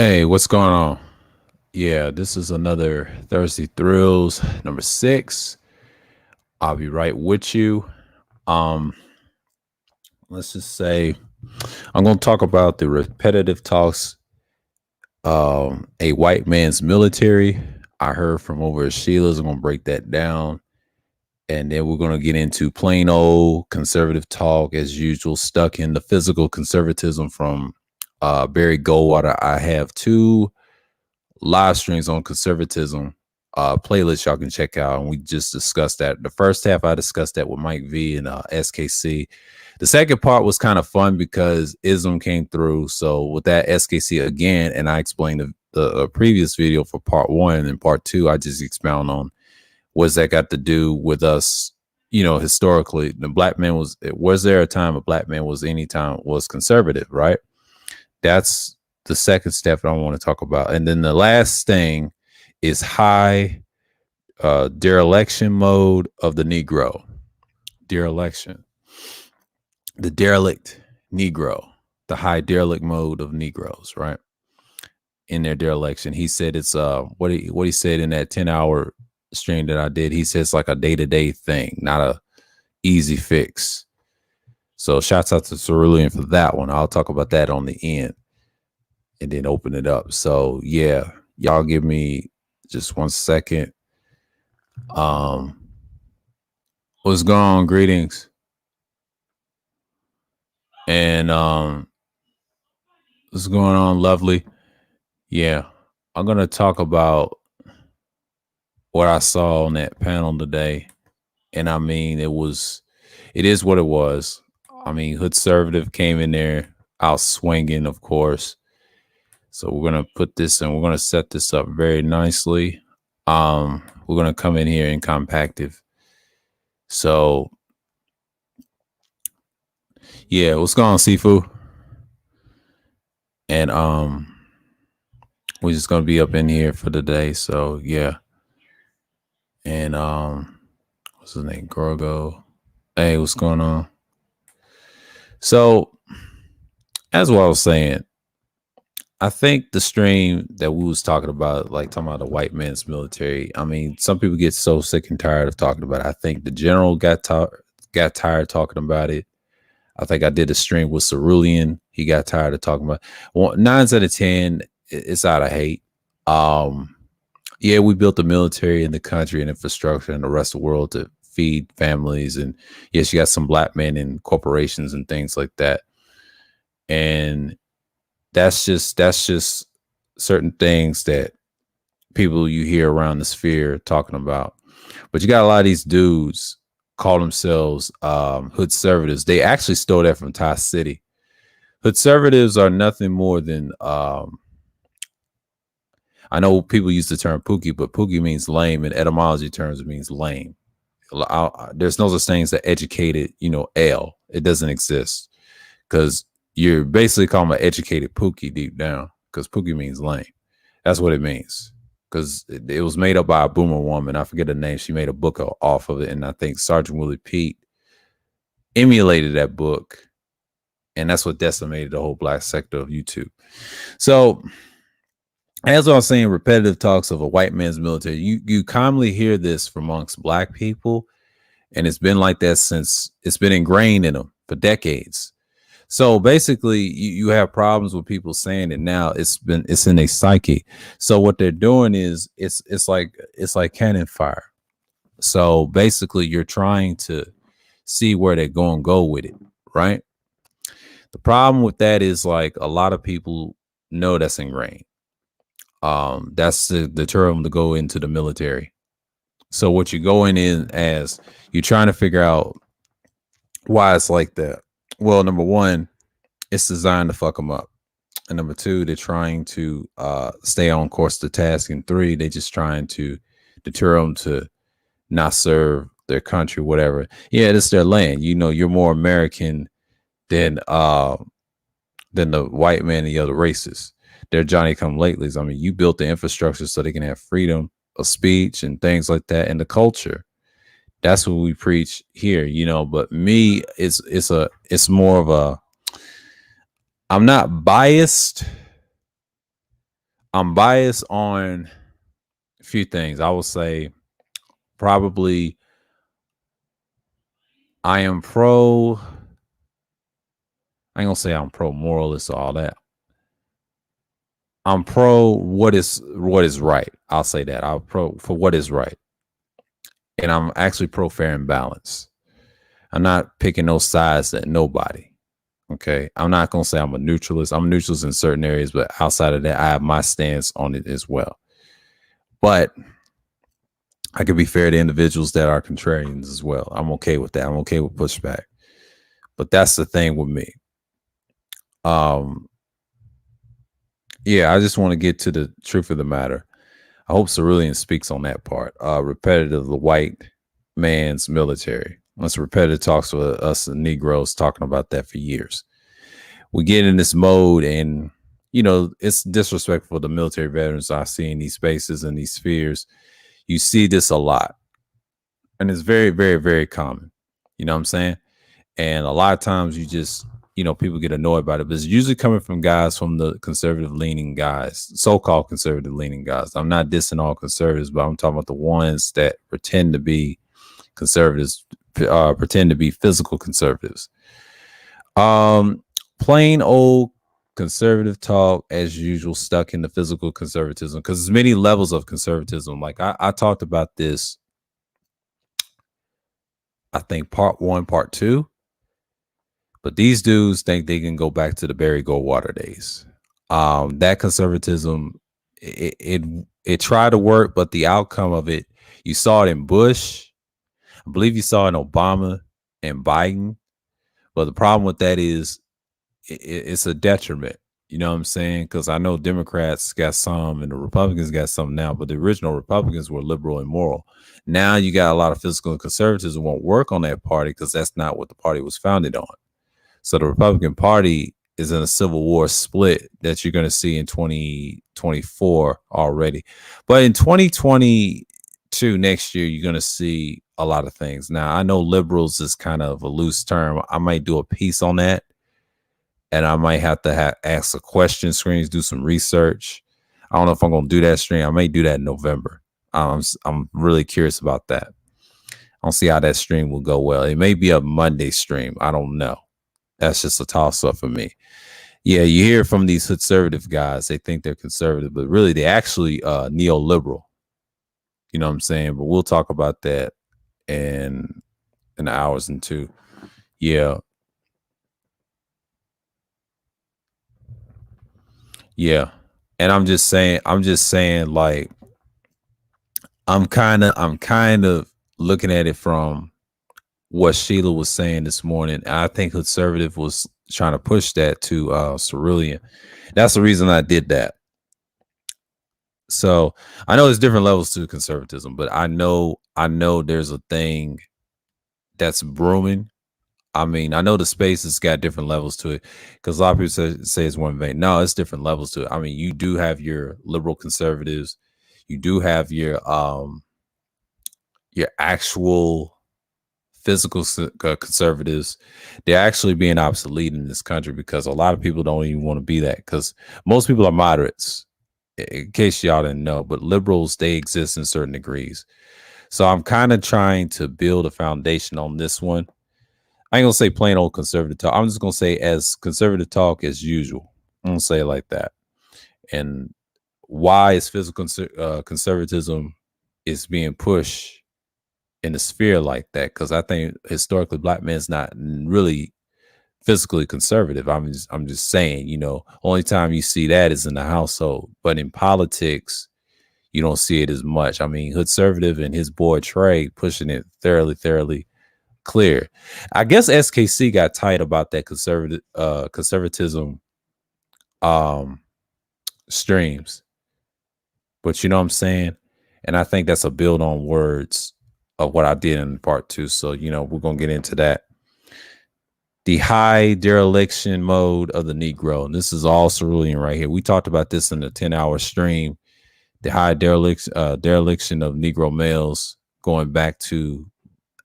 Hey, what's going on? Yeah, this is another Thursday Thrills number 6. I'll be right with you. Um, let's just say I'm going to talk about the repetitive talks a white man's military. I heard from over at Sheila's. I'm going to break that down. And then we're going to get into plain old conservative talk as usual, stuck in the physical conservatism from Barry Goldwater. I have two live streams on conservatism playlist y'all can check out, and we just discussed that. The first half I discussed that with Mike V and SKC. The second part was kind of fun because ism came through. So with that SKC again, and I explained the previous video for part one, and part two I just expound on what's that got to do with us. Historically, the black man was there a time a black man was any time was conservative, right? That's the second step I want to talk about. And then the last thing is high dereliction mode of the Negro. Dereliction. The derelict Negro. The high derelict mode of Negroes, right? In their dereliction. He said it's what he said in that 10-hour stream that I did. He says like a day-to-day thing, not a easy fix. So shouts out to Cerulean for that one. I'll talk about that on the end and then open it up. So yeah, y'all give me just 1 second. What's going on? Greetings. And what's going on, lovely? Yeah, I'm gonna talk about what I saw on that panel today. And I mean it is what it was. I mean, Hood Conservative came in there out swinging, of course. So we're gonna put this and we're gonna set this up very nicely. We're gonna come in here in compactive. So yeah, what's going on, Sifu? And we're just gonna be up in here for the day. So yeah. And what's his name? Gorgo. Hey, what's going on? So as what I was saying, I think the stream that we was talking about, like talking about the white man's military. I mean, some people get so sick and tired of talking about it. I think the general got tired talking about it. I think I did a stream with Cerulean. He got tired of talking about it. Well, 9 out of 10, it's out of hate. Yeah, we built the military in the country and infrastructure and the rest of the world to feed families. And yes, you got some black men in corporations and things like that. And that's just certain things that people you hear around the sphere talking about. But you got a lot of these dudes call themselves hood conservatives. They actually stole that from Thai City. Hood conservatives are nothing more than I know people use the term pookie, but pookie means lame. In etymology terms, it means lame. There's no such thing as an educated, L. It doesn't exist because you're basically calling an educated pookie deep down because pookie means lame. That's what it means because it was made up by a boomer woman. I forget her name. She made a book off of it. And I think Sergeant Willie Pete emulated that book. And that's what decimated the whole black sector of YouTube. So as I was saying, repetitive talks of a white man's military, you commonly hear this from amongst black people, and it's been like that since it's been ingrained in them for decades. So basically, you have problems with people saying it now. It's in a psyche. So what they're doing is it's like cannon fire. So basically, you're trying to see where they're going to go with it, right? The problem with that is like a lot of people know that's ingrained. That's to deter them to go into the military. So what you're going in as you're trying to figure out why it's like that. Well, number one, it's designed to fuck them up, and number two, they're trying to stay on course to task, and three, they're just trying to deter them to not serve their country, whatever. Yeah, it's their land. You're more American than the white man and the other races. They're Johnny come latelys. I mean, you built the infrastructure so they can have freedom of speech and things like that, and the culture. That's what we preach here, But me, it's more of a. I'm not biased, I'm biased on a few things. I will say probably I am pro. I ain't gonna say I'm pro moralist or all that. I'm pro what is right. I'll say that. I'm pro for what is right. And I'm actually pro fair and balance. I'm not picking no sides at nobody. Okay. I'm not gonna say I'm a neutralist. I'm a neutralist in certain areas, but outside of that, I have my stance on it as well. But I can be fair to individuals that are contrarians as well. I'm okay with that. I'm okay with pushback. But that's the thing with me. Um, yeah, I just want to get to the truth of the matter. I hope Cerulean speaks on that part. Repetitive, the white man's military. Once repetitive talks with us Negroes talking about that for years. We get in this mode, and it's disrespectful to military veterans I see in these spaces and these spheres. You see this a lot, and it's very, very, very common. You know what I'm saying? And a lot of times you just, people get annoyed by it, but it's usually coming from guys from the conservative leaning guys, so-called conservative leaning guys. I'm not dissing all conservatives, but I'm talking about the ones that pretend to be conservatives, pretend to be physical conservatives. Plain old conservative talk as usual, stuck in the physical conservatism, because there's many levels of conservatism. Like I talked about this, I think part 1, part 2. But these dudes think they can go back to the Barry Goldwater days. That conservatism, it tried to work, but the outcome of it, you saw it in Bush. I believe you saw it in Obama and Biden. But the problem with that is it's a detriment. You know what I'm saying? Because I know Democrats got some and the Republicans got some now, but the original Republicans were liberal and moral. Now you got a lot of physical conservatism won't work on that party because that's not what the party was founded on. So the Republican Party is in a civil war split that you're going to see in 2024 already. But in 2022, next year, you're going to see a lot of things. Now, I know liberals is kind of a loose term. I might do a piece on that, and I might have to ask a question screens, do some research. I don't know if I'm going to do that stream. I may do that in November. I'm really curious about that. I don't see how that stream will go well. It may be a Monday stream. I don't know. That's just a toss up for me. Yeah, you hear from these conservative guys, they think they're conservative, but really they actually neoliberal. You know what I'm saying? But we'll talk about that in hours and two. Yeah. Yeah. And I'm just saying, like, I'm kind of looking at it from what Sheila was saying this morning. I think conservative was trying to push that to Cerulean. That's the reason I did that. So I know there's different levels to conservatism, but I know there's a thing that's brewing. I mean, I know the space has got different levels to it because a lot of people say it's one vein. No, it's different levels to it. I mean, you do have your liberal conservatives, you do have your actual physical conservatives. They're actually being obsolete in this country because a lot of people don't even want to be that because most people are moderates. In case y'all didn't know, but liberals, they exist in certain degrees. So I'm kind of trying to build a foundation on this one. I ain't gonna say plain old conservative talk. I'm just gonna say as conservative talk as usual. I'm gonna say it like that. And why is physical conservatism is being pushed in the sphere like that? Because I think historically, black men's not really physically conservative. I'm just saying, only time you see that is in the household, but in politics, you don't see it as much. I mean, Hoodservative and his boy Trey pushing it thoroughly clear. I guess SKC got tight about that conservatism streams, but you know what I'm saying? And I think that's a build on words of what I did in part 2. So, we're going to get into that. The high dereliction mode of the Negro. And this is all cerulean right here. We talked about this in the 10-hour stream. The high dereliction of Negro males, going back to,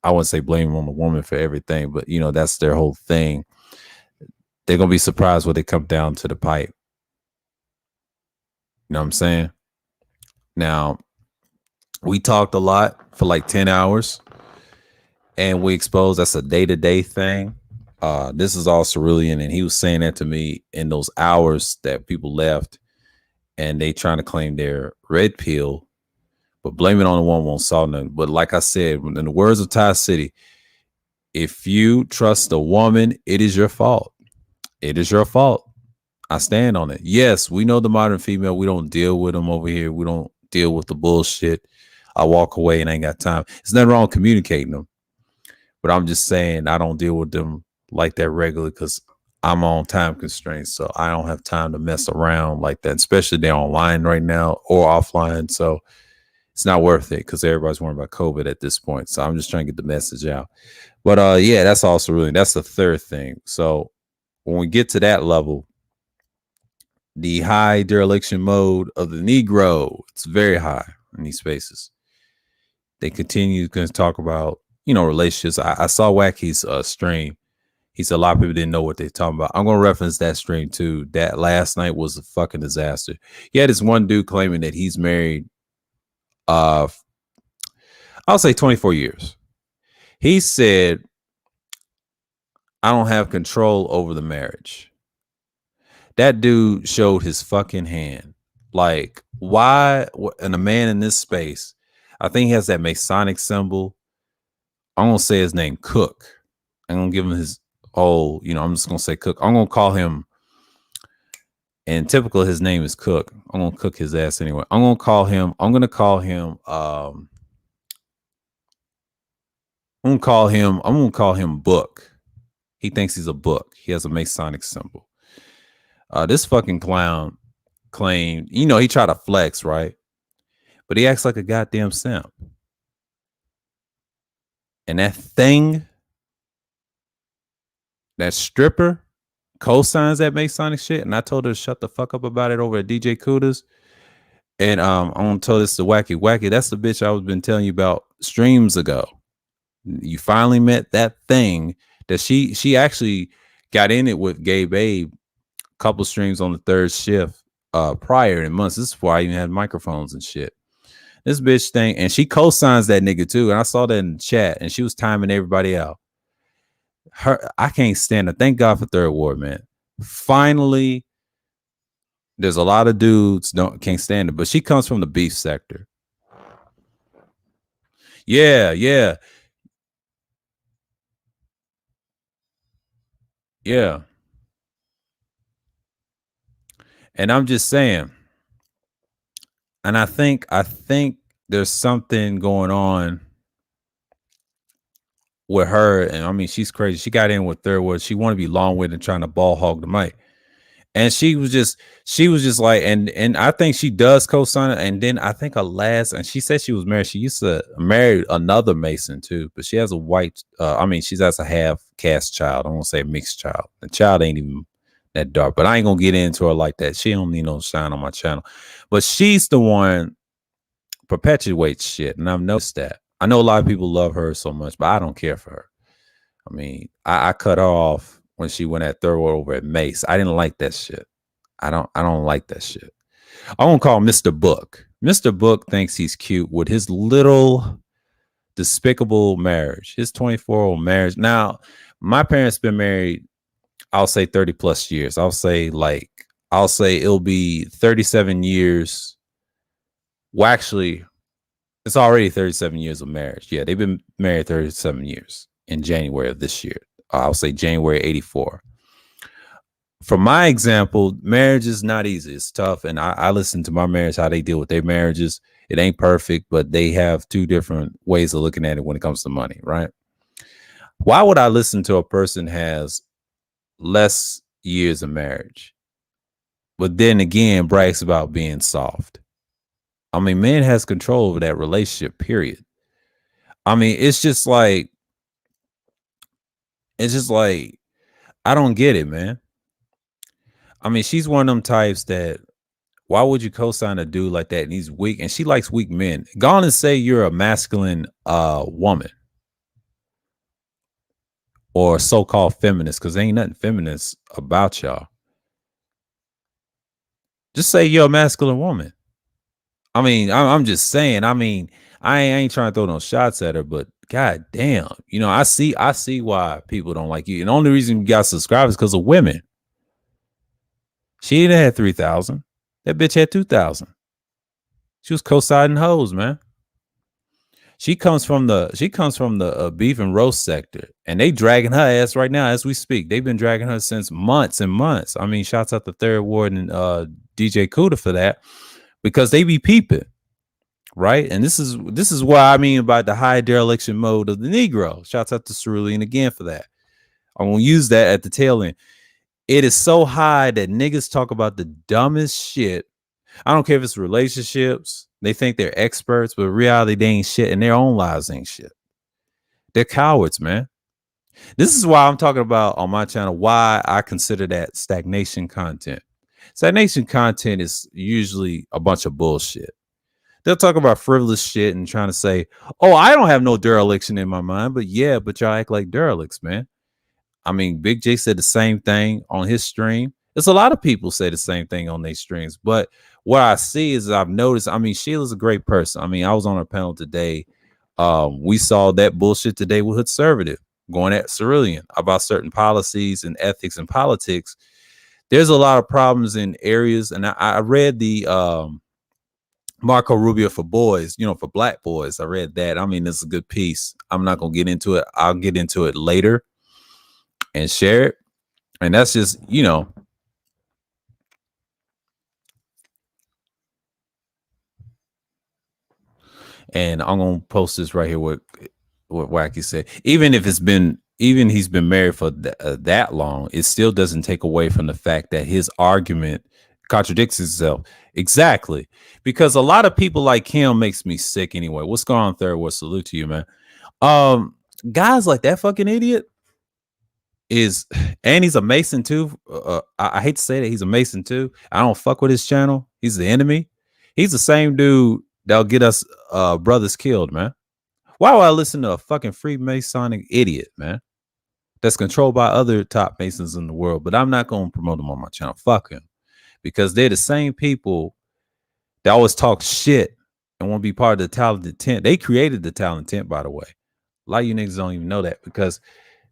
I wouldn't say blame on the woman for everything, but that's their whole thing. They're gonna be surprised when they come down to the pipe. know what I'm saying? Now, we talked a lot for like 10 hours and we exposed that's a day-to-day thing. This is all cerulean, and he was saying that to me in those hours that people left and they trying to claim their red pill, but blame it on the one who won't solve nothing. But like I said, in the words of Ty City, if you trust a woman, it is your fault. It is your fault. I stand on it. Yes, we know the modern female. We don't deal with them over here. We don't deal with the bullshit. I walk away and ain't got time. There's nothing wrong communicating them. But I'm just saying I don't deal with them like that regularly because I'm on time constraints. So I don't have time to mess around like that, especially they're online right now or offline. So it's not worth it because everybody's worrying about COVID at this point. So I'm just trying to get the message out. But yeah, that's also really, that's the third thing. So when we get to that level, the high dereliction mode of the Negro, it's very high in these spaces. They continue to talk about, relationships. I saw Wacky's stream. He said a lot of people didn't know what they're talking about. I'm going to reference that stream too. That last night was a fucking disaster. He had this one dude claiming that he's married, I'll say 24 years. He said, I don't have control over the marriage. That dude showed his fucking hand. Like, why? And a man in this space, I think he has that Masonic symbol. I'm going to say his name, Cook. I'm going to give him his whole, I'm just going to say Cook. I'm going to call him, and typical his name is Cook. I'm going to cook his ass anyway. I'm going to call him Book. He thinks he's a book. He has a Masonic symbol. This fucking clown claimed, he tried to flex, right? But he acts like a goddamn simp. And that thing, that stripper, co-signs that Masonic shit. And I told her to shut the fuck up about it over at DJ Kudas. And I'm gonna tell this to Wacky. That's the bitch I was been telling you about streams ago. You finally met that thing that she actually got in it with Gay Babe a couple streams on the third shift prior in months. This is before I even had microphones and shit. This bitch thing, and she co-signs that nigga too. And I saw that in the chat, and she was timing everybody out. I can't stand it. Thank God for Third Ward, man. Finally, there's a lot of dudes can't stand it, but she comes from the beef sector. Yeah. And I'm just saying, and I think there's something going on with her. And I mean, she's crazy. She got in with Third Ward. She wanted to be long-winded and trying to ball hog the mic. And she was just like, and I think she does co-sign it. And then I think and she said she was married. She used to marry another Mason too, but she has a white, she has a half caste child. I won't say mixed child. The child ain't even that dark, but I ain't gonna get into her like that. She don't need no shine on my channel. But she's the one perpetuates shit. And I've noticed that. I know a lot of people love her so much, but I don't care for her. I mean, I cut her off when she went at Third World over at Mace. I didn't like that shit. I don't like that shit. I won't call Mr. Book. Mr. Book thinks he's cute with his little despicable marriage, his 24-year-old marriage. Now, my parents been married, I'll say 30 plus years. I'll say it'll be 37 years. Well, actually, it's already 37 years of marriage. Yeah, they've been married 37 years in January of this year. I'll say January 84. For my example, marriage is not easy. It's tough. And I listen to my marriage, how they deal with their marriages. It ain't perfect, but they have two different ways of looking at it when it comes to money, right? Why would I listen to a person has less years of marriage, but then again brags about being soft? I mean, man has control over that relationship, period. I mean, it's just like, I don't get it, man. I mean, she's one of them types that, why would you co-sign a dude like that? And he's weak, and she likes weak men. Go on and say you're a masculine woman or so-called feminist, because there ain't nothing feminist about y'all. Just say you're a masculine woman. I mean, I'm just saying. I mean, I ain't trying to throw no shots at her, but god damn, I see why people don't like you. And the only reason you got subscribers is because of women. She didn't have 3,000. That bitch had 2,000. She was co-siding hoes, man. She comes from the beef and roast sector, and they dragging her ass right now as we speak. They've been dragging her since months and months. I mean, shouts out to Third Ward and DJ Cuda for that, because they be peeping, right? And this is what I mean about the high dereliction mode of the Negro. Shouts out to Cerulean again for that. I'm gonna use that at the tail end. It is so high that niggas talk about the dumbest shit. I don't care if it's relationships. They think they're experts, but in reality, they ain't shit, and their own lives ain't shit. They're cowards, man. This is why I'm talking about on my channel why I consider that stagnation content. Stagnation content is usually a bunch of bullshit. They'll talk about frivolous shit and trying to say, oh, I don't have no dereliction in my mind. But yeah, but y'all act like derelicts, man. I mean, Big J said the same thing on his stream. There's a lot of people say the same thing on their streams. But what I see is I've noticed, I mean, Sheila's a great person. I mean, I was on her panel today. We saw that bullshit today with Hoodservative going at Cerulean about certain policies and ethics and politics. There's a lot of problems in areas. And I read the Marco Rubio for boys, for black boys. I read that. I mean, it's a good piece. I'm not going to get into it. I'll get into it later and share it. And that's just, and I'm going to post this right here. What Wacky said, even he's been married for that long, it still doesn't take away from the fact that his argument contradicts itself. Exactly. Because a lot of people like him makes me sick anyway. What's going on, Third World? Salute to you, man. Guys like that fucking idiot and he's a Mason too. I hate to say that he's a Mason too. I don't fuck with his channel. He's the enemy. He's the same dude that'll get us brothers killed, man. Why would I listen to a fucking Freemasonic idiot, man? That's controlled by other top Masons in the world, but I'm not going to promote him on my channel. Fuck him. Because they're the same people that always talk shit and want to be part of the talented tent. They created the talented tent, by the way. A lot of you niggas don't even know that because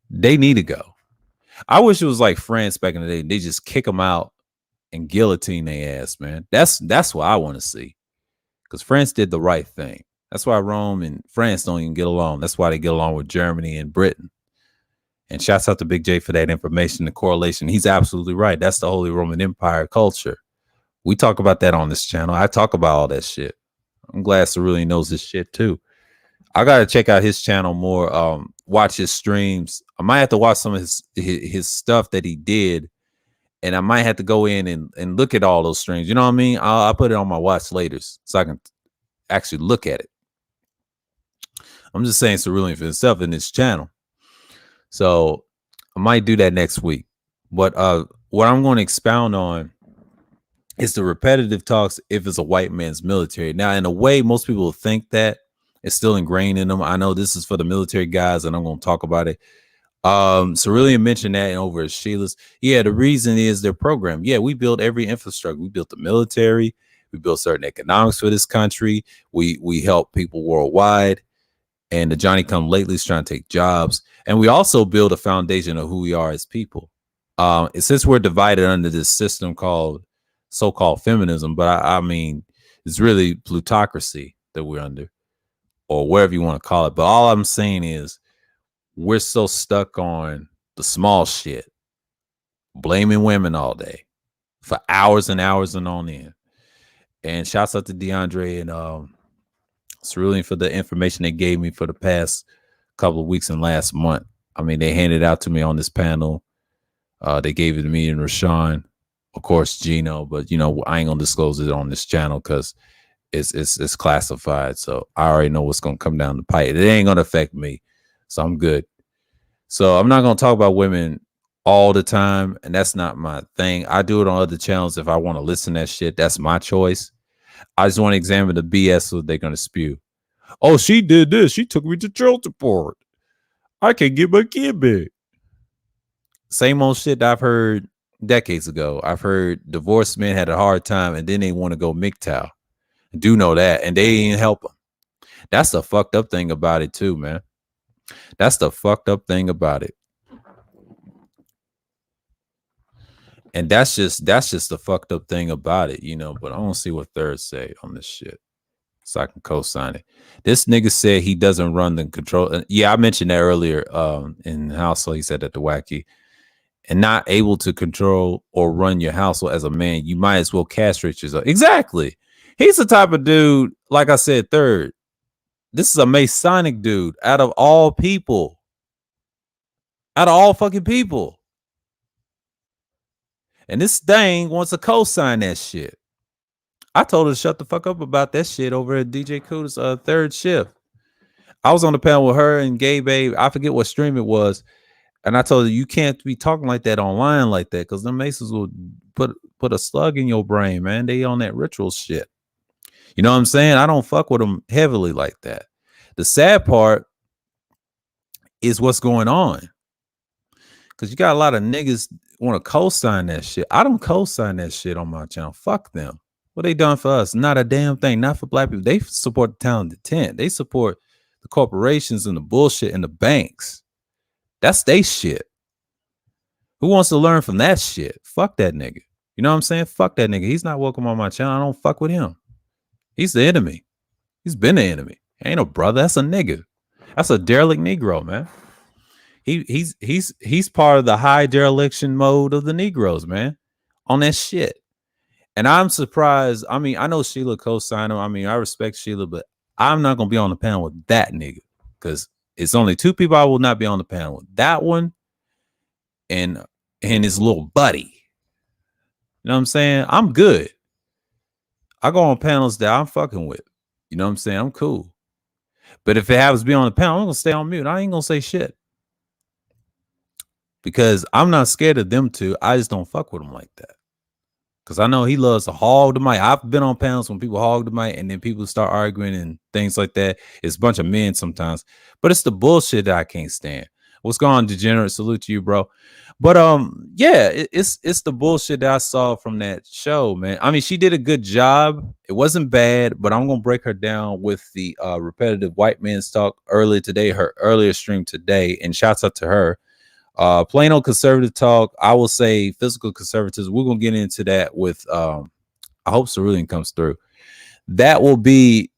they need to go. I wish it was like France back in the day. They just kick them out and guillotine their ass, man. That's what I want to see. Because France did the right thing. That's why Rome and France don't even get along. That's why they get along with Germany and Britain. And shouts out to Big J for that information, the correlation. He's absolutely right. That's the Holy Roman Empire culture. We talk about that on this channel. I talk about all that shit. I'm glad Cerulean knows this shit too. I gotta check out his channel more. Watch his streams. I might have to watch some of his stuff that he did, and I might have to go in and look at all those streams. You know what I mean? I'll put it on my watch later so I can actually look at it. I'm just saying Cerulean for himself in this channel. So I might do that next week. But what I'm going to expound on is the repetitive talks if it's a white man's military. Now, in a way, most people think that it's still ingrained in them. I know this is for the military guys, and I'm going to talk about it. Cerulean mentioned that over at Sheila's. Yeah, the reason is their program. Yeah, we built every infrastructure. We built the military. We built certain economics for this country. We help people worldwide. And the Johnny come lately is trying to take jobs. And we also build a foundation of who we are as people. Since we're divided under this system called so-called feminism, but I mean, it's really plutocracy that we're under, or whatever you want to call it. But all I'm saying is we're so stuck on the small shit, blaming women all day for hours and hours and on end. And shouts out to DeAndre and Cerulean for the information they gave me for the past couple of weeks and last month. I mean, they handed it out to me on this panel. They gave it to me and Rashawn, of course, Gino, but I ain't gonna disclose it on this channel because it's classified. So I already know what's gonna come down the pipe. It ain't gonna affect me, so I'm good. So I'm not gonna talk about women all the time, and that's not my thing. I do it on other channels if I want to listen to that shit. That's my choice. I just want to examine the BS that they're gonna spew. Oh, she did this. She took me to child support. I can't get my kid back. Same old shit that I've heard decades ago. I've heard divorced men had a hard time and then they want to go MGTOW. I do know that. And they ain't help them. That's the fucked up thing about it too, man. That's the fucked up thing about it. And that's just the fucked up thing about it, you know. But I don't see what Third say on this shit, so I can co-sign it. This nigga said he doesn't run the control. Yeah, I mentioned that earlier in the household. He said that the wacky and not able to control or run your household as a man, you might as well castrate yourself. Exactly. He's the type of dude, like I said, Third. This is a Masonic dude out of all people. Out of all fucking people. And this thing wants to co-sign that shit. I told her to shut the fuck up about that shit over at DJ Kuda's Third Shift. I was on the panel with her and Gay Babe. I forget what stream it was. And I told her, you can't be talking like that online like that, because them Masons will put a slug in your brain, man. They on that ritual shit. You know what I'm saying? I don't fuck with them heavily like that. The sad part is what's going on. Because you got a lot of niggas want to co-sign that shit. I don't co-sign that shit on my channel. Fuck them. What they done for us? Not a damn thing. Not for black people. They support the talented 10. They support the corporations and the bullshit and the banks. That's they shit. Who wants to learn from that shit? Fuck that nigga. You know what I'm saying? Fuck that nigga. He's not welcome on my channel. I don't fuck with him. He's the enemy. He's been the enemy. Ain't no brother. That's a nigga. That's a derelict Negro, man. He's part of the high dereliction mode of the Negroes, man. On that shit. And I'm surprised. I mean, I know Sheila co-signed him. I mean, I respect Sheila, but I'm not gonna be on the panel with that nigga, because it's only two people I will not be on the panel with. That one and his little buddy. You know what I'm saying? I'm good. I go on panels that I'm fucking with. You know what I'm saying? I'm cool. But if it happens to be on the panel, I'm gonna stay on mute. I ain't gonna say shit. Because I'm not scared of them two. I just don't fuck with them like that. Because I know he loves to hog the mic. I've been on panels when people hog the mic and then people start arguing and things like that. It's a bunch of men sometimes. But it's the bullshit that I can't stand. What's going on, Degenerate? Salute to you, bro. But yeah, it's the bullshit that I saw from that show, man. I mean, she did a good job. It wasn't bad, but I'm gonna break her down with the repetitive white man's talk earlier today, her earlier stream today, and shouts out to her. Plain old conservative talk. I will say physical conservatism. We're gonna get into that with I hope Cerulean comes through. That will be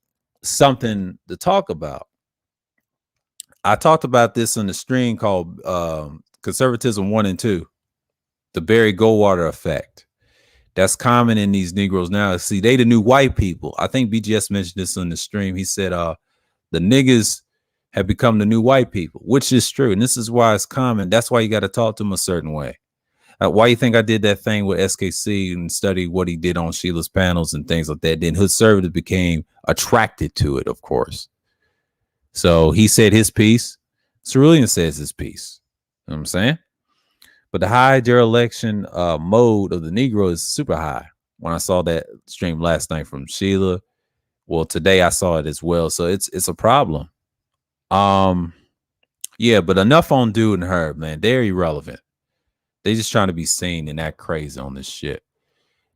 something to talk about. I talked about this on the stream called Conservatism 1 and 2, the Barry Goldwater effect. That's common in these Negroes now. See, they the new white people. I think BGS mentioned this on the stream. He said the niggas have become the new white people, which is true. And this is why it's common. That's why you got to talk to them a certain way. Why you think I did that thing with SKC and studied what he did on Sheila's panels and things like that? Then conservative became attracted to it, of course. So he said his piece. Cerulean says his piece. You know what I'm saying? But the high dereliction mode of the Negro is super high. When I saw that stream last night from Sheila, well, today I saw it as well. So it's a problem. Yeah, but enough on Dude and Herb, man. They're irrelevant. They just trying to be seen and act crazy on this shit.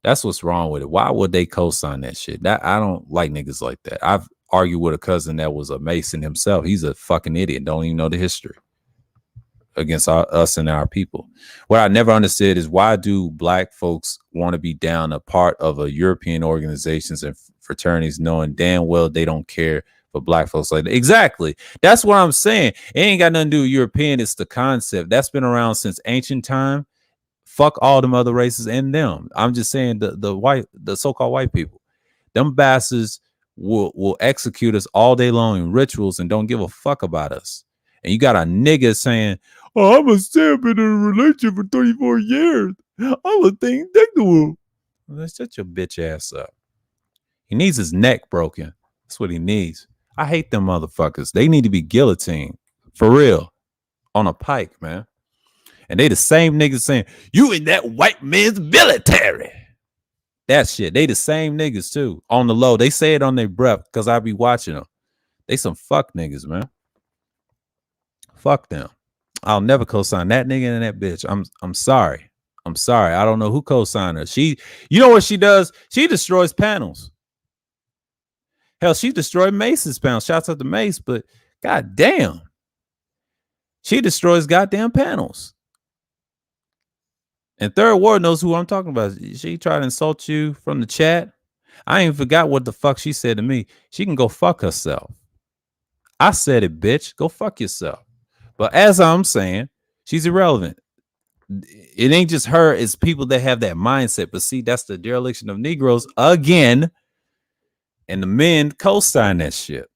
That's what's wrong with it. Why would they co-sign that shit? That I don't like niggas like that. I've argued with a cousin that was a Mason himself. He's a fucking idiot. Don't even know the history against us and our people. What I never understood is, why do black folks want to be down a part of a European organizations and fraternities, knowing damn well they don't care for black folks like that? Exactly. That's what I'm saying. It ain't got nothing to do with European. It's the concept that's been around since ancient time. Fuck all them other races and them. I'm just saying the so-called white people, them bastards will execute us all day long in rituals and don't give a fuck about us. And you got a nigga saying, "Oh, I'm a simp in a relationship for 34 years. I'm a thing dictable." Well, shut your bitch ass up. He needs his neck broken. That's what he needs. I hate them motherfuckers. They need to be guillotined. For real. On a pike, man. And they the same niggas saying, "You in that white man's military." That shit. They the same niggas too. On the low. They say it on their breath because I be watching them. They some fuck niggas, man. Fuck them. I'll never co-sign that nigga and that bitch. I'm sorry. I'm sorry. I don't know who co-signed her. You know what she does? She destroys panels. Hell, she destroyed Mace's panel. Shouts out to Mace, but god damn. She destroys goddamn panels. And Third Ward knows who I'm talking about. She tried to insult you from the chat. I ain't forgot what the fuck she said to me. She can go fuck herself. I said it, bitch. Go fuck yourself. But as I'm saying, she's irrelevant. It ain't just her, it's people that have that mindset. But see, that's the dereliction of Negroes again. And the men co-sign that shit.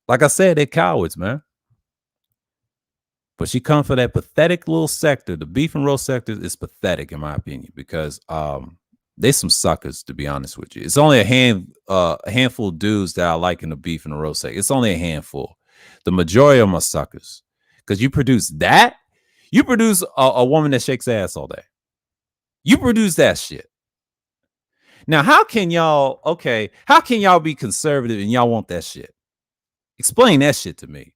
Like I said, they're cowards, man. But she comes for that pathetic little sector. The beef and roast sector is pathetic, in my opinion, because they some suckers, to be honest with you. It's only a handful of dudes that I like in the beef and the roast sector. It's only a handful. The majority of them are suckers. Because you produce that, you produce a woman that shakes ass all day. You produce that shit. Now, how can y'all be conservative and y'all want that shit? Explain that shit to me.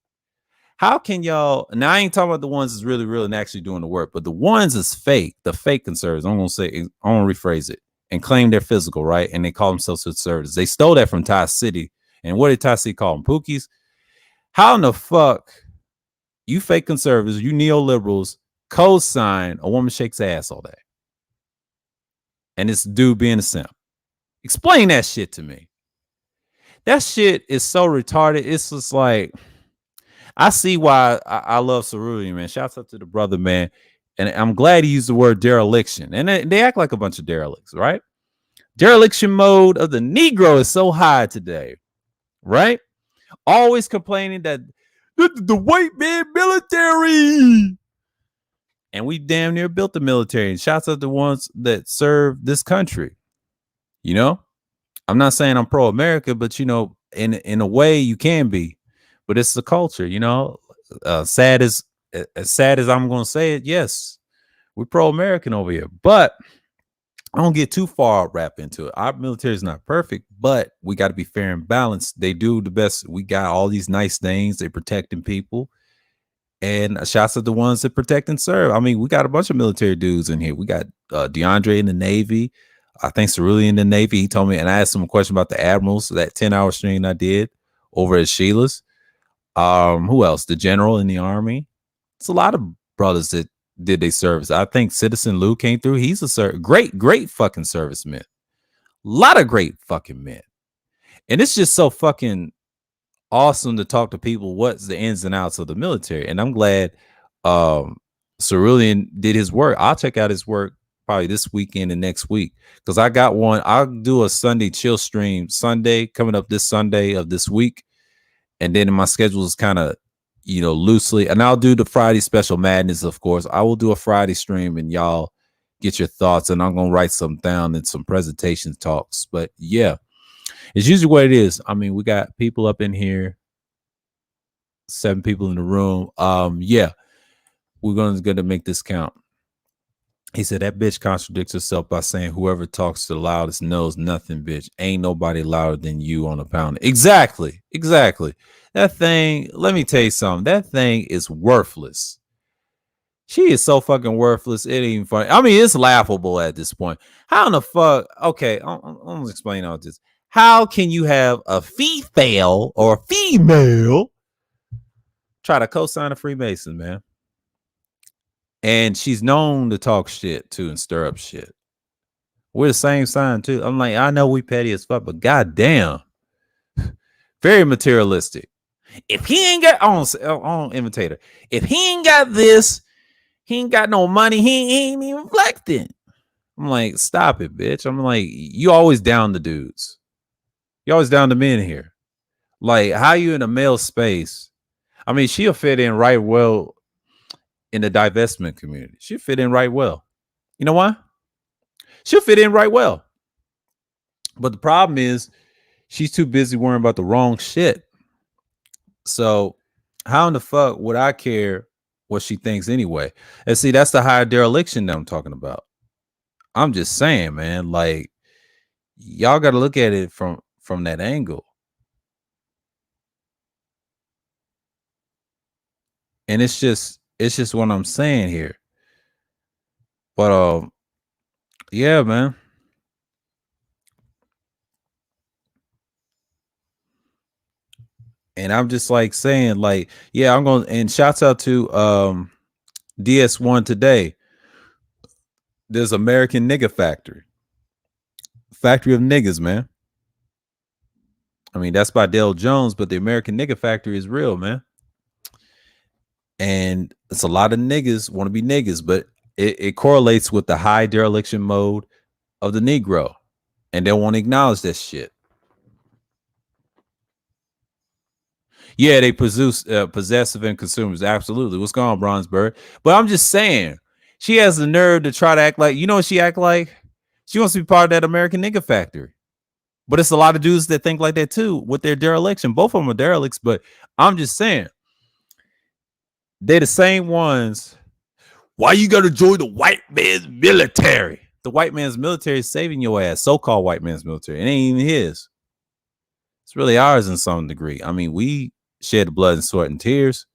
How can y'all, now I ain't talking about the ones that's really real and actually doing the work, but the ones that's fake, the fake conservatives, I'm going to rephrase it, and claim they're physical, right? And they call themselves conservatives. They stole that from Ty City. And what did Ty City call them? Pookies? How in the fuck you fake conservatives, you neoliberals, co-sign a woman shakes ass all day? And this dude being a simp. Explain that shit to me. That shit is so retarded. It's just like, I see why I love Cerruti, man. Shouts out to the brother, man. And I'm glad he used the word dereliction. And they act like a bunch of derelicts, right? Dereliction mode of the Negro is so high today, right? Always complaining that the white man military. And we damn near built the military. And shouts out to the ones that serve this country. You know? I'm not saying I'm pro-America, but, you know, in a way you can be. But it's the culture, you know. Sad as I'm going to say it, yes, we're pro-American over here. But I don't get too far wrapped into it. Our military is not perfect, but we got to be fair and balanced. They do the best. We got all these nice things. They're protecting people. And shouts at the ones that protect and serve. I mean, we got a bunch of military dudes in here. We got DeAndre in the Navy. I think Cerruti in the Navy. He told me, and I asked him a question about the admirals, that 10-hour stream I did over at Sheila's. Who else? The general in the Army. It's a lot of brothers that did their service. I think Citizen Lou came through. He's a great fucking serviceman. A lot of great fucking men. And it's just so fucking awesome to talk to people what's the ins and outs of the military. And I'm glad Cerulean did his work. I'll check out his work probably this weekend and next week, because I got one. I'll do a Sunday chill stream Sunday coming up this Sunday of this week. And then my schedule is kind of, you know, loosely. And I'll do the Friday special madness, of course. I will do a Friday stream and y'all get your thoughts. And I'm going to write some down in some presentation talks. But yeah, it's usually what it is. I mean, we got people up in here, 7 people in the room. Yeah, we're going to make this count. He said that bitch contradicts herself by saying whoever talks the loudest knows nothing, bitch. Ain't nobody louder than you on a pound. Exactly. That thing, let me tell you something. That thing is worthless. She is so fucking worthless. It ain't even funny. I mean, it's laughable at this point. How in the fuck? Okay, I'm gonna explain all this. How can you have a female try to co-sign a Freemason, man? And she's known to talk shit too and stir up shit. We're the same sign too. I'm like, I know we petty as fuck, but goddamn, very materialistic. If he ain't got on imitator, if he ain't got this, he ain't got no money. He ain't even reflecting. I'm like, stop it, bitch. I'm like, you always down the dudes. You always down the men here. Like, how you in a male space? I mean, she'll fit in right well in the divestment community. She'll fit in right well. You know why? She'll fit in right well. But the problem is she's too busy worrying about the wrong shit. So how in the fuck would I care what she thinks anyway? And see, that's the higher dereliction that I'm talking about. I'm just saying, man, like, y'all got to look at it from that angle. And it's just what I'm saying here. But yeah, man. And I'm just like saying, like, yeah, I'm gonna and shouts out to DS1 today. There's American Nigga Factory. Factory of niggas, man. I mean, that's by Dale Jones, but the American Nigga Factory is real, man. And it's a lot of niggas want to be niggas, but it correlates with the high dereliction mode of the Negro. And they won't acknowledge that shit. Yeah, they produce possessive and consumers. Absolutely. What's going on, Bronzeberg? But I'm just saying, she has the nerve to try to act like, you know what she act like? She wants to be part of that American Nigga Factory. But it's a lot of dudes that think like that too with their dereliction. Both of them are derelicts, but I'm just saying, they're the same ones. Why you gotta join the white man's military? The white man's military is saving your ass. So-called white man's military. It ain't even his. It's really ours in some degree. I mean, we shed blood and sweat and tears.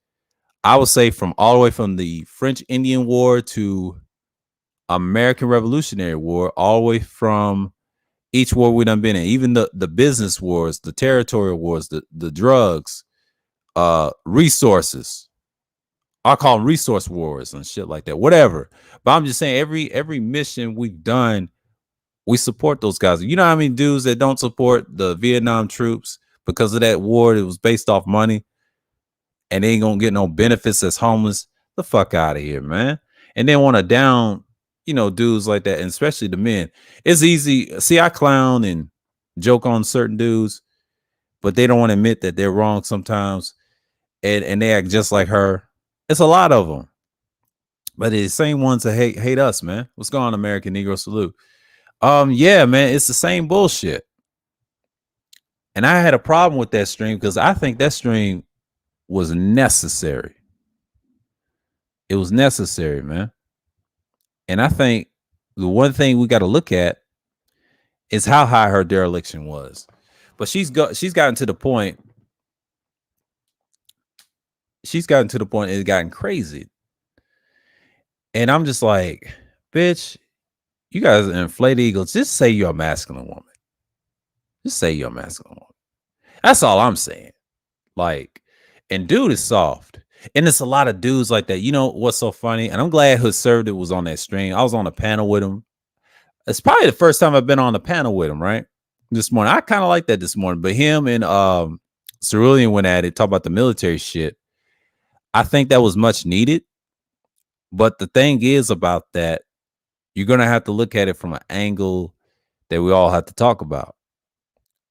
I would say from all the way from the French Indian War to American Revolutionary War, all the way from each war we done been in, even the business wars, the territorial wars, the drugs, resources. I call them resource wars and shit like that. Whatever. But I'm just saying, every mission we've done, we support those guys. You know how many dudes that don't support the Vietnam troops because of that war that was based off money and they ain't gonna get no benefits as homeless? The fuck out of here, man. And then want to down, dudes like that, and especially the men. It's easy. See, I clown and joke on certain dudes, but they don't want to admit that they're wrong sometimes, and they act just like her. It's a lot of them, but it's the same ones that hate us, man. What's going on, American Negro Salute? Yeah, man, it's the same bullshit. And I had a problem with that stream because I think that stream was necessary. It was necessary, man. And I think the one thing we got to look at is how high her dereliction was. But she's gotten to the point. She's gotten to the point it's gotten crazy. And I'm just like, bitch, you guys are inflated egos. Just say you're a masculine woman. Just say you're a masculine woman. That's all I'm saying. Like, and dude is soft. And it's a lot of dudes like that. You know what's so funny? And I'm glad Hood Served It was on that stream. I was on a panel with him. It's probably the first time I've been on a panel with him, right? This morning. I kind of like that this morning. But him and Cerulean went at it, talk about the military shit. I think that was much needed. But the thing is about that, you're gonna have to look at it from an angle that we all have to talk about.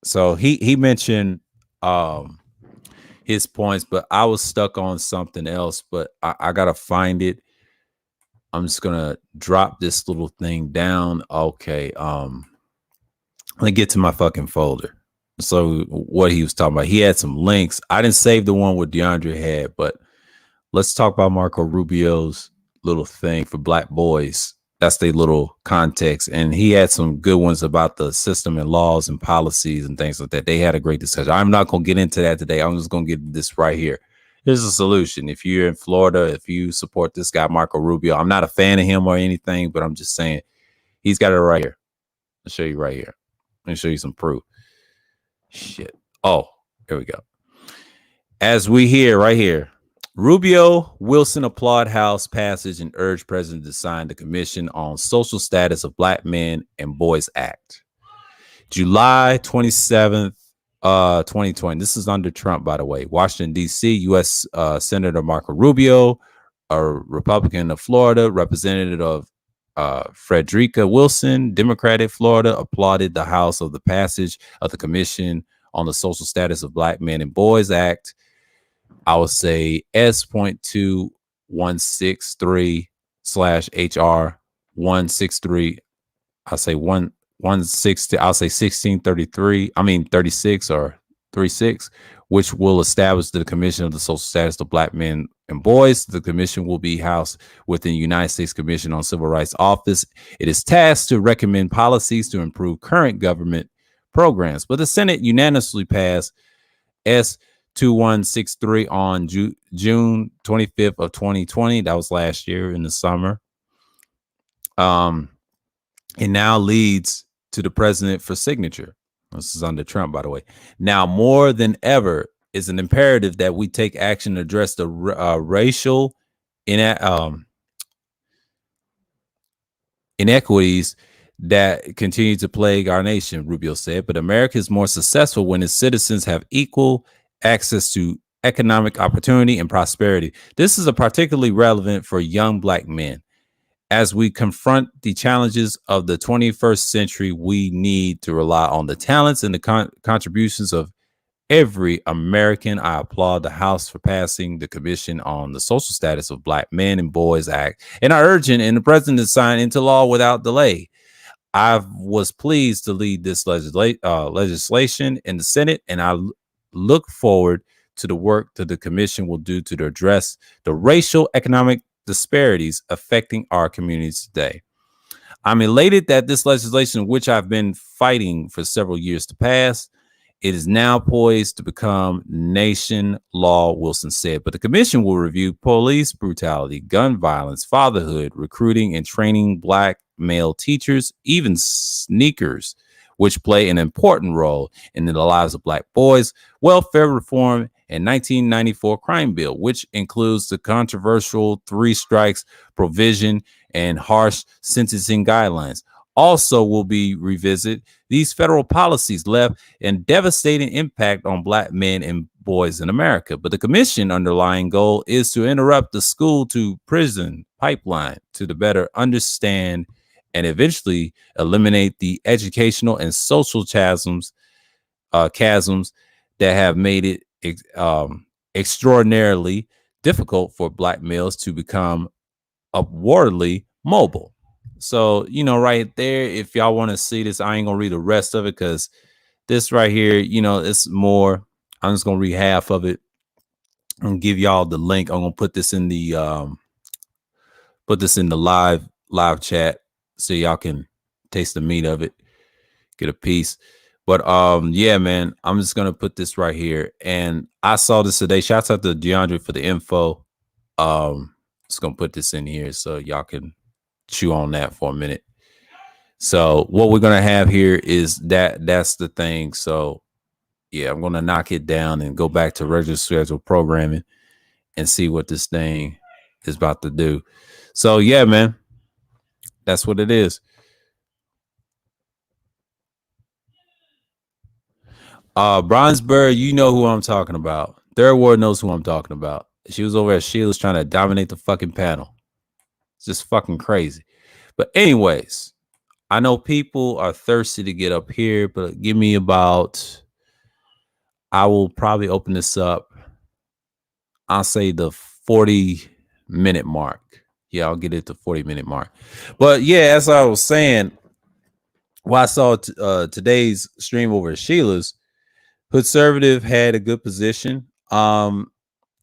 So he mentioned his points, but I was stuck on something else. But I gotta find it. I'm just gonna drop this little thing down. Okay. Let me get to my fucking folder. So what he was talking about, he had some links. I didn't save the one with DeAndre had, but let's talk about Marco Rubio's little thing for Black boys. That's their little context. And he had some good ones about the system and laws and policies and things like that. They had a great discussion. I'm not going to get into that today. I'm just going to get this right here. Here's a solution. If you're in Florida, if you support this guy, Marco Rubio, I'm not a fan of him or anything, but I'm just saying he's got it right here. I'll show you right here. Let me show you some proof. Shit. Oh, here we go. As we hear right here, Rubio, Wilson applaud House passage and urge President to sign the Commission on Social Status of Black Men and Boys Act. July 27th, 2020. This is under Trump, by the way. Washington, D.C., U.S. Senator Marco Rubio, a Republican of Florida, Representative of Frederica Wilson, Democratic Florida, applauded the House of the passage of the Commission on the Social Status of Black Men and Boys Act. I would say S.2163/HR 163. I'll say 160. I'll say 1633. I mean 36 or 36, which will establish the Commission of the Social Status of Black Men and Boys. The commission will be housed within the United States Commission on Civil Rights Office. It is tasked to recommend policies to improve current government programs. But the Senate unanimously passed S2163 on June 25th of 2020. That was last year in the summer. Um, it now leads to the president for signature. This is under Trump, by the way. Now, more than ever, is an imperative that we take action to address the racial inequities that continue to plague our nation, Rubio said. But America is more successful when its citizens have equal access to economic opportunity and prosperity. This is a particularly relevant for young Black men. As we confront the challenges of the 21st century, we need to rely on the talents and the contributions of every American. I applaud the House for passing the Commission on the Social Status of Black Men and Boys Act, and I urge the president to sign into law without delay. I was pleased to lead this legislation in the Senate, and I look forward to the work that the commission will do to address the racial economic disparities affecting our communities today. I'm elated that this legislation, which I've been fighting for several years to pass, it is now poised to become nation law, Wilson said. But the commission will review police brutality, gun violence, fatherhood, recruiting and training Black male teachers, even sneakers, which play an important role in the lives of Black boys, welfare reform, and 1994 crime bill, which includes the controversial 3 strikes provision and harsh sentencing guidelines. Also will be revisit these federal policies left and devastating impact on Black men and boys in America. But the commission underlying goal is to interrupt the school to prison pipeline to better understand and eventually eliminate the educational and social chasms that have made it extraordinarily difficult for Black males to become upwardly mobile. So, right there, if y'all want to see this, I ain't gonna read the rest of it because this right here, it's more. I'm just gonna read half of it and give y'all the link. I'm gonna put this in the live chat so y'all can taste the meat of it, get a piece. But yeah, man, I'm just gonna put this right here. And I saw this today. Shouts out to DeAndre for the info. Just gonna put this in here so y'all can chew on that for a minute. So what we're gonna have here is that's the thing. So yeah, I'm gonna knock it down and go back to regular schedule programming and see what this thing is about to do. So yeah, man, that's what it is. Bronzeberg, you know who I'm talking about. Third Ward knows who I'm talking about. She was over at Sheila's trying to dominate the fucking panel. It's just fucking crazy. But anyways, I know people are thirsty to get up here, but give me about, I will probably open this up. I'll say the 40-minute mark. Yeah, I'll get it to 40-minute mark. But yeah, as I was saying, I saw today's stream over at Sheila's, Hoodservative had a good position.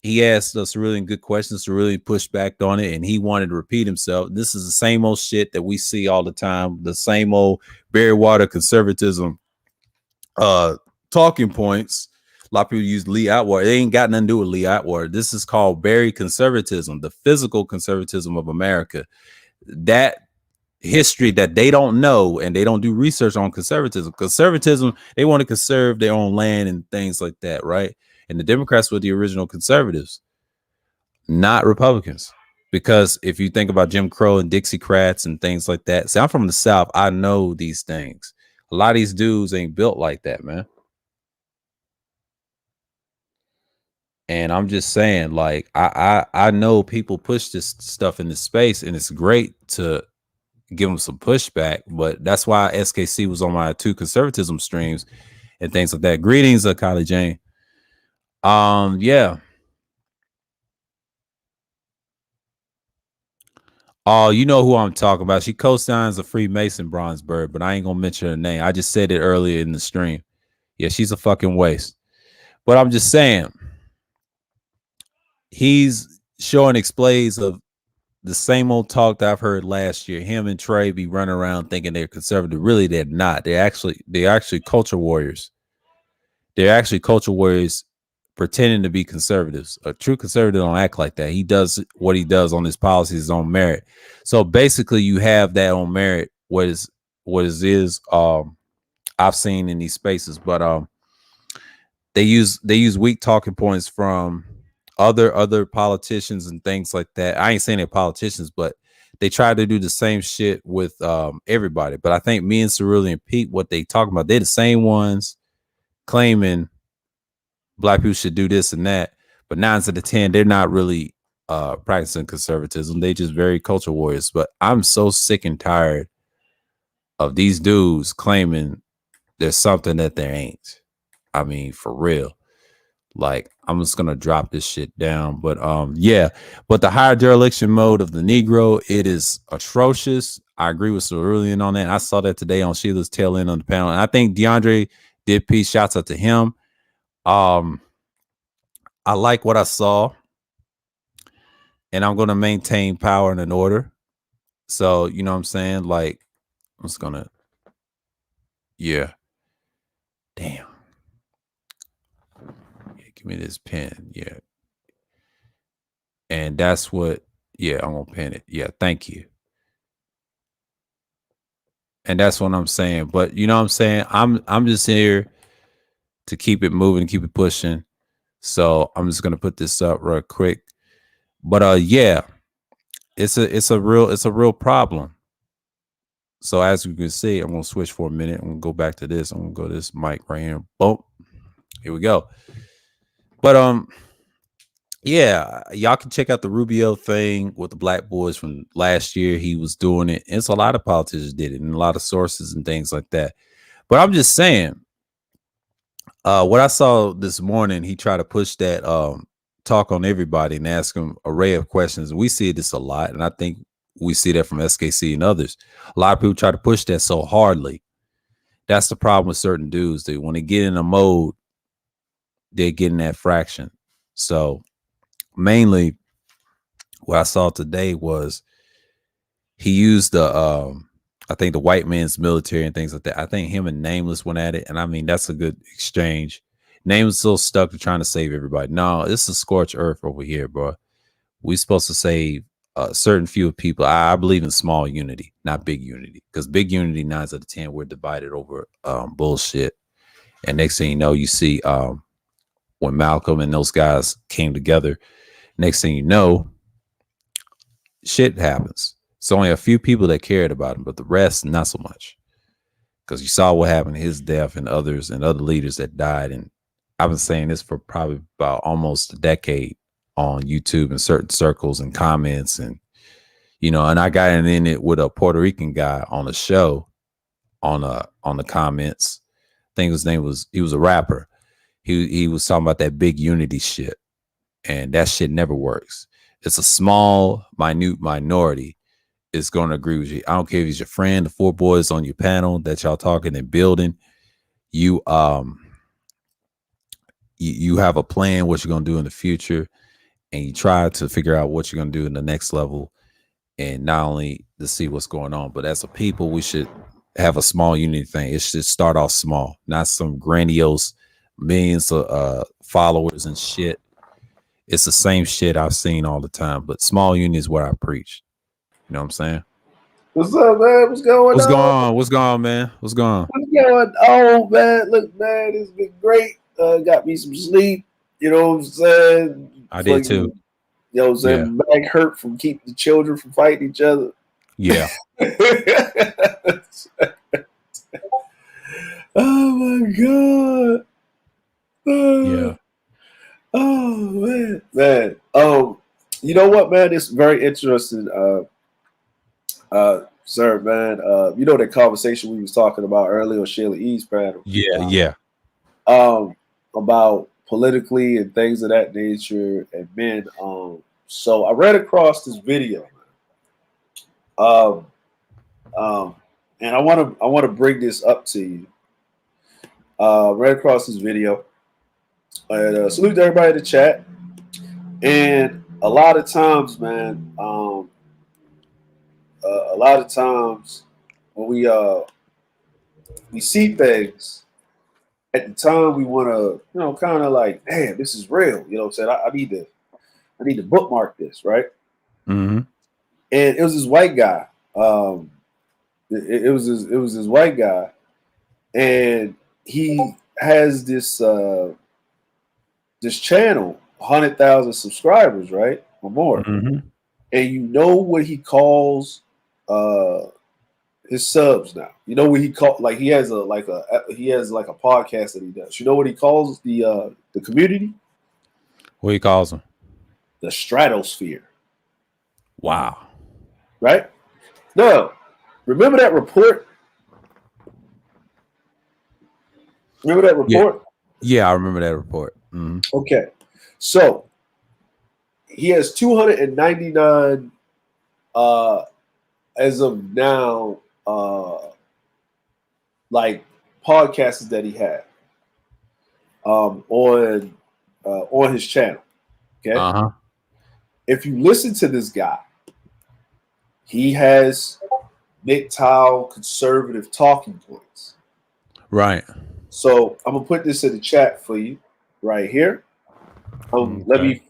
He asked us really good questions to really push back on it, and he wanted to repeat himself. This is the same old shit that we see all the time, the same old Barry Water conservatism talking points. A lot of people use Lee Atwater. They ain't got nothing to do with Lee Atwater. This is called Barry conservatism, the physical conservatism of America. That history that they don't know, and they don't do research on conservatism. Conservatism, they want to conserve their own land and things like that, right? And the Democrats were the original conservatives, not Republicans. Because if you think about Jim Crow and Dixiecrats and things like that, see, I'm from the South. I know these things. A lot of these dudes ain't built like that, man. And I'm just saying, like, I know people push this stuff in this space, and it's great to give them some pushback, but that's why SKC was on my 2 conservatism streams and things like that. Greetings, Kylie Jane. Yeah. Oh, you know who I'm talking about. She co-signs a Freemason, Bronzeberg, but I ain't gonna mention her name. I just said it earlier in the stream. Yeah, she's a fucking waste. But I'm just saying, he's showing displays of the same old talk that I've heard last year. Him and Trey be running around thinking they're conservative. Really, they're not. They're actually culture warriors. They're actually culture warriors pretending to be conservatives. A true conservative don't act like that. He does what he does on his policies on merit. So basically, you have that on merit. I've seen in these spaces, but they use weak talking points from other politicians and things like that. I ain't saying they're politicians, but they try to do the same shit with everybody. But I think me and Cerulean and Pete, what they talking about, they're the same ones claiming black people should do this and that. But 9 out of 10, they're not really practicing conservatism. They just very culture warriors. But I'm so sick and tired of these dudes claiming there's something that there ain't. I mean, for real. Like, I'm just gonna drop this shit down. But yeah. But the higher dereliction mode of the Negro, it is atrocious. I agree with Cerulean on that. I saw that today on Sheila's tail end on the panel. And I think DeAndre did peace. Shouts out to him. I like what I saw. And I'm gonna maintain power and an order. So, you know what I'm saying? Like, I'm just gonna, yeah. Damn. Yeah, give me this pen. Yeah. And that's what, yeah, I'm gonna pen it. Yeah, thank you. And that's what I'm saying. But you know what I'm saying? I'm just here to keep it moving, keep it pushing. So I'm just gonna put this up real quick. But yeah, it's a real problem. So as you can see, I'm gonna switch for a minute. I'm gonna go back to this. I'm gonna go to this mic right here. Boom. Here we go. But yeah, y'all can check out the Rubio thing with the Black Boys from last year. He was doing it. And it's a lot of politicians did it, and a lot of sources and things like that. But I'm just saying, what I saw this morning, he tried to push that talk on everybody and ask them array of questions. We see this a lot, and I think we see that from SKC and others. A lot of people try to push that so hardly. That's the problem with certain dudes. When they get in a mode, they're getting that fraction. So mainly what I saw today was he used the I think the white man's military and things like that. I think him and Nameless went at it, and I mean that's a good exchange. Nameless still stuck to trying to save everybody. No, this is scorched earth over here, bro. We supposed to save a certain few people. I believe in small unity, not big unity, because big unity 9 out of 10 we're divided over bullshit. And next thing you know, you see when Malcolm and those guys came together. Next thing you know, shit happens. It's only a few people that cared about him, but the rest, not so much. Because you saw what happened to his death and others and other leaders that died. And I've been saying this for probably about almost a decade on YouTube and certain circles and comments. And, you know, and I got in it with a Puerto Rican guy on a show on the comments. I think his name was, he was a rapper. He was talking about that big unity shit. And that shit never works. It's a small, minute minority is going to agree with you. I don't care if he's your friend, the 4 boys on your panel that y'all talking and building. You you have a plan what you're going to do in the future, and you try to figure out what you're going to do in the next level, and not only to see what's going on, but as a people, we should have a small unity thing. It should start off small, not some grandiose millions of followers and shit. It's the same shit I've seen all the time, but small unity is what I preach. You know what I'm saying? What's up, man? What's going on? What's going on, man? What's going on? What's going on, man? Look, man, it's been great. Got me some sleep. You know what I'm saying? I did too. You know what I'm saying? Yeah. Back hurt from keeping the children from fighting each other. Yeah. Oh my God. Yeah. Oh man. You know what, man? It's very interesting. Sir, man. You know that conversation we was talking about earlier on Sheila E's panel. Yeah. About politically and things of that nature, and men. So I read across this video, man. And I want to bring this up to you. Read across this video. And salute to everybody in the chat. And a lot of times, man, a lot of times when we see things, at the time we want to, kind of like, damn, this is real. You know what I'm saying? I need to bookmark this, right? Mm-hmm. And it was this white guy. It was this white guy, and he has this channel, 100,000 subscribers, right, or more. Mm-hmm. And you know what he calls his subs now. You know what he call, like he has a podcast that he does. You know what he calls the community? What he calls them? The stratosphere. Wow. Right? Now, remember that report? Remember that report? Yeah, I remember that report. Mm-hmm. Okay. So he has 299 as of now like podcasts that he had on his channel. Okay. Uh-huh. If you listen to this guy, he has MGTOW conservative talking points. Right. So I'm gonna put this in the chat for you right here. Okay. Let me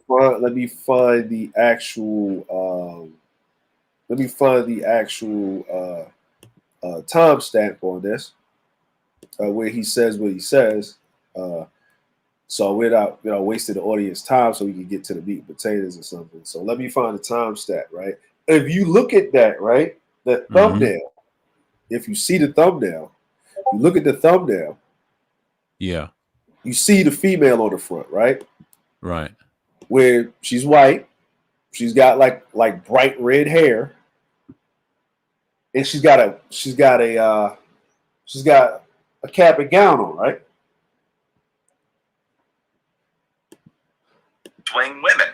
find the actual timestamp on this, where he says what he says. So without wasting the audience time, so we can get to the meat and potatoes or something. So let me find the timestamp, right? If you look at that, right, the thumbnail. If you see the thumbnail, you look at the thumbnail. Yeah. You see the female on the front, right? Right. Where she's white, she's got like bright red hair, and she's got a cap and gown on, right? Swing women,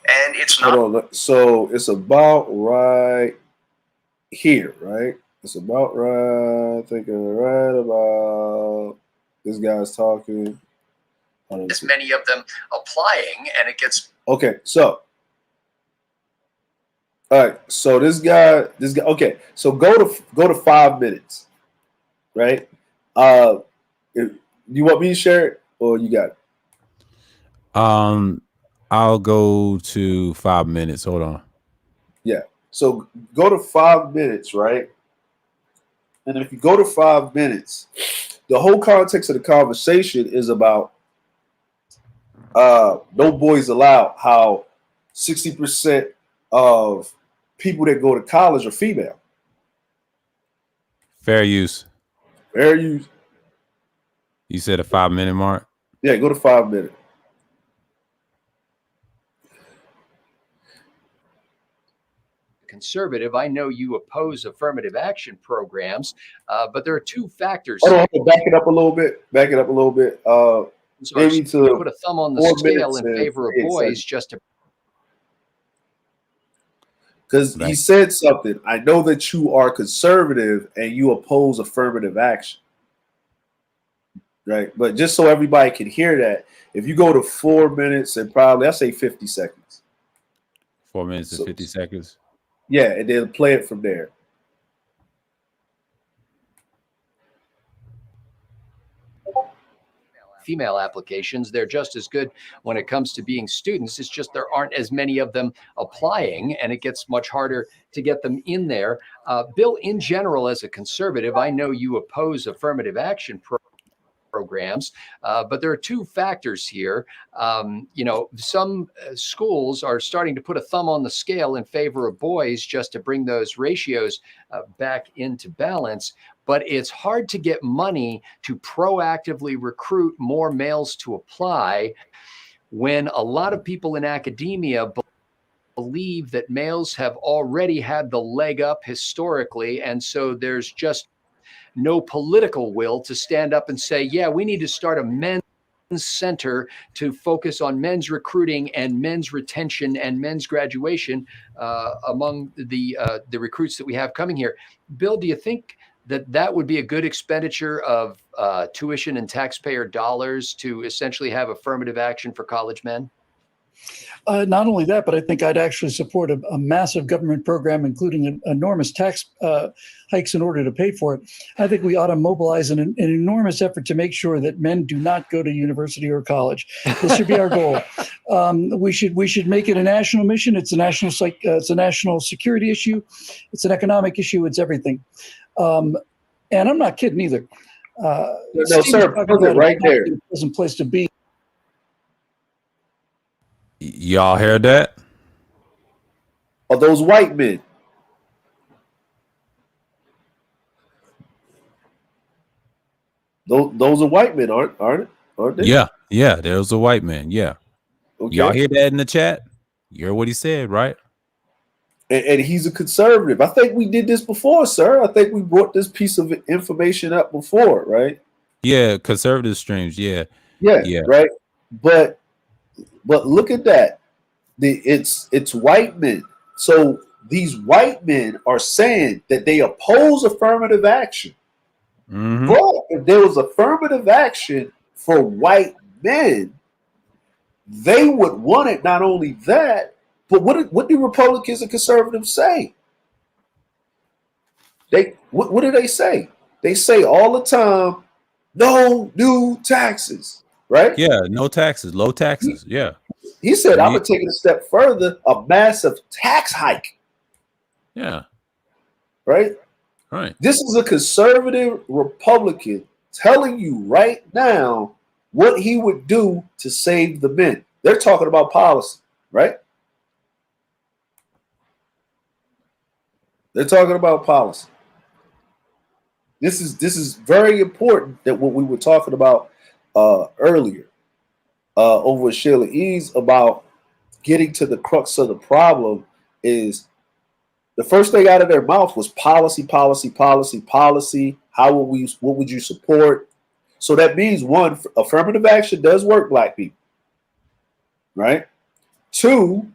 and it's not. Hold on. So it's about right here, right? It's about right. I think right about this guy's talking. As many of them applying, and it gets okay. So, all right. So this guy. Okay. So go to 5 minutes, right? You want me to share it, or you got it? I'll go to 5 minutes. Hold on. Yeah. So go to 5 minutes, right? And if you go to 5 minutes, the whole context of the conversation is about no boys allowed. How 60% of people that go to college are female. Fair use. Fair use. You said a 5 minute mark? Yeah, go to 5 minutes. Conservative, I know you oppose affirmative action programs, but there are two factors. Hold on, back it up a little bit. Maybe to put a thumb on the scale in favor of boys, just to because he said something. I know that you are conservative and you oppose affirmative action, right? But just so everybody can hear that, if you go to 4 minutes and probably I say 50 seconds. 4 minutes and 50 seconds. Yeah, and then play it from there. Female applications, they're just as good when it comes to being students. It's just there aren't as many of them applying, and it gets much harder to get them in there. Bill, in general, as a conservative, I know you oppose affirmative action programs, but there are two factors here. Some schools are starting to put a thumb on the scale in favor of boys just to bring those ratios back into balance. But it's hard to get money to proactively recruit more males to apply when a lot of people in academia believe that males have already had the leg up historically. And so there's just no political will to stand up and say, yeah, we need to start a men's center to focus on men's recruiting and men's retention and men's graduation among the recruits that we have coming here. Bill, do you think that would be a good expenditure of tuition and taxpayer dollars to essentially have affirmative action for college men? Not only that, but I think I'd actually support a massive government program, including enormous tax hikes in order to pay for it. I think we ought to mobilize an enormous effort to make sure that men do not go to university or college. This should be our goal. We should make it a national mission. It's a national security issue. It's an economic issue. It's everything. And I'm not kidding either. No, sir, put it right there. It's a pleasant place to be. Y'all heard that? Are those white men? Those are white men, aren't they? Yeah, there's a white man. Yeah. Okay. Y'all hear that in the chat? You heard what he said, right? And he's a conservative. I think we did this before, sir. I think we brought this piece of information up before, right? Yeah, conservative streams. Yeah. Yeah. Right. But look at that. It's white men. So these white men are saying that they oppose affirmative action. Mm-hmm. But if there was affirmative action for white men, they would want it. Not only that, but what do Republicans and conservatives say? What do they say? They say all the time, no new taxes, right? Yeah, no taxes, low taxes. Yeah. He said, I'm going to take it a step further, a massive tax hike. Yeah. Right? Right. This is a conservative Republican telling you right now what he would do to save the men. They're talking about policy, right? They're talking about policy. This is very important that what we were talking about earlier over with Sheila Eaves about getting to the crux of the problem is the first thing out of their mouth was policy. What would you support? So that means one, affirmative action does work, black people, right? Two,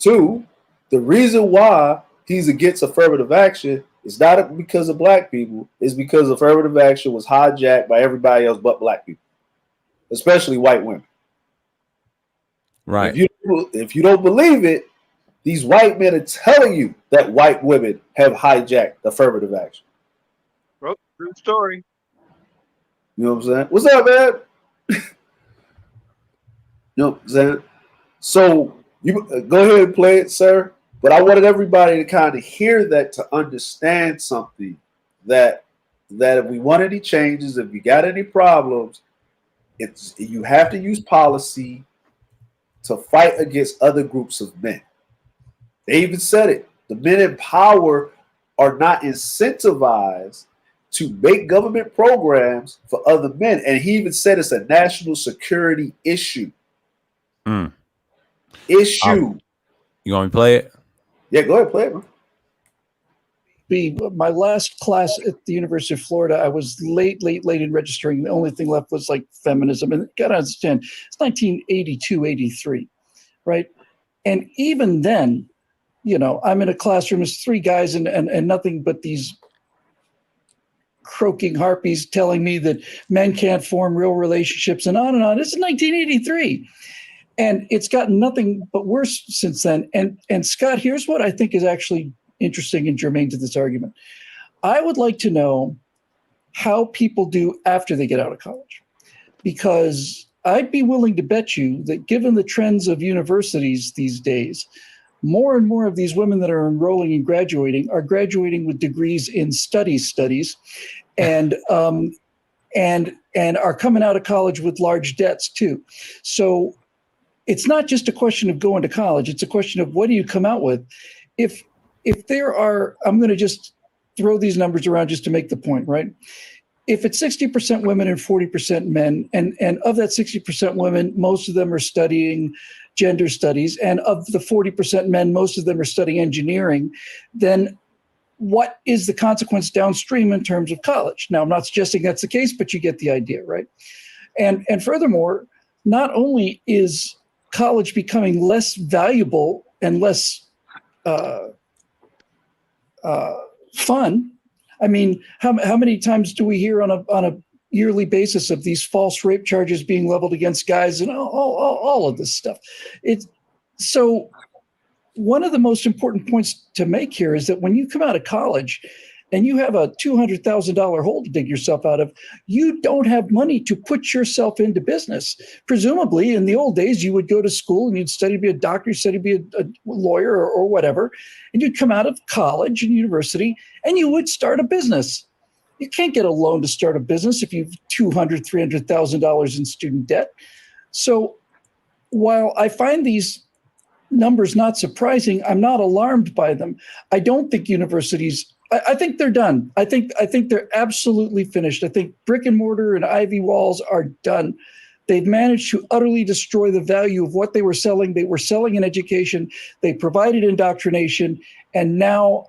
the reason why he's against affirmative action is not because of black people, it's because affirmative action was hijacked by everybody else but black people, especially white women. Right. If you don't believe it, these white men are telling you that white women have hijacked affirmative action. Bro, true story. You know what I'm saying? What's up, man? You know what I'm saying? So you go ahead and play it, sir. But I wanted everybody to kind of hear that, to understand something, that if we want any changes, if you got any problems, you have to use policy to fight against other groups of men. They even said it. The men in power are not incentivized to make government programs for other men. And he even said it's a national security issue. Issue. You want me to play it? Yeah, go ahead, play it, bro. My last class at the University of Florida, I was late in registering. The only thing left was like feminism. And you got to understand, it's 1982, 83, right? And even then, you know, I'm in a classroom, there's three guys and nothing but these croaking harpies telling me that men can't form real relationships and on and on. This is 1983. And it's gotten nothing but worse since then. And Scott, here's what I think is actually interesting and germane to this argument. I would like to know how people do after they get out of college, because I'd be willing to bet you that given the trends of universities these days, more and more of these women that are enrolling and graduating are graduating with degrees in studies, and are coming out of college with large debts too. So it's not just a question of going to college. It's a question of what do you come out with? If there are, I'm going to just throw these numbers around just to make the point, right? If it's 60% women and 40% men, and of that 60% women, most of them are studying gender studies, and of the 40% men, most of them are studying engineering, then what is the consequence downstream in terms of college? Now, I'm not suggesting that's the case, but you get the idea, right? And furthermore, not only is college becoming less valuable and less fun. I mean, how many times do we hear on yearly basis of these false rape charges being leveled against guys and all of this stuff. So one of the most important points to make here is that when you come out of college and you have a $200,000 hole to dig yourself out of, you don't have money to put yourself into business. Presumably, in the old days, you would go to school and you'd study to be a doctor, you'd study to be a lawyer or whatever, and you'd come out of college and university and you would start a business. You can't get a loan to start a business if you've $200,000, $300,000 in student debt. So while I find these numbers not surprising, I'm not alarmed by them. I don't think universities, I think they're done. I think they're absolutely finished. I think brick and mortar and ivy walls are done. They've managed to utterly destroy the value of what they were selling. They were selling an education. They provided indoctrination. And now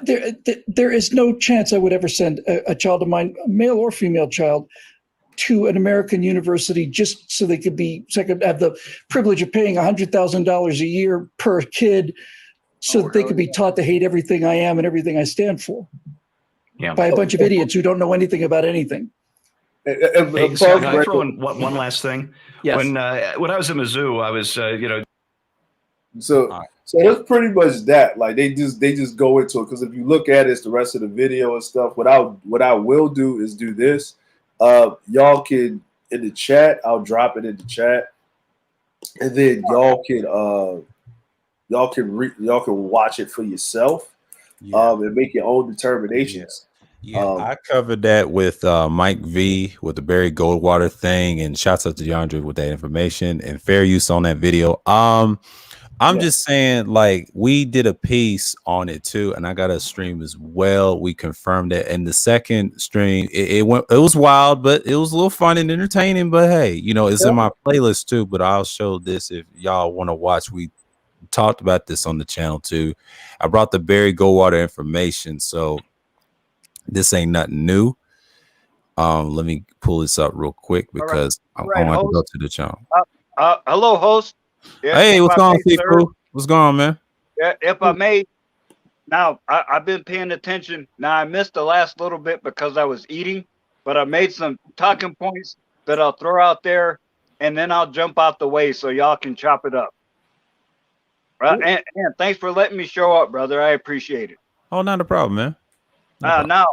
there is no chance I would ever send a child of mine, a male or female child, to an American university just so I could have the privilege of paying $100,000 a year per kid, so that they could be taught to hate everything I am and everything I stand for. Yeah. By a bunch of idiots who don't know anything about anything. Hey, Scott, can I throw in one last thing? Yes. When I was in Mizzou, I was So that's pretty much that. Like they just go into it, because if you look at it, it's the rest of the video and stuff. What I will do is do this. Y'all can in the chat. I'll drop it in the chat, and then y'all can watch it for yourself. And make your own determinations. Yeah, I covered that with Mike V with the Barry Goldwater thing, and shouts out to DeAndre with that information and fair use on that video. I'm just saying, like, we did a piece on it too, and I got a stream as well. We confirmed it, and the second stream, it was wild, but it was a little fun and entertaining. But hey, it's in my playlist too. But I'll show this if y'all want to watch. We talked about this on the channel too. I brought the Barry Goldwater information, so this ain't nothing new. Let me pull this up real quick because I want to go to the channel. Hello, host. Hey, what's going on, people? What's going on, man? Yeah, if I may, now I've been paying attention. Now I missed the last little bit because I was eating, but I made some talking points that I'll throw out there, and then I'll jump out the way so y'all can chop it up. Right, and thanks for letting me show up, brother. I appreciate it. Oh, not a problem, man. No problem. Now,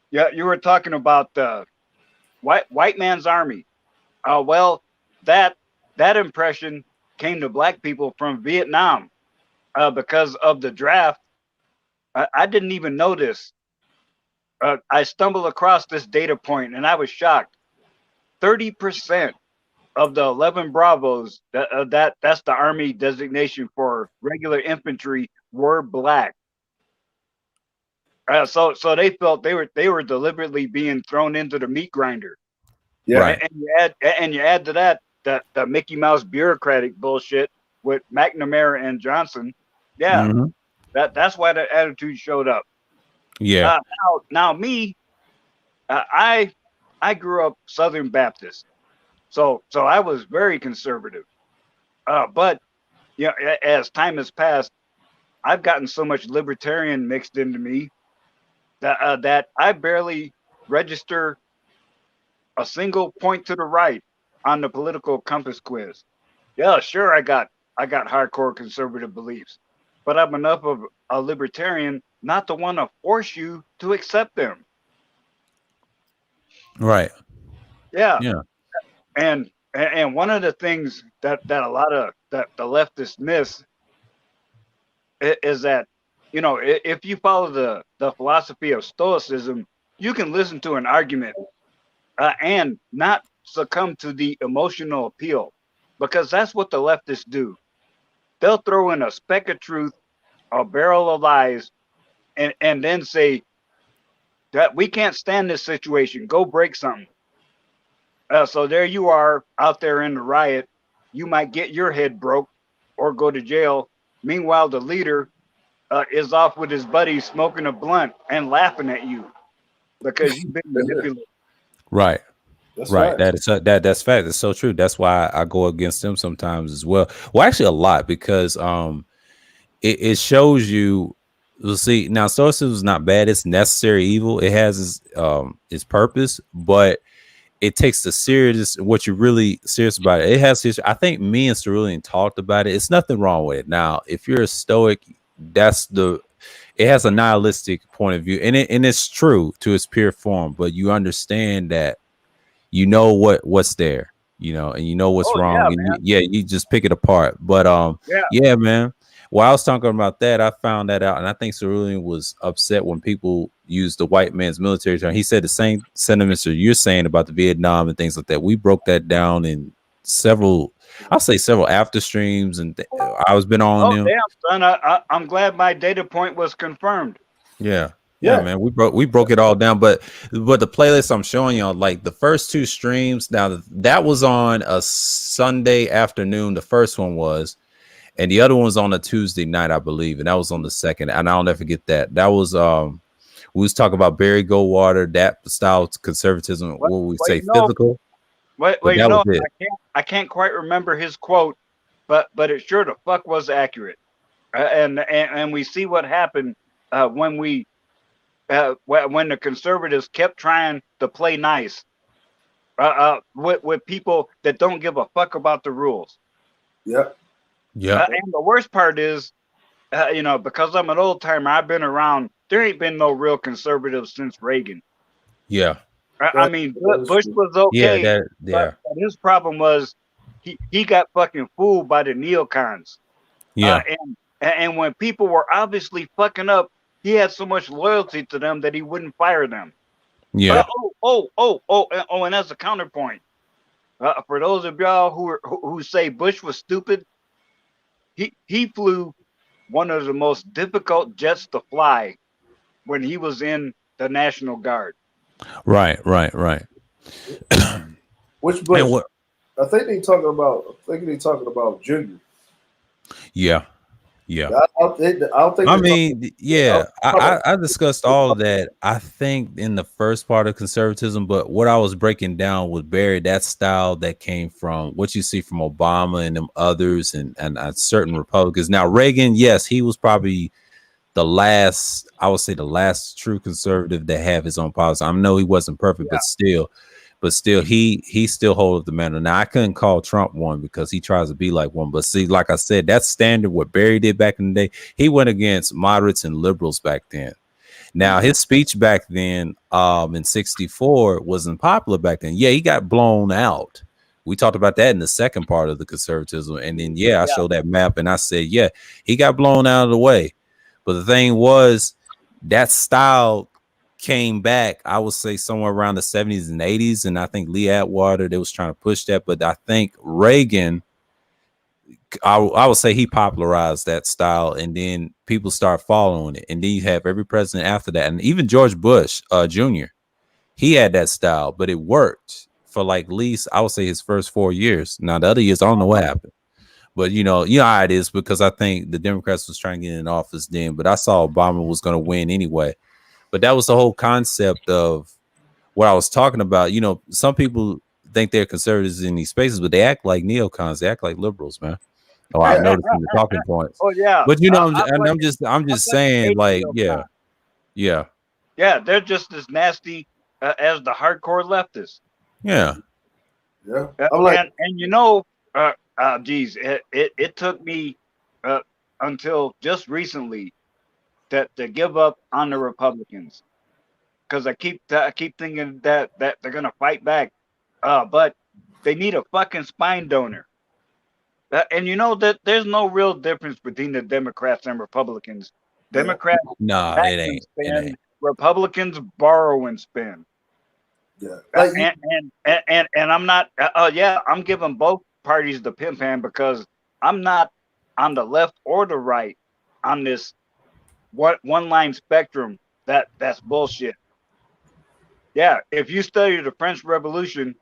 yeah, you were talking about the white man's army. Well, that impression came to black people from Vietnam because of the draft. I didn't even know this. I stumbled across this data point and I was shocked. 30% of the 11 Bravos, that's the Army designation for regular infantry, were black. So they felt they were deliberately being thrown into the meat grinder. Yeah, right. And you add to that the Mickey Mouse bureaucratic bullshit with McNamara and Johnson. Yeah, that's why that attitude showed up. Yeah. Now me, I grew up Southern Baptist, so I was very conservative. But as time has passed, I've gotten so much libertarian mixed into me that I barely register a single point to the right on the political compass quiz. Yeah, sure, I got hardcore conservative beliefs, but I'm enough of a libertarian not to want to force you to accept them. Right. Yeah. Yeah. And one of the things that a lot of the leftists miss is that, if you follow the philosophy of Stoicism, you can listen to an argument and not succumb to the emotional appeal, because that's what the leftists do. They'll throw in a speck of truth, a barrel of lies, and then say that we can't stand this situation. Go break something. So there you are out there in the riot. You might get your head broke or go to jail. Meanwhile, the leader is off with his buddies smoking a blunt and laughing at you because you've been manipulated. Right. that's Right. That's fact. That's so true. That's why I go against them sometimes as well. Well, actually a lot, because it shows you We'll see. Now, Stoicism is not bad. It's necessary evil. It has its purpose, but it takes the serious. What you're really serious about it. It has history. I think me and Cerulean talked about it. It's nothing wrong with it. Now, if you're a Stoic, it has a nihilistic point of view, and it's true to its pure form. But you understand that you know what's there, and you know what's wrong, and you just pick it apart. But yeah, man. While I was talking about that, I found that out, and I think Cerulean was upset when people used the white man's military term. He said the same sentiments that you're saying about the Vietnam and things like that. We broke that down in several after streams, and I was been on them. Damn, son, I'm glad my data point was confirmed. Yeah, man. We broke it all down, but the playlist I'm showing y'all, like the first two streams. Now that was on a Sunday afternoon. The first one was. And the other one was on a Tuesday night, I believe, and that was on the second. And I'll never forget that. That was we was talking about Barry Goldwater, that style conservatism. What would we say, physical? I can't quite remember his quote, but it sure the fuck was accurate. And we see what happened when the conservatives kept trying to play nice with people that don't give a fuck about the rules. Yep. Yeah. And the worst part is, because I'm an old timer, I've been around. There ain't been no real conservatives since Reagan. Yeah. I mean, Bush was okay. But his problem was he got fucking fooled by the neocons. Yeah. And when people were obviously fucking up, he had so much loyalty to them that he wouldn't fire them. Yeah. And as a counterpoint, for those of y'all who say Bush was stupid. He flew one of the most difficult jets to fly when he was in the National Guard. Right. Which Bush? I think they talking about Junior. Yeah. I don't think. I mean, I discussed all of that. I think in the first part of conservatism, but what I was breaking down with Barry, that style that came from what you see from Obama and them others, and certain Republicans. Now Reagan, yes, he was probably the last true conservative that have his own policy. I know he wasn't perfect, but still, he still holds the mantle. Now I couldn't call Trump one because he tries to be like one, but see, like I said, that's standard. What Barry did back in the day, he went against moderates and liberals back then. Now his speech back then, in '64, wasn't popular back then. Yeah, he got blown out. We talked about that in the second part of the conservatism, and then I showed that map, and I said, he got blown out of the way. But the thing was, that style came back, I would say somewhere around the 70s and 80s, and I think Lee Atwater, they was trying to push that, but I think Reagan, I would say he popularized that style, and then people start following it, and then you have every president after that, and even George Bush Jr., he had that style, but it worked for like least, I would say, his first 4 years. Now the other years, I don't know what happened, but you know how it is, because I think the Democrats was trying to get in office then, but I saw Obama was going to win anyway. But that was the whole concept of what I was talking about. You know, some people think they're conservatives in these spaces, but they act like neocons. They act like liberals, man. Oh, I noticed in the talking points. Oh yeah. But you know, I'm just saying, like, yeah. They're just as nasty as the hardcore leftists. Yeah. I'm like, geez, it took me until just recently to give up on the Republicans, because I keep thinking that they're gonna fight back, but they need a fucking spine donor, and you know that there's no real difference between the Democrats and Republicans. Democrats, it ain't. Republicans borrow and spend. Yeah, and I'm not. I'm giving both parties the pimp hand, because I'm not on the left or the right on this one line spectrum. That's bullshit. Yeah, if you study the French Revolution,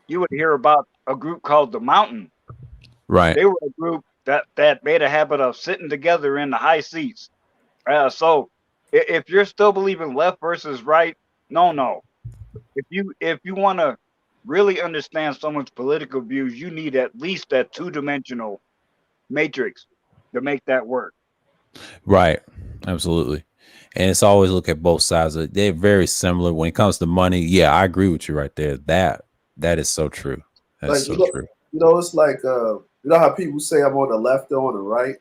you would hear about a group called the Mountain. Right. They were a group that made a habit of sitting together in the high seats. So if you're still believing left versus right, no. If you want to really understand someone's political views, you need at least that 2-dimensional matrix to make that work. Right. Absolutely. And it's always look at both sides. They're very similar when it comes to money. Yeah, I agree with you right there. That is so true. That's so true. It's like you know how people say I'm on the left or on the right.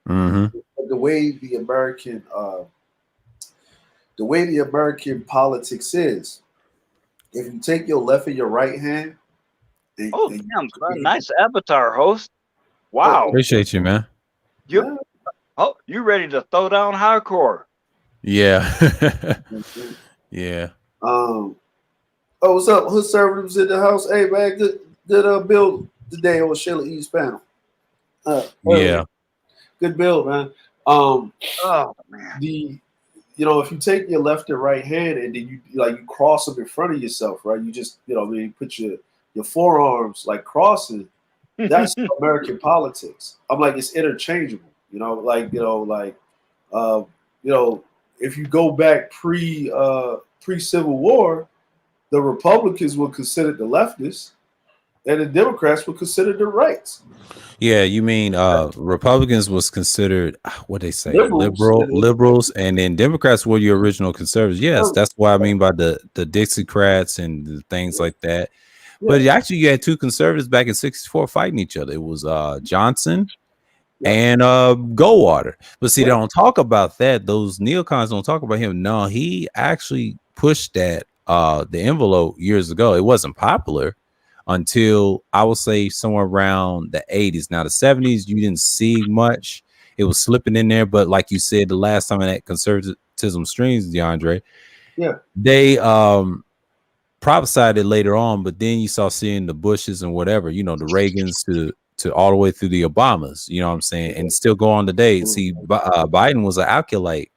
Mm-hmm. The way the American politics is, if you take your left and your right hand. Damn, son, nice avatar, host. Wow. Appreciate you, man. You ready to throw down hardcore? Yeah. Yeah. What's up? Conservatives in the house. Hey, man, good build today on Sheila E's panel. Yeah. Good build, man. Oh man. If you take your left and right hand and then you cross them in front of yourself, right? You just put your forearms like crossing. That's American politics. I'm like, it's interchangeable. If you go back pre Civil War, the Republicans were considered the leftists, and the Democrats were considered the rights. Yeah, you mean Republicans was considered what they say liberals, and then Democrats were your original conservatives. Yes, that's what I mean by the Dixiecrats and the things like that. Yeah. But actually, you had two conservatives back in '64 fighting each other. It was Johnson and Goldwater. But see, they don't talk about that. Those neocons don't talk about him. No, he actually pushed that the envelope years ago. It wasn't popular until I would say somewhere around the 80s. Now the 70s, you didn't see much. It was slipping in there. But like you said, the last time in that conservatism streams, DeAndre, they prophesied it later on, but then you saw seeing the Bushes and whatever, the Reagans to all the way through the Obamas, you know what I'm saying? And still go on today. See, Biden was an acolyte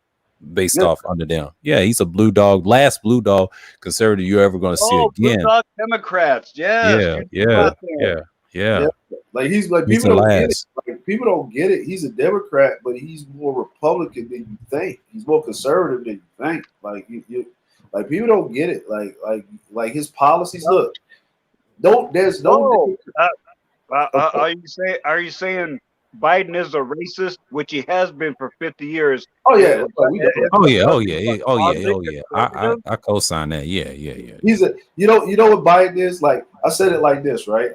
based off under them. Yeah, he's a last blue dog conservative you're ever going to see again. Blue dog Democrats. Yeah. Like he's like people don't get it. Like people don't get it. He's a Democrat, but he's more Republican than you think. He's more conservative than you think. Like like people don't get it. Like his policies. Look, there's no. Are you saying Biden is a racist, which he has been for 50 years? Oh yeah. I co-sign that. Yeah. He's a you know what Biden is like. I said it like this, right?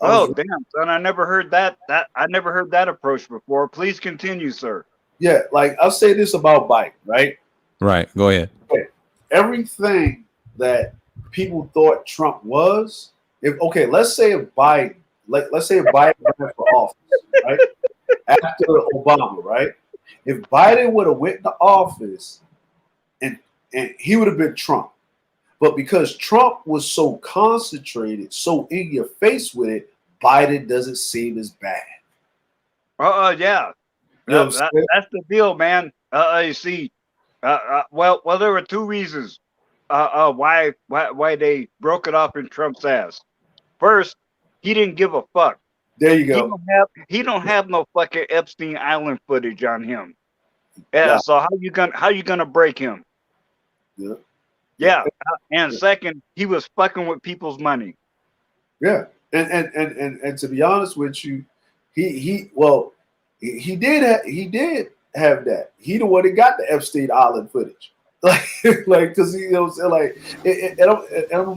Damn, son! I never heard that. I never heard that approach before. Please continue, sir. Yeah, like I'll say this about Biden, right? Right. Go ahead. Okay. Everything that people thought Trump was. Let's say if Biden ran for office, right? After Obama, right? If Biden would have went to office and he would have been Trump. But because Trump was so concentrated, so in your face with it, Biden doesn't seem as bad. Yeah. That's the deal, man. You see, well, there were two reasons why they broke it off in Trump's ass. First, he didn't give a fuck. There you go. He don't have no fucking Epstein Island footage on him. Yeah. So how you gonna break him? Yeah. Yeah. And second, he was fucking with people's money. Yeah. And to be honest with you, he did have that. He the one that got the Epstein Island footage. Because I'm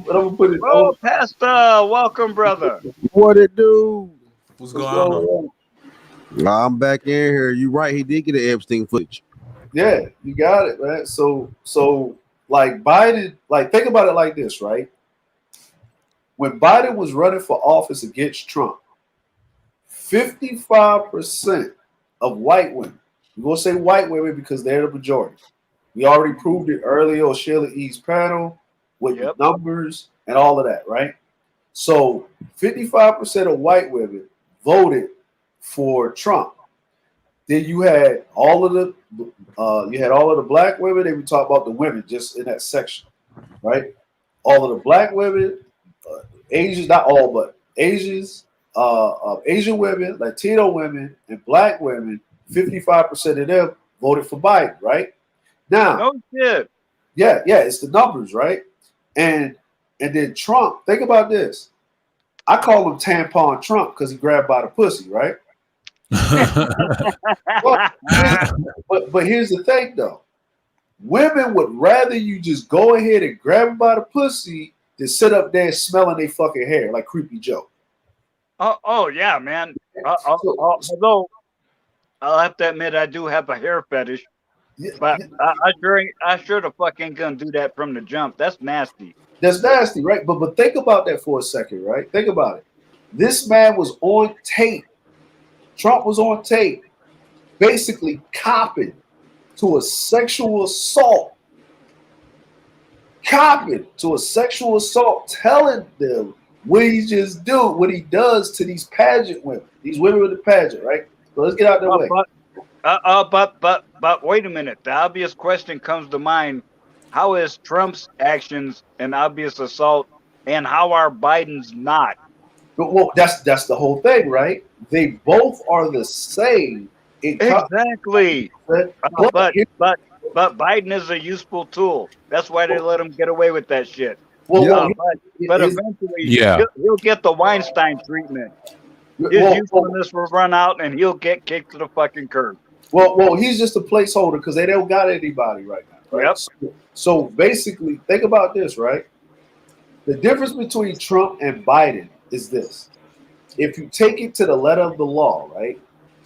gonna put it. Oh, Pastor, welcome, brother. What it do? What's going on? I'm back in here. You right? He did get the Epstein footage. Yeah, you got it, man. So like Biden, like think about it like this, right? When Biden was running for office against Trump, 55% of white women. We're gonna say white women because they're the majority. We already proved it earlier on Sheila E's panel with the numbers and all of that, right? So 55% of white women voted for Trump. Then you had all of the black women. They would talk about the women just in that section, right? All of the black women, Asians, not all, but Asians, Asian women, Latino women, and black women. 55% of them voted for Biden, right? Now, no shit. Yeah, it's the numbers, right? And then Trump, think about this. I call him Tampon Trump because he grabbed by the pussy, right? But here's the thing, though. Women would rather you just go ahead and grab them by the pussy than sit up there smelling their fucking hair like Creepy Joe. Oh yeah, man. Although I'll have to admit I do have a hair fetish, but I sure the fuck ain't gonna do that from the jump. That's nasty. That's nasty, right? But think about that for a second, right? Think about it. This man was on tape. Trump was on tape, basically copping to a sexual assault. Copping to a sexual assault, telling them what he just do, what he does to these pageant women, these women with the pageant, right? So let's get out there way. But wait a minute. The obvious question comes to mind: how is Trump's actions an obvious assault, and how are Biden's not? Well, that's the whole thing, right? They both are the same. Exactly. But Biden is a useful tool. That's why they let him get away with that shit. Well, but eventually, he'll get the Weinstein treatment. His usefulness will run out, and he'll get kicked to the fucking curb. Well, he's just a placeholder because they don't got anybody right now. Right? Yep. So basically, think about this, right? The difference between Trump and Biden is this: if you take it to the letter of the law, right?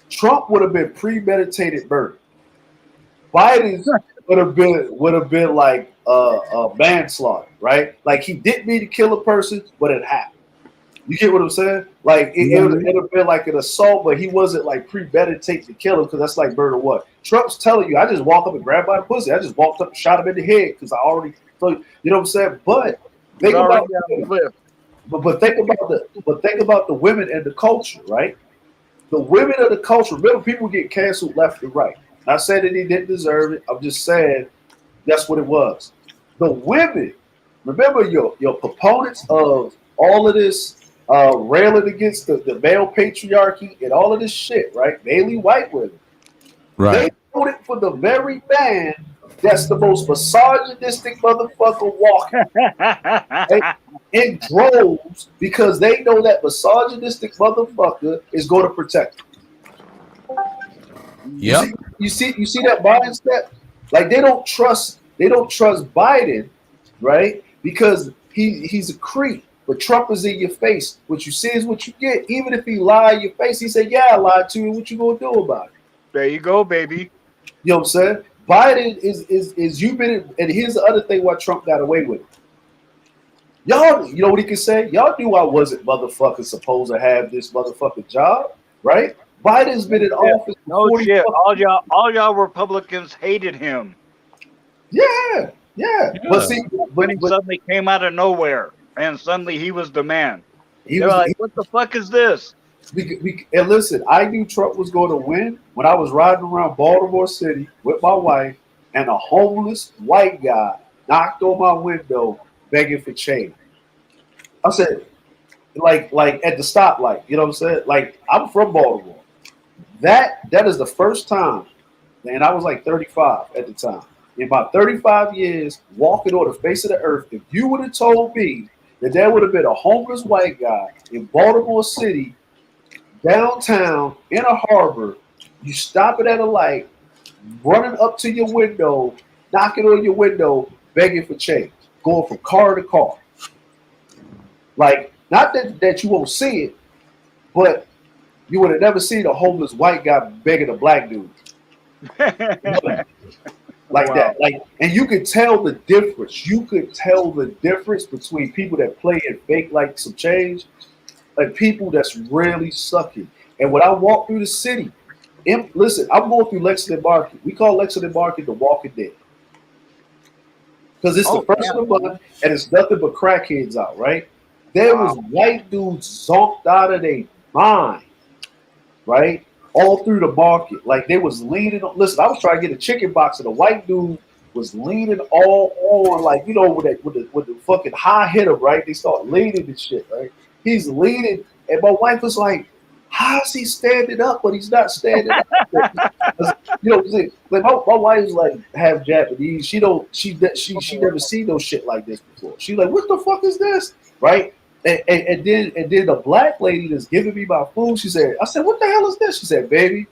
Trump would have been premeditated murder. Biden would have been like manslaughter, right? Like he didn't mean to kill a person, but it happened. You get what I'm saying? Like it would have been like an assault, but he wasn't like premeditated to kill him because that's like murder. What Trump's telling you, I just walked up and grabbed by the pussy. I just walked up and shot him in the head because I already, you know what I'm saying? But think about the women and the culture, right? The women of the culture. Remember, people get canceled left and right. Not saying that he didn't deserve it. I'm just saying that's what it was. The women, remember your proponents of all of this railing against the male patriarchy and all of this shit, right? Mainly white women. Right. They voted for the very man that's the most misogynistic motherfucker walking in droves because they know that misogynistic motherfucker is going to protect them. Yep. You see that mindset? Like they don't trust Biden, right? Because he's a creep. But Trump is in your face. What you see is what you get. Even if he lie in your face, he said, "Yeah, I lied to you. What you gonna do about it?" There you go, baby. You know what I'm saying? Biden is you been in, and here's the other thing why Trump got away with it. Y'all, you know what he can say? Y'all knew I wasn't motherfucking supposed to have this motherfucking job, right? Biden's been in office. No shit. All y'all Republicans hated him. Yeah. But see, when he suddenly came out of nowhere, and suddenly he was the man. They were like, "What the fuck is this?" And listen, I knew Trump was going to win when I was riding around Baltimore City with my wife, and a homeless white guy knocked on my window begging for change. I said, like at the stoplight, you know what I'm saying? Like, I'm from Baltimore. That is the first time, and I was like 35 at the time. In about 35 years, walking on the face of the earth, if you would have told me that there would have been a homeless white guy in Baltimore City, downtown, in a harbor, you stop it at a light, running up to your window, knocking on your window, begging for change, going from car to car. Like, not that you won't see it, but you would have never seen a homeless white guy begging a black dude. Like that. Like, and you could tell the difference. You could tell the difference between people that play and fake like some change and people that's really sucking. And when I walk through the city, listen, I'm going through Lexington Market. We call Lexington Market the Walking Dead. Because it's the first of the month and it's nothing but crackheads out, right? There was white dudes zonked out of their mind, right? All through the market. Like they was leaning on. Listen, I was trying to get a chicken box and the white dude was leaning all on, like, you know, with the fucking high hitter, right? They start leaning and shit, right? He's leaning, and my wife was like, "How is he standing up, but he's not standing up?" You know, like my wife's like half Japanese. She never seen no shit like this before. She's like, "What the fuck is this?" Right? And then the black lady that's giving me my food, she said, I said, what the hell is this? She said, baby,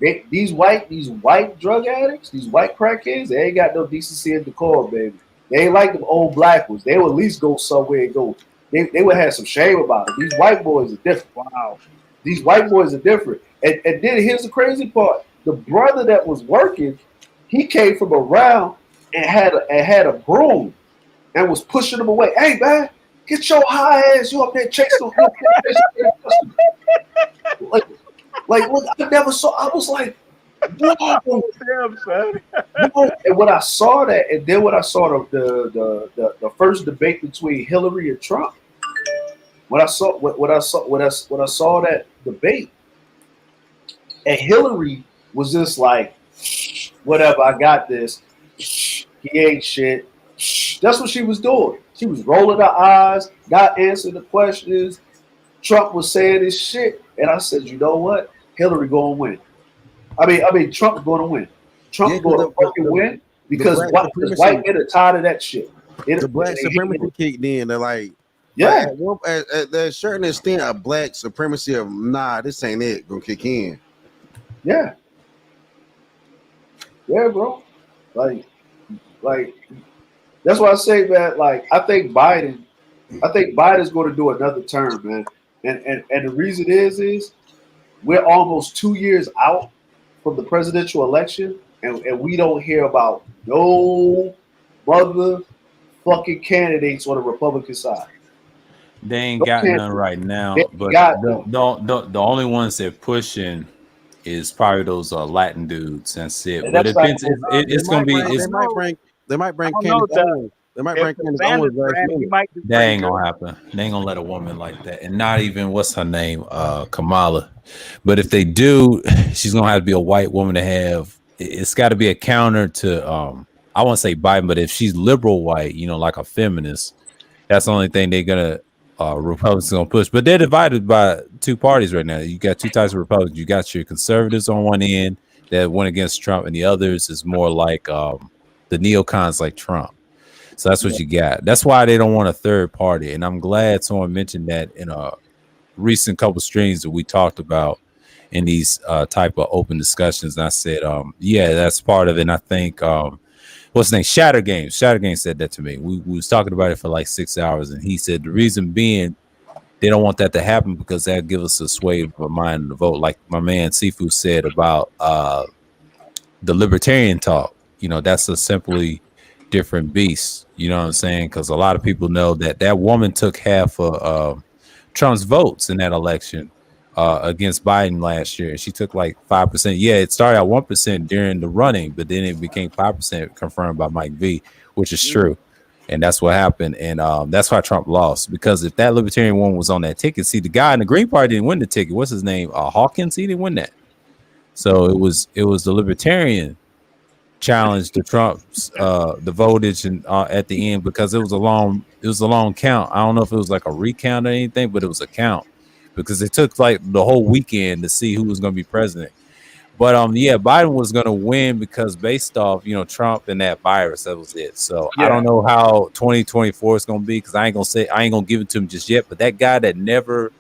these white drug addicts, these white crackheads, they ain't got no decency and decorum, baby. They ain't like them old black ones. They would at least go somewhere and go. They would have some shame about it. These white boys are different. Wow. These white boys are different. And then here's the crazy part. The brother that was working, he came from around and had a broom and was pushing them away. Hey, man, get your high ass. You up there chasing like look, I never saw. I was like, whoa. Damn, son. And when I saw that, and then when I saw the first debate between Hillary and Trump, when I saw that debate, and Hillary was just like, whatever, I got this. He ain't shit. That's what she was doing. She was rolling her eyes, not answering the questions. Trump was saying his shit, and I said, you know what? Hillary gonna win. I mean, Trump's gonna win. Trump's gonna fucking win because white men are tired of that shit. The black supremacy kicked in. They're like, yeah, at a certain extent, a black supremacy of nah, this ain't it gonna kick in. Yeah, bro. Like that's why I say, man. Like I think Biden's going to do another term, man. And the reason is we're almost 2 years out from the presidential election, and we don't hear about no motherfucking candidates on the Republican side. They ain't got none right now, but the only ones they're pushing is probably those Latin dudes. That's it. But it's gonna be. They might bring Candace Owens. They might bring Candace Owens last minute. That ain't gonna happen. They ain't gonna let a woman like that, and not even what's her name, Kamala. But if they do, she's gonna have to be a white woman to have. It's got to be a counter to. I won't say Biden, but if she's liberal white, like a feminist, that's the only thing they're gonna. Republicans gonna push, but they're divided by two parties right now. You got two types of Republicans. You got your conservatives on one end that went against Trump, and the others is more like the neocons like Trump. So that's what you got. That's why they don't want a third party. And I'm glad someone mentioned that in a recent couple streams that we talked about in these type of open discussions. And I said, yeah, that's part of it. And I think what's his name? Shatter Game said that to me. We was talking about it for like 6 hours, and he said the reason being they don't want that to happen because that give us a sway of mind to vote. Like my man Sifu said about the libertarian talk. That's a simply different beast. You know what I'm saying? Because a lot of people know that woman took half of Trump's votes in that election against Biden last year. She took like 5%. Yeah, it started at 1% during the running, but then it became 5% confirmed by Mike V, which is true. And that's what happened. And that's why Trump lost. Because if that libertarian woman was on that ticket, see, the guy in the Green Party didn't win the ticket. What's his name? Hawkins, he didn't win that. So it was the libertarian challenge to Trump's the votage and at the end, because it was a long count. I don't know if it was like a recount or anything, but it was a count. Because it took like the whole weekend to see who was going to be president. But yeah, Biden was going to win because based off, Trump and that virus, that was it. So yeah. I don't know how 2024 is going to be because I ain't going to give it to him just yet. But that guy that never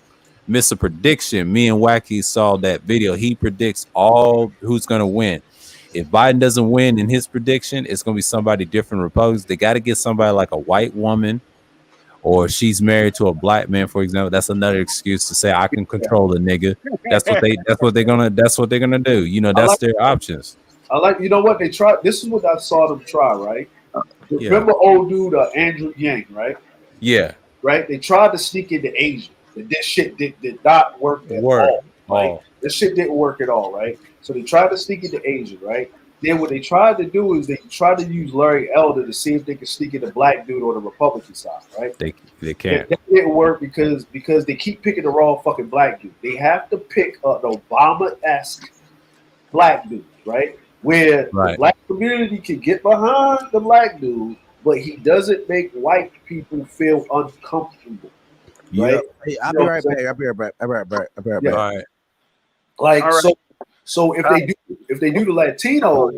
missed a prediction, me and Wacky saw that video. He predicts all who's going to win. If Biden doesn't win in his prediction, it's going to be somebody different. Republicans, they got to get somebody like a white woman. Or she's married to a black man, for example. That's another excuse to say I can control a nigga. That's what they're gonna do. That's their options. I like, what they tried. This is what I saw them try, right? Remember old dude Andrew Yang, right? Yeah. Right. They tried to sneak into Asia, but this shit did not work at all. Right? This shit didn't work at all, right? So they tried to sneak into Asia, right? Then what they tried to do is they tried to use Larry Elder to see if they could sneak in a black dude on the Republican side, right? They can't. That didn't work because they keep picking the wrong fucking black dude. They have to pick an Obama-esque black dude, right? Where the black community can get behind the black dude, but he doesn't make white people feel uncomfortable, right? Hey, I'll be right back. I'll be right back. All right. Like, so if they do the Latino,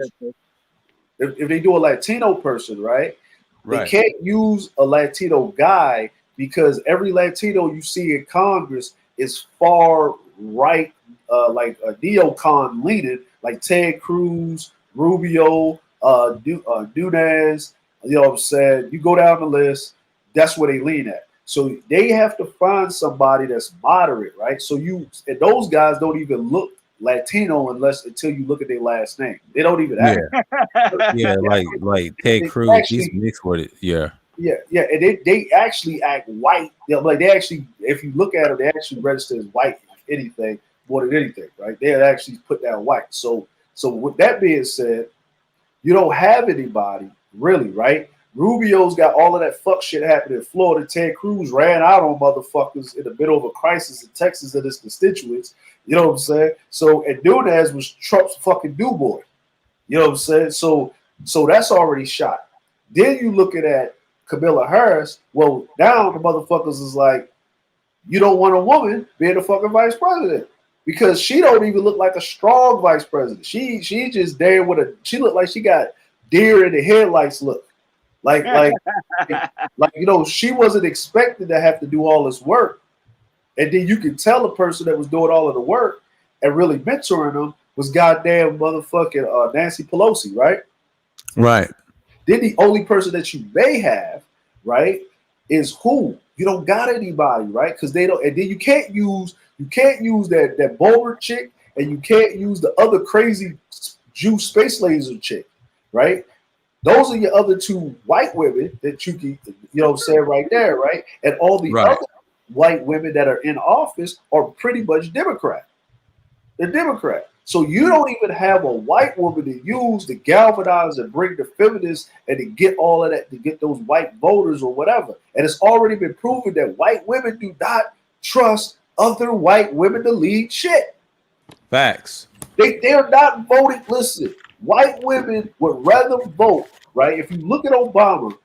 if they do a Latino person, right? They can't use a Latino guy because every Latino you see in Congress is far right, like a neocon leaning, like Ted Cruz, Rubio, Nunes. You know what I'm saying? You go down the list, that's where they lean at. So they have to find somebody that's moderate, right? So and those guys don't even look Latino until you look at their last name. They don't even act. Yeah, like Ted Cruz, he's mixed with it. Yeah. Yeah, and they actually act white. Like they actually, if you look at them, they actually register as white, if anything, more than anything, right? They actually put down white. So with that being said, you don't have anybody really, right? Rubio's got all of that fuck shit happening in Florida. Ted Cruz ran out on motherfuckers in the middle of a crisis in Texas and his constituents. You know what I'm saying? So, and Nunes was Trump's fucking new boy. You know what I'm saying? So that's already shot. Then you looking at Kamala Harris. Well, now the motherfuckers is like, you don't want a woman being the fucking vice president because she don't even look like a strong vice president. She just there with she looked like she got deer in the headlights look. Like you know, she wasn't expected to have to do all this work. And then you can tell the person that was doing all of the work and really mentoring them was goddamn motherfucking Nancy Pelosi, right? Right. Then the only person that you may have, right, is who? You don't got anybody, right? Because they don't, and then you can't use that Boulder chick, and you can't use the other crazy Jew space laser chick, right? Those are your other two white women that you can, you know what I'm saying, right there, right? And all the other white women that are in office are pretty much Democrat. They're Democrat. So you don't even have a white woman to use to galvanize and bring the feminists and to get all of that, to get those white voters or whatever. And it's already been proven that white women do not trust other white women to lead shit. Facts. They're not voting. Listen, white women would rather vote, right? If you look at Obama,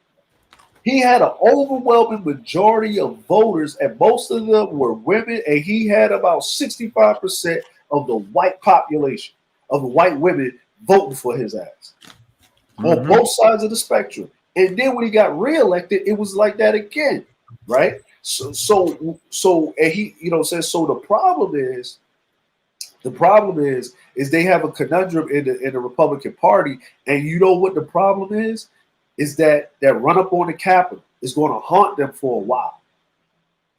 he had an overwhelming majority of voters, and most of them were women, and he had about 65% of the white population, of the white women voting for his ass on both sides of the spectrum. And then when he got reelected, it was like that again, right? So and he, you know, says so. The problem is they have a conundrum in the Republican Party, and you know what the problem is that run up on the Capitol is going to haunt them for a while.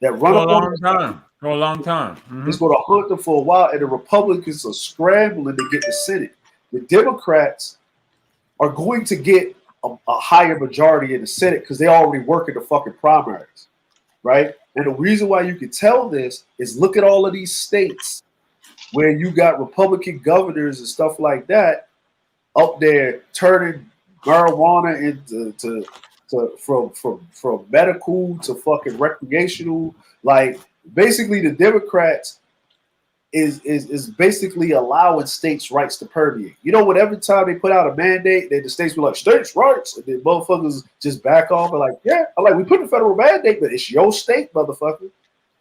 That run up on for a long time. It's going to haunt them for a while, and the Republicans are scrambling to get the Senate. The Democrats are going to get a higher majority in the Senate because they already work in the fucking primaries, right? And the reason why you can tell this is look at all of these states where you got Republican governors and stuff like that up there turning marijuana into from medical to fucking recreational. Like basically the Democrats is basically allowing states' rights to permeate. You know what? Every time they put out a mandate, then the states be like, states' rights, and then motherfuckers just back off and like, yeah, I'm like, we put a federal mandate, but it's your state, motherfucker.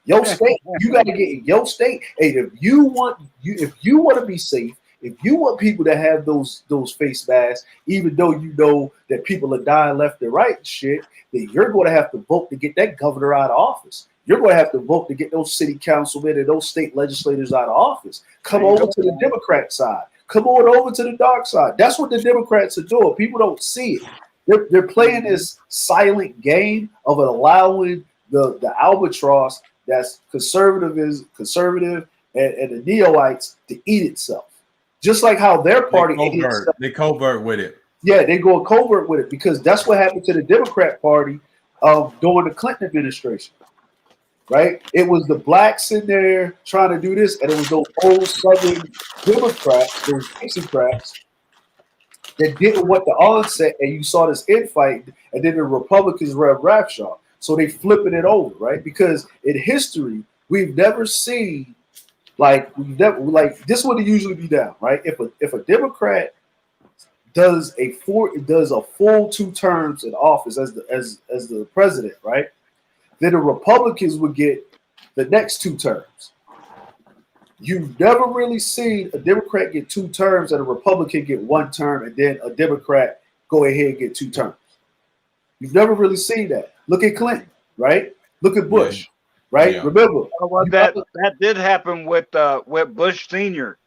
Your state, you got to get in your state. And if you want to be safe, if you want people to have those face masks, even though you know that people are dying left and right and shit, then you're going to have to vote to get that governor out of office. You're going to have to vote to get those city councilmen and those state legislators out of office. Come over to the Democrat side. Come on over to the dark side. That's what the Democrats are doing. People don't see it. They're playing this silent game of allowing the albatross that's conservative and the neoites to eat itself. Just like how their party they covert with it. Yeah, they go covert with it because that's what happened to the Democrat Party during the Clinton administration. Right? It was the blacks in there trying to do this, and it was those old Southern Democrats, those Dixiecrats, that didn't want the onset, and you saw this infight, and then the Republicans Rev Rapshaw. So they flipping it over, right? Because in history, we've never seen this would usually be down, right? If a Democrat does a full 2 terms in office as the president, right? Then the Republicans would get the next 2 terms. You've never really seen a Democrat get 2 terms and a Republican get 1 term, and then a Democrat go ahead and get 2 terms. You've never really seen that. Look at Clinton, right? Look at Bush, right? Yeah. Remember Well, that did happen with Bush Senior,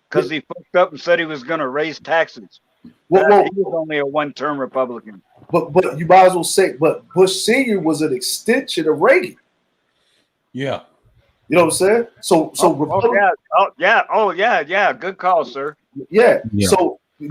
because he fucked up and said he was going to raise taxes. He was only a one-term Republican. But you might as well say, but Bush Senior was an extension of Reagan. Yeah. You know what I'm saying? So yeah. Good call, sir. Yeah. Yeah. So you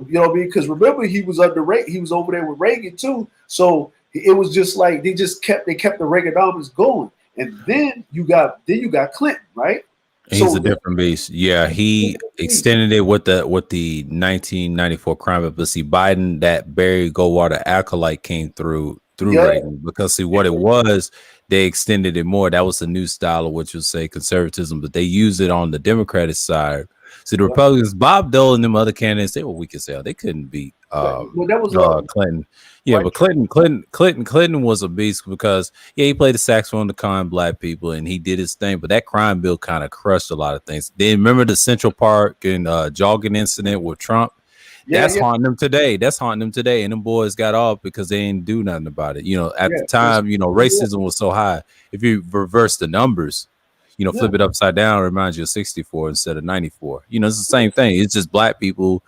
know what I mean? Because remember, he was under Reagan. He was over there with Reagan too. So it was just like they kept the Reaganomics going, and then you got Clinton, right? He's a different beast. Yeah, he extended it with the 1994 crime bill. But see, Biden, that Barry Goldwater acolyte came through Reagan, because see what it was, they extended it more. That was the new style of what you say conservatism, but they used it on the Democratic side. See, the Republicans, Bob Dole and them other candidates, they were weak as hell. They couldn't beat that was Clinton. Yeah, but Clinton was a beast because he played the saxophone to con black people and he did his thing. But that crime bill kind of crushed a lot of things. Then remember the Central Park and jogging incident with Trump. That's haunting them today. And them boys got off because they didn't do nothing about it. You know, at the time, you know, racism was so high. If you reverse the numbers, you know, flip it upside down, it reminds you of 64 instead of 94. You know, it's the same thing. It's just black people.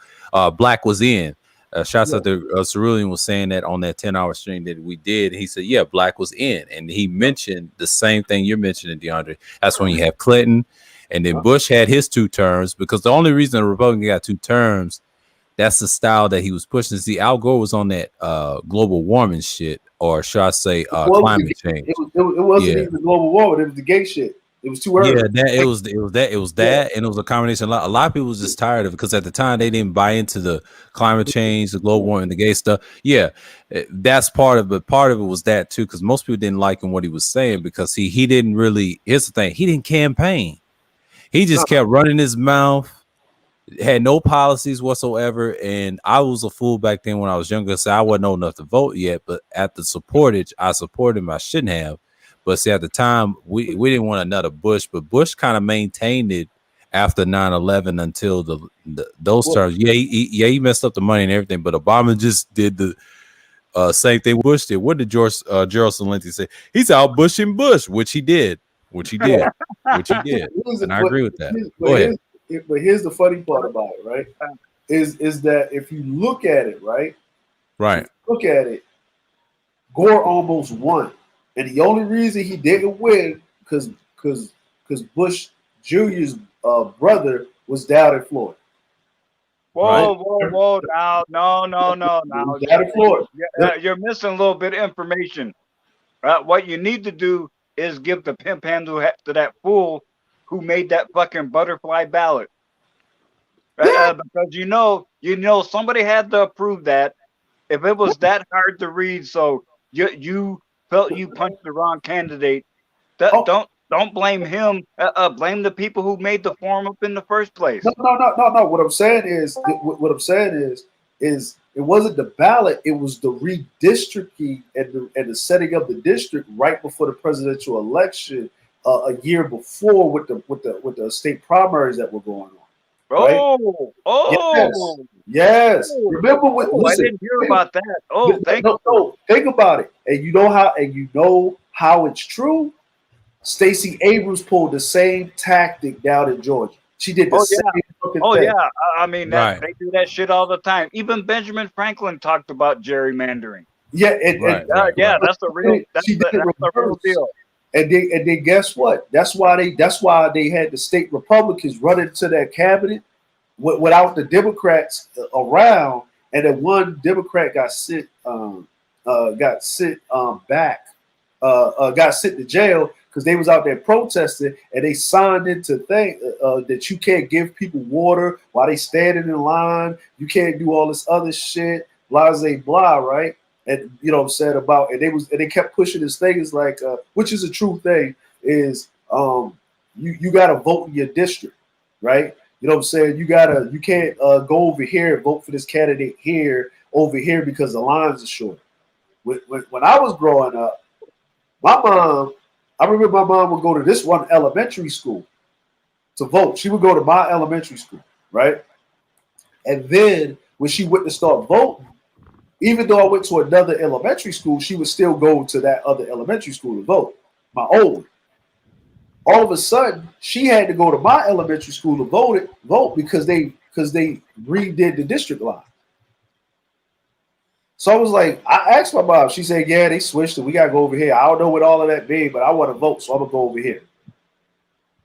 Black was in. Shouts out to Cerulean was saying that on that 10-hour stream that we did. He said, yeah, black was in. And he mentioned the same thing you're mentioning, DeAndre. That's when you have Clinton. And then Bush had his 2 terms, because the only reason a Republican got 2 terms, that's the style that he was pushing. See, Al Gore was on that global warming shit, or should I say climate change. It wasn't even global warming. It was the gay shit. It was too early. Yeah, it was that, and it was a combination. A lot of people was just tired of it because at the time they didn't buy into the climate change, the global warming, the gay stuff. Yeah, that's part of it. But part of it was that too, because most people didn't like him what he was saying, because he didn't really. Here's the thing: he didn't campaign. He just kept running his mouth. Had no policies whatsoever, and I was a fool back then when I was younger. So I wasn't old enough to vote yet, but at the supportage, I supported him. I shouldn't have. But see, at the time, we didn't want another Bush, but Bush kind of maintained it after 9/11 until those terms. Yeah, he messed up the money and everything, but Obama just did the same thing Bush did. What did Gerald Celente say? He's out Bushing Bush, which he did. And I agree with that. Go ahead. But here's the funny part about it, right? Is that if you look at it, right? Look at it, Gore almost won. And the only reason he didn't win because Bush Jr.'s brother was down in Florida. Whoa! No! Down in Florida. You're missing a little bit of information. What you need to do is give the pimp handle to that fool who made that fucking butterfly ballot. Because you know somebody had to approve that. If it was that hard to read, so you felt you punched the wrong candidate. Don't blame him. Blame the people who made the form up in the first place. No. What I'm saying is it wasn't the ballot. It was the redistricting and the setting up the district right before the presidential election, a year before with the state primaries that were going on. Right? Yes. Remember what? Listen, I didn't hear about that. Think about it, and you know how it's true. Stacey Abrams pulled the same tactic down in Georgia. She did the same fucking thing. Yeah. I mean, they do that shit all the time. Even Benjamin Franklin talked about gerrymandering. Yeah, that's the real. That's the real deal. And then guess what? That's why they had the state Republicans run into that cabinet without the Democrats around, and then one Democrat got sent to jail because they was out there protesting, and they signed into thing that you can't give people water while they standing in line. You can't do all this other shit, blah blah, right? And you know what I'm saying about, and they kept pushing this thing is like, which is a true thing, is you got to vote in your district, right? You know what I'm saying? You can't go over here and vote for this candidate over here because the lines are short. When I was growing up, I remember my mom would go to this one elementary school to vote. She would go to my elementary school, right? And then when she went to start voting, even though I went to another elementary school, she would still go to that other elementary school to vote, my old one. All of a sudden, she had to go to my elementary school to vote because they redid the district line. So I was like, I asked my mom. She said, "Yeah, they switched it. We gotta go over here. I don't know what all of that means, but I want to vote, so I'm gonna go over here."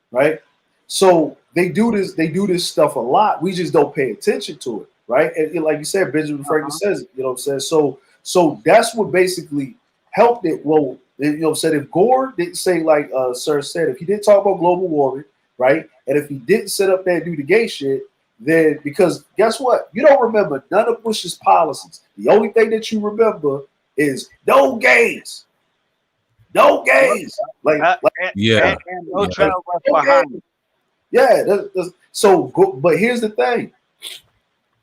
Right? So they do this stuff a lot. We just don't pay attention to it, right? And like you said, Benjamin Franklin says it. You know what I'm saying? So that's what basically helped it. Well, you know what I'm saying? If Gore didn't say, like Sir said, if he didn't talk about global warming, right, and if he didn't sit up there and do the gay shit, then because guess what? You don't remember none of Bush's policies. The only thing that you remember is no gays. No gays. Like yeah. And no child left behind. Yeah. But here's the thing.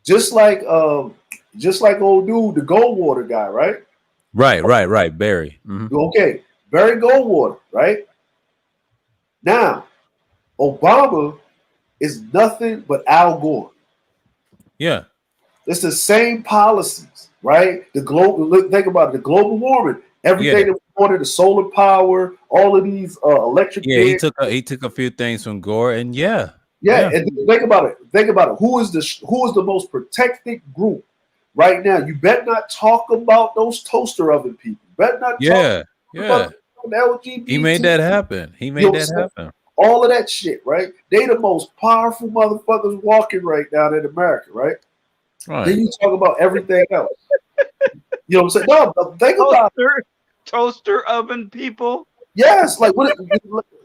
Just like old dude, the Goldwater guy, right? Right. Barry. Mm-hmm. Okay. Barry Goldwater, right? Now, Obama is nothing but Al Gore. Yeah. It's the same policies, right? Think about it, the global warming, everything that we wanted, the solar power, all of these electric. Yeah, he took a few things from Gore, and yeah. And think about it. Who is the most protected group right now? You better not talk about those toaster oven people. You better not talk about LGBT. He made that happen. All of that shit, right? They the most powerful motherfuckers walking right now in America, right? Right. Then you talk about everything else. You know what I'm saying? No, think about toaster oven people. Yes, like what?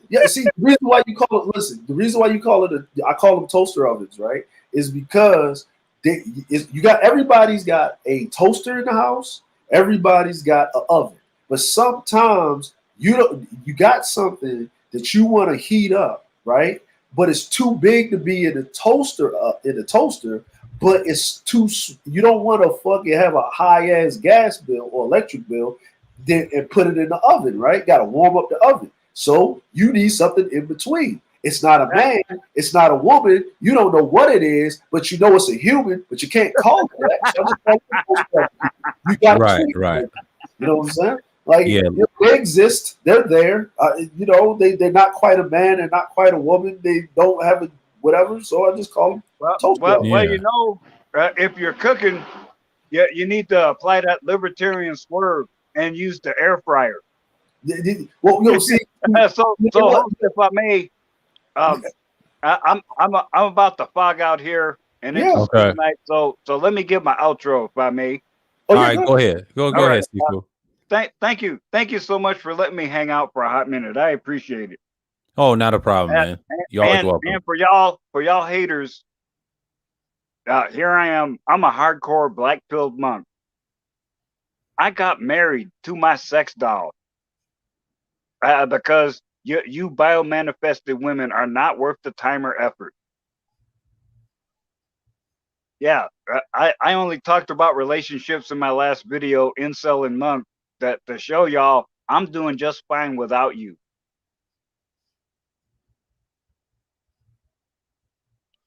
Yeah. See, the reason why you call it. Listen, the reason why you call it. I call them toaster ovens, right? Is because everybody's got a toaster in the house. Everybody's got an oven, but sometimes you got something that you want to heat up, right? But it's too big to be in the toaster, but it's too. You don't want to fucking have a high ass gas bill or electric bill, and put it in the oven, right? Got to warm up the oven. So you need something in between. It's not a man, it's not a woman. You don't know what it is, but you know it's a human. But you can't call it that. So I just call it you got right. You know what I'm saying? Like they exist, they're there. They're not quite a man, they're not quite a woman. They don't have a whatever. So I just call them. Well, if you're cooking, you need to apply that libertarian swerve and use the air fryer. Well, no, see. So if I may, I'm about to fog out here, and it's tonight. So let me give my outro, if I may. All right, go ahead. Go ahead, Steve. Thank you so much for letting me hang out for a hot minute. I appreciate it. Oh, not a problem, man. You're always welcome. And for y'all haters, here I am. I'm a hardcore black-pilled monk. I got married to my sex doll because you bio-manifested women are not worth the time or effort. Yeah, I only talked about relationships in my last video, Incel and Monk, that to show y'all I'm doing just fine without you.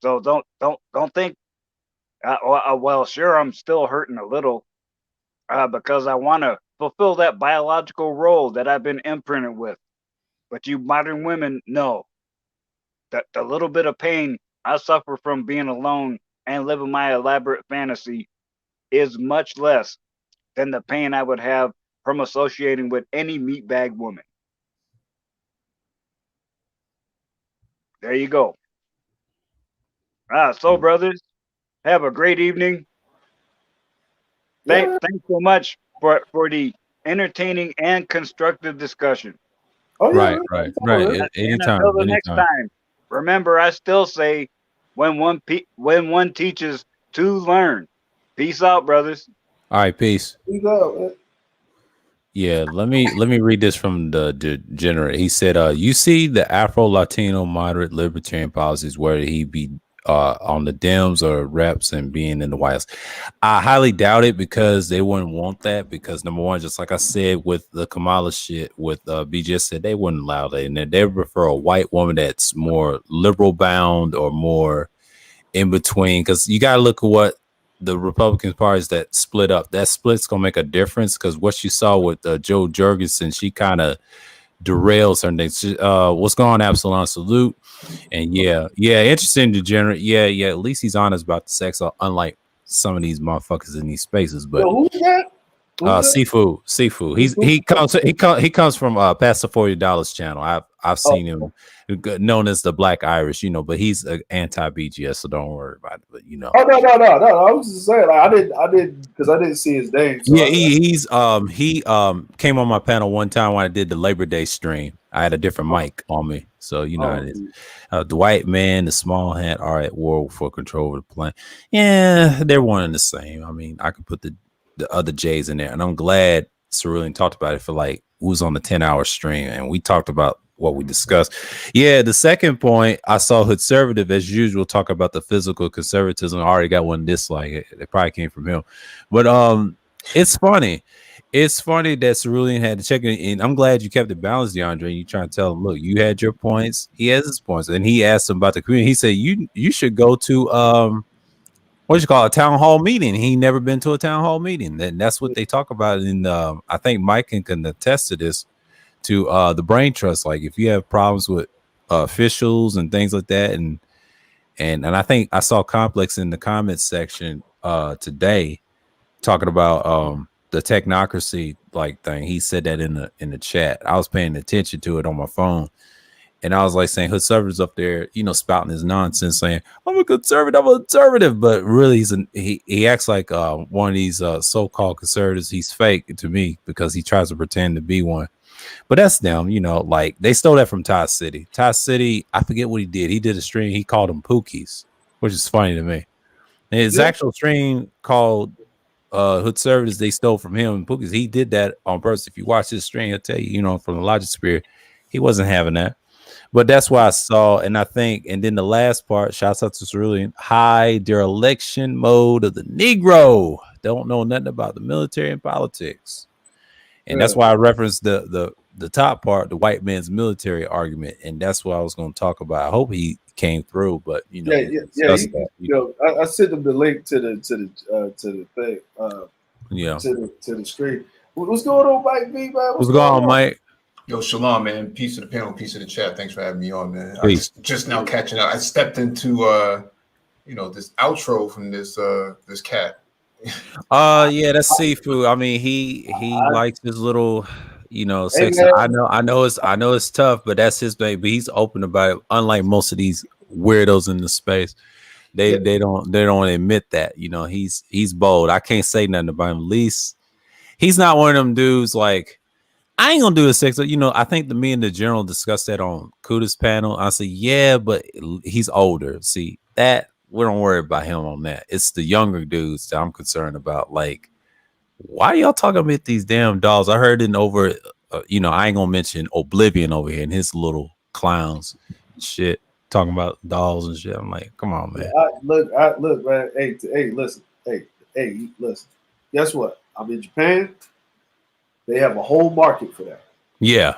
So don't think. Well, sure, I'm still hurting a little because I want to fulfill that biological role that I've been imprinted with. But you modern women know that the little bit of pain I suffer from being alone and living my elaborate fantasy is much less than the pain I would have from associating with any meatbag woman. There you go. So brothers, have a great evening. Thanks so much for the entertaining and constructive discussion. Oh, yeah. Right. Anytime. Until the next time, remember, I still say, when one teaches to learn. Peace out, brothers. All right, peace. Peace out, man. Yeah, let me read this from the Degenerate. He said, you see the Afro-Latino moderate libertarian policies, whether he be on the Dems or reps and being in the White House. I highly doubt it because they wouldn't want that because number one, just like I said with the Kamala shit with BJ said, they wouldn't allow that. And they prefer a white woman that's more liberal bound or more in between because you got to look at what the Republican parties that split up. That split's gonna make a difference because what you saw with Joe Jorgensen, she kind of derails her things. What's going on, Absalom? Salute. And yeah, interesting degenerate. Yeah. At least he's honest about the sex, unlike some of these motherfuckers in these spaces. But who's that? Seafood. He comes from past the $40 channel. I've seen him, known as the Black Irish, you know, but he's an anti-BGS, so don't worry about it. But you know, no. I was just saying, like, I didn't because I didn't see his name. So he came on my panel one time when I did the Labor Day stream. I had a different mic on me, so you know it is. The white man, the small hat are at war for control of the planet. Yeah, they're one and the same. I mean, I could put the other J's in there, and I'm glad Cerulean talked about it for like who's on the 10-hour stream, and we talked about what we discussed. Yeah, the second point, I saw Hoodservative as usual talk about the physical conservatism. I already got one dislike. It probably came from him, but it's funny. It's funny that Cerulean had to check in, and I'm glad you kept it balanced, DeAndre. You trying to tell him, look, you had your points, he has his points, and he asked him about the community. He said you should go to what you call a town hall meeting. He never been to a town hall meeting. And that's what they talk about in I think Mike can attest to this, to the Brain Trust. Like if you have problems with officials and things like that, and I think I saw Complex in the comments section today talking about the technocracy like thing. He said that in the chat. I was paying attention to it on my phone. And I was like saying, Hoodservative's up there, you know, spouting his nonsense, saying, I'm a conservative, but really he acts like one of these so-called conservatives. He's fake to me because he tries to pretend to be one. But that's them, you know, like they stole that from Todd City. Todd City, I forget what he did. He did a stream, he called them Pookies, which is funny to me. And his actual stream called Hoodservatives, they stole from him and Pookies. He did that on purpose. If you watch his stream, he'll tell you, you know, from the Logic Spirit, he wasn't having that. But that's why I saw, and I think, and then the last part, shouts out to Cerulean, high dereliction mode of the Negro. Don't know nothing about the military and politics. And that's why I referenced the top part, the white man's military argument. And that's what I was going to talk about. I hope he came through, but you know, I sent him the link to the thing, to the screen. What's going on, Mike B, man? What's going on, Mike? Yo, shalom, man. Peace of the panel, peace of the chat. Thanks for having me on, man. I just now catching up. I stepped into this outro from this cat. Yeah, that's Seafood. I mean, he likes his little, you know, sex. Hey, I know it's tough, but that's his baby. He's open about it. Unlike most of these weirdos in the space, they don't admit that. You know, he's bold. I can't say nothing about him. At least he's not one of them dudes like, I ain't gonna do a sex. You know, I think me and the general discussed that on Kuda's panel. I said, yeah, but he's older. See, that we don't worry about him on that. It's the younger dudes that I'm concerned about. Like, why y'all talking about these damn dolls? I heard it over, you know, I ain't gonna mention Oblivion over here and his little clowns shit talking about dolls and shit. I'm like, come on, man. Look, man. Hey, listen. Hey, listen. Guess what? I'm in Japan. They have a whole market for that. Yeah.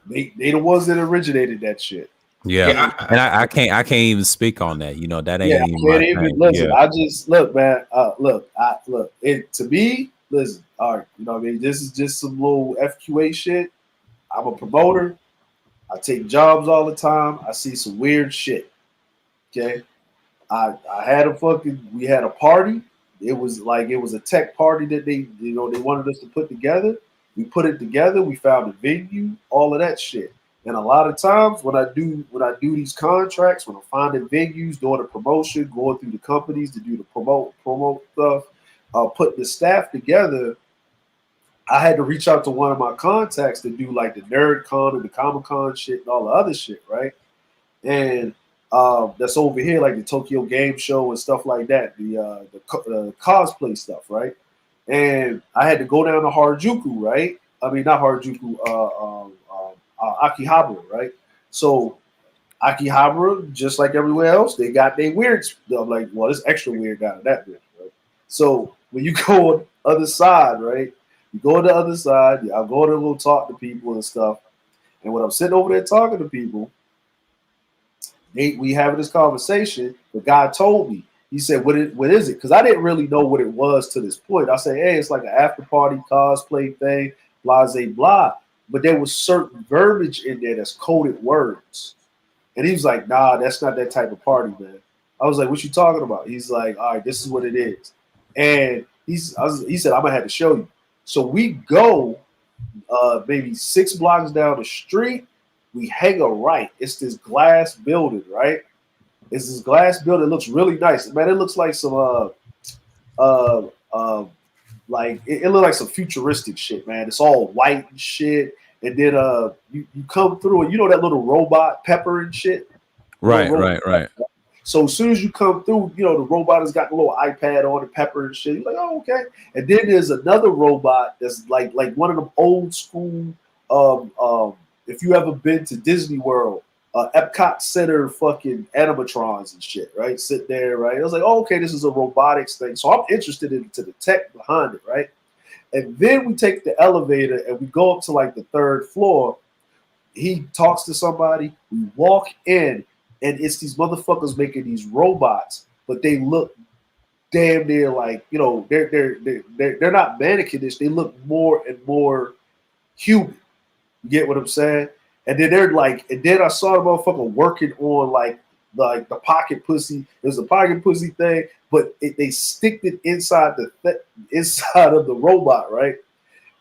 They the ones that originated that shit. Yeah. And I can't even speak on that. You know, that ain't even listen. Yeah. I just look, man. Look. It to me, listen, all right, you know what I mean? This is just some little FQA shit. I'm a promoter. I take jobs all the time. I see some weird shit. Okay. We had a party. It was a tech party that they wanted us to put together. We put it together. We found a venue, all of that shit. And a lot of times when I do these contracts, when I'm finding venues, doing a promotion, going through the companies to do the promote stuff, putting the staff together, I had to reach out to one of my contacts to do like the NerdCon and the Comic-Con shit and all the other shit, right? And that's over here, like the Tokyo Game Show and stuff like that, the cosplay stuff, right? And I had to go down to Harajuku, right? I mean, not Harajuku, Akihabara, right? So Akihabara, just like everywhere else, they got their weird. I'm like, well, it's extra weird out of that bitch, right? So when you go on the other side, right? You go on the other side, I'll go to go talk to people and stuff. And when I'm sitting over there talking to people, we having this conversation. The guy told me, He said, what is it? Because I didn't really know what it was to this point. I said, hey, it's like an after party cosplay thing, blah, blah, blah. But there was certain verbiage in there that's coded words. And he was like, nah, that's not that type of party, man. I was like, what you talking about? He's like, all right, this is what it is. And he said, I'm going to have to show you. So we go maybe 6 blocks down the street. We hang a right. It's this glass building, right? It's this glass building. It looks really nice. Man, it looks like some like it looked like some futuristic shit, man. It's all white and shit. And then you come through and you know that little robot Pepper and shit? Right. So as soon as you come through, you know, the robot has got the little iPad on and Pepper and shit. You're like, oh, okay. And then there's another robot that's like one of them old school if you ever been to Disney World, Epcot Center fucking animatrons and shit, right? Sit there, right? I was like, oh, okay, this is a robotics thing. So I'm interested into the tech behind it, right? And then we take the elevator and we go up to like the 3rd floor. He talks to somebody. We walk in, and it's these motherfuckers making these robots, but they look damn near like, you know, they're not mannequinish. They look more and more human. You get what I'm saying? And then they're like, and then I saw the motherfucker working on like the pocket pussy. There's a pocket pussy thing, but they stick it inside inside of the robot, right?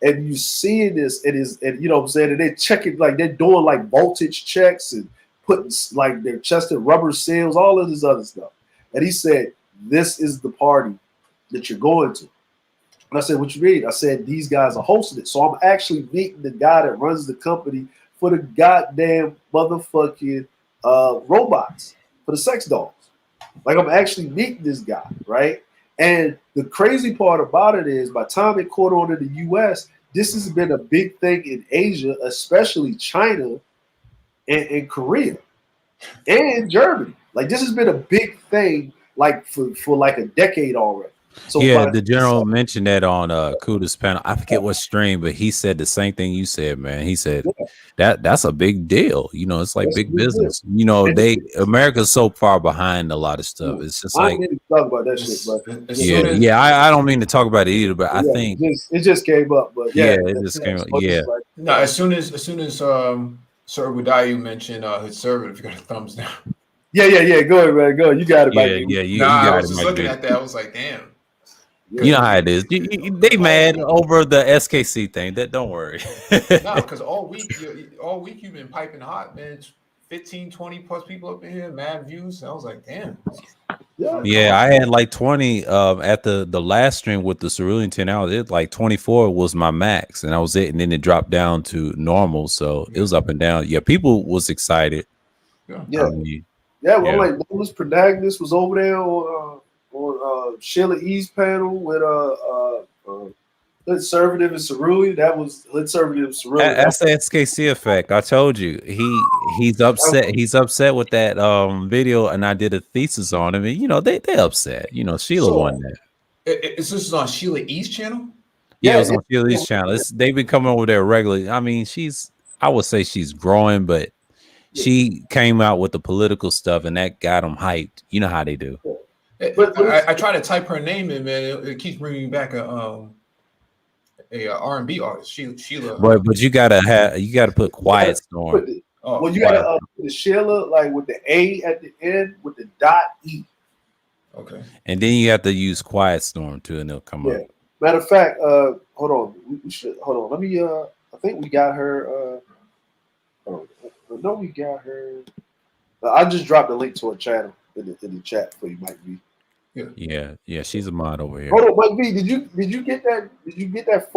And you seeing this, and you know what I'm saying, and they're checking, like they're doing like voltage checks and putting like their chest and rubber seals, all of this other stuff. And he said, this is the party that you're going to. And I said, what you mean? I said, these guys are hosting it. So I'm actually meeting the guy that runs the company for the goddamn motherfucking robots, for the sex dolls. Like, I'm actually meeting this guy, right? And the crazy part about it is, by the time it caught on in the U.S., this has been a big thing in Asia, especially China and Korea and Germany. Like, this has been a big thing, like for like a decade already. So yeah, the general mentioned that on Kuda's panel. I forget what stream, but he said the same thing you said, man. He said that's a big deal. You know, it's like big business. Deal. You know, America's so far behind a lot of stuff. It's just I like, didn't talk about that shit, but I don't mean to talk about it either, but I think it just came up. But it just came up. Yeah. No, as soon as Sir Udayu mentioned his server, if you got a thumbs down. Yeah. Go ahead, man. Go ahead. You got it, Mike. You got I was just looking at that. I was like, damn. You know how it is. They mad over the SKC thing. That don't worry. No, because all week you've been piping hot, man. 15, 20 plus people up in here, mad views. I was like, damn. Yeah, I had like 20 at the last stream with the Cerulean 10 hours. It like 24 was my max, and that was it. And then it dropped down to normal, so it was up and down. Yeah, people was excited. Well, like Douglas Protagonist was over there on Sheila E's panel with Conservative and Cerulean. That was Conservative and Cerulean. That's the SKC effect. I told you he's upset. He's upset with that video, and I did a thesis on him. And you know they upset. You know Sheila won that. Is this on Sheila E's channel? Yeah, it was on Sheila E's channel. They've been coming over there regularly. I mean, I would say she's growing, but she came out with the political stuff, and that got them hyped. You know how they do. But I try to type her name in, man. It keeps bringing back a R&B artist, Sheila. But you gotta put Quiet Storm. You gotta put the Sheila like with the A at the end with the .E. Okay. And then you have to use Quiet Storm too, and they'll come up. Matter of fact, hold on. We should hold on. Let me. I think we got her. No, we got her. I just dropped a link to her channel in the chat for you, Mike V. Yeah, she's a mod over here. Hold on, Mike V. Did you get that? Did you get that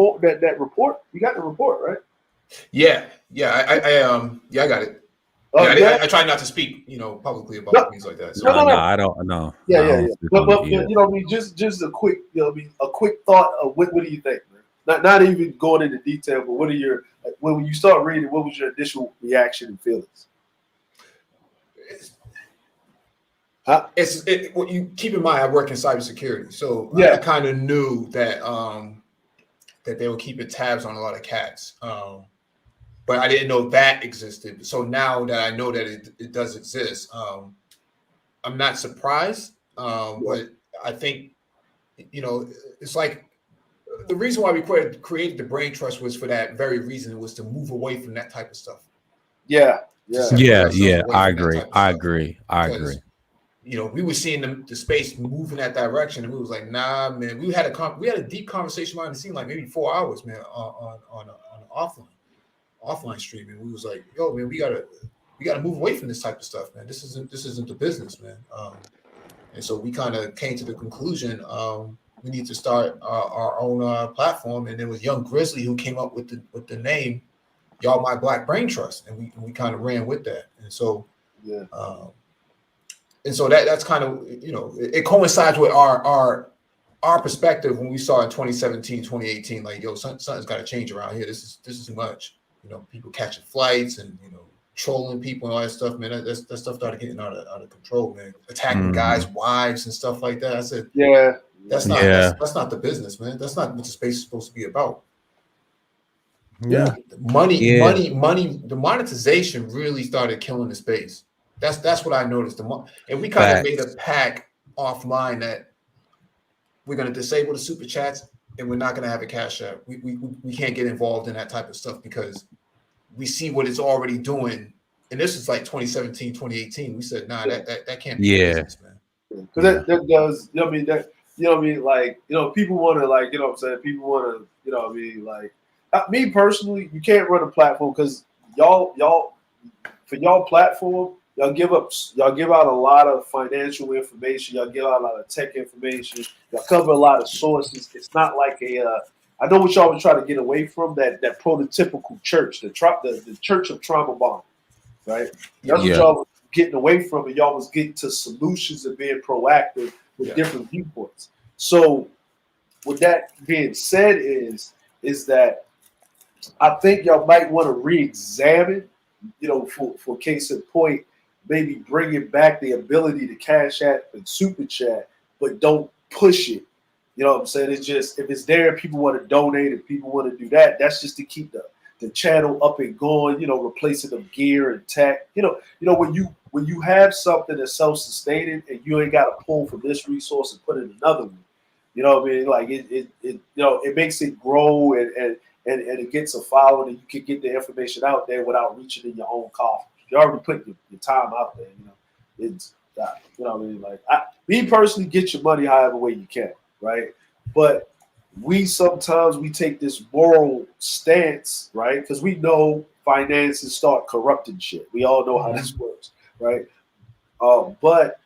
report? You got the report, right? Yeah. I got it. I try not to speak, publicly about things like that. So. No, I don't know. Yeah. But just a quick, a quick thought of what do you think, man? Not even going into detail, but what are your when you start reading? What was your initial reaction and feelings? What you keep in mind, I work in cybersecurity, so I kind of knew that that they were keeping tabs on a lot of cats, but I didn't know that existed. So now that I know that it does exist, I'm not surprised. But I think, you know, it's like the reason why we created the Brain Trust was for that very reason. It was to move away from that type of stuff. Yeah. I agree. You know, we were seeing the space moving that direction, and we was like, nah, man. We had a deep conversation behind the scene, like maybe 4 hours, man, on offline streaming. We was like, yo, man, we gotta move away from this type of stuff, man. This isn't the business, man. And so we kind of came to the conclusion we need to start our own platform, and it was Young Grizzly who came up with the name Y'all My Black Brain Trust, and we kind of ran with that, and so that's kind of, you know, it coincides with our perspective when we saw in 2017, 2018, like, yo, something's got to change around here. This is too much. You know, people catching flights and, you know, trolling people and all that stuff, man. That stuff started getting out of control, man. Attacking guys' wives and stuff like that. I said, that's not the business, man. That's not what the space is supposed to be about. Money. The monetization really started killing the space. That's what I noticed. And we kind of made a pact offline that we're going to disable the super chats and we're not going to have a cash app. We can't get involved in that type of stuff because we see what it's already doing. And this is like 2017, 2018. We said, nah, that can't be business, man. Because that does, you know what I mean? Like, you know, people want to, like, you know what I'm saying? People want to, you know what I mean? Like, me personally, you can't run a platform because y'all for y'all platform, y'all give out a lot of financial information. Y'all give out a lot of tech information. Y'all cover a lot of sources. It's not like I know what y'all were trying to get away from, that prototypical church, the church of trauma bond, right? That's what y'all was getting away from, and y'all was getting to solutions and being proactive with different viewpoints. So with that being said is that I think y'all might want to re-examine, you know, for case in point, maybe bringing back the ability to cash app and super chat, but don't push it. You know what I'm saying? It's just, if it's there, people want to donate and people want to do that. That's just to keep the channel up and going, you know, replacing the gear and tech. You know, when you have something that's self-sustaining and you ain't got to pull from this resource and put in another one, you know what I mean? Like it you know, it makes it grow and it gets a following, and you can get the information out there without reaching in your own coffers. You already put your time out there, you know. It's you know what I mean? Like, me personally, get your money however way you can, right? But sometimes we take this moral stance, right? Because we know finances start corrupting shit. We all know how this works, right? But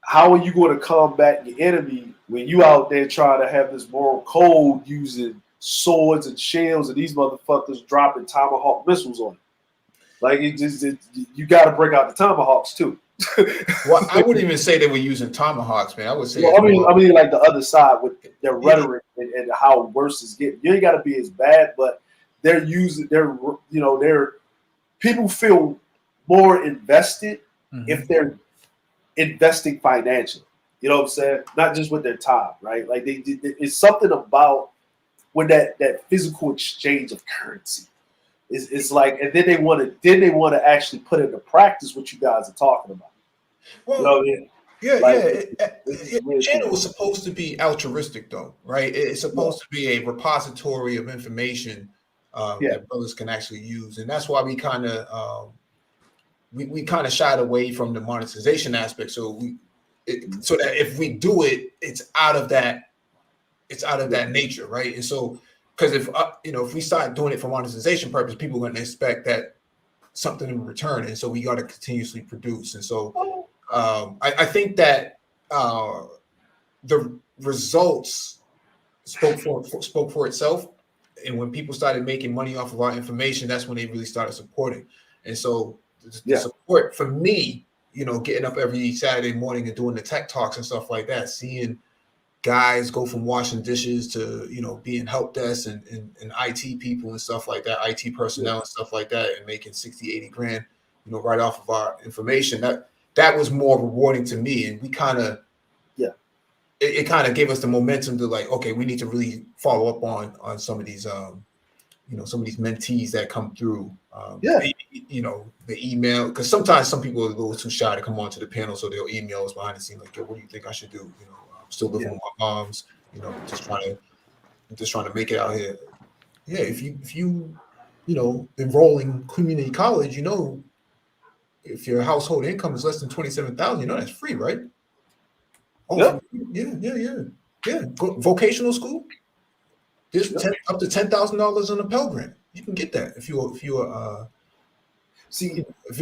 how are you going to combat your enemy when you out there trying to have this moral code using swords and shields and these motherfuckers dropping Tomahawk missiles on you? Like, you got to bring out the Tomahawks too. Well, I wouldn't even say they were using Tomahawks, man. I would say, well, I mean, like the other side with their rhetoric and how worse is getting. You ain't got to be as bad, but they're using people feel more invested if they're investing financially. You know what I'm saying? Not just with their time, right? Like it's something about when that physical exchange of currency. It's like, and then they want to actually put into practice what you guys are talking about. Well, you know what I mean? The channel was supposed to be altruistic, though, right? It's supposed to be a repository of information that brothers can actually use, and that's why we kind of shied away from the monetization aspect. So that if we do it, it's out of that nature, right? And so, because if we start doing it for monetization purpose, people are going to expect that something in return, and so we got to continuously produce. And so, I think that the results spoke for itself. And when people started making money off of our information, that's when they really started supporting. And so, the support for me, you know, getting up every Saturday morning and doing the tech talks and stuff like that, seeing guys go from washing dishes to, you know, being help desk and IT people and stuff like that, IT personnel and stuff like that, and making 60, 80 grand, you know, right off of our information. That was more rewarding to me. And we kind of, it kind of gave us the momentum to, like, okay, we need to really follow up on some of these some of these mentees that come through. Yeah. The email, because sometimes some people are a little too shy to come onto the panel, so they'll email us behind the scenes like, "Yo, what do you think I should do? I'm still living with my moms. Just trying to make it out here." Yeah, if you enroll in community college, if your household income is less than $27,000, that's free, right? Oh, yeah. Vocational school. There's up to $10,000 on a Pell Grant. You can get that if you're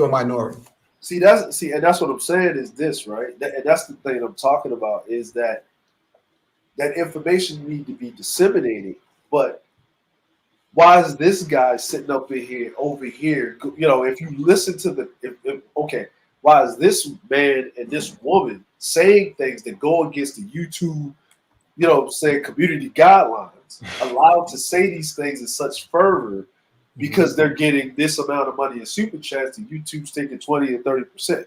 a minority. And that's what I'm saying is this, right? And that's the thing I'm talking about is that information need to be disseminated. But why is this guy sitting over here? If you listen to why is this man and this woman saying things that go against the YouTube, community guidelines, allowed to say these things in such fervor because they're getting this amount of money in super chats and YouTube's taking 20 and 30%,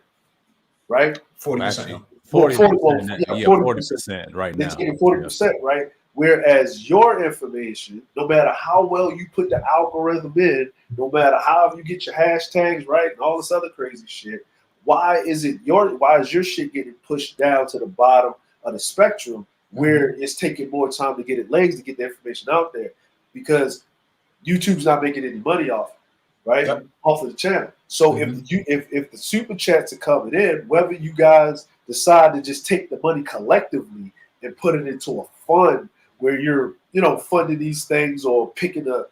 right? 40%. 40% right now. They're taking 40%, right? Whereas your information, no matter how well you put the algorithm in, no matter how you get your hashtags right and all this other crazy shit, why is your shit getting pushed down to the bottom of the spectrum where it's taking more time to get it legs to get the information out there? Because YouTube's not making any money off it, right? Yep. Off of the channel. So if the super chats are coming in, whether you guys decide to just take the money collectively and put it into a fund where you're funding these things or picking a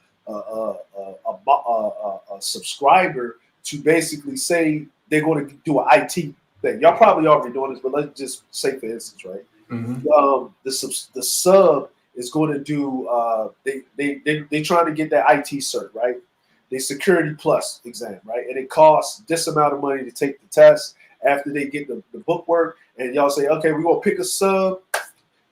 subscriber to basically say they're going to do an IT thing. Y'all probably already doing this, but let's just say for instance, right? The sub is going to do they trying to get that IT cert, right? The Security Plus exam, right? And it costs this amount of money to take the test after they get the bookwork, and y'all say, okay, we're gonna pick a sub,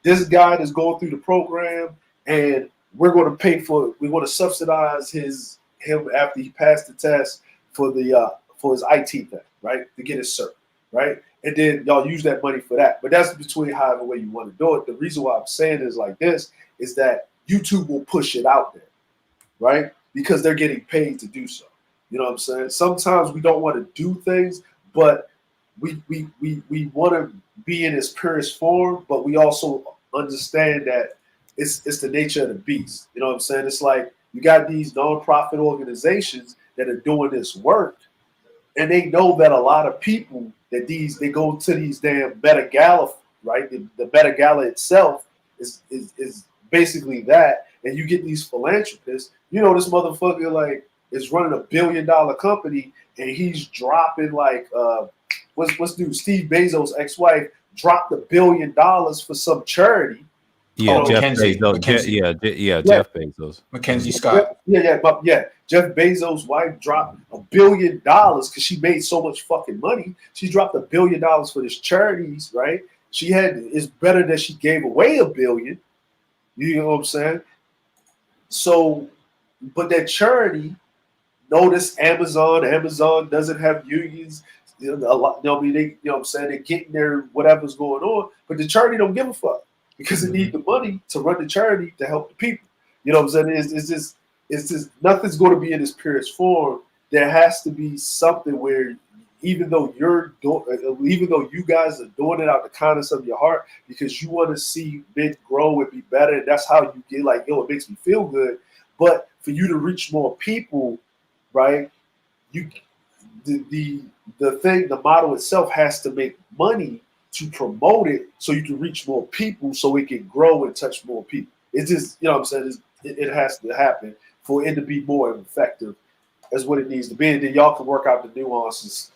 this guy that's going through the program, and we're going to subsidize him after he passed the test for his IT thing, right? To get his cert, right? And then y'all use that money for that. But that's between however way you want to do it. The reason why I'm saying is like this is that YouTube will push it out there, right? Because they're getting paid to do so. You know what I'm saying? Sometimes we don't want to do things, but we want to be in its purest form, but we also understand that it's the nature of the beast. You know what I'm saying? It's like you got these nonprofit organizations that are doing this work, and they know that a lot of people that they go to these damn Meta Gala, right? The Meta Gala itself is basically that, and you get these philanthropists. This motherfucker is running $1 billion company, and he's dropping what's new? Steve Bezos' ex-wife dropped $1 billion for some charity. Yeah, Jeff Bezos. Jeff Bezos. Mackenzie Scott. Jeff Bezos' wife dropped $1 billion because she made so much fucking money. She dropped $1 billion for this charities, right? It's better that she gave away $1 billion. You know what I'm saying? So, but that charity, notice Amazon doesn't have unions. A lot, what I'm saying? They're getting their whatever's going on, but the charity don't give a fuck because it needs the money to run the charity to help the people. You know what I'm saying? It's just nothing's going to be in its purest form. There has to be something where even though you guys are doing it out the kindness of your heart because you want to see men grow and be better, and that's how you get it makes me feel good. But for you to reach more people, right? The model itself has to make money to promote it so you can reach more people so it can grow and touch more people. It's just, what I'm saying, it has to happen for it to be more effective as what it needs to be. And then y'all can work out the nuances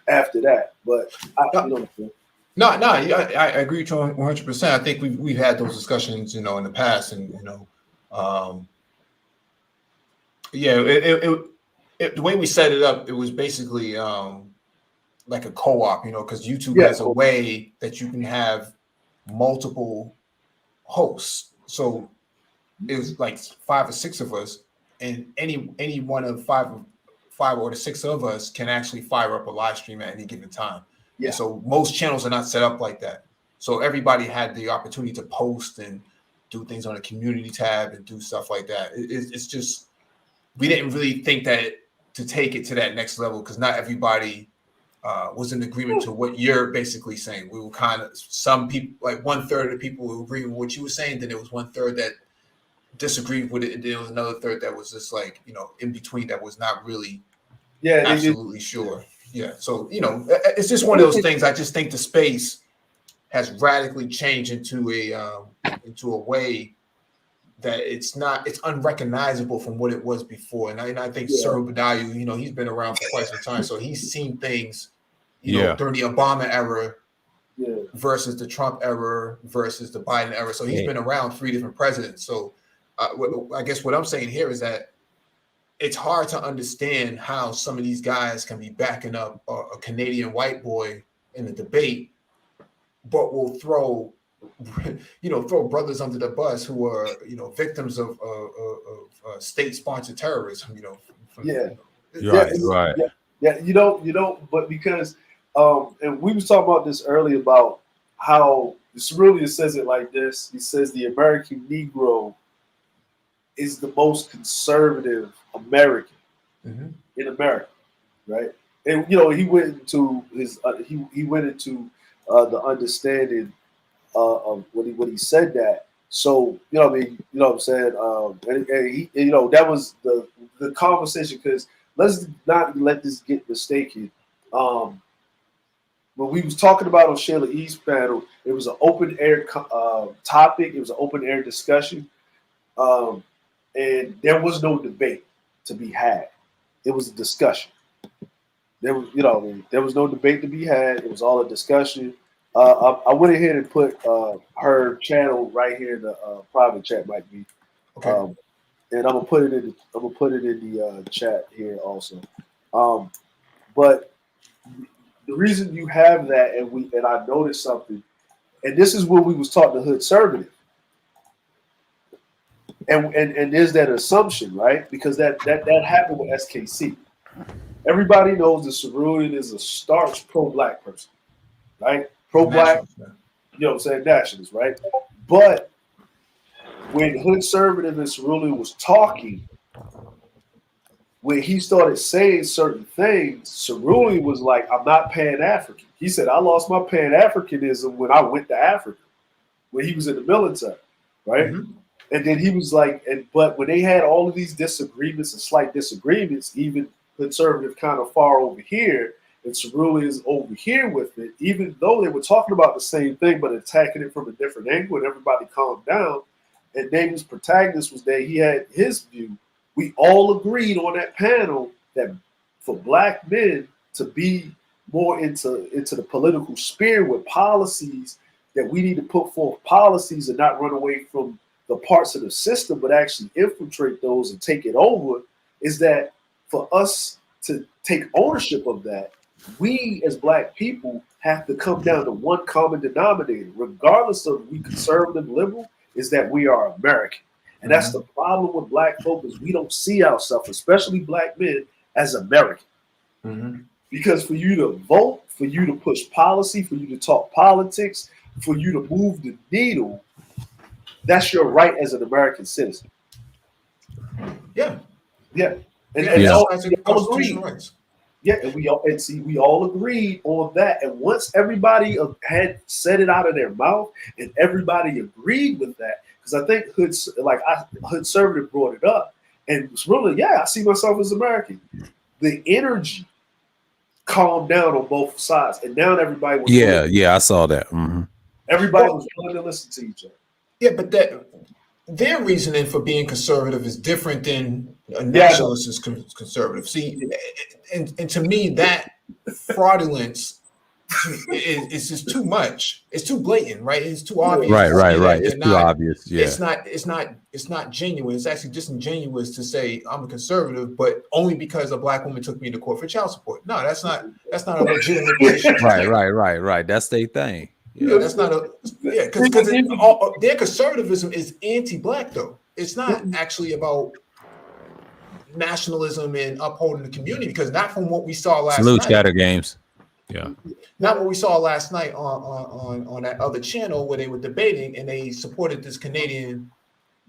after that. But No, I agree with you 100%. I think we've had those discussions, in the past, and the way we set it up, it was basically like a co-op, because YouTube has a way that you can have multiple hosts. So it was like 5 or 6 of us, and any one of five or the 6 of us can actually fire up a live stream at any given time. So most channels are not set up like that. So everybody had the opportunity to post and do things on a community tab and do stuff like that. It's just, we didn't really think that to take it to that next level, because not everybody was in agreement to what you're basically saying. We were kind of, some people, like 1/3 of the people who agree with what you were saying, then there was 1/3 that disagreed with it, and then there was another third that was just like, you know, in between, that was not really absolutely sure. Yeah. So, you know, it's just one of those things. I just think the space has radically changed into a way that it's unrecognizable from what it was before. And I think Sir Badayu, you know, he's been around for quite some time, so he's seen things, you know, during the Obama era versus the Trump era versus the Biden era. So he's been around 3 different presidents. So I guess what I'm saying here is that it's hard to understand how some of these guys can be backing up a Canadian white boy in the debate, but will throw brothers under the bus who are, you know, victims of state-sponsored terrorism. You know, but because and we was talking about this earlier about how Cerulli says it like this. He says the American Negro is the most conservative American in America, right? And you know, he went into his he went into the understanding of when he said that. So you know, what I mean, you know what I'm saying, and he, you know, that was the conversation, because let's not let this get mistaken. When we was talking about on Shayla E's panel, it was an open air topic. It was an open air discussion, and there was no debate to be had. It was a discussion. There was, you know, there was no debate to be had. It was all a discussion. I went ahead and put her channel right here in the private chat, might be, okay. And I'm gonna put it in the chat here also. But the reason you have that, and I noticed something, and this is what we was taught the hood conservative, and there's that assumption, right? Because that happened with SKC. Everybody knows that Cerulli is a starch pro-black person, right? Pro-black, you know what I'm saying, nationalist, right? But when hood conservative and Cerulli was talking, when he started saying certain things, Cerulli was like, I'm not Pan-African. He said, I lost my Pan-Africanism when I went to Africa, when he was in the military, right? Mm-hmm. And then he was like, but when they had all of these disagreements and slight disagreements, even conservative kind of far over here, and Cerulli is over here with it, even though they were talking about the same thing, but attacking it from a different angle, and everybody calmed down. And David's protagonist was there. He had his view. We all agreed on that panel that for black men to be more into the political sphere with policies, that we need to put forth policies and not run away from the parts of the system, but actually infiltrate those and take it over, is that for us to take ownership of that, we as black people have to come down to one common denominator, regardless of we conservative, liberal, is that we are American. And that's the problem with black folk, is we don't see ourselves, especially black men, as American. Because for you to vote, for you to push policy, for you to talk politics, for you to move the needle, that's your right as an American citizen. Yeah. And all agreed. Yeah, and we all agreed on that. And once everybody had said it out of their mouth, and everybody agreed with that, because I think Hood Conservative brought it up, and it's really, I see myself as American. The energy calmed down on both sides, and now everybody was I saw that. Everybody was willing to listen to each other. Yeah, but their reasoning for being conservative is different than a nationalist is conservative. See, and to me, that fraudulence is just too much. It's too blatant, right? It's too obvious. Right. It's too obvious. Yeah. It's not genuine. It's actually disingenuous to say I'm a conservative, but only because a black woman took me to court for child support. No, that's not a legitimate position. Right. That's their thing. Yeah, that's not because their conservatism is anti-black, though. It's not actually about nationalism and upholding the community, because not from what we saw last night. Chatter Games. Yeah. Not what we saw last night on that other channel where they were debating and they supported this Canadian,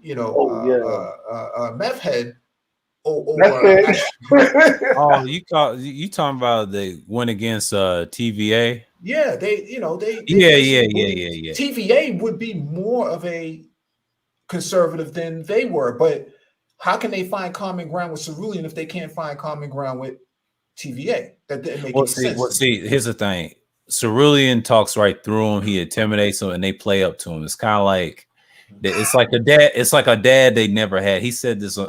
meth head. Oh, you talking about they went against TVA? Yeah, they TVA would be more of a conservative than they were, but how can they find common ground with Cerulean if they can't find common ground with TVA? That didn't make any sense. See, here's the thing. Cerulean talks right through him. He intimidates them, and they play up to him. It's kind of like it's like a dad. It's like a dad they never had. He said this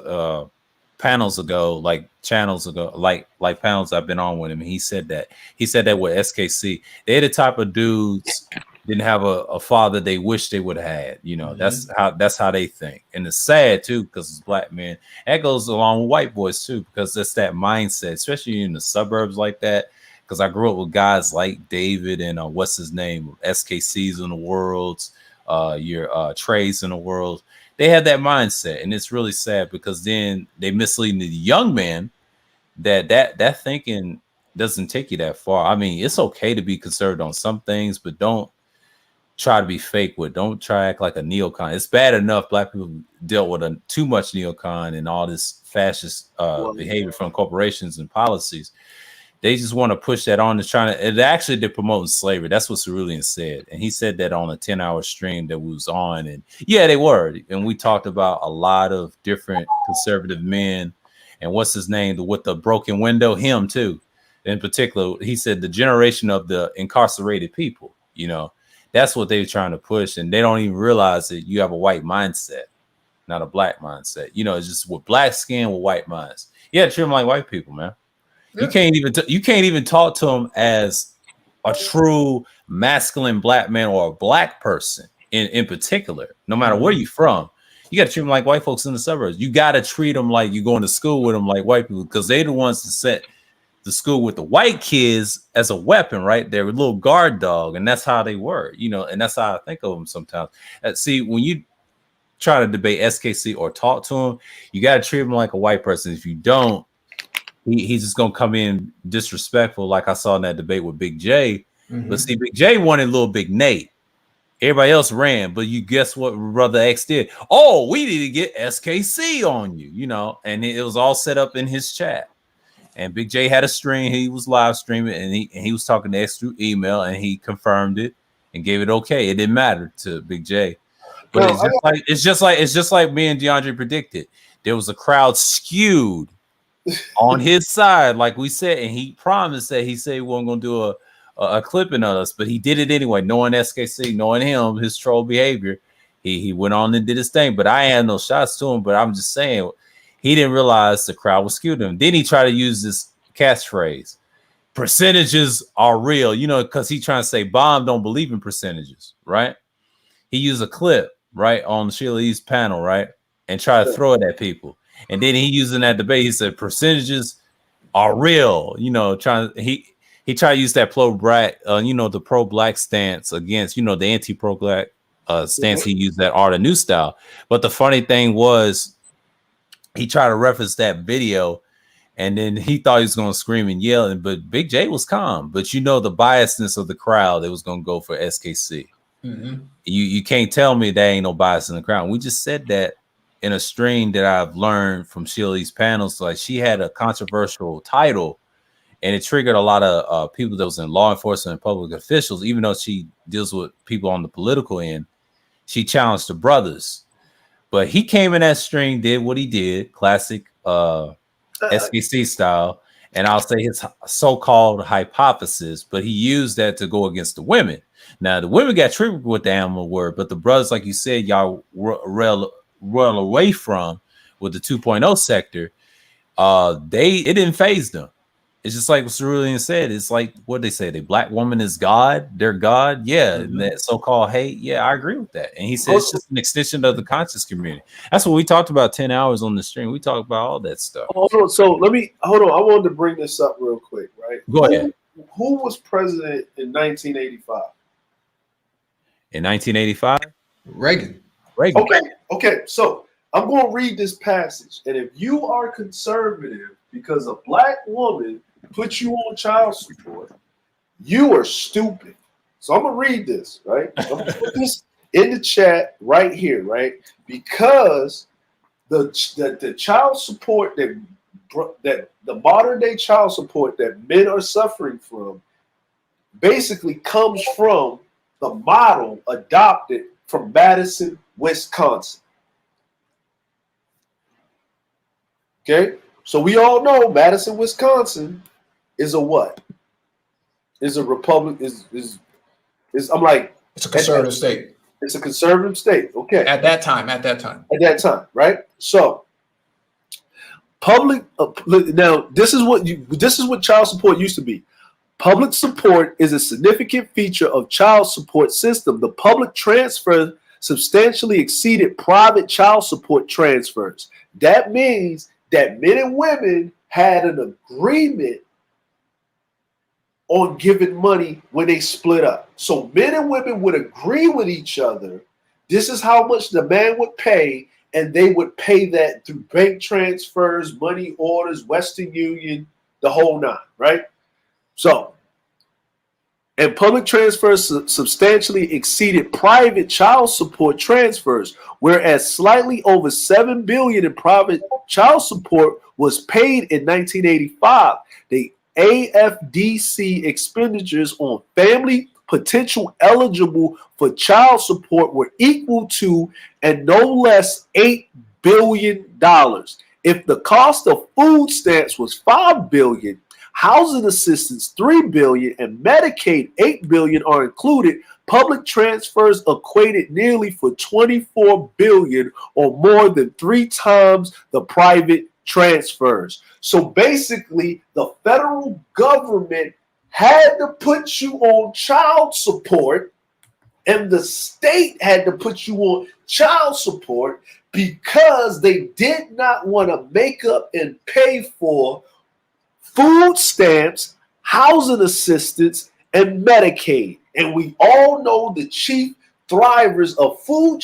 channels ago, like panels I've been on with him. And he said that with SKC, they're the type of dudes didn't have a father they wish they would have had. That's how they think, and it's sad too because it's black men. That goes along with white boys too because that's that mindset, especially in the suburbs like that. Because I grew up with guys like David and what's his name, SKCs in the worlds, your Trays in the world. They had that mindset, and it's really sad because then they mislead the young man that thinking doesn't take you that far. I mean, it's okay to be conservative on some things, but don't try to be fake with. Don't try to act like a neocon. It's bad enough black people dealt with too much neocon and all this fascist behavior from corporations and policies. They just want to push that on. They're promoting slavery. That's what Cerulean said. And he said that on a 10-hour stream that we was on. And yeah, they were. And we talked about a lot of different conservative men. And what's his name? With the broken window, him too. In particular, he said the generation of the incarcerated people, that's what they were trying to push. And they don't even realize that you have a white mindset, not a black mindset. It's just with black skin, with white minds. Yeah, treat them like white people, man. Yeah. You can't even talk to them as a true masculine black man or a black person in particular, no matter where you're from. You got to treat them like white folks in the suburbs. You got to treat them like you're going to school with them like white people because they're the ones that set the school with the white kids as a weapon, right? They're a little guard dog, and that's how they were, and that's how I think of them sometimes. See, when you try to debate SKC or talk to him, you got to treat him like a white person. If you don't, he's just gonna come in disrespectful, like I saw in that debate with Big J. But see, Big J wanted Little Big Nate. Everybody else ran, but you guess what Brother X did? Oh, we need to get SKC on you, and it was all set up in his chat. And Big J had a stream, he was live streaming, and he was talking to X through email, and he confirmed it and gave it okay. It didn't matter to Big J. But it's just like me and DeAndre predicted. There was a crowd skewed on his side, like we said, and he promised that he said he wasn't going to do a clipping of us, but he did it anyway, knowing SKC, knowing him, his troll behavior. He went on and did his thing, but I had no shots to him. But I'm just saying, he didn't realize the crowd was skewed to him. Then he tried to use this catchphrase, percentages are real, because he trying to say Bomb don't believe in percentages, right? He used a clip, right, on Sheila E's panel, right, and try to throw it at people. And then he used in that debate, he said percentages are real, he tried to use that the pro-black stance against, the anti-pro-black stance. He used that Art of New Style. But the funny thing was, he tried to reference that video, and then he thought he was going to scream and yell, but Big J was calm. But the biasness of the crowd, it was going to go for SKC. You can't tell me there ain't no bias in the crowd. We just said that in a stream that I've learned from Sheila's panels. Like, she had a controversial title, and it triggered a lot of people that was in law enforcement and public officials. Even though she deals with people on the political end, she challenged the brothers. But he came in that stream, did what he did, classic SKC style, and I'll say his so-called hypothesis, but he used that to go against the women. Now, the women got triggered with the animal word, but the brothers, like you said, y'all run away from with the 2.0 sector, it didn't phase them. It's just like what Cerulean said. It's like what they say, the black woman is God, they're God. Yeah, and that so-called hate. Yeah, I agree with that. And he said it's just an extension of the conscious community. That's what we talked about 10 hours on the stream. We talked about all that stuff. Hold on. So hold on. I wanted to bring this up real quick, right? Go ahead. Who was president in 1985? In 1985? Reagan. Okay. So I'm going to read this passage. And if you are conservative because a black woman put you on child support, You are stupid. So I'm gonna read this, right? I'm gonna put this in the chat right here, right? Because the child support that the modern day child support that men are suffering from basically comes from the model adopted from Madison, Wisconsin. Okay, so we all know Madison, Wisconsin is a what? Is a republic? Is I'm like, it's a conservative state. It's a conservative state. Okay. At that time, right? So public now this is what child support used to be. Public support is a significant feature of child support system. The public transfer substantially exceeded private child support transfers. That means that men and women had an agreement on giving money when they split up. So men and women would agree with each other. This is how much the man would pay, and they would pay that through bank transfers, money orders, Western Union, the whole nine, right? So, and public transfers substantially exceeded private child support transfers, whereas slightly over $7 billion in private child support was paid in 1985. The AFDC expenditures on family potential eligible for child support were equal to and no less $8 billion. If the cost of food stamps was $5 billion, housing assistance $3 billion, and Medicaid $8 billion are included, public transfers equated nearly for $24 billion, or more than 3 times the private transfers. So basically, the federal government had to put you on child support, and the state had to put you on child support because they did not want to make up and pay for food stamps, housing assistance, and Medicaid. And we all know the chief thrivers of food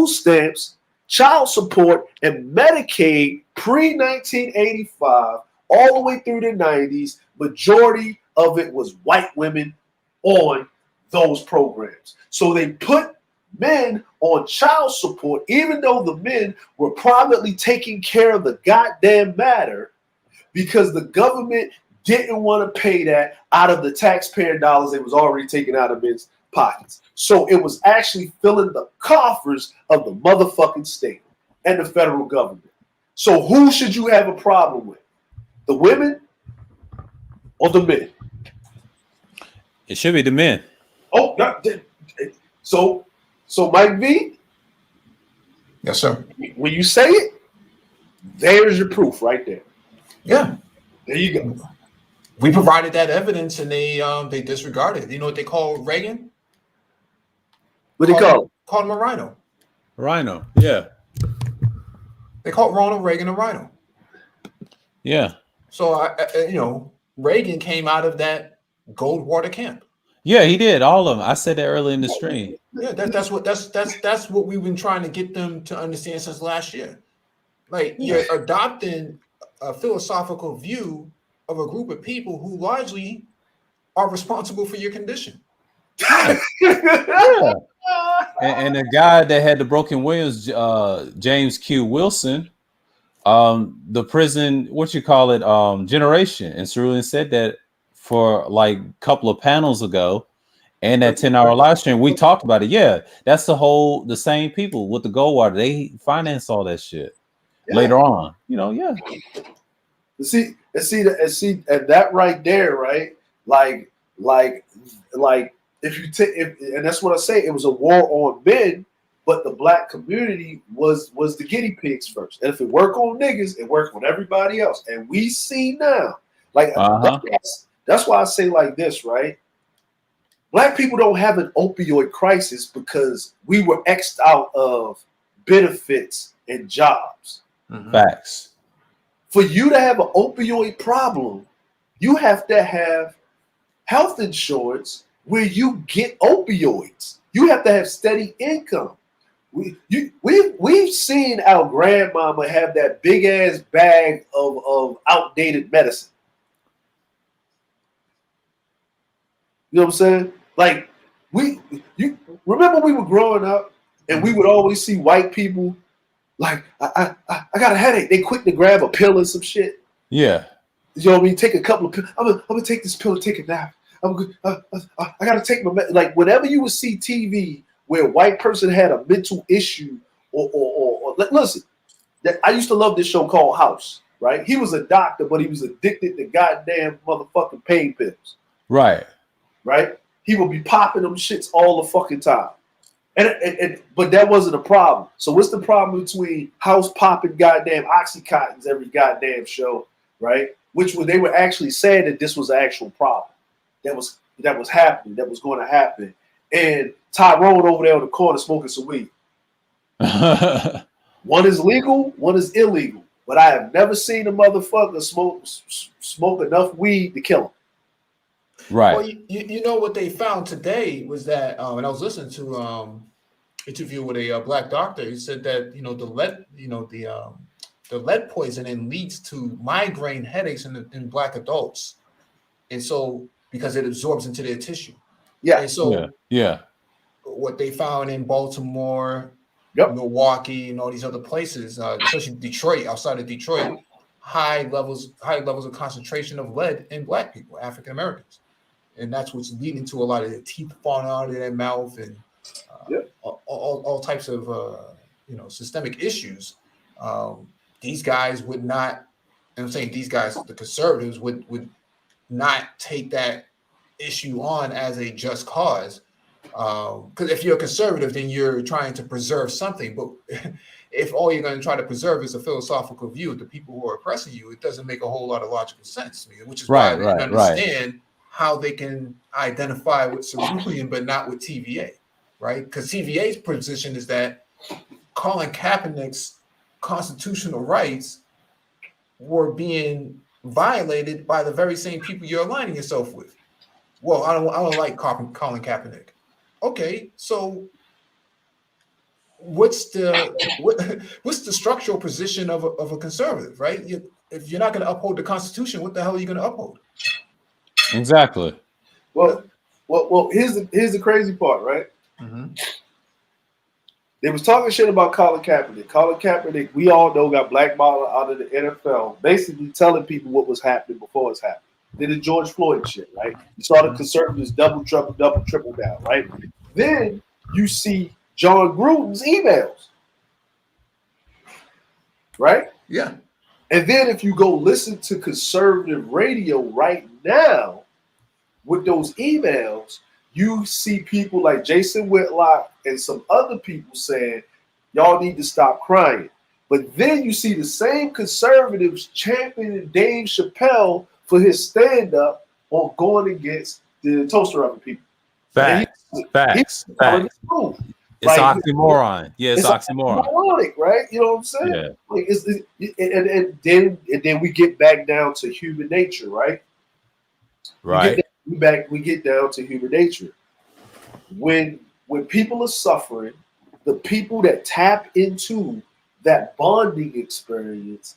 stamps, child support, and Medicaid pre-1985 all the way through the 90s. Majority of it was white women on those programs. So they put men on child support, even though the men were privately taking care of the goddamn matter, because the government didn't want to pay that out of the taxpayer dollars that was already taken out of men's pockets. So it was actually filling the coffers of the motherfucking state and the federal government. So who should you have a problem with? The women or the men? It should be the men. Oh, so Mike V? Yes, sir. When you say it, there's your proof right there. Yeah. There you go. We provided that evidence and they disregarded it. You know what they call Reagan? What do they call him? Called him a rhino. Rhino, yeah. They called Ronald Reagan a rhino. Yeah. So Reagan came out of that Goldwater camp. Yeah, he did. All of them. I said that earlier in the stream. Yeah, that's what we've been trying to get them to understand since last year. Like, you're adopting a philosophical view of a group of people who largely are responsible for your condition. Yeah. And the guy that had the broken wings, James Q. Wilson, the prison, generation, and Cerulean said that for like a couple of panels ago, and that 10-hour live stream, we talked about it. Yeah, that's the same people with the Goldwater. They finance all that shit later on. Yeah. See, and that right there, right? Like if you take, and that's what I say, it was a war on men, but the black community was the guinea pigs first. And if it worked on niggas, it worked on everybody else. And we see now, like that's why I say like this, right? Black people don't have an opioid crisis because we were X'd out of benefits and jobs. Facts. For you to have an opioid problem, you have to have health insurance where you get opioids. You have to have steady income. We've seen our grandmama have that big ass bag of outdated medicine. You know what I'm saying? Like you remember we were growing up and we would always see white people like I got a headache. They quick to grab a pill and some shit. Yeah. You know what I mean? Take a couple of pills. I'm gonna take this pill and take a nap. I gotta take my like whenever you would see TV where a white person had a mental issue or listen, I used to love this show called House, right? He was a doctor, but he was addicted to goddamn motherfucking pain pills. Right. Right? He would be popping them shits all the fucking time. But that wasn't a problem. So what's the problem between House popping goddamn Oxycontins every goddamn show, right? Which they were actually saying that this was an actual problem that was happening, that was going to happen. And Tyrone over there on the corner smoking some weed. One is legal, one is illegal. But I have never seen a motherfucker smoke enough weed to kill him. Right. Well, you know what they found today was that, and I was listening to interview with a black doctor. He said that the lead poisoning leads to migraine headaches in black adults, and so because it absorbs into their tissue. Yeah. And so yeah. What they found in Baltimore, Milwaukee, and all these other places, especially Detroit, outside of Detroit, high levels of concentration of lead in black people, African Americans. And that's what's leading to a lot of their teeth falling out of their mouth and all types of systemic issues. These guys would not, and I'm saying these guys, the conservatives, would not take that issue on as a just cause. Because if you're a conservative, then you're trying to preserve something. But if all you're going to try to preserve is a philosophical view of the people who are oppressing you, it doesn't make a whole lot of logical sense to me, which is why I didn't understand how they can identify with cerulean but not with TVA, right? Because TVA's position is that Colin Kaepernick's constitutional rights were being violated by the very same people you're aligning yourself with. Well, I don't like Colin Kaepernick. Okay, so what's the structural position of a conservative, right? If you're not going to uphold the Constitution, what the hell are you going to uphold? Exactly. Well, here's the crazy part, right? Mm-hmm. They was talking shit about Colin Kaepernick. Colin Kaepernick, we all know, got blackballed out of the NFL, basically telling people what was happening before it's happened. Then the George Floyd shit, right? You saw the conservatives double, triple down, right? Then you see John Gruden's emails, right? Yeah. And then if you go listen to conservative radio right now with those emails, you see people like Jason Whitlock and some other people saying, y'all need to stop crying. But then you see the same conservatives championing Dave Chappelle for his stand-up on going against the toaster oven people. Facts. It's oxymoron. Yeah, it's oxymoron. Ironic, right? You know what I'm saying? Yeah. Like and then we get back down to human nature, right? Right. We get down to human nature. When people are suffering, the people that tap into that bonding experience,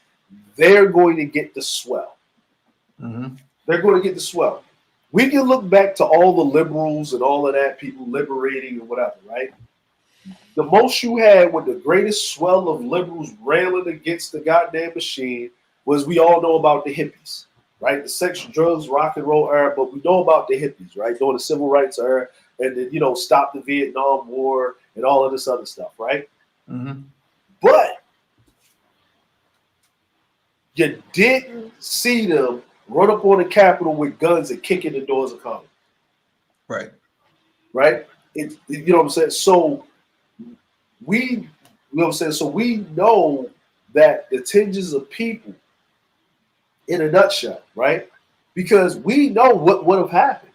they're going to get the swell. Mm-hmm. They're going to get the swell. We can look back to all the liberals and all of that, people liberating and whatever, right? The most you had with the greatest swell of liberals railing against the goddamn machine was, we all know about the hippies, right? The sex, drugs, rock and roll era, but we know about the hippies, right? During the civil rights era, and then, stop the Vietnam War and all of this other stuff, right? Mm-hmm. But you didn't see them run up on the Capitol with guns and kick in the doors of Congress. Right. Right? You know what I'm saying? So we know that the tinges of people, in a nutshell, right? Because we know what would have happened.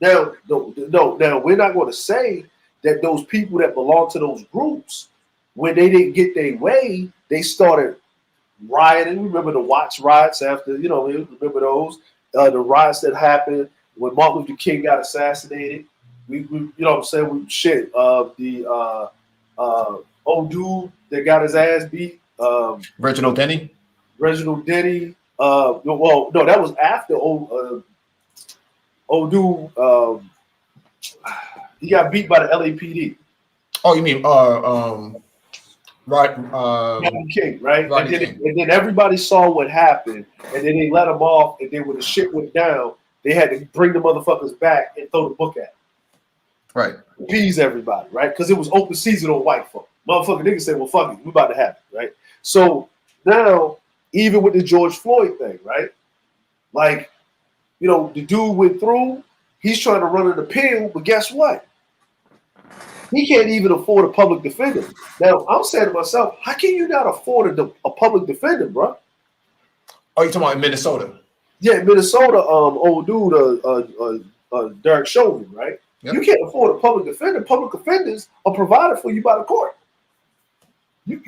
Now, now we're not going to say that those people that belong to those groups, when they didn't get their way, they started rioting. Remember the Watts riots after, remember those? The riots that happened when Martin Luther King got assassinated. We you know what I'm saying? The old dude that got his ass beat. Reginald Denny. Well, no, that was after old dude, he got beat by the LAPD. Oh, you mean right? Rodney King, right? Rodney And King. then everybody saw what happened, and then they let him off. And then when the shit went down, they had to bring the motherfuckers back and throw the book at him. Right. Appease everybody, right? Because it was open season on white folk. Motherfucking niggas said, well, fuck it, we about to have it, right? So now, even with the George Floyd thing, right? Like, you know, the dude went through, he's trying to run an appeal, but guess what? He can't even afford a public defender. Now, I'm saying to myself, how can you not afford a public defender, bro? Oh, you talking about in Minnesota? Yeah, Minnesota, old dude, Derek Chauvin, right? Yep. You can't afford a public defender. Public defenders are provided for you by the court. You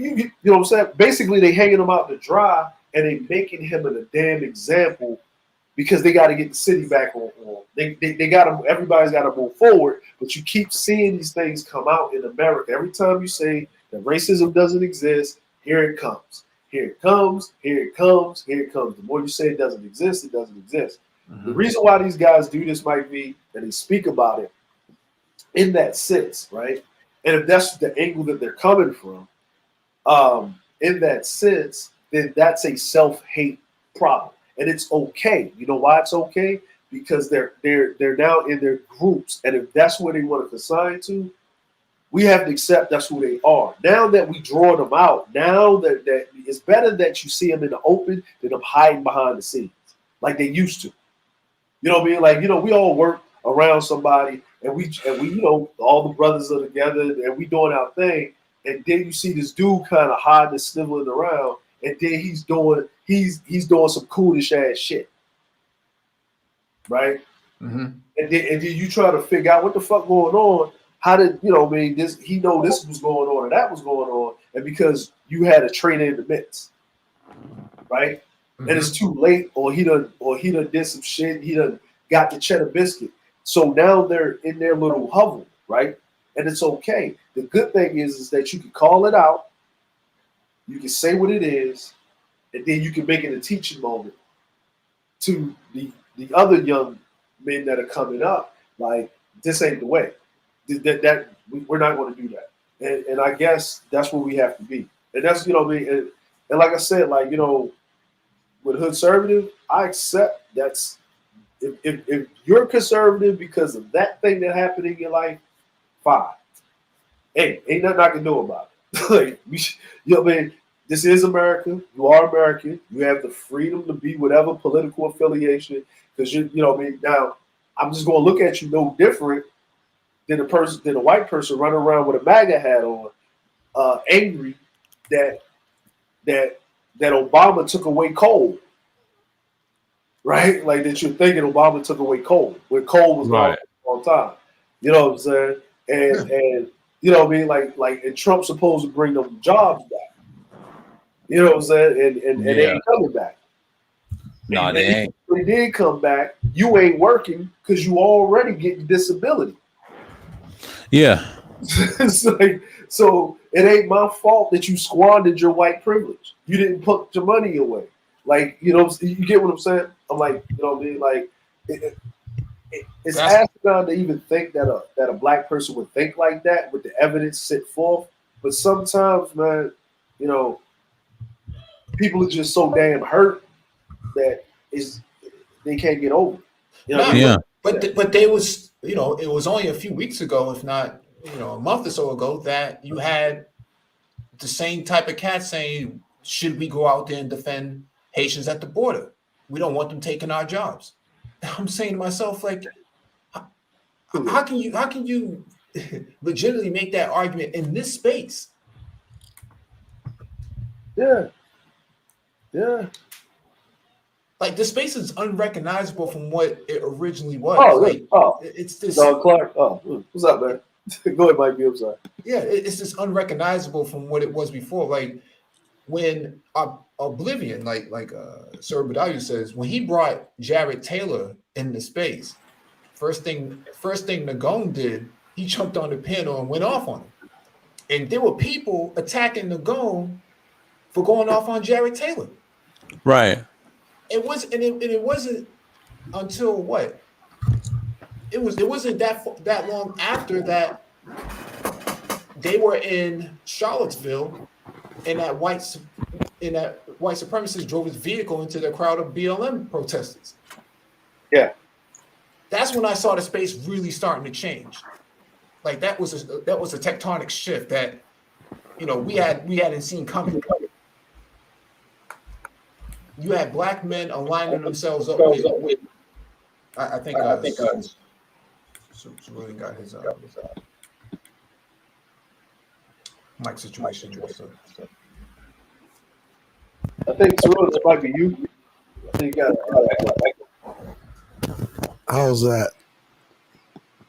know what I'm saying? Basically, they hanging him out to dry, and they making him a damn example because they got to get the city back on. They got to. Everybody's got to move forward, but you keep seeing these things come out in America. Every time you say that racism doesn't exist, here it comes. Here it comes. Here it comes. Here it comes. The more you say it doesn't exist, it doesn't exist. Mm-hmm. The reason why these guys do this might be that they speak about it in that sense, right? And if that's the angle that they're coming from, in that sense, then that's a self-hate problem. And it's okay. You know why it's okay? Because they're now in their groups. And if that's where they want to consign to, we have to accept that's who they are. Now that we draw them out, now that it's better that you see them in the open than them hiding behind the scenes like they used to. You know what I mean? Like, you know, we all work around somebody and we you know, all the brothers are together and we doing our thing. And then you see this dude kind of hiding and sniveling around, and then he's doing some coolish ass shit, right? Mm-hmm. And then you try to figure out what the fuck going on. How did you know? I mean, he know this was going on and that was going on, and because you had a trainer in the midst, right? Mm-hmm. And it's too late, or he done did some shit. He done got the cheddar biscuit. So now they're in their little hovel, right? And it's okay. The good thing is that you can call it out, you can say what it is, and then you can make it a teaching moment to the other young men that are coming up. Like, this ain't the way. We're not going to do that. And I guess that's where we have to be. And that's, you know what I mean? And like I said, like, you know, with Hood Conservative, I accept that's if you're conservative because of that thing that happened in your life, fine. Hey, ain't nothing I can do about it. Like, you know what I mean? This is America. You are American. You have the freedom to be whatever political affiliation. Because you know what I mean? Now, I'm just gonna look at you no different than a white person running around with a MAGA hat on, angry that Obama took away coal. Right? Like that you're thinking Obama took away coal when coal was right all the time. You know what I'm saying? And you know what I mean? Like and Trump's supposed to bring them jobs back. You know what I'm saying? And they ain't coming back. No, they ain't. When they did come back, you ain't working because you already getting disability. Yeah. It's like, so it ain't my fault that you squandered your white privilege. You didn't put your money away. Like, you know, you get what I'm saying? I'm like, you know what I mean? Like, it's asinine to even think that a black person would think like that with the evidence set forth. But sometimes, man, you know, people are just so damn hurt that they can't get over it. You know what I mean? But they was, you know, it was only a few weeks ago, if not, you know, a month or so ago, that you had the same type of cat saying, should we go out there and defend Haitians at the border? We don't want them taking our jobs. I'm saying to myself, like, how can you legitimately make that argument in this space? Yeah. Like, the space is unrecognizable from what it originally was. It's this. Don Clark. Oh, what's up, man? Go ahead, Mike. I'm sorry. Yeah, it's just unrecognizable from what it was before. Like, when Oblivion, like Sir Badayu says, when he brought Jared Taylor into space, first thing Nagone did, he jumped on the panel and went off on him. And there were people attacking Nagone for going off on Jared Taylor. Right. It wasn't until what? it wasn't that long after that they were in Charlottesville, and that white supremacist drove his vehicle into the crowd of BLM protesters. Yeah, that's when I saw the space really starting to change. Like that was a tectonic shift that, you know, we hadn't seen coming. You had black men aligning themselves up with. I think Cerulean got his mic situation. I think Cerulean might be you. I think you got. How's that?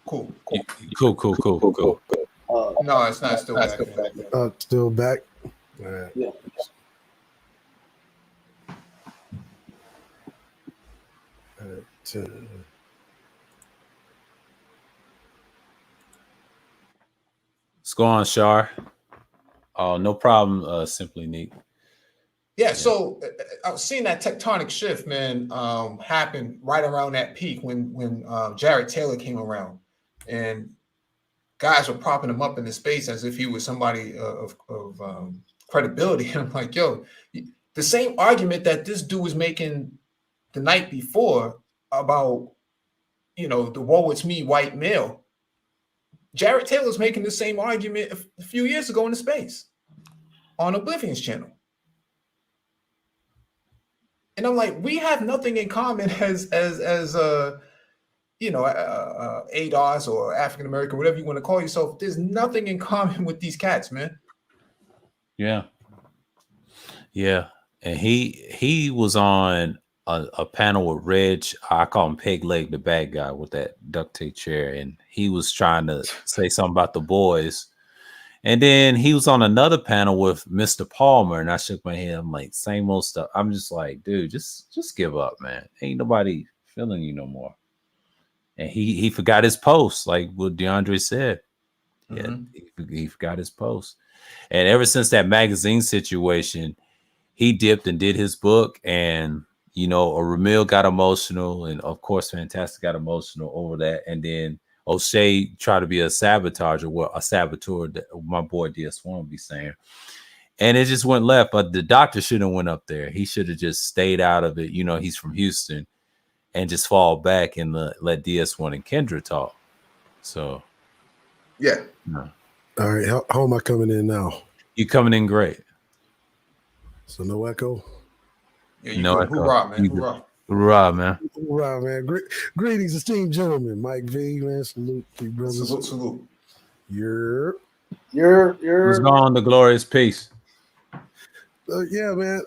Cool. No, it's not. Still back. Still back. All right. Yeah. Let's go on, Shar. Oh, no problem. Simply Neat. Yeah, so I was seeing that tectonic shift, man, happen right around that peak when Jared Taylor came around, and guys were propping him up in the space as if he was somebody of credibility. And I'm like, yo, the same argument that this dude was making the night before about, you know, the woe it's me white male, Jared Taylor's making the same argument a few years ago in the space on Oblivion's channel. And I'm like, we have nothing in common as you know, ADOS or African American, whatever you want to call yourself. There's nothing in common with these cats, man. Yeah. And he was on a panel with Reg. I call him Peg Leg, the bad guy with that duct tape chair, and he was trying to say something about the boys. And then he was on another panel with Mr. Palmer, and I shook my head. I'm like, same old stuff. I'm just like, dude, just give up, man. Ain't nobody feeling you no more. And he forgot his post, like what DeAndre said. Mm-hmm. Yeah, he forgot his post. And ever since that magazine situation, he dipped and did his book. And, you know, Ramil got emotional. And, of course, Fantastic got emotional over that. And then O'Shea tried to be a saboteur, that my boy DS1 would be saying. And it just went left. But the doctor shouldn't have went up there. He should have just stayed out of it. You know, he's from Houston. And just fall back and let DS1 and Kendra talk. So, yeah. No. All right. How am I coming in now? You coming in great. So no echo? Yeah, you no echo. Hoorah, man. Hoorah. Hoorah, man. Hoorah, man. Greetings, esteemed gentlemen. Mike V, man. Salute, big brothers. Salute. You're. Who's gone the glorious peace? Yeah, man.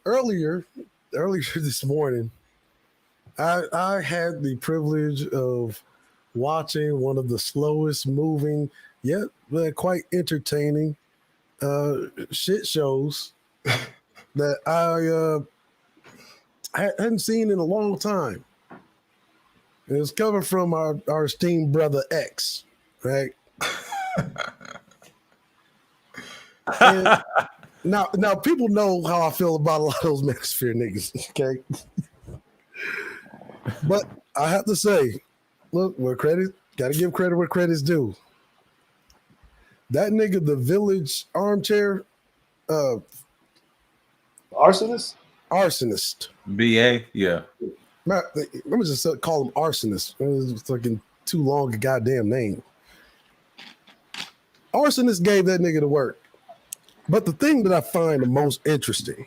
Earlier this morning, I had the privilege of watching one of the slowest moving yet quite entertaining shit shows that I hadn't seen in a long time. And it's coming from our esteemed brother X, right? And now people know how I feel about a lot of those Manosphere niggas, okay? But I have to say, look, gotta give credit where credit's due. That nigga, the Village armchair, arsonist. BA, yeah. Let me just call him arsonist. It's fucking too long a goddamn name. Arsonist gave that nigga to work. But the thing that I find the most interesting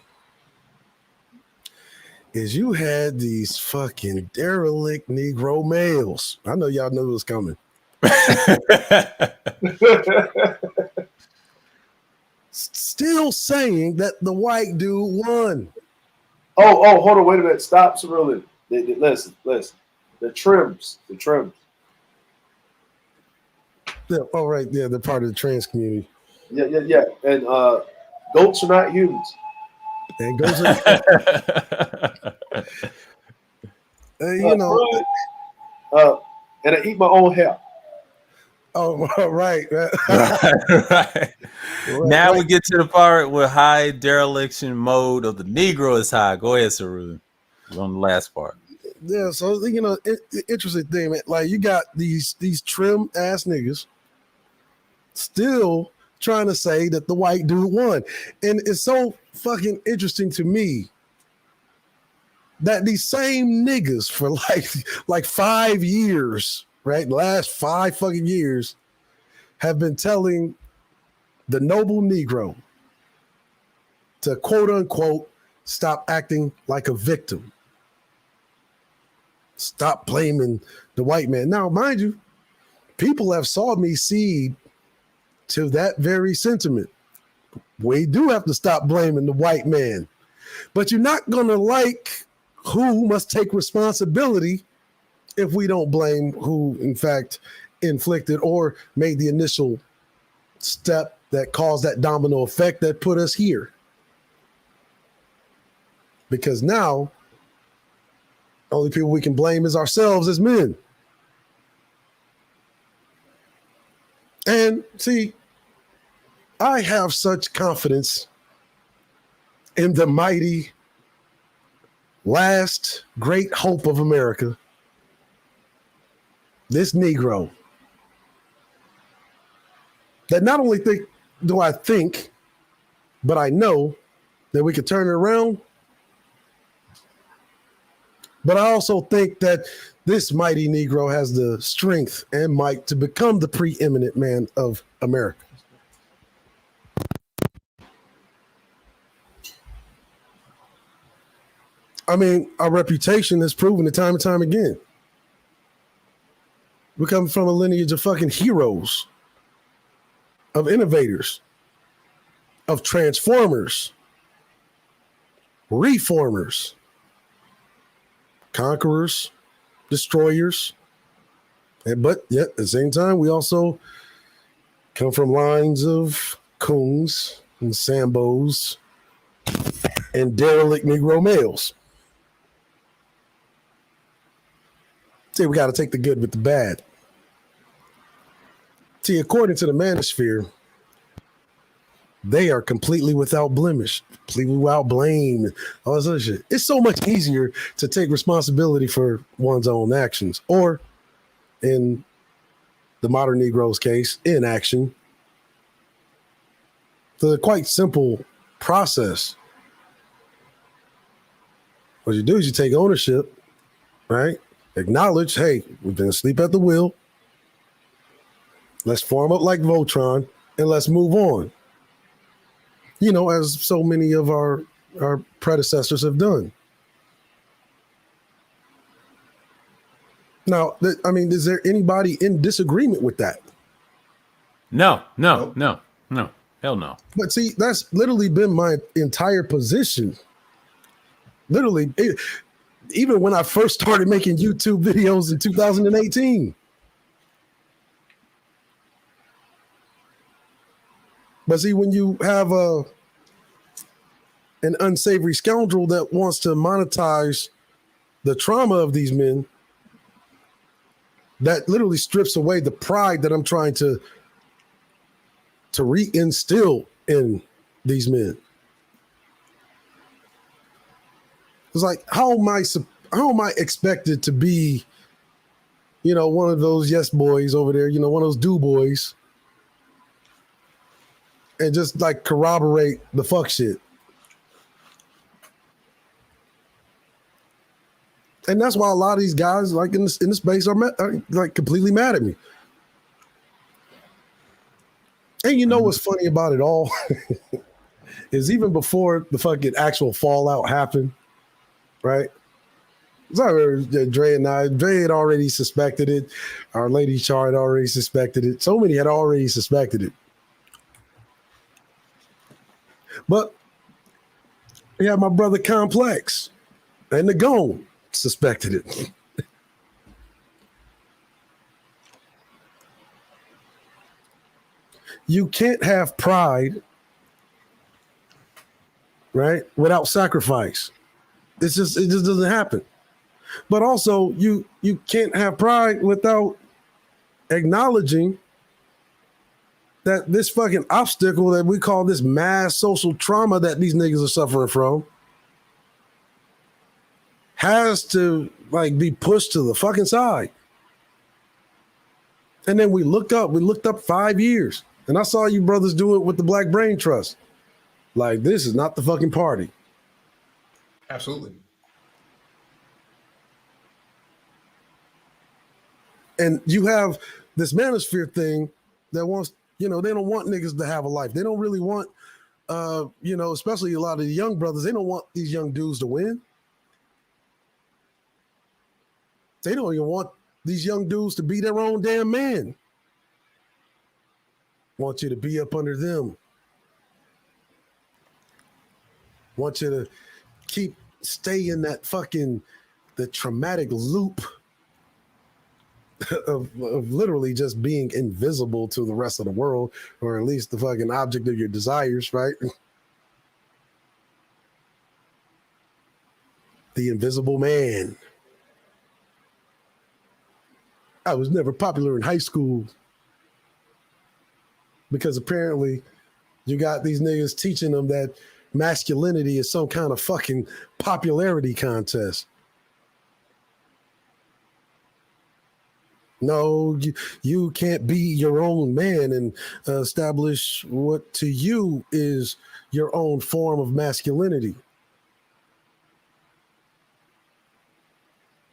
is you had these fucking derelict Negro males. I know y'all knew it was coming. Still saying that the white dude won. Oh, hold on, wait a minute. Stop, Cerulean. Listen. The trims. Yeah, oh, right. Yeah, they're part of the trans community. Yeah. And goats are not humans. And goats are you know. And I eat my own hair. Oh, right. Right. Now we get to the part where high dereliction mode of the Negro is high. Go ahead, Cerulean. On the last part. Yeah, so you know, interesting thing, man. Like you got these trim ass niggas still trying to say that the white dude won, and it's so fucking interesting to me that these same niggas for like 5 years, right, last 5 fucking years, have been telling the noble Negro to quote unquote stop acting like a victim. Stop blaming the white man. Now, mind you, people have saw me cede to that very sentiment. We do have to stop blaming the white man, but you're not going to like who must take responsibility if we don't blame who, in fact, inflicted or made the initial step that caused that domino effect that put us here. Because now, the only people we can blame is ourselves as men. And see, I have such confidence in the mighty last great hope of America, this Negro, that not only do I think, but I know that we could turn it around. But I also think that this mighty Negro has the strength and might to become the preeminent man of America. I mean, our reputation has proven it time and time again. We come from a lineage of fucking heroes, of innovators, of transformers, reformers, conquerors, destroyers. But yet at the same time, we also come from lines of coons and Sambos and derelict Negro males. See, we got to take the good with the bad. See, according to the manosphere, they are completely without blemish, completely without blame, all this other shit. It's so much easier to take responsibility for one's own actions, or in the modern Negro's case, inaction. So a quite simple process. What you do is you take ownership, right? Acknowledge, hey, we've been asleep at the wheel. Let's form up like Voltron and let's move on. You know, as so many of our predecessors have done. Now, I mean, is there anybody in disagreement with that? No. Hell no. But see, that's literally been my entire position. Literally, even when I first started making YouTube videos in 2018. But see, when you have an unsavory scoundrel that wants to monetize the trauma of these men, that literally strips away the pride that I'm trying to reinstill in these men. It's like, how am I expected to be, you know, one of those yes boys over there, you know, one of those do boys, and just like corroborate the fuck shit? And that's why a lot of these guys, like in the space, are like completely mad at me. And you know what's funny about it all is even before the fucking actual fallout happened, right? So Dre had already suspected it. Our Lady Char had already suspected it. So many had already suspected it. But yeah, my brother Complex and the Gone suspected it. You can't have pride, right, without sacrifice. It just doesn't happen. But also, you can't have pride without acknowledging that this fucking obstacle that we call this mass social trauma that these niggas are suffering from has to like be pushed to the fucking side. And then we looked up 5 years, and I saw you brothers do it with the Black Brain Trust. Like, this is not the fucking party. Absolutely. And you have this manosphere thing that wants, they don't want niggas to have a life. They don't really want, especially a lot of the young brothers, they don't want these young dudes to win. They don't even want these young dudes to be their own damn man. Want you to be up under them. Want you to stay in that the traumatic loop of literally just being invisible to the rest of the world, or at least the fucking object of your desires, right? The invisible man. I was never popular in high school because apparently you got these niggas teaching them that masculinity is some kind of fucking popularity contest. No, you can't be your own man and establish what to you is your own form of masculinity.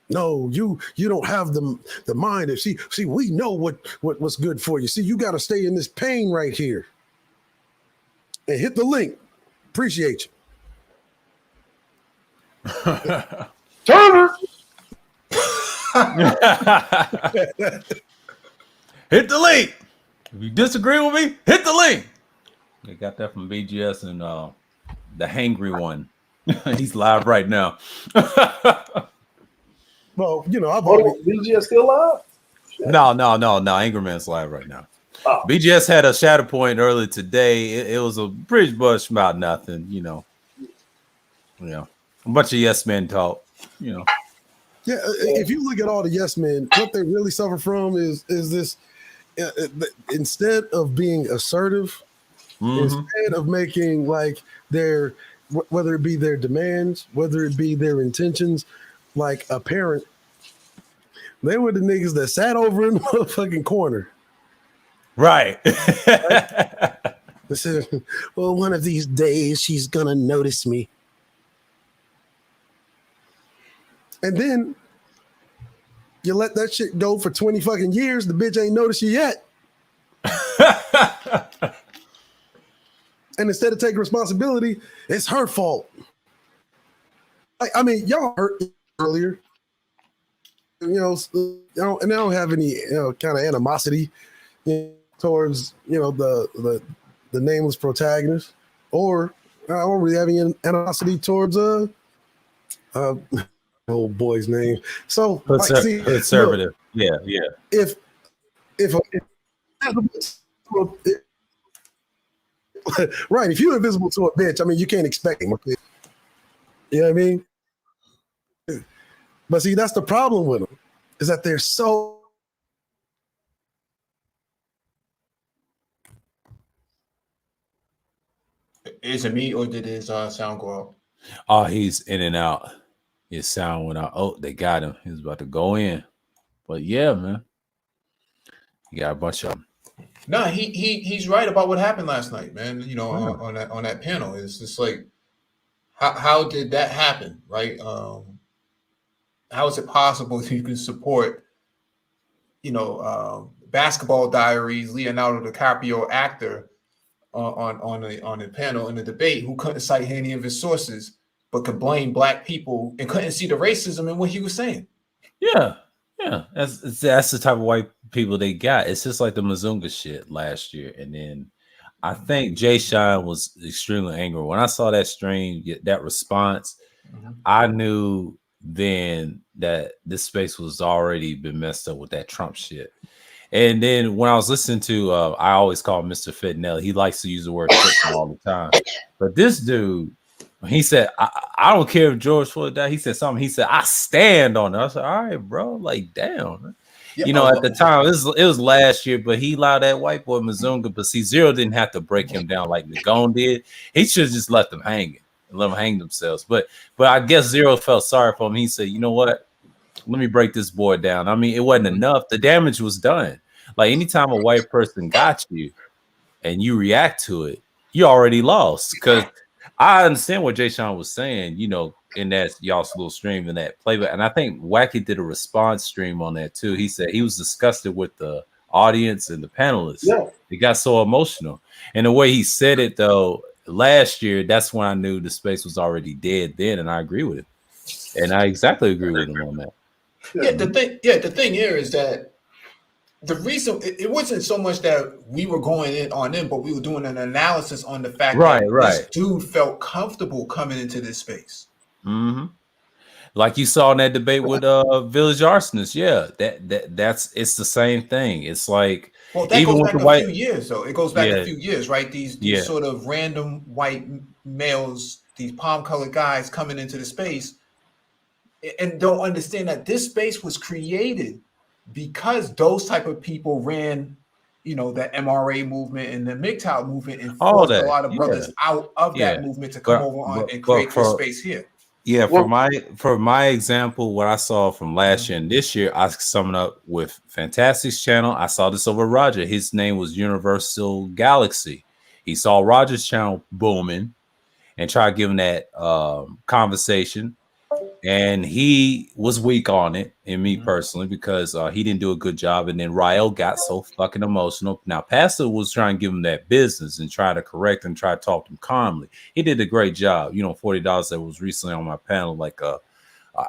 No, you don't have the mind of see, we know what's good for you. See, you got to stay in this pain right here. And hit the link. Appreciate you. Turner. Hit the link. If you disagree with me, hit the link. They got that from BGS and the hangry one. He's live right now. Well, I've already BGS still live? No. Angry Man's live right now. Oh. BGS had a shadow point earlier today. It was a bridge bush about nothing, a bunch of yes men talk, Yeah, if you look at all the yes men, what they really suffer from is this. Instead of being assertive, instead of making like whether it be their demands, whether it be their intentions, like apparent, they were the niggas that sat over in the fucking corner. Right. They said, well, one of these days she's gonna notice me. And then you let that shit go for 20 fucking years, the bitch ain't noticed you yet. And instead of taking responsibility, it's her fault. I mean, y'all heard earlier, and I don't have any kind of animosity towards the nameless protagonist, or I don't really have any animosity towards old boy's name. So conservative. Look, yeah. If right, if you're invisible to a bitch, I mean, you can't expect him. Okay? You know what I mean? But see, that's the problem with them, is that they're so. Is it me or did his sound go out? Oh, he's in and out. His sound went out. Oh, they got him. He was about to go in. But yeah, man. You got a bunch of them. No, he's right about what happened last night, man. On that panel. It's just like, how did that happen, right? How is it possible that you can support, Basketball Diaries, Leonardo DiCaprio actor on a panel in a debate who couldn't cite any of his sources, but could blame black people and couldn't see the racism in what he was saying? Yeah. That's the type of white people they got. It's just like the Mazunga shit last year. And then I think Jay Shine was extremely angry. When I saw that stream, that response, I knew then that this space was already been messed up with that Trump shit. And then when I was listening to, I always call Mr. Fitnelli. He likes to use the word all the time. But this dude, he said, I don't care if George Floyd died. He said something. He said, I stand on it. I said, all right, bro. Like, damn. Man. Yeah, at the time, it was last year, but he allowed that white boy Mazunga. But see, Zero didn't have to break him down like Nagone did. He should have just let them hang it and let them hang themselves. But I guess Zero felt sorry for him. He said, you know what? let me break this boy down. I mean, it wasn't enough. The damage was done. Like anytime a white person got you and you react to it, you already lost. Because I understand what Jay Sean was saying, you know, in that y'all's little stream in that playback. And I think Wacky did a response stream on that too. He said he was disgusted with the audience and the panelists. Yeah. It got so emotional. And the way he said it though, last year, that's when I knew the space was already dead then, and I agree with it. And I exactly agree with him on that. Yeah, the thing here is that the reason it wasn't so much that we were going in on them, but we were doing an analysis on the fact that this dude felt comfortable coming into this space. Mm-hmm. Like you saw in that debate with Village Arsonists, yeah, that's it's the same thing. It's like, well, that goes back a few years, though. It goes back a few years, right? These sort of random white males, these palm-colored guys coming into the space, and don't understand that this space was created because those type of people ran, you know, the MRA movement and the MGTOW movement, and forced a lot of brothers out of that movement to come over on and create this space here. Yeah, for my example, what I saw from last year and this year, I sum it up with Fantastic's channel. I saw this over Roger. His name was Universal Galaxy. He saw Roger's channel booming and tried giving that conversation. And he was weak on it, and me personally, because he didn't do a good job. And then Rael got so fucking emotional. Now, Pastor was trying to give him that business and try to correct and try to talk to him calmly. He did a great job. You know, $40 that was recently on my panel like an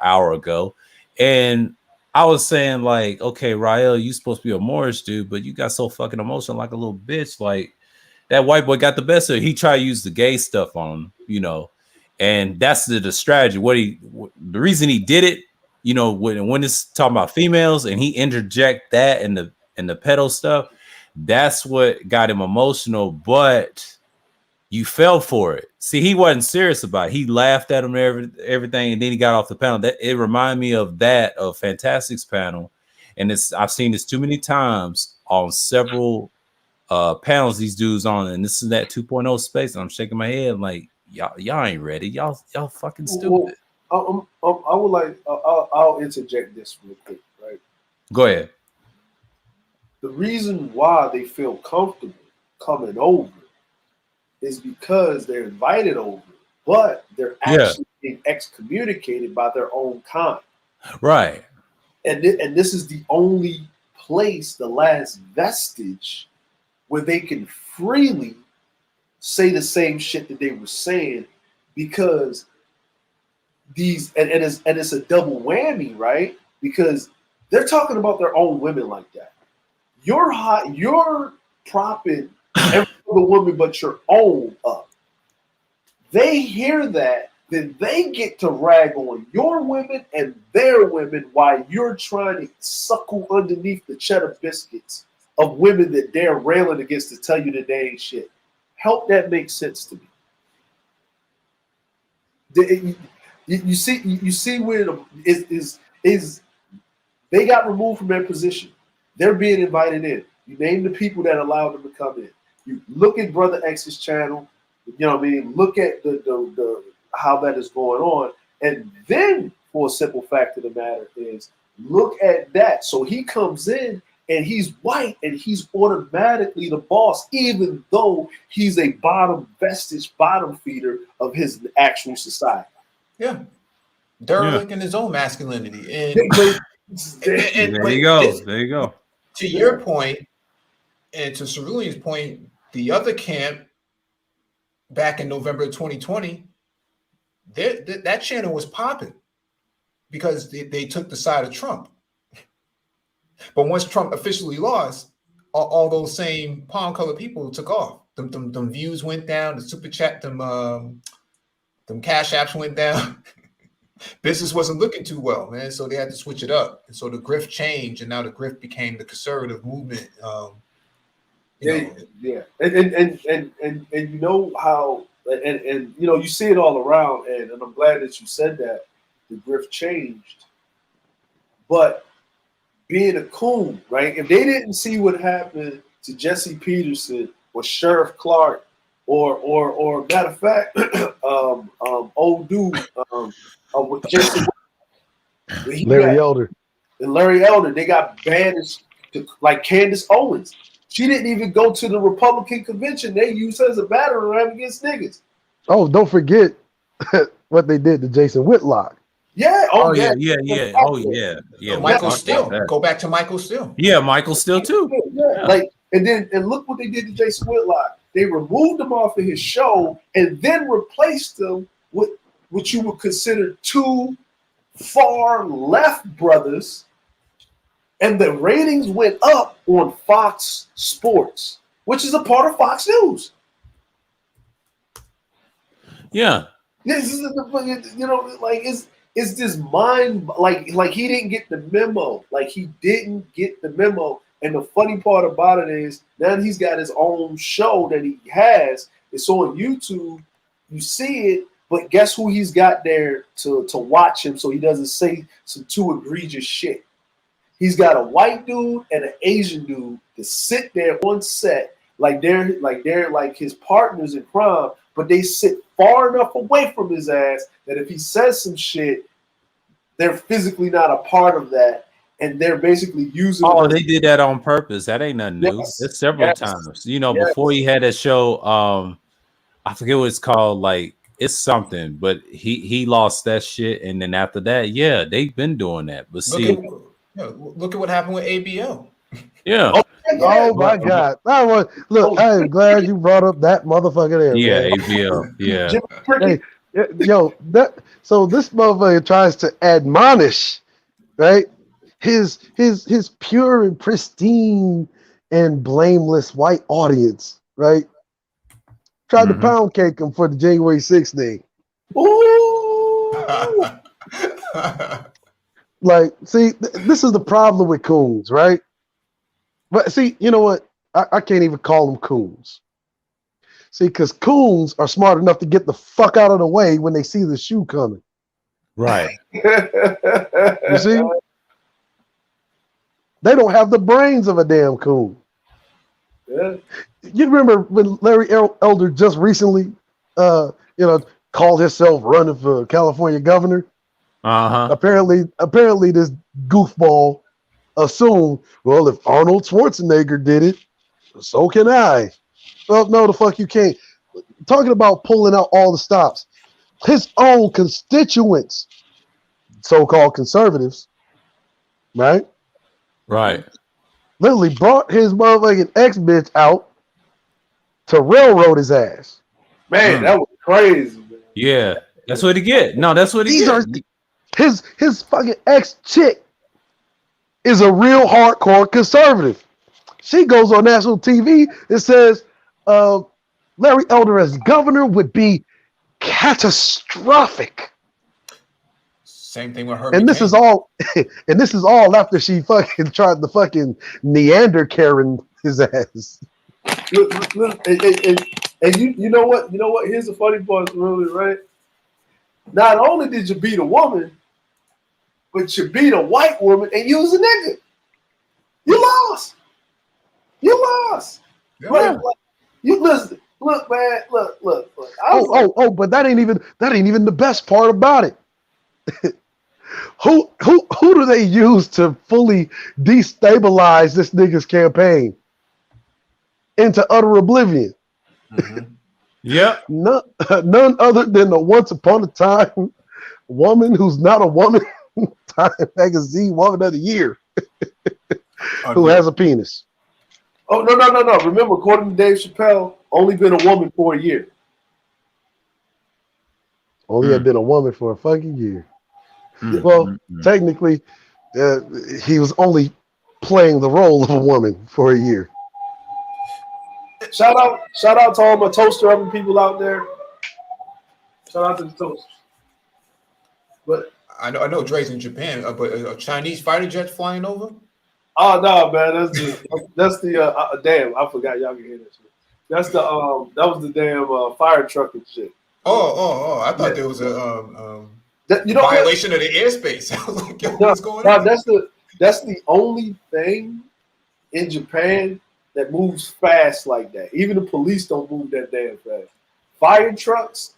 hour ago. And I was saying, like, okay, Rael, you supposed to be a Moorish dude, but you got so fucking emotional like a little bitch. Like, that white boy got the best of it. He tried to use the gay stuff on him, you know. And that's the strategy. The reason he did it, you know, when it's talking about females and he interject that and the pedo stuff, that's what got him emotional. But you fell for it. See, he wasn't serious about it. He laughed at him everything, and then he got off the panel. That it reminded me of that of Fantastic's panel, and I've seen this too many times on several panels. These dudes on, and this is that 2.0 space. And I'm shaking my head like, y'all ain't ready. Y'all fucking stupid. Well, I would like. I'll interject this real quick, right? Go ahead. The reason why they feel comfortable coming over is because they're invited over, but they're actually being excommunicated by their own kind. Right. And this is the only place, the last vestige, where they can freely say the same shit that they were saying, because these and it's a double whammy, right? Because they're talking about their own women like that. You're propping every other woman but your own up. They hear that, then they get to rag on your women and their women while you're trying to suckle underneath the cheddar biscuits of women that they're railing against to tell you that they ain't shit. Help that make sense to me. You see where is they got removed from their position. They're being invited in. You name the people that allowed them to come in. You look at Brother X's channel. You know what I mean? Look at the how that is going on, and then for a simple fact of the matter is look at that. So he comes in. And he's white, and he's automatically the boss, even though he's a bottom feeder of his actual society. Yeah, derelict in his own masculinity. And there you go. There you go. To your point, and to Cerulean's point, the other camp back in November of 2020, that channel was popping because they took the side of Trump. But once Trump officially lost, all those same palm-colored people took off. Them views went down. The super chat, them cash apps went down. Business wasn't looking too well, man. So they had to switch it up. And so the grift changed, and now the grift became the conservative movement. And you know how, and you know, you see it all around, and I'm glad that you said that the grift changed, but being a coon, right? If they didn't see what happened to Jesse Peterson or Sheriff Clark or matter of fact, old dude with Jason, Larry Elder. And Larry Elder, they got banished like Candace Owens. She didn't even go to the Republican convention. They used her as a battering ram against niggas. Oh, don't forget what they did to Jason Whitlock. Yeah. Oh yeah. Oh yeah. Michael Steele. Go back to Michael Steele. Yeah, Michael Steele too. Yeah. Like, and look what they did to Jason Whitlock. They removed him off of his show and then replaced him with what you would consider two far left brothers, and the ratings went up on Fox Sports, which is a part of Fox News. Yeah. This is like it's this mind like he didn't get the memo. Like he didn't get the memo. And the funny part about it is now he's got his own show that he has. It's on YouTube. You see it, but guess who he's got there to watch him so he doesn't say some too egregious shit. He's got a white dude and an Asian dude to sit there on set like they're his partners in crime, but they sit far enough away from his ass that if he says some shit, they're physically not a part of that. And they're basically using. Oh, they did that on purpose. That ain't nothing new. Yes. It's several times. Before he had that show, I forget what it's called. Like it's something, but he lost that shit, and then after that, yeah, they've been doing that. But look at what happened with ABL. Yeah. Oh my God! Look, I am glad you brought up that motherfucker there. Yeah, man. ABL. Yeah. Hey, yo, so this motherfucker tries to admonish, right? His pure and pristine and blameless white audience, right? Tried to pound cake him for the January 6th thing. Ooh. Like, see, this is the problem with coons, right? But see, you know what? I can't even call them coons. See, because coons are smart enough to get the fuck out of the way when they see the shoe coming. Right. You see? They don't have the brains of a damn coon. Yeah. You remember when Larry Elder just recently, called himself running for California governor? Uh-huh. Apparently, this goofball assumed, well, if Arnold Schwarzenegger did it, so can I. Well, no, the fuck you can't. Talking about pulling out all the stops. His own constituents, so-called conservatives, right? Right. Literally brought his motherfucking ex-bitch out to railroad his ass. Man, that was crazy, man. Yeah. That's what he get. No, that's what he get. His fucking ex-chick is a real hardcore conservative. She goes on national TV and says Larry Elder as governor would be catastrophic. Same thing with her. And this is all after she fucking tried to fucking Neander Karen his ass. Look, and you know what? You know what? Here's the funny part, really, right? Not only did you beat a woman, but you beat a white woman and you was a nigga. You lost. You lost. Yeah. Like, you listen. Look, man. Look. But that ain't even the best part about it. Who do they use to fully destabilize this nigga's campaign into utter oblivion? Mm-hmm. Yep. None other than the once upon a time woman who's not a woman, Time Magazine Woman of the Year, who has a penis. Oh, no. Remember, according to Dave Chappelle, only been a woman for a year. Only had been a woman for a fucking year. Well, technically, he was only playing the role of a woman for a year. Shout out to all my toaster oven people out there. Shout out to the toasters. But I know Dre's in Japan, but a Chinese fighter jet flying over. Oh no, man, that's the damn. I forgot y'all can hear that shit. That's the that was the damn fire truck and shit. Oh! I thought there was a violation of the airspace. I was like, yo, what's going on? That's the only thing in Japan that moves fast like that. Even the police don't move that damn fast. Fire trucks,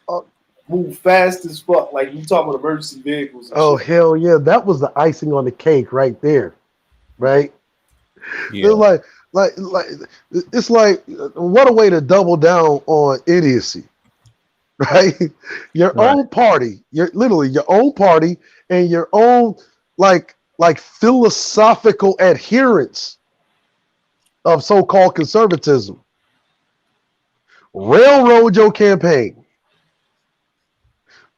move fast as fuck. Like you talking about emergency vehicles. Oh hell yeah, that was the icing on the cake right there, right? Yeah. It's like it's like what a way to double down on idiocy, right? Your own party, your own party, and your own like philosophical adherence of so-called conservatism railroad your campaign.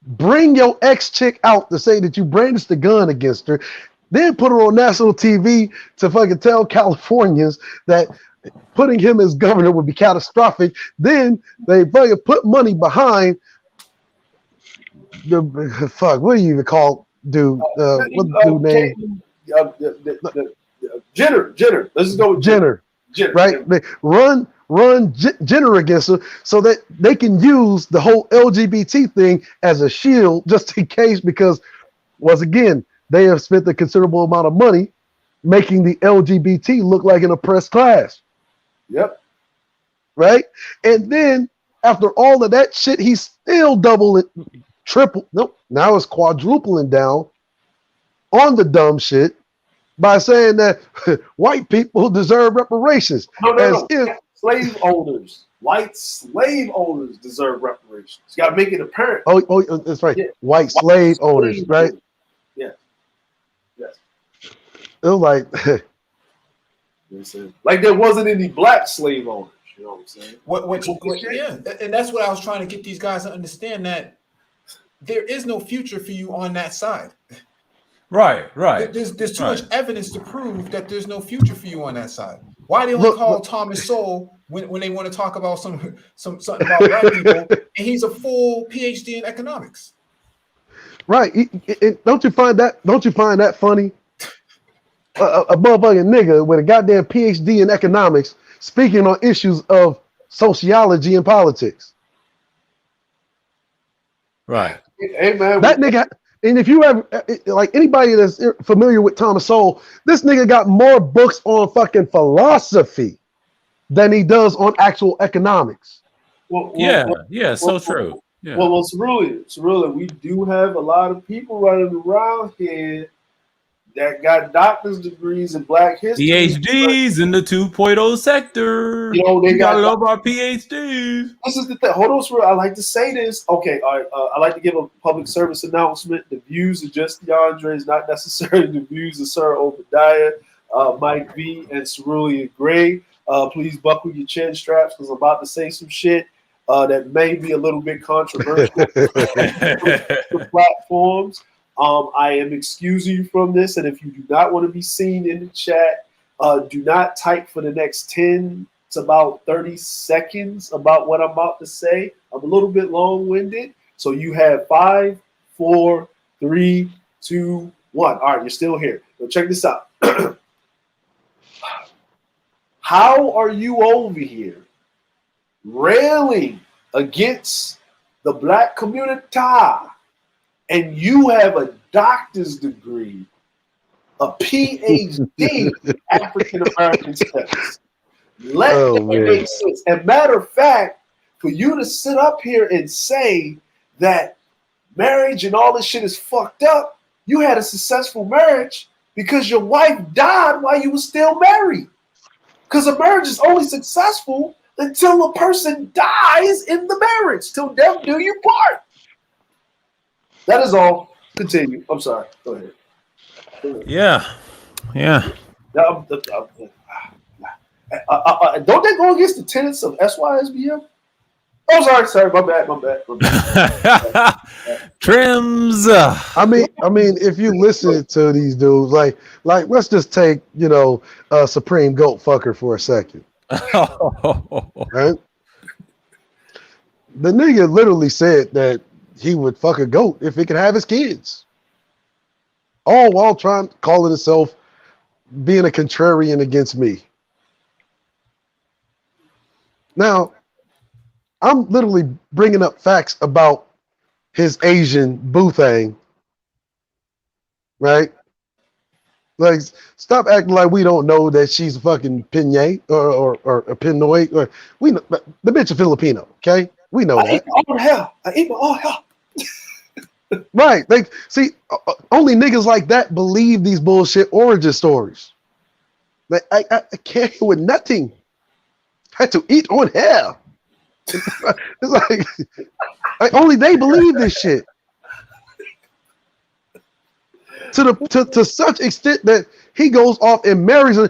Bring your ex-chick out to say that you brandished the gun against her, then put her on national TV to fucking tell Californians that putting him as governor would be catastrophic. Then they fucking put money behind the what do you even call dude? What's the dude name? Jenner. Let's just go with Jenner. Right? They run Jenner against her so that they can use the whole LGBT thing as a shield just in case, because once again, they have spent a considerable amount of money making the LGBT look like an oppressed class. Yep. Right? And then after all of that shit, he's still now it's quadrupling down on the dumb shit by saying that white people deserve reparations. No. Slave owners, white slave owners deserve reparations. You got to make it apparent. Oh, that's right. Yeah. White slave owners, right? Yes. It was like, like there wasn't any black slave owners. You know what I'm saying? Yeah, and that's what I was trying to get these guys to understand, that there is no future for you on that side. Right. There's too much evidence to prove that there's no future for you on that side. Why they only call Thomas Sowell when they want to talk about something about black people, and he's a full PhD in economics? Right? Don't you find that funny? A motherfucking nigga with a goddamn PhD in economics speaking on issues of sociology and politics. Right. Hey man, that nigga. And if you have like anybody that's familiar with Thomas Sowell, this nigga got more books on fucking philosophy than he does on actual economics. So true. Yeah. Well, Cerulli, we do have a lot of people running around here that got doctor's degrees in Black history. PhDs in the 2.0 sector. You know, they got to love our PhDs. This is the thing. Hold on, Cerulli. I like to say this. Okay, all right. I like to give a public service announcement. The views of Just DeAndre is not necessarily the views of Sir Obadiah, Mike V, and Cerulli and Gray. Please buckle your chin straps because I'm about to say some shit that may be a little bit controversial to platforms. I am excusing you from this, and if you do not want to be seen in the chat, do not type for the next 10 to about 30 seconds about what I'm about to say. I'm a little bit long-winded, so you have 5, 4, 3, 2, 1. All right, you're still here. So check this out. How are you over here railing against the black community, and you have a doctor's degree, a PhD in African American studies? Let that make sense. And matter of fact, for you to sit up here and say that marriage and all this shit is fucked up, you had a successful marriage because your wife died while you were still married. Because a marriage is only successful until a person dies in the marriage, till death do you part. That is all. Continue. I'm sorry. Go ahead. Yeah. Don't they go against the tenets of SYSBM? Oh, sorry. My bad. Trims. I mean, if you listen to these dudes, like let's just take, Supreme Goat Fucker for a second. Right? The nigga literally said that he would fuck a goat if he could have his kids. All while calling himself being a contrarian against me. Now, I'm literally bringing up facts about his Asian boo thing, right? Like, stop acting like we don't know that she's a fucking Pinay or a Pinoy. We know the bitch is Filipino, okay? We know that. I eat my own hell. Right. They see only niggas like that believe these bullshit origin stories. Like I can't hear with nothing. I had to eat on hair. It's like only they believe this shit. To such extent that he goes off and marries her,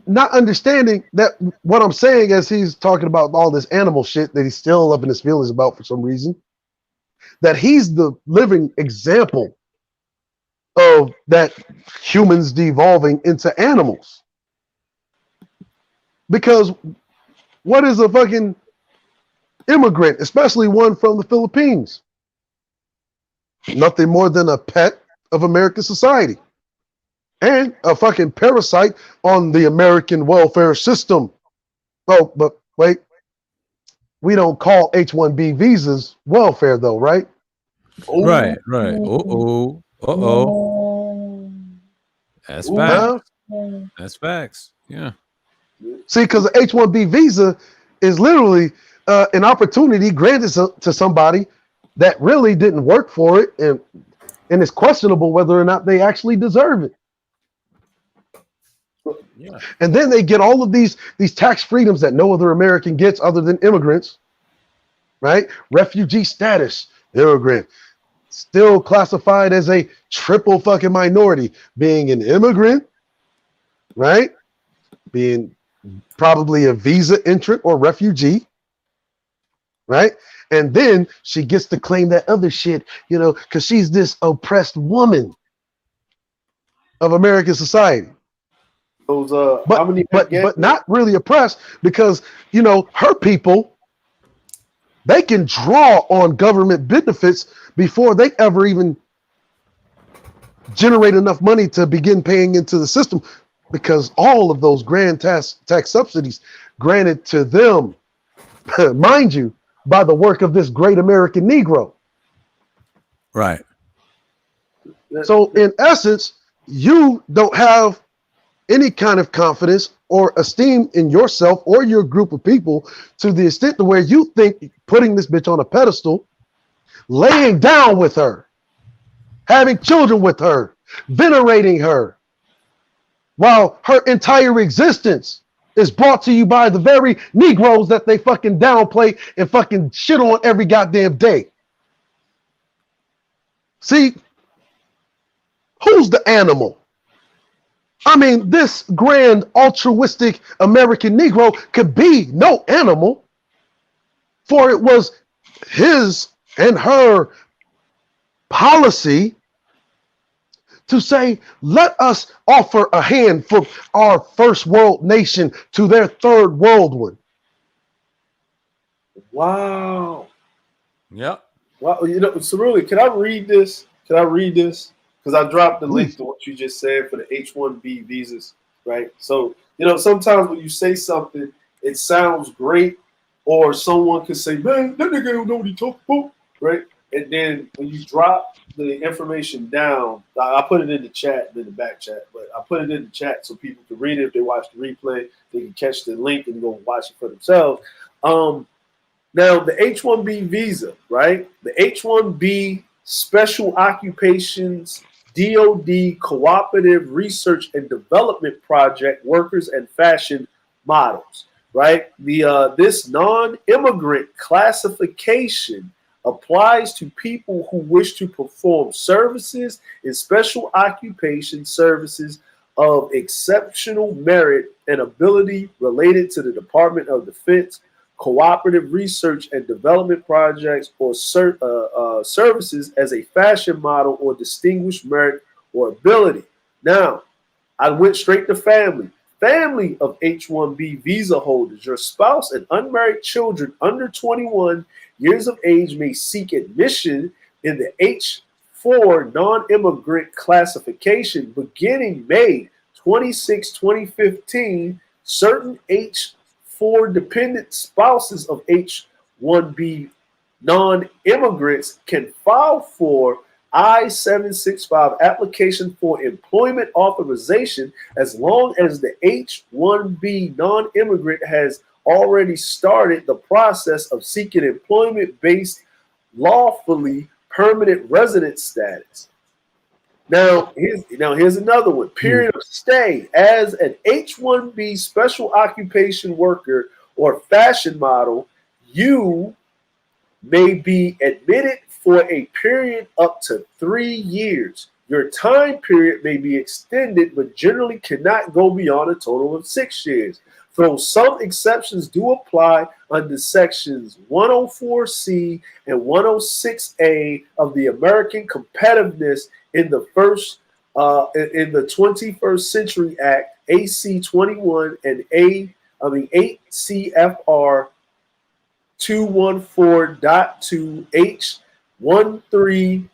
not understanding that what I'm saying as he's talking about all this animal shit that he's still up in his feelings about for some reason, that he's the living example of that humans devolving into animals. Because what is a fucking immigrant, especially one from the Philippines? Nothing more than a pet of American society and a fucking parasite on the American welfare system. Oh, but wait, we don't call H-1B visas welfare though, right? Right. That's facts. That's facts. Yeah. See, because the H-1B visa is literally an opportunity granted to somebody that really didn't work for it, and it's questionable whether or not they actually deserve it. Yeah. And then they get all of these tax freedoms that no other American gets other than immigrants, right? Refugee status, immigrant, still classified as a triple fucking minority, being an immigrant, right? Being probably a visa entrant or refugee, right? And then she gets to claim that other shit, you know, because she's this oppressed woman of American society. Those but not really oppressed, because you know her people, they can draw on government benefits before they ever even generate enough money to begin paying into the system, because all of those grand tax subsidies granted to them, mind you, by the work of this great American Negro. Right. So in essence, you don't have any kind of confidence or esteem in yourself or your group of people to the extent to where you think putting this bitch on a pedestal, laying down with her, having children with her, venerating her, while her entire existence is brought to you by the very Negroes that they fucking downplay and fucking shit on every goddamn day. See, who's the animal? I mean, this grand altruistic American Negro could be no animal, for it was his and her policy to say, let us offer a hand for our first world nation to their third world one. Wow. Yep. Wow. You know, Cerulli, can I read this? Because I dropped the link to what you just said for the H-1B visas, right? So, you know, sometimes when you say something, it sounds great, or someone could say, man, that nigga don't know what he talking about, right? And then when you drop the information down, I put it in the chat, in the back chat, but I put it in the chat so people can read it. If they watch the replay, they can catch the link and go watch it for themselves. Now, the H-1B visa, right? The H-1B Special Occupations DoD Cooperative Research and Development Project Workers and Fashion Models, right? This non-immigrant classification applies to people who wish to perform services in special occupation services of exceptional merit and ability related to the Department of Defense, cooperative research and development projects, or services as a fashion model or distinguished merit or ability. Now, I went straight to family. Family of H-1B visa holders, your spouse and unmarried children under 21 years of age may seek admission in the H-4 non-immigrant classification beginning May 26, 2015. Certain H-4 dependent spouses of H-1B non-immigrants can file for I-765 application for employment authorization as long as the H-1B non-immigrant has already started the process of seeking employment based lawfully permanent resident status. Now here's another one. Period of stay as an H-1B special occupation worker or fashion model, you may be admitted for a period up to 3 years. Your time period may be extended, but generally cannot go beyond a total of 6 years. Though some exceptions do apply under sections 104C and 106A of the American Competitiveness in the 21st Century Act, AC 21 and 8 CFR 214.2 H13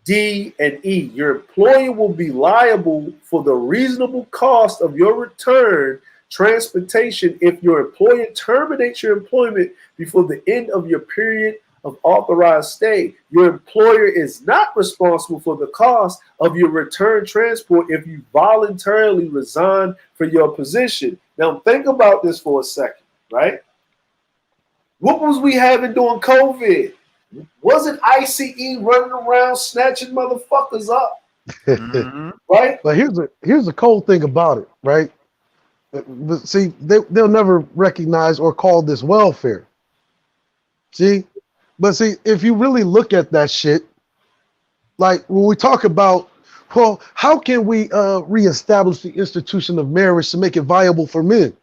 D and E. Your employer will be liable for the reasonable cost of your return transportation if your employer terminates your employment before the end of your period of authorized stay. Your employer is not responsible for the cost of your return transport if you voluntarily resign from your position. Now think about this for a second, right? What was we having during COVID? Wasn't ICE running around snatching motherfuckers up? Right? But here's the cold thing about it, right? But see, they'll never recognize or call this welfare. See? But see, if you really look at that shit, like when we talk about, well, how can we reestablish the institution of marriage to make it viable for men?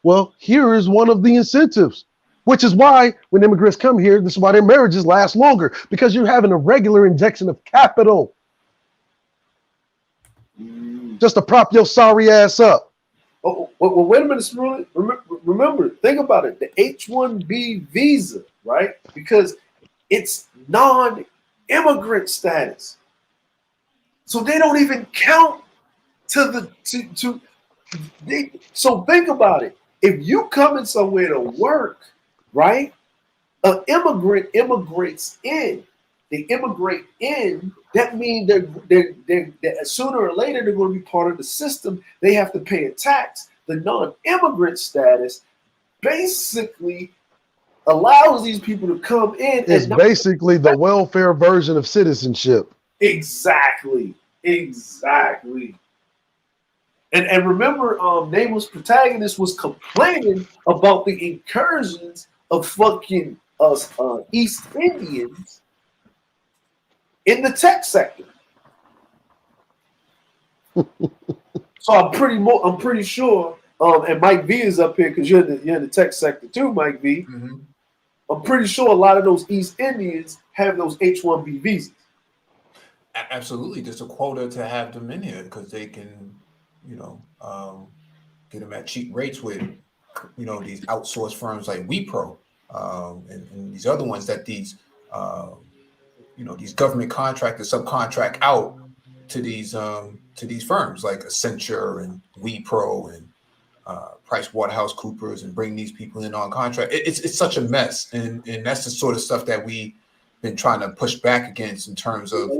Well, here is one of the incentives, which is why when immigrants come here, this is why their marriages last longer, because you're having a regular injection of capital just to prop your sorry ass up. Oh, well, wait a minute, remember, think about it. The H-1B visa, right? Because it's non-immigrant status. So they don't even count so think about it. If you come in somewhere to work, right? An immigrant immigrates in. They immigrate in. That means they're sooner or later they're going to be part of the system. They have to pay a tax. The non-immigrant status basically allows these people to come in. It's basically the welfare version of citizenship. Exactly. And remember, Nameless Protagonist was complaining about the incursions of fucking East Indians in the tech sector. So I'm pretty sure, and Mike V is up here because you're in the tech sector too, Mike V. Mm-hmm. I'm pretty sure a lot of those East Indians have those H-1B visas. Absolutely, there's a quota to have them in here because they can, get them at cheap rates with, these outsourced firms like WePro and these other ones that these government contractors subcontract out to these firms like Accenture and WePro and PricewaterhouseCoopers and bring these people in on contract. It's such a mess, and that's the sort of stuff that we've been trying to push back against in terms of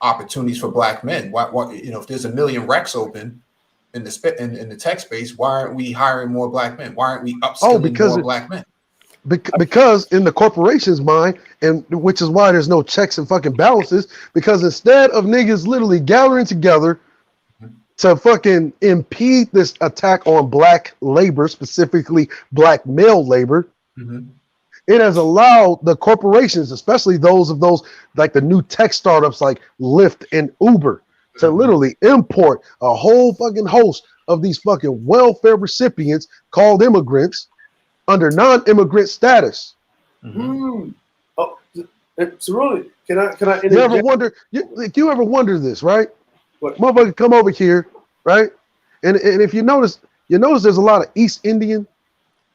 opportunities for Black men. Why if there's 1 million recs open in the tech space, why aren't we hiring more Black men? Why aren't we upskilling more Black men? Because in the corporation's mind, and which is why there's no checks and fucking balances, because instead of niggas literally gathering together to fucking impede this attack on Black labor, specifically Black male labor, it has allowed the corporations, especially those like the new tech startups like Lyft and Uber, to literally import a whole fucking host of these fucking welfare recipients called immigrants under non-immigrant status. Oh, so really, can I you ever wonder this, right? What? Motherfucker come over here, right? And if you notice there's a lot of East Indian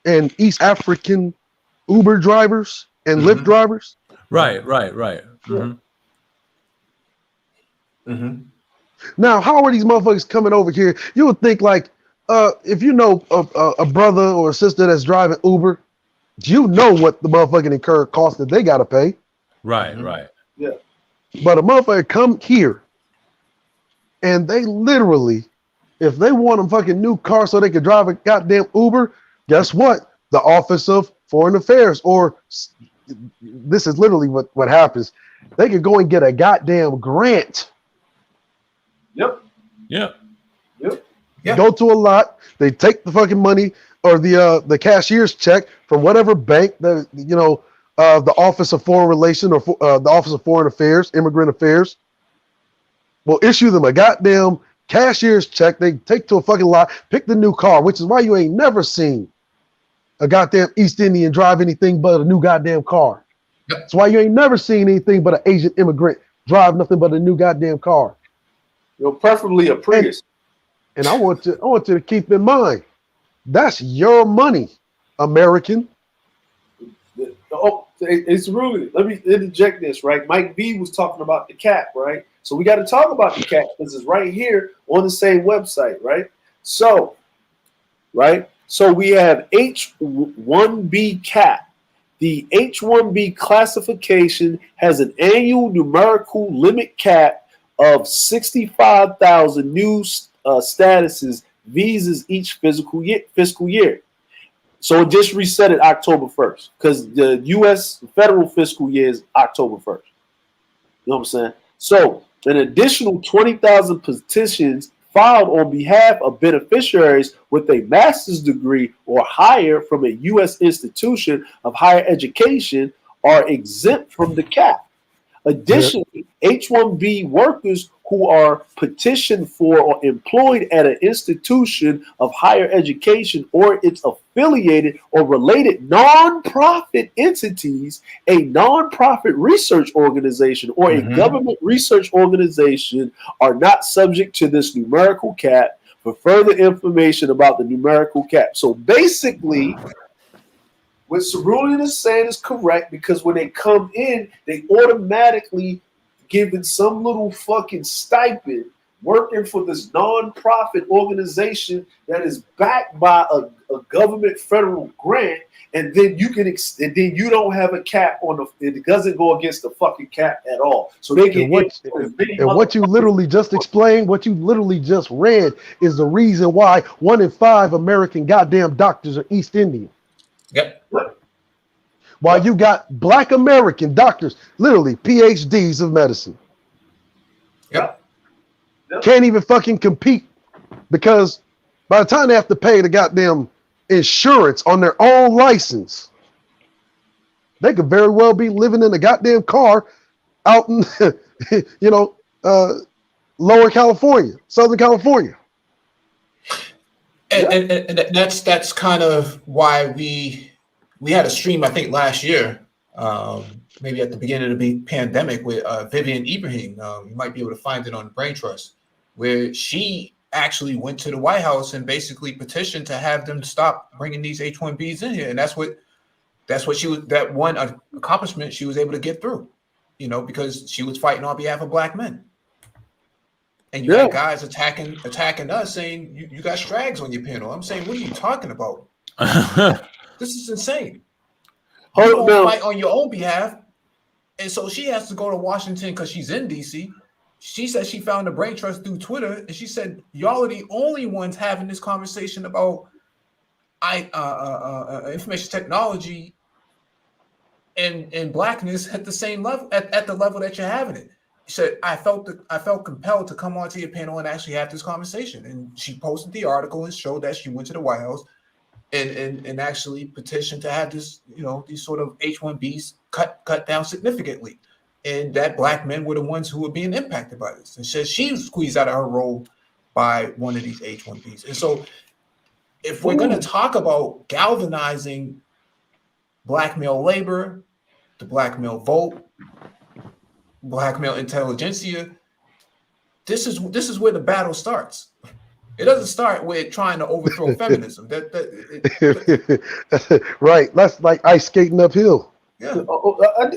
and East African Uber drivers and Lyft drivers. Right. Mm-hmm. Mm-hmm. Now, how are these motherfuckers coming over here? You would think like, if you know a brother or a sister that's driving Uber, you know what the motherfucking incurred cost that they got to pay. Right. Yeah. But a motherfucker come here and they literally, if they want a fucking new car so they can drive a goddamn Uber, guess what? The Office of Foreign Affairs or this is literally what happens. They could go and get a goddamn grant. Yep. Yep. Yeah. Go to a lot. They take the fucking money or the cashier's check from whatever bank that the Office of Foreign Relations or the Office of Foreign Affairs, Immigrant Affairs, will issue them a goddamn cashier's check. They take to a fucking lot, pick the new car, which is why you ain't never seen a goddamn East Indian drive anything but a new goddamn car. Yep. That's why you ain't never seen anything but an Asian immigrant drive nothing but a new goddamn car. Preferably a Prius. And I want you to keep in mind, that's your money, American. Oh, it's really, let me interject this, right? Mike V was talking about the cap, right? So we got to talk about the cap because it's right here on the same website, right? So we have H-1B cap. The H-1B classification has an annual numerical limit cap of 65,000 new statuses, visas each fiscal year. So it just reset it October 1st because the U.S. federal fiscal year is October 1st. You know what I'm saying? So an additional 20,000 petitions filed on behalf of beneficiaries with a master's degree or higher from a U.S. institution of higher education are exempt from the cap. Additionally, H-1B workers who are petitioned for or employed at an institution of higher education or its affiliated or related nonprofit entities, a nonprofit research organization, or a government research organization are not subject to this numerical cap. For further information about the numerical cap. So basically, what Cerulean is saying is correct because when they come in, they automatically given some little fucking stipend working for this non-profit organization that is backed by a government federal grant, and then you can and then you don't have a cap on it doesn't go against the fucking cap at all. So they get what you literally just explained, what you literally just read is the reason why 1 in 5 American goddamn doctors are East Indian. Yep. While you got Black American doctors, literally PhDs of medicine. Yep. Can't even fucking compete because by the time they have to pay the goddamn insurance on their own license, they could very well be living in a goddamn car out in, lower California, Southern California. And that's kind of why we had a stream, I think, last year, maybe at the beginning of the pandemic with Vivian Ibrahim. You might be able to find it on Brain Trust, where she actually went to the White House and basically petitioned to have them stop bringing these H-1Bs in here. And that's what she was, that one accomplishment she was able to get through, because she was fighting on behalf of Black men. And you had guys attacking us saying, you got strags on your panel. I'm saying, what are you talking about? This is insane. You don't fight on your own behalf. And so she has to go to Washington because she's in D.C. She said she found the Brain Trust through Twitter. And she said, y'all are the only ones having this conversation about information technology and Blackness at the same level, at the level that you're having it. She said, I felt compelled to come onto your panel and actually have this conversation. And she posted the article and showed that she went to the White House and actually petitioned to have this, these sort of H-1Bs cut down significantly. And that Black men were the ones who were being impacted by this. And says she was squeezed out of her role by one of these H-1Bs. And so if we're going to talk about galvanizing Black male labor, the Black male vote, Black male intelligentsia, this is where the battle starts. It doesn't start with trying to overthrow feminism. Right. That's like ice skating uphill. Yeah.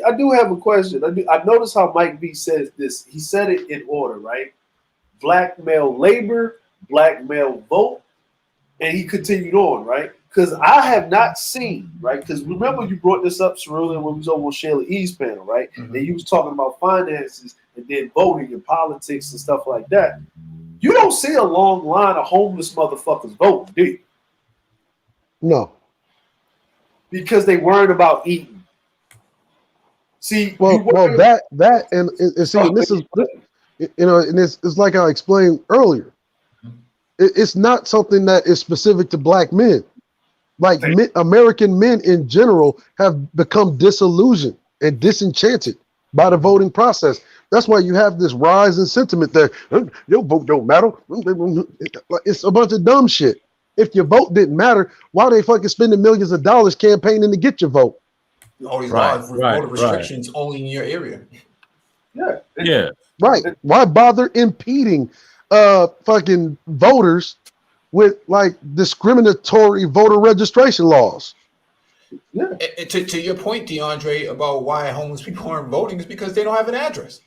I do have a question. I noticed how Mike V says this. He said it in order, right? Black male labor, Black male vote, and he continued on, right? Because I have not seen, right? Because remember you brought this up, Cerulean, when we was over on Shayla E's panel, right? And you was talking about finances and then voting and politics and stuff like that. You don't see a long line of homeless motherfuckers voting, do you? No. Because they worried about eating. See, well, that and see, and this is, you know, and it's like I explained earlier. It's not something that is specific to black men. Like American men in general have become disillusioned and disenchanted by the voting process. That's why you have this rise in sentiment that your vote don't matter. It's a bunch of dumb shit. If your vote didn't matter, why are they fucking spending millions of dollars campaigning to get your vote? All these laws, voter restrictions only in your area. Yeah. Right. Why bother impeding fucking voters with like discriminatory voter registration laws? Yeah. To your point, DeAndre, about why homeless people aren't voting is because they don't have an address.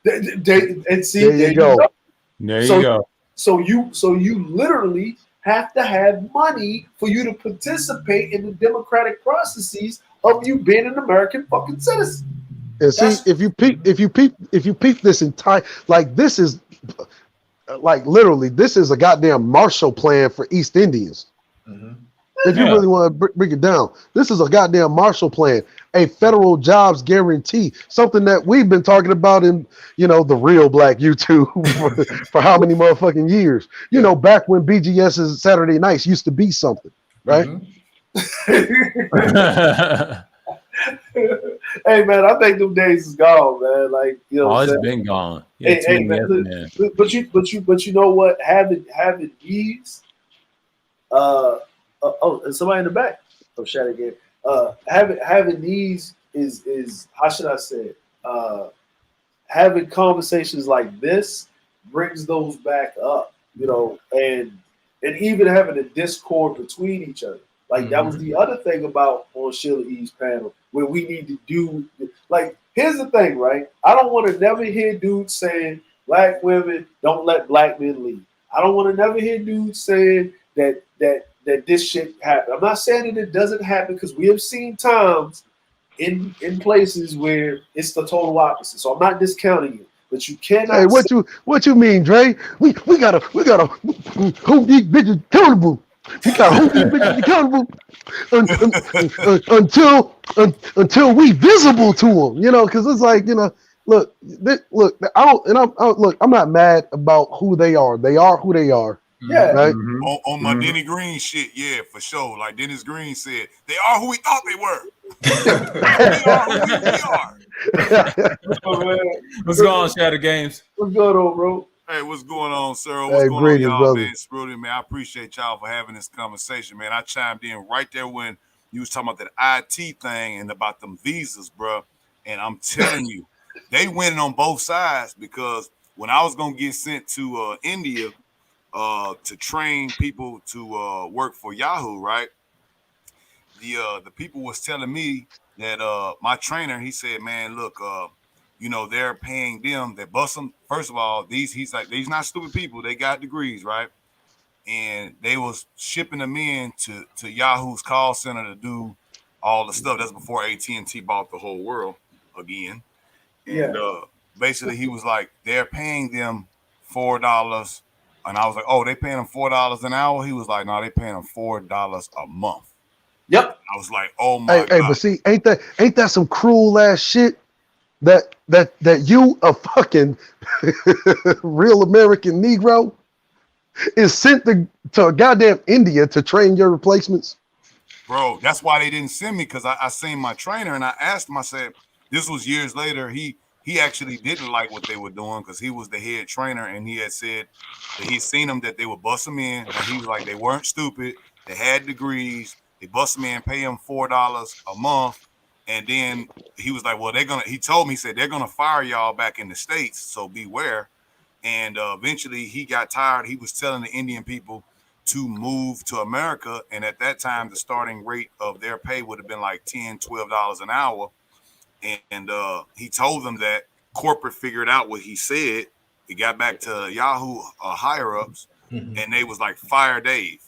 And see, there you go. There you go. So you literally have to have money for you to participate in the democratic processes of you being an American fucking citizen. And see, if you peep this entire, like, this is like literally, this is a goddamn Marshall Plan for East Indians. Mm-hmm. If you really want to break it down, this is a goddamn Marshall Plan, a federal jobs guarantee, something that we've been talking about in, you know, the real black YouTube for how many motherfucking years? You know, back when BGS's Saturday nights used to be something, right? Mm-hmm. Hey man, I think them days is gone, man. Like, you know, it's been gone. Yeah, hey, man, but you know what? Having these, and somebody in the back. Oh, shout again. Having these is how should I say it? Having conversations like this brings those back up, you know, and even having a discord between each other. Like that was the other thing about on Sheila E's panel, where we need to do, like, here's the thing, right? I don't want to never hear dudes saying black women don't let black men lead. I don't want to never hear dudes saying that this shit happen. I'm not saying that it doesn't happen, because we have seen times in places where it's the total opposite. So I'm not discounting it, but you cannot. Hey, what you mean, Dre? We gotta hold these bitches accountable. We gotta hold these bitches accountable until we visible to them. You know, because it's like, you know, look. I'm not mad about who they are. They are who they are. Yeah. Right. On my Denny Green shit, yeah, for sure. Like Dennis Green said, they are who we thought they were. They are who we are. What's going on, Shatter Games? What's going on, bro? Hey, what's going on, sir? What's going on, y'all, brother. man? Sprudy, man, I appreciate y'all for having this conversation, man. I chimed in right there when you was talking about that IT thing and about them visas, bro. And I'm telling you, they winning on both sides, because when I was gonna get sent to India to train people to work for Yahoo, right? The people was telling me that my trainer, he said, man, look, you know, they're paying them, they bust them. First of all, he's like, these not stupid people, they got degrees, right? And they was shipping them in to Yahoo's call center to do all the stuff. That's before AT&T bought the whole world again. And basically he was like, they're paying them $4. And I was like, oh, they paying them $4 an hour? He was like, no, they paying them $4 a month. Yep. I was like, oh my God. Hey, but see, ain't that some cruel ass shit? That you, a fucking real American Negro, is sent to goddamn India to train your replacements? Bro, that's why they didn't send me, because I seen my trainer and I asked him, I said, this was years later. He actually didn't like what they were doing, because he was the head trainer, and he had said that he'd seen them, that they would bust them in, and he was like, they weren't stupid, they had degrees, they bust them in, pay them $4 a month. And then he was like, well, he told me, he said, they're going to fire y'all back in the States, so beware. And eventually he got tired. He was telling the Indian people to move to America. And at that time, the starting rate of their pay would have been like $10, $12 an hour. And he told them that corporate figured out what he said. He got back to Yahoo higher-ups, and they was like, fire Dave.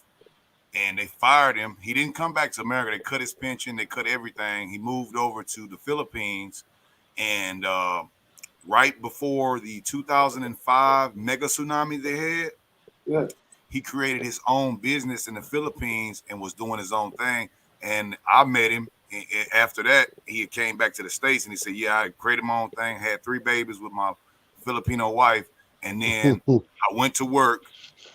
And they fired him. He didn't come back to America. They cut his pension. They cut everything. He moved over to the Philippines. And right before the 2005 mega tsunami they had, he created his own business in the Philippines and was doing his own thing. And I met him, after that, he came back to the States and he said, yeah, I created my own thing, had 3 babies with my Filipino wife. And then I went to work.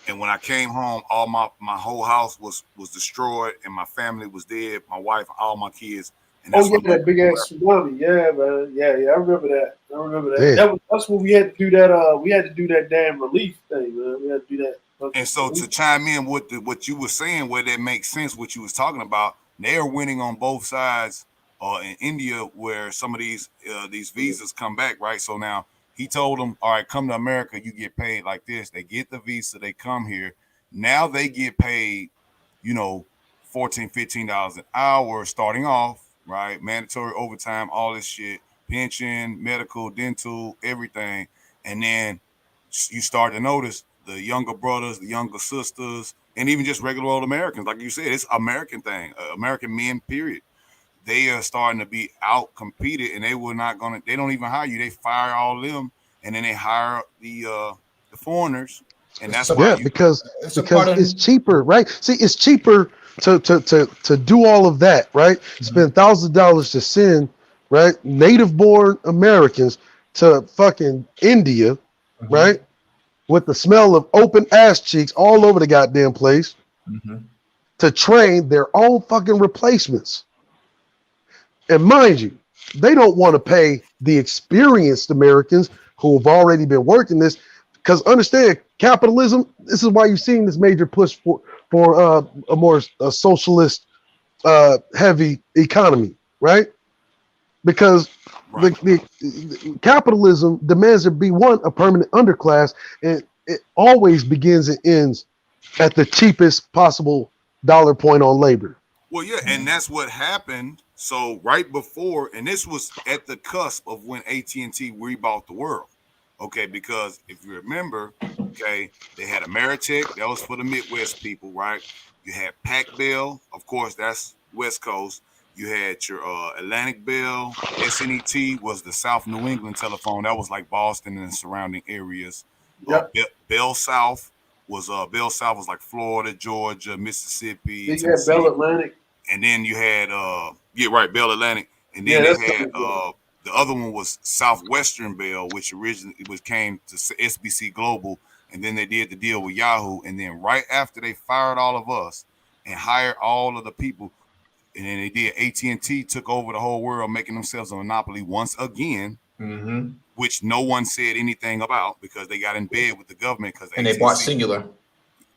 And when I came home, all my whole house was destroyed and my family was dead. My wife, all my kids. And that's that big ass tsunami. Yeah, man. Yeah, I remember that. That's when we had to do that. We had to do that damn relief thing, man. We had to do that. And so to chime in with what you were saying, where that makes sense, what you was talking about, they are winning on both sides. In India, where some of these visas come back, right? So now he told them, all right, come to America, you get paid like this. They get the visa, they come here. Now they get paid, $14, $15 an hour starting off, right? Mandatory overtime, all this shit, pension, medical, dental, everything. And then you start to notice the younger brothers, the younger sisters, and even just regular old Americans. Like you said, it's American thing, American men, period. They are starting to be out competed, and they don't even hire you. They fire all of them, and then they hire the foreigners. And that's why because it's cheaper, right? See, it's cheaper to do all of that, right? Spend thousands of dollars to send, right, native-born Americans to fucking India, right, with the smell of open ass cheeks all over the goddamn place, to train their own fucking replacements. And mind you, they don't want to pay the experienced Americans who have already been working this, because understand, capitalism, this is why you're seeing this major push for a more socialist heavy economy, right? Because the capitalism demands there be a permanent underclass, and it always begins and ends at the cheapest possible dollar point on labor. Well, yeah, and that's what happened. So right before, and this was at the cusp of when AT&T rebought the world, okay? Because if you remember, okay, they had Ameritech, that was for the Midwest people, right? You had Pac-Bell, of course, that's West Coast. You had your Atlantic Bell. SNET was the South New England telephone. That was like Boston and the surrounding areas. Yep. Bell South was like Florida, Georgia, Mississippi. Then you had Bell Atlantic. And then you had Bell Atlantic. And then they had the other one was Southwestern Bell, which originally came to SBC Global, and then they did the deal with Yahoo. And then right after they fired all of us and hired all of the people, and then they did, AT&T took over the whole world, making themselves a monopoly once again, which no one said anything about because they got in bed with the government. And they bought Singular.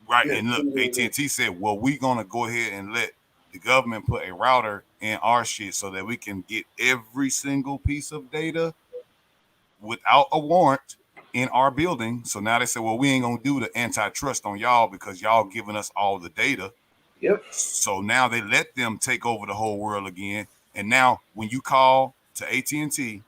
Right. Yeah. And look, AT&T said, well, we're going to go ahead and let the government put a router in our shit so that we can get every single piece of data without a warrant in our building. So now they say, well, we ain't going to do the antitrust on y'all because y'all giving us all the data. Yep. So now they let them take over the whole world again. And now when you call to AT&T,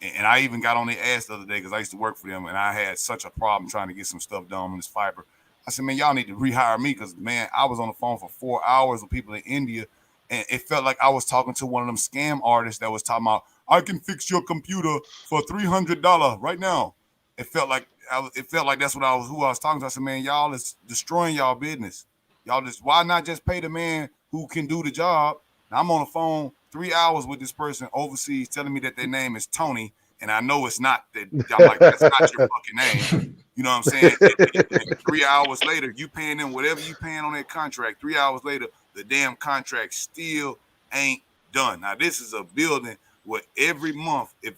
and I even got on their ass the other day because I used to work for them, and I had such a problem trying to get some stuff done on this fiber. I said, man, y'all need to rehire me because, man, I was on the phone for 4 hours with people in India, and it felt like I was talking to one of them scam artists that was talking about, I can fix your computer for $300 right now. It felt like that's who I was talking to. I said, man, y'all is destroying y'all business. Y'all why not just pay the man who can do the job? Now, I'm on the phone 3 hours with this person overseas telling me that their name is Tony, and I know it's not that. I'm like, that's not your fucking name. You know what I'm saying? And 3 hours later, you paying them whatever you paying on that contract. 3 hours later, the damn contract still ain't done. Now, this is a building where every month, if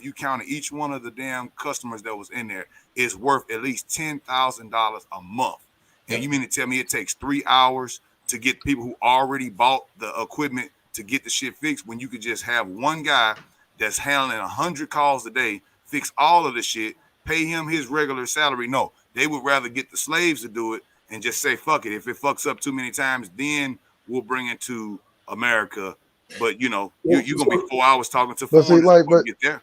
you counted each one of the damn customers that was in there, is worth at least $10,000 a month. And you mean to tell me it takes 3 hours to get people who already bought the equipment to get the shit fixed when you could just have one guy that's handling 100 calls a day, fix all of the shit, pay him his regular salary? No, they would rather get the slaves to do it and just say, fuck it. If it fucks up too many times, then we'll bring it to America. But, you're going to be 4 hours talking to foreigners before you get there.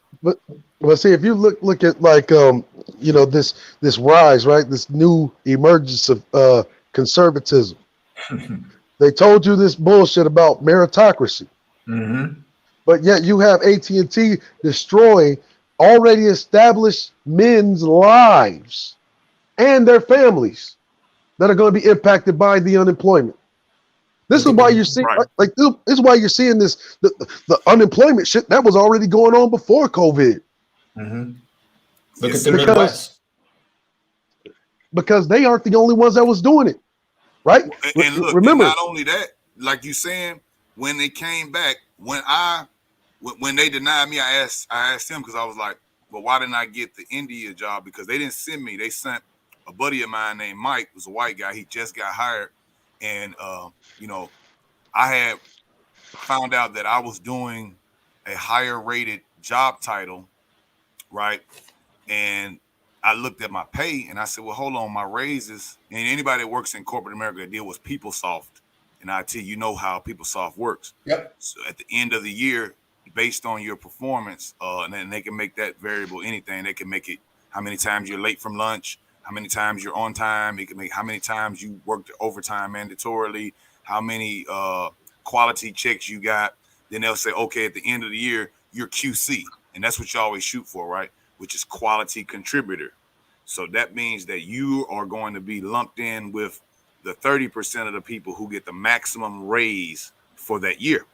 But see, if you look at like this rise, right, this new emergence of conservatism, they told you this bullshit about meritocracy, but yet you have AT&T destroying already established men's lives and their families that are going to be impacted by the unemployment. This is why you're seeing like this is why you're seeing this the unemployment shit that was already going on before COVID. Mm-hmm. Look at the Midwest. Because they aren't the only ones that was doing it, right? And look, remember, and not only that, like you saying, when they came back, when they denied me, I asked him because I was like, well, why didn't I get the India job? Because they didn't send me. They sent a buddy of mine named Mike, who's a white guy. He just got hired. And, you know, I had found out that I was doing a higher rated job title, right? And I looked at my pay and I said, well, hold on, my raises. And anybody that works in corporate America that deal with PeopleSoft and IT, you know how PeopleSoft works. Yep. So at the end of the year, based on your performance, and then they can make that variable anything. They can make it how many times you're late from lunch, how many times you're on time. It can make how many times you worked overtime mandatorily, how many quality checks you got. Then they'll say, okay, at the end of the year, you're QC. And that's what you always shoot for, right? Which is quality contributor. So that means that you are going to be lumped in with the 30% of the people who get the maximum raise for that year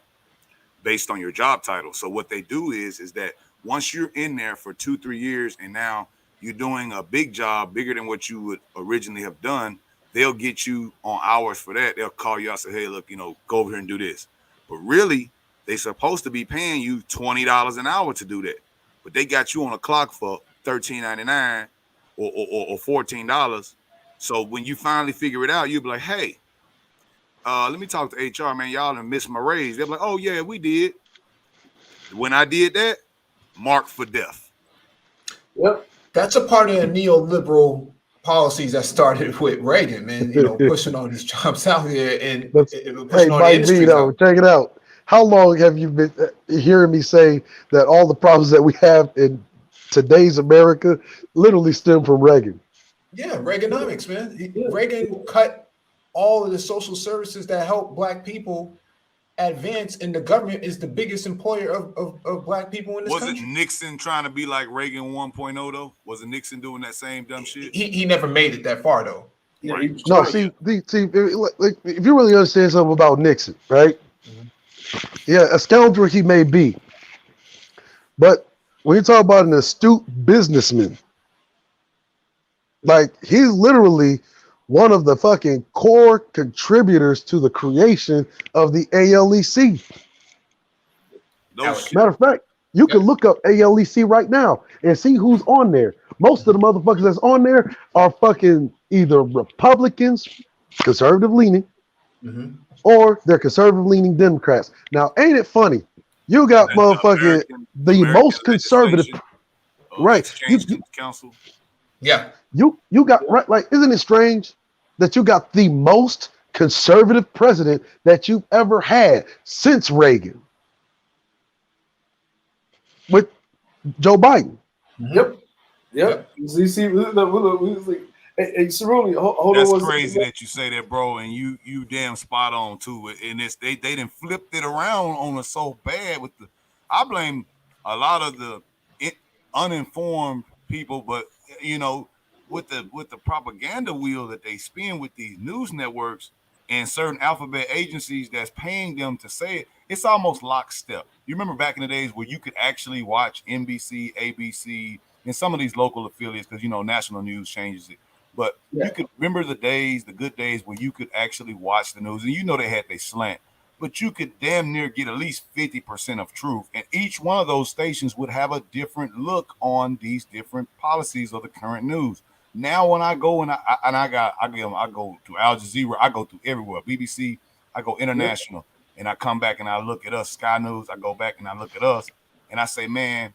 based on your job title. So what they do is that once you're in there for 2-3 years and now you're doing a big job, bigger than what you would originally have done, they'll get you on hours for that. They'll call you out and say, hey, look, you know, go over here and do this. But really, they're supposed to be paying you $20 an hour to do that. But they got you on a clock for $13.99 or $14. So when you finally figure it out, you'll be like, hey, let me talk to HR, man. Y'all done missed my raise. They're like, oh, yeah, we did. When I did that, marked for death. Yep. That's a part of the neoliberal policies that started with Reagan, man, you know, pushing all these jobs out here and pushing all the industries out. Check it out. How long have you been hearing me say that all the problems that we have in today's America literally stem from Reagan? Yeah, Reaganomics, man. Reagan cut all of the social services that help Black people advance, and the government is the biggest employer of Black people in this country. Wasn't Nixon trying to be like Reagan 1.0 though? Wasn't Nixon doing that same dumb shit? He never made it that far though. Yeah, right. No, see, if you really understand something about Nixon, right? Yeah, a scoundrel he may be, but when you talk about an astute businessman, like he's literally one of the fucking core contributors to the creation of the ALEC. Matter of fact, you can look up ALEC right now and see who's on there. Most of the motherfuckers that's on there are fucking either Republicans, conservative leaning, or they're conservative leaning Democrats. Now, ain't it funny? You got motherfucking the most conservative, right? Council. Yeah. You got right, like, isn't it strange that you got the most conservative president that you've ever had since Reagan with Joe Biden? Yep. You see, hey, Cerrone, hold on. That's crazy that you say that, bro, and you damn spot on too. And it's they done flipped it around on us so bad with the. I blame a lot of the uninformed people, but you know, with the propaganda wheel that they spin with these news networks and certain alphabet agencies that's paying them to say it, it's almost lockstep. You remember back in the days where you could actually watch NBC, ABC, and some of these local affiliates, because you know national news changes it. But you could remember the days, the good days where you could actually watch the news, and you know they had their slant, but you could damn near get at least 50% of truth, and each one of those stations would have a different look on these different policies of the current news. Now, when I go I go to Al Jazeera, I go to everywhere, BBC, I go international, and I come back and I look at us, Sky News, I go back and I look at us, and I say, man,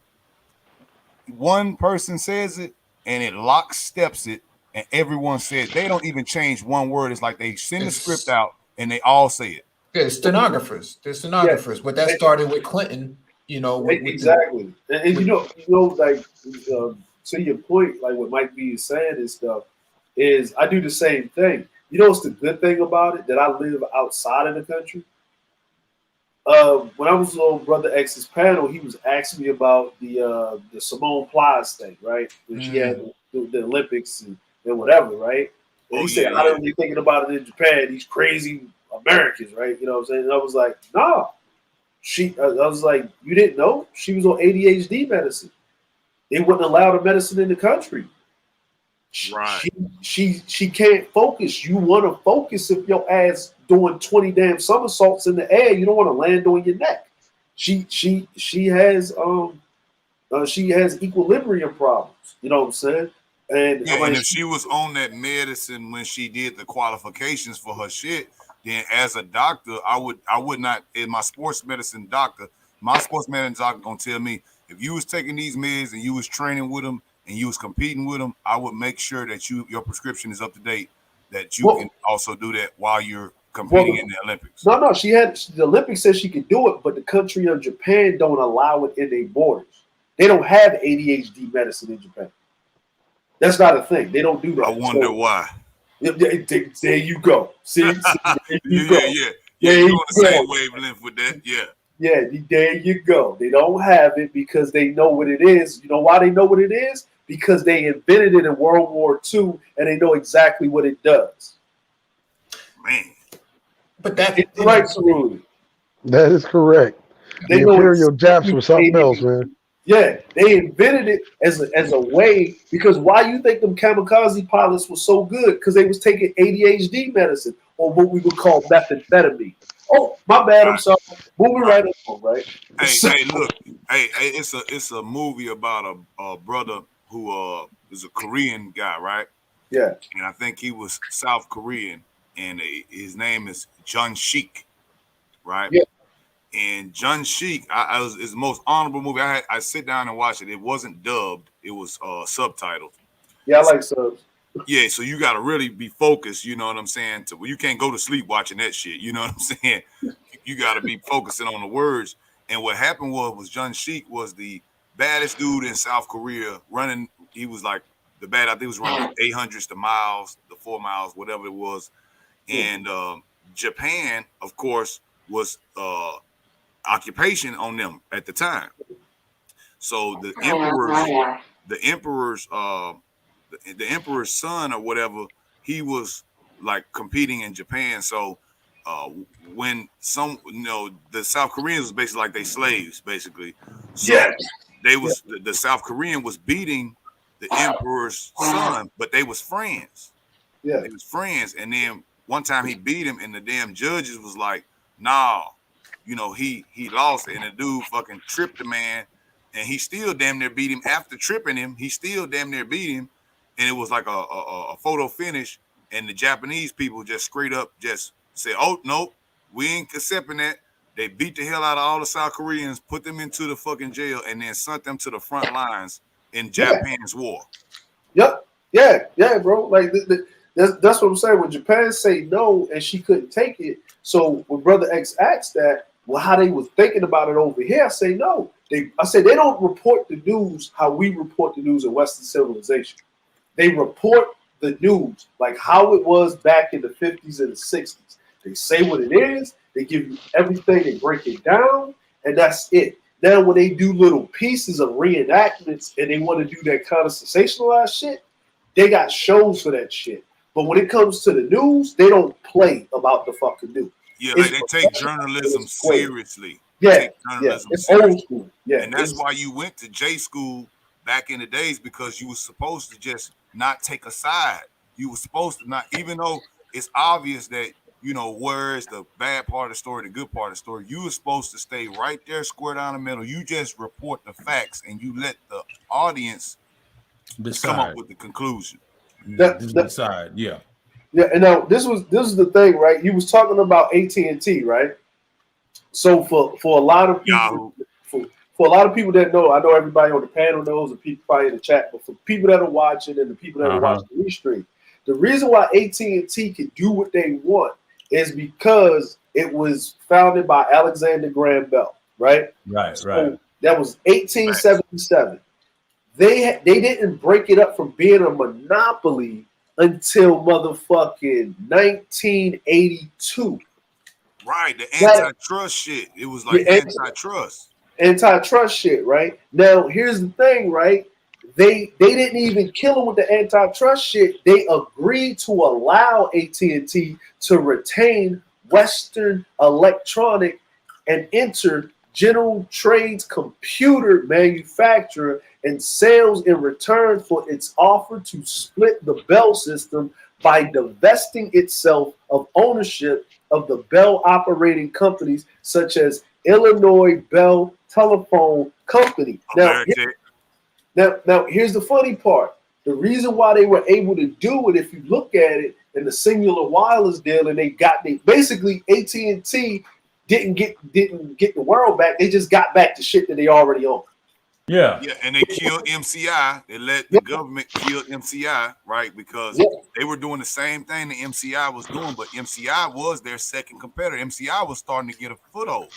one person says it, and it locksteps it. And everyone said they don't even change one word. It's like they send the script out and they all say it. There's stenographers. But that started with Clinton, you know. Exactly. And you know, like to your point, like what Mike B is saying and stuff, is I do the same thing. You know what's the good thing about it? That I live outside of the country. When I was on Brother X's panel, he was asking me about the Simone Plies thing, right? When she had the Olympics and whatever, right? And he said, I don't be thinking about it in Japan. These crazy Americans, right? You know what I'm saying? And I was like, nah. I was like, you didn't know she was on ADHD medicine. They wouldn't allow the medicine in the country. Right. She can't focus. You want to focus if your ass doing 20 damn somersaults in the air. You don't want to land on your neck. She has equilibrium problems. You know what I'm saying? And yeah, and if she was on that medicine when she did the qualifications for her shit, then as a doctor, I would not, as my sports medicine doctor gonna tell me, if you was taking these meds and you was training with them and you was competing with them, I would make sure that your prescription is up to date, that you can also do that while you're competing in the Olympics. No, the Olympics said she could do it, but the country of Japan don't allow it in their borders. They don't have ADHD medicine in Japan. That's not a thing. They don't do that. I wonder why. There you go. See, there you go. Yeah. You're on the same wavelength with that. Yeah. Yeah, there you go. They don't have it because they know what it is. You know why they know what it is? Because they invented it in World War II and they know exactly what it does. Man. But that's right, Cerulli. That is correct. The Imperial Japs were something else, man. Yeah, they invented it as a way, because why you think them kamikaze pilots were so good? Because they was taking ADHD medicine, or what we would call methamphetamine. Oh, my bad. I'm sorry. Moving right on, right? Hey, look. Hey, it's a movie about a brother who is a Korean guy, right? Yeah. And I think he was South Korean, and his name is Jun Shik, right? Yeah. And Jun Shik, it's the most honorable movie. I sit down and watch it. It wasn't dubbed; it was subtitled. Yeah, I like subs. Yeah, so you got to really be focused. You know what I'm saying? You can't go to sleep watching that shit. You know what I'm saying? You got to be focusing on the words. And what happened was Jun Shik was the baddest dude in South Korea running. He was like I think he was running 800s, the miles, the 4 miles, whatever it was. And Japan, of course, was occupation on them at the time. So the emperor's son or whatever, he was like competing in Japan. So when the South Koreans was basically like they slaves, basically. So the South Korean was beating the emperor's son, but they was friends. Yeah, they was friends. And then one time he beat him, and the damn judges was like, "Nah, he lost," and the dude fucking tripped the man, and he still damn near beat him after tripping him. He still damn near beat him, and it was like a photo finish. And the Japanese people just straight up just said, "Oh no, we ain't accepting that." They beat the hell out of all the South Koreans, put them into the fucking jail, and then sent them to the front lines in Japan's war. Yep. Yeah, bro. Like that's what I'm saying. When Japan say no and she couldn't take it, so when Brother X asked that, well, how they was thinking about it over here, I say no. I say they don't report the news how we report the news in Western civilization. They report the news like how it was back in the 50s and the 60s. They say what it is. They give you everything. They break it down, and that's it. Now, when they do little pieces of reenactments and they want to do that kind of sensationalized shit, they got shows for that shit. But when it comes to the news, they don't play about the fucking news. Yeah, like they take journalism seriously. Yeah, it's old school. Yeah, and that's why you went to J school back in the days, because you were supposed to just not take a side. You were supposed to not, even though it's obvious that, where is the bad part of the story, the good part of the story, you were supposed to stay right there, square down the middle. You just report the facts and you let the audience come up with the conclusion. Decide, yeah. Yeah, and now this is the thing, right? You was talking about AT&T, right? So for a lot of people, for a lot of people that know, I know everybody on the panel knows, and people probably in the chat, but for people that are watching and the people that are watching the restream, the reason why AT&T can do what they want is because it was founded by Alexander Graham Bell, right? Right. That was 1877. They didn't break it up from being a monopoly until motherfucking 1982. Right, the antitrust shit. It was like antitrust. Antitrust shit, right? Now, here's the thing, right? They didn't even kill him with the antitrust shit. They agreed to allow AT&T to retain Western Electronic and entered General Trade's computer manufacturer and sales in return for its offer to split the Bell system by divesting itself of ownership of the Bell operating companies such as Illinois Bell Telephone Company. Now, here's the funny part. The reason why they were able to do it, if you look at it in the Singular Wireless deal, and they basically AT&T didn't get the world back. They just got back to shit that they already owned. Yeah, and they killed MCI. They let the government kill MCI, right? Because they were doing the same thing the MCI was doing, but MCI was their second competitor. MCI was starting to get a foothold.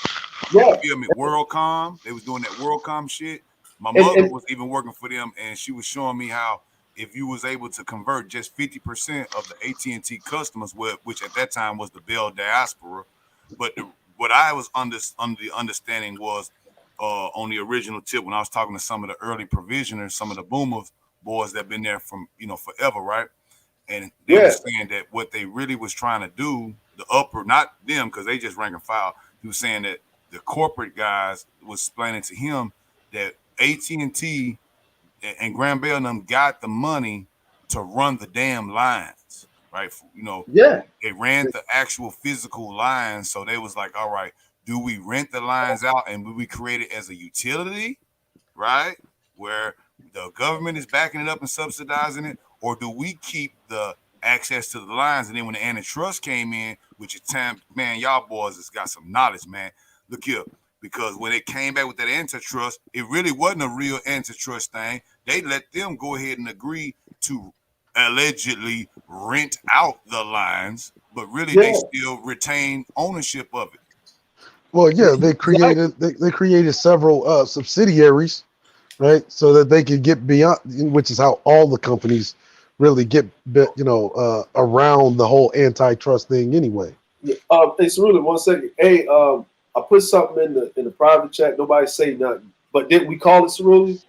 You feel me? WorldCom, they was doing that WorldCom shit. My mother was even working for them, and she was showing me how if you was able to convert just 50% of the AT&T customers, which at that time was the Bell diaspora, but what I was under the understanding was on the original tip when I was talking to some of the early provisioners, some of the boomers boys that been there from forever, right? And they were saying that what they really was trying to do, the upper, not them because they just rank and file. He was saying that the corporate guys was explaining to him that AT&T and Graham Bell and them got the money to run the damn lines, right? They ran the actual physical lines, so they was like, all right, do we rent the lines out and do we create it as a utility, right? Where the government is backing it up and subsidizing it, or do we keep the access to the lines? And then when the antitrust came in, which at time, man, y'all boys has got some knowledge, man. Look here, because when it came back with that antitrust, it really wasn't a real antitrust thing. They let them go ahead and agree to allegedly rent out the lines, but really they still retain ownership of it. Well, yeah, they created several subsidiaries, right, so that they could get beyond, which is how all the companies really get, around the whole antitrust thing anyway. Hey, Cerulli, 1 second. Hey, I put something in the private chat. Nobody say nothing, but didn't we call it, Cerulli?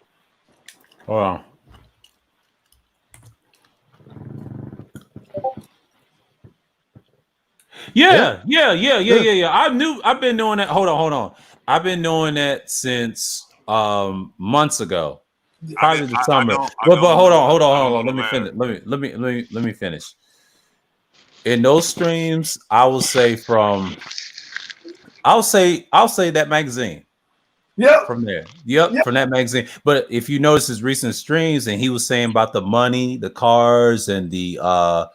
Wow. Yeah. I've been doing that. Hold on. I've been doing that since months ago. Probably the summer. But hold on. Let me finish. In those streams, I'll say that magazine. Yeah. From there. Yep, from that magazine. But if you notice his recent streams, and he was saying about the money, the cars, and the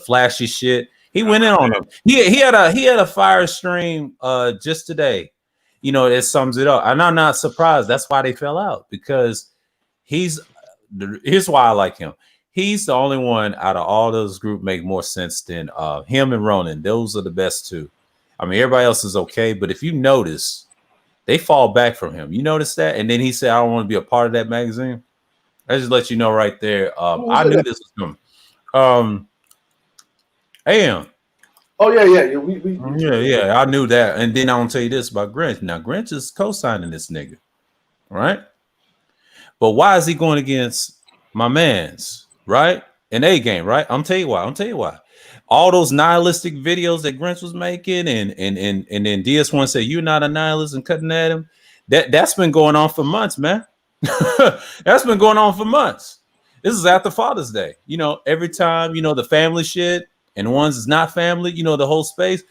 flashy shit. He went in on them. He had a fire stream just today. It sums it up. And I'm not surprised. That's why they fell out, because here's why I like him. He's the only one out of all those group make more sense than him and Ronan. Those are the best two. I mean, everybody else is okay, but if you notice, they fall back from him. You notice that? And then he said, I don't want to be a part of that magazine. I just let you know right there. I knew this was coming. AM. Oh, yeah. Yeah, I knew that. And then I'm gonna tell you this about Grinch. Now, Grinch is co-signing this nigga, right? But why is he going against my man's, right? An A game, right? I'm tell you why. All those nihilistic videos that Grinch was making, and then DS1 said, you're not a nihilist, and cutting at him. That's been going on for months, man. That's been going on for months. This is after Father's Day. Every time, the family shit and the ones that's not family, the whole space.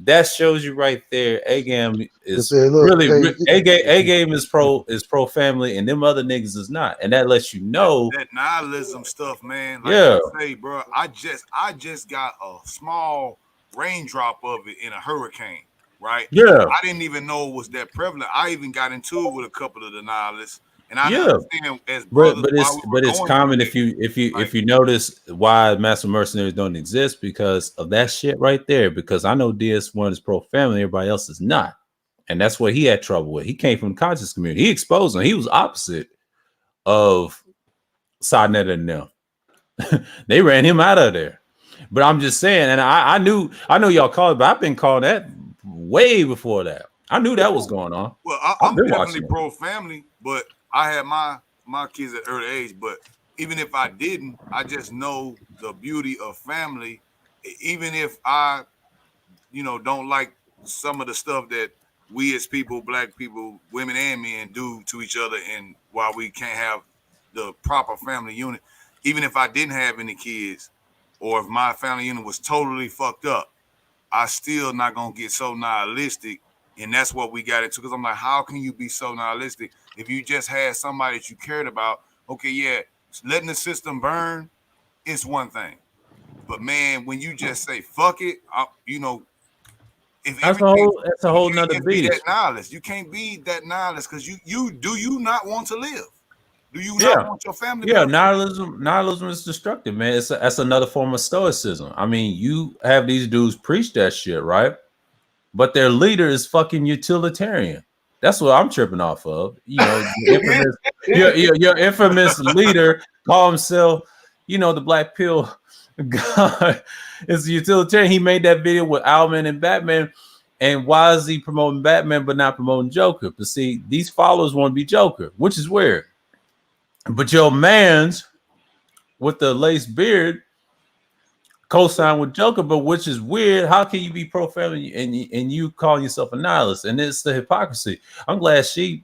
That shows you right there. A game is A game is pro family, and them other niggas is not, and that lets you know that nihilism stuff, man. Like I say, bro, I just got a small raindrop of it in a hurricane, right? Yeah, I didn't even know it was that prevalent. I even got into it with a couple of the nihilists. And I understand as brothers, but it's common if you notice why Master Mercenaries don't exist, because of that shit right there. Because I know DS1 is pro family, everybody else is not, and that's what he had trouble with. He came from the conscious community. He exposed them. He was opposite of Sidnet and them. They ran him out of there. But I'm just saying, and I knew y'all called it, but I've been calling that way before that. I knew that was going on. Well, I'm definitely pro family, but I had my kids at early age, but even if I didn't, I just know the beauty of family. Even if I don't like some of the stuff that we as people, black people, women and men, do to each other, and while we can't have the proper family unit, even if I didn't have any kids, or if my family unit was totally fucked up, I still not gonna get so nihilistic. And that's what we got into, because I'm like, how can you be so nihilistic if you just had somebody that you cared about? Okay, yeah, letting the system burn is one thing, but man, when you just say fuck it, if that's a whole nother beast. That nihilist, you can't be that nihilist, because you do you not want to live? Do you not want your family? Yeah, nihilism is destructive, man. That's another form of stoicism. I mean, you have these dudes preach that shit, right? But their leader is fucking utilitarian. That's what I'm tripping off of. Your infamous leader call himself, the black pill God is utilitarian. He made that video with Owlman and Batman. And why is he promoting Batman but not promoting Joker? But see, these followers want to be Joker, which is weird. But your man's with the lace beard co-sign with Joker, but which is weird. How can you be pro-family and you calling yourself a nihilist? And it's the hypocrisy. I'm glad she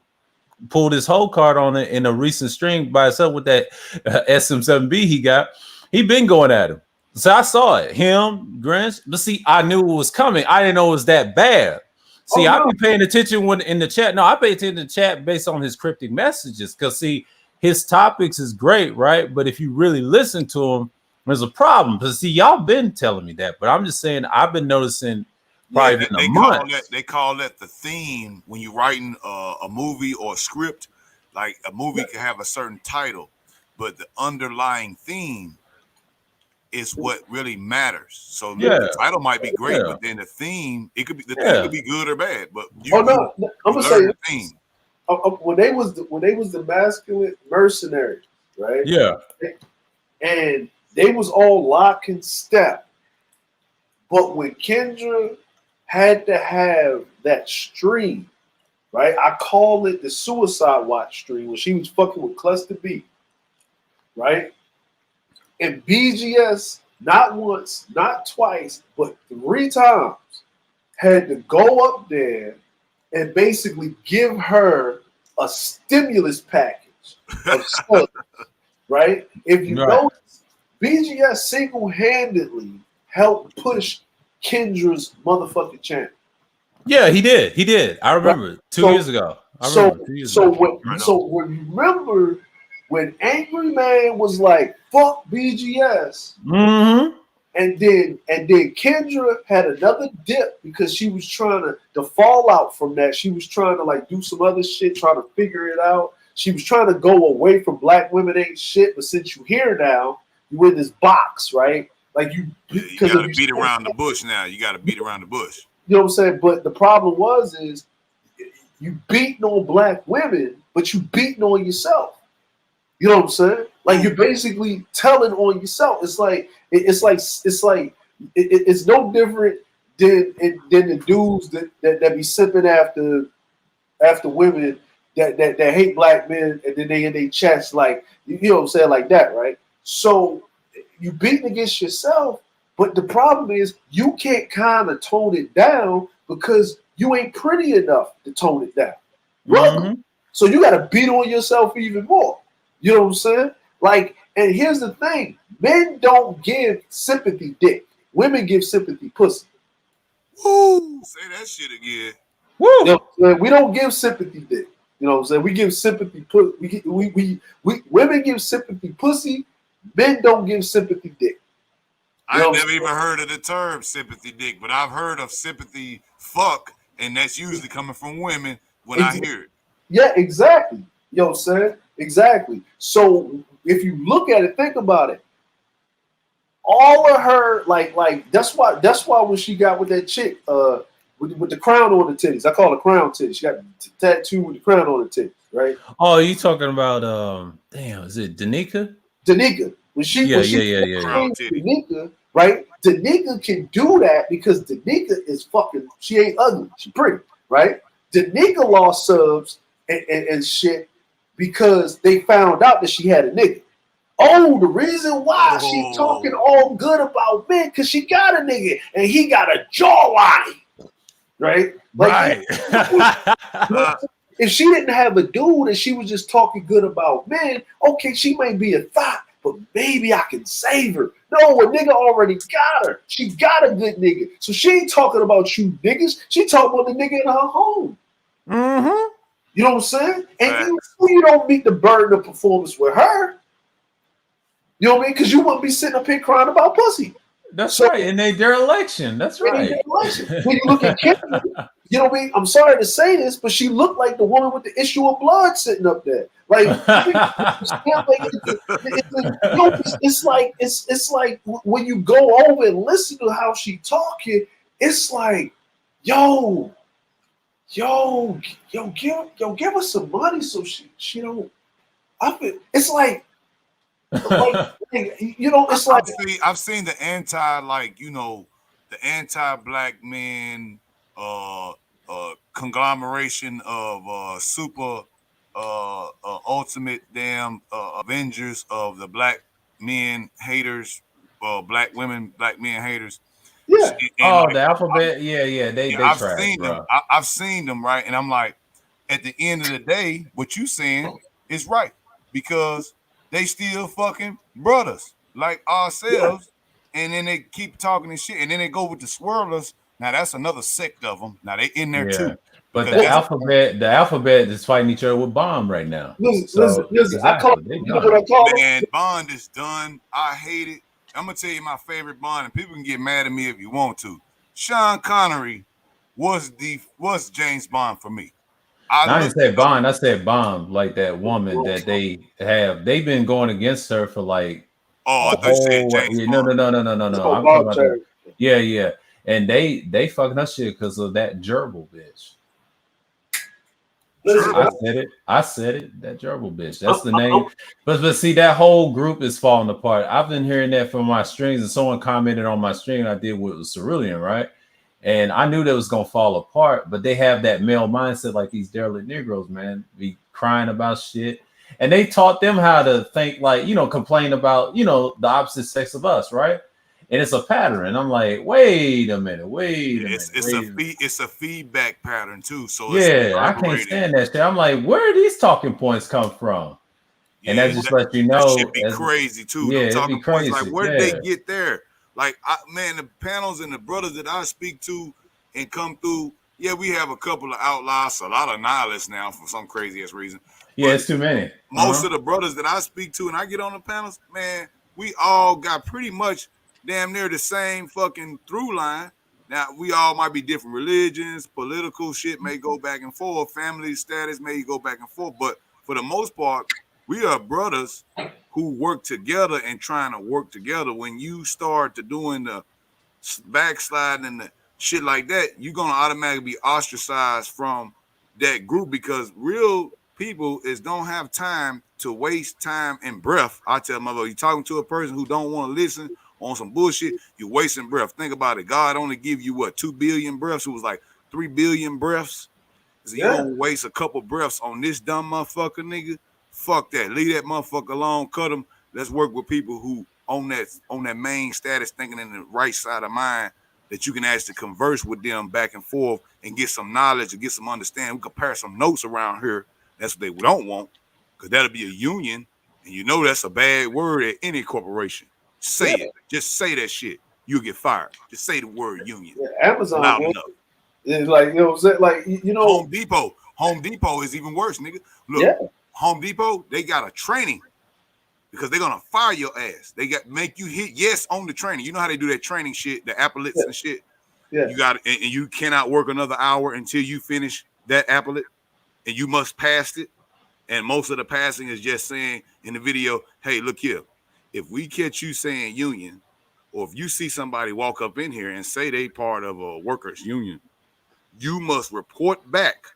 pulled his whole card on it in a recent stream by herself with that SM7B he got. He been going at him. So I saw it. Him, Grinch. But see, I knew it was coming. I didn't know it was that bad. See, I be paying attention when in the chat. No, I pay attention to the chat based on his cryptic messages. Because see, his topics is great, right? But if you really listen to him, there's a problem. Because see, y'all been telling me that, but I'm just saying I've been noticing probably in a month. They call that the theme when you're writing a movie or a script. Like a movie can have a certain title, but the underlying theme is what really matters. So the title might be great, but then the theme, it could be the theme could be good or bad. But I'm gonna say the theme. When they was the masculine mercenary, right? Yeah, and they was all lock and step. But when Kendra had to have that stream, right? I call it the suicide watch stream when she was fucking with Cluster B, right? And BGS, not once, not twice, but 3 times, had to go up there and basically give her a stimulus package of stuff, right? If you notice, BGS single-handedly helped push Kendra's motherfucking channel. Yeah, he did. I remember 2 years ago. Remember when Angry Man was like, fuck BGS, and then Kendra had another dip because she was trying to fall out from that. She was trying to like do some other shit, trying to figure it out. She was trying to go away from black women ain't shit, but since you here now, you in this box, right? Like you gotta beat around the bush now. You gotta beat around the bush. You know what I'm saying? But the problem is you beating on black women, but you beating on yourself. You know what I'm saying? Like you're basically telling on yourself. It's no different than the dudes that be sipping after women that hate black men, and then they in their chest, like, you know what I'm saying, like that, right? So you beating against yourself, but the problem is you can't kind of tone it down because you ain't pretty enough to tone it down. So you got to beat on yourself even more. You know what I'm saying? Like, and here's the thing: men don't give sympathy dick. Women give sympathy pussy. Woo! Say that shit again. Woo! You know, we don't give sympathy dick. You know what I'm saying? We give sympathy pussy. Women give sympathy pussy. Men don't give sympathy dick. I've never even heard of the term sympathy dick, but I've heard of sympathy fuck, and that's usually coming from women when I hear it. Yeah, exactly. You know what I'm saying? Exactly. So if you look at it, think about it. All of her, like that's why when she got with that chick, with the crown on the titties, I call it crown titties. She got tattoo with the crown on the titties, right? Oh, you talking about damn, is it Danica? Danica. When she Danica, right? Danica can do that because Danica is fucking, she ain't ugly, she pretty, right? Danica lost subs and shit because they found out that she had a nigga. Oh, the reason why she talking all good about men because she got a nigga and he got a jawline, right? Like, if she didn't have a dude and she was just talking good about men, okay, she may be a thought, but maybe I can save her. No, a nigga already got her. She got a good nigga, so she ain't talking about you niggas. She talking about the nigga in her home. Mm-hmm. You know what I'm saying? And you don't meet the burden of performance with her. You know what I mean? Because you wouldn't be sitting up here crying about pussy. That's right. And their election. That's right. When you look at Kim, you know what I mean? I'm sorry to say this, but she looked like the woman with the issue of blood sitting up there. Like, it's like when you go over and listen to how she talking, it's like, yo, give her some money so she don't. It's like you know, it's like I've seen the anti-black men conglomeration of super ultimate damn avengers of the black men haters, black women, black men haters. Yeah. The alphabet. Yeah. They I've trash, seen bro. them. I've seen them, right? And I'm like, at the end of the day, what you saying is right because they still fucking brothers like ourselves, and then they keep talking and shit, and then they go with the swirlers. Now that's another sect of them. Now they in there too. But the alphabet is fighting each other with Bomb right now. Listen. Exactly. I call it. Man, Bond is done. I hate it. I'm gonna tell you my favorite Bond, and people can get mad at me if you want to. Sean Connery was James Bond for me. I didn't say Bond. I said Bomb, like that woman that they have. They've been going against her for like. Oh, I thought you said James No. Bond. I'm talking about yeah. And they fucking us shit because of that gerbil bitch. I said it. That gerbil bitch. That's the name. But see, that whole group is falling apart. I've been hearing that from my streams, and someone commented on my stream I did with Cerulean, right? And I knew that was gonna fall apart, but they have that male mindset like these derelict Negroes, man, be crying about shit. And they taught them how to think like, complain about, the opposite sex of us, right? And it's a pattern. And I'm like, wait a minute. It's a feedback pattern too. So I can't stand that shit. I'm like, where do these talking points come from? And that just lets you know. That should be crazy too. Yeah, talking points, like where did they get there? Like, the panels and the brothers that I speak to and come through, we have a couple of outliers, a lot of nihilists now for some crazy ass reason. Yeah, it's too many. Most of the brothers that I speak to and I get on the panels, man, we all got pretty much damn near the same fucking through line. Now, we all might be different religions, political shit may go back and forth, family status may go back and forth, but for the most part, we are brothers who work together and trying to work together. When you start to doing the backsliding and the shit like that, you're going to automatically be ostracized from that group because real people don't have time to waste time and breath. I tell my brother, you're talking to a person who don't want to listen on some bullshit, you're wasting breath. Think about it. God only give you 2 billion breaths. It was like 3 billion breaths. So you don't waste a couple breaths on this dumb motherfucker, nigga. Fuck that. Leave that motherfucker alone. Cut him. Let's work with people who on that main status, thinking in the right side of mind, that you can actually converse with them back and forth and get some knowledge and get some understanding. We compare some notes around here. That's what they don't want, because that'll be a union, and that's a bad word at any corporation. Say it. Just say that shit. You'll get fired. Just say the word union. Amazon. Loud enough. It's like, Home Depot is even worse, nigga. Look, Home Depot, they got a training because they're gonna fire your ass. They make you hit yes on the training. You know how they do that training shit, the applets and shit. Yeah. You got and you cannot work another hour until you finish that applet, and you must pass it. And most of the passing is just saying in the video, hey, look here. If we catch you saying union, or if you see somebody walk up in here and say they part of a workers union, you must report back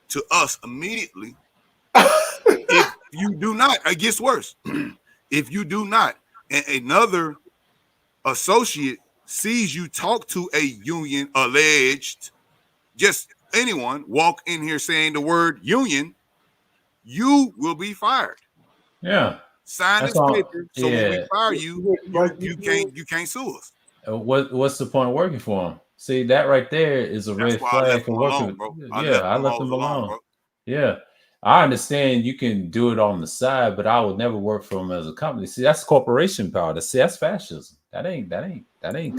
to us immediately. If you do not, it gets worse. If you do not, and another associate sees you talk to a union alleged, just anyone walk in here saying the word union, you will be fired. Yeah. Sign That's this all. paper so when we fire you, you can't sue us. What's the point of working for them? See, that right there is a red flag for working. Bro. I left them alone. Bro. Yeah, I understand you can do it on the side, but I would never work for them as a company. See, that's corporation power. That's fascism. That ain't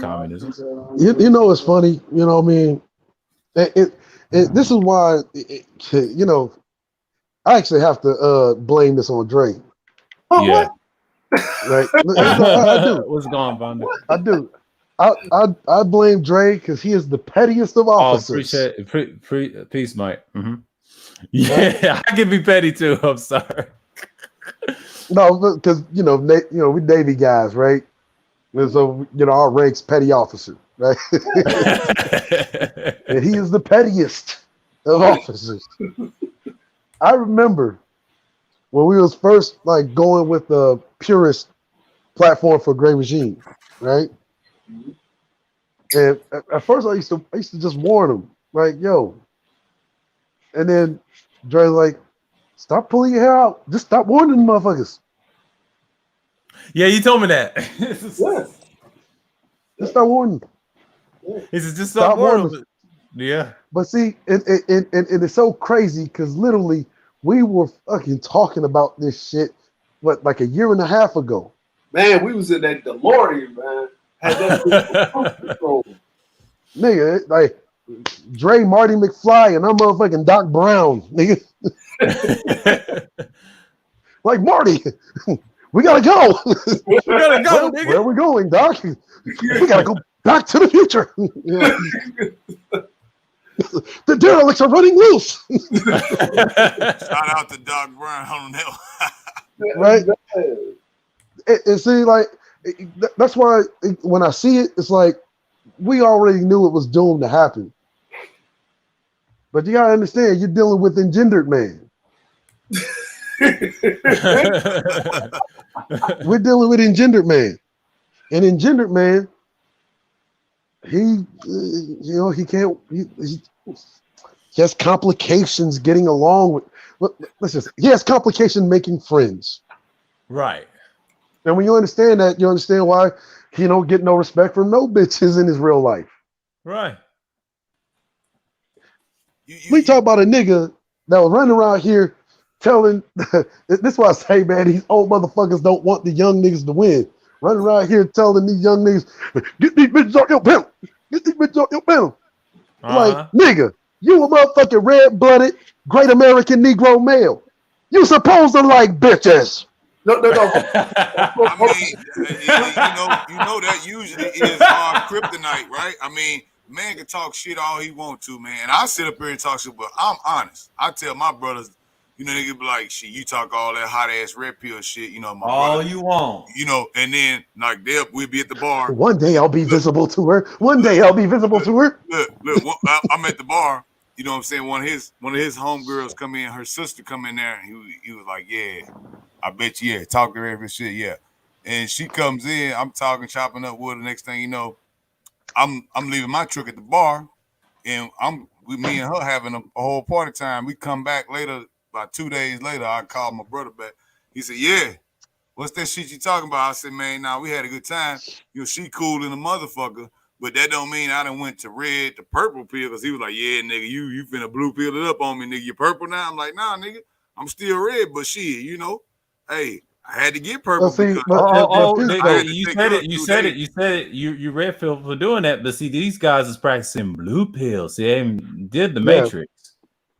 communism. You know, it's funny. You know what I mean? This is why, you know, I actually have to blame this on Dre. Oh, yeah. Right. I do. What's going on, Vonda? I do. I blame Dre because he is the pettiest of officers. Peace, Mike. Mm-hmm. Yeah, I can be petty too. I'm sorry. No, because you know we Navy guys, right? And so our rank's petty officer, right? And he is the pettiest of officers. I remember when we was first like going with the purist platform for Gray Regime, right? And at first I used to just warn him, like, yo. And then Dre's like, stop pulling your hair out. Just stop warning them motherfuckers. Yeah, you told me that. Just stop warning them. He says, just stop warning them. Yeah. But see, it's so crazy because literally we were fucking talking about this shit, like a year and a half ago. Man, we was in that DeLorean, man. Had that nigga, like Dre, Marty McFly, and I'm motherfucking Doc Brown, nigga. Like Marty, we gotta go. We gotta go, nigga. Where are we going, Doc? We gotta go back to the future. The derelicts are running loose. Shout out to Doc Brown. Right? And see, like, that's why when I see it, it's like we already knew it was doomed to happen. But you gotta understand, you're dealing with engendered man. We're dealing with engendered man. And engendered man, he can't. He has complications getting along with. He has complications making friends. Right. And when you understand that, you understand why he don't get no respect from no bitches in his real life. Right. We talk about a nigga that was running around here telling. This is why I say, man, these old motherfuckers don't want the young niggas to win. Running around here telling these young niggas, get these bitches off your panel. Get these bitches off your panel. Like, nigga, you a motherfucking red-blooded, great American Negro male. You supposed to like bitches. No. I mean, you know that usually is our kryptonite, right? I mean, man can talk shit all he want to, man. And I sit up here and talk shit, but I'm honest. I tell my brothers, they be like, shit, you talk all that hot ass red pill shit, my all brother, you want, and then like we'll be at the bar. One day I'll be visible to her. One day I'll be visible to her. Look, I'm at the bar. You know what I'm saying? One of his homegirls come in, her sister come in there, and he was like, yeah, I bet you, talk to her every shit, yeah. And she comes in, I'm talking, chopping up wood. The next thing you know, I'm leaving my truck at the bar, and me and her having a whole party time. We come back later, about 2 days later, I called my brother back. He said, yeah, what's that shit you talking about? I said, man, nah, we had a good time. She cool in a motherfucker. But that don't mean I done went to red to purple pill, because he was like, yeah, nigga, you finna blue pill it up on me, nigga. You purple now? I'm like, nah, nigga, I'm still red, but shit, hey, I had to get purple. You said it. You red pill for doing that, but see, these guys is practicing blue pills. They did the Matrix.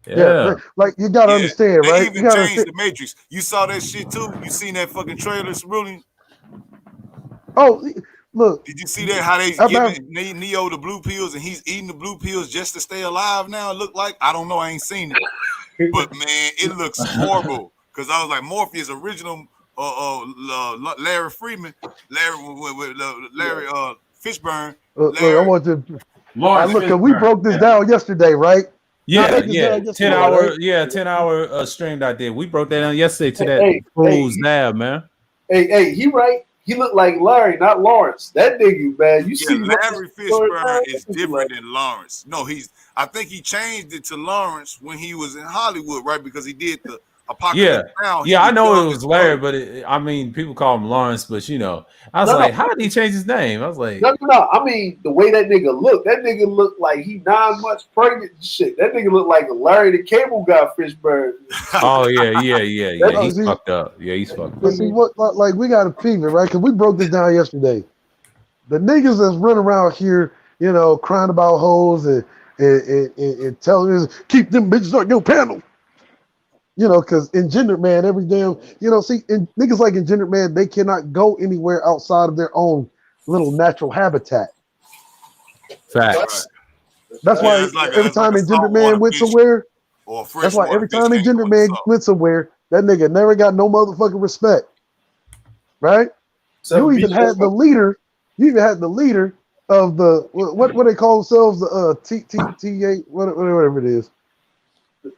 Yeah. Like you gotta understand, they right? Even changed the Matrix. You saw that shit too. You seen that fucking trailer, really? Oh. Look, did you see that? How they giving Neo the blue pills and he's eating the blue pills just to stay alive now? It look like, I don't know, I ain't seen it, but man, it looks horrible. Because I was like, Morpheus original, Larry Freeman, Larry Fishburne. I want to. Look, we broke this down yesterday, right? Yeah. 10-hour stream I did. We broke that down yesterday to that fool's nab, man. Hey, he right. He looked like Larry, not Lawrence. That nigga, man. You see, Larry Fishburne is different than Lawrence. No, I think he changed it to Lawrence when he was in Hollywood, right? Because he did the Yeah, Now, yeah, I know it was Larry, young. but I mean, people call him Lawrence. But you know, I was like, how did he change his name? I was like, no. I mean, the way that nigga looked like he 9 months pregnant and shit. That nigga looked like a Larry the Cable Guy Fishburne. oh yeah. He's fucked up. Yeah, he's fucked But up. see, what like we got to peep it, right? Because we broke this down yesterday. The niggas that's running around here, you know, crying about hoes and telling us keep them bitches on your panel. You know, because Engendered Man, every damn, you know, see, niggas like Engendered Man, they cannot go anywhere outside of their own little natural habitat. Facts. That's why every time Engendered Man went somewhere, that's why every time Engendered Man went somewhere, that nigga never got no motherfucking respect. Right? So you even had the leader of the what they call themselves, the TTA, whatever it is.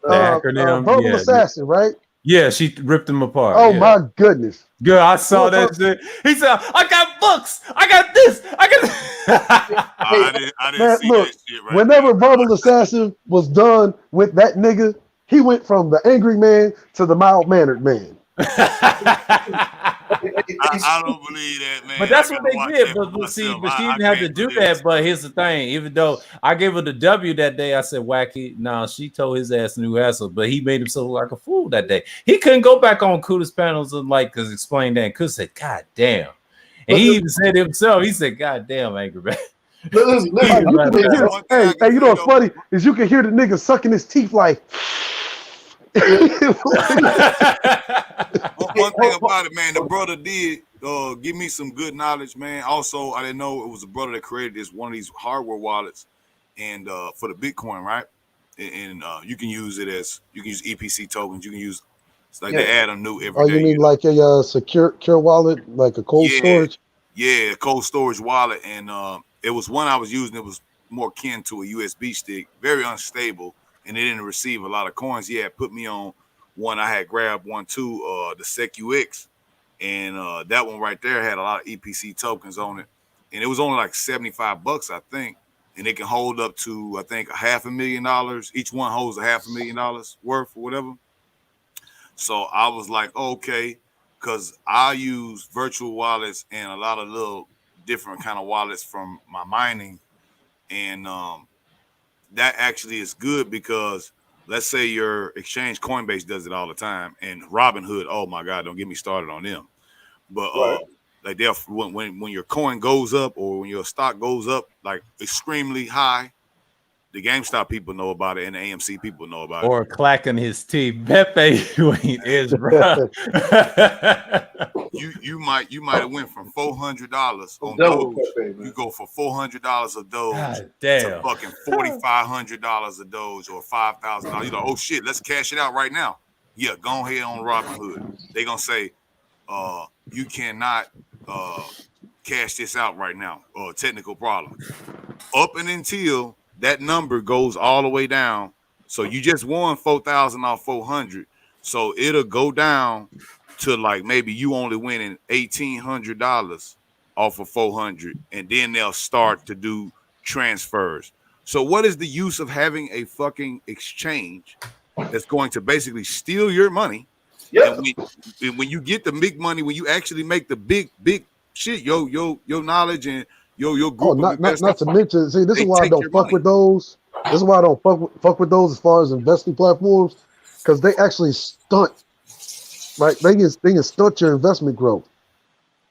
The acronym, Verbal Assassin, right? Yeah, she ripped him apart. Oh my goodness. Good, I saw that shit. He said, I got books, I got this, I got I didn't see look, that shit right whenever Verbal Assassin was done with that nigga, he went from the angry man to the mild-mannered man. I don't believe that, man. But that's what they did. But see, but she didn't have to do that. But here's the thing: even though I gave her the W that day, I said wacky. No, she told his ass a new asshole, but he made himself look like a fool that day. He couldn't go back on Kuda's panels and cause explain that. Kuda said, "God damn," and he even said it himself. He said, "God damn, angry man." Listen, hey, you know what's funny is you can hear the nigga sucking his teeth like. One thing about it, man, the brother did give me some good knowledge, man. Also, I didn't know it was a brother that created this one of these hardware wallets, and for the Bitcoin, right? And you can use it as you can use EPC tokens. You can use they add a new every day. You mean like a secure wallet, like a cold storage? Yeah, cold storage wallet, and it was one I was using. It was more akin to a USB stick, very unstable. And it didn't receive a lot of coins. He had put me on one. I had grabbed one too, the SecUX, and that one right there had a lot of EPC tokens on it, and it was only like $75, I think, and it can hold up to I think $500,000. Each one holds $500,000 worth or whatever. So I was like, okay, because I use virtual wallets and a lot of little different kind of wallets from my mining, and that actually is good because let's say your exchange Coinbase does it all the time, and Robinhood, oh my God, don't get me started on them. But like they'll when your coin goes up or when your stock goes up like extremely high, the GameStop people know about it and the AMC people know about it. Or clacking his teeth. Pepe, you ain't is, bro. You might have went from $400 on Doge. You go for $400 of Doge to fucking $4,500 of Doge or $5,000. You know, oh shit, let's cash it out right now. Yeah, go ahead on Robinhood. They gonna say, you cannot cash this out right now. Technical problem. Up and until that number goes all the way down. So you just won 4,000 off 400. So it'll go down to like maybe you only winning $1,800 off of 400, and then they'll start to do transfers. So what is the use of having a fucking exchange that's going to basically steal your money? Yeah. And when you get the big money, when you actually make the big shit, your knowledge and your group. Not to mention, see, this is why I don't fuck with those. This is why I don't fuck with those as far as investing platforms, because they actually stunt. Right, they can stunt your investment growth.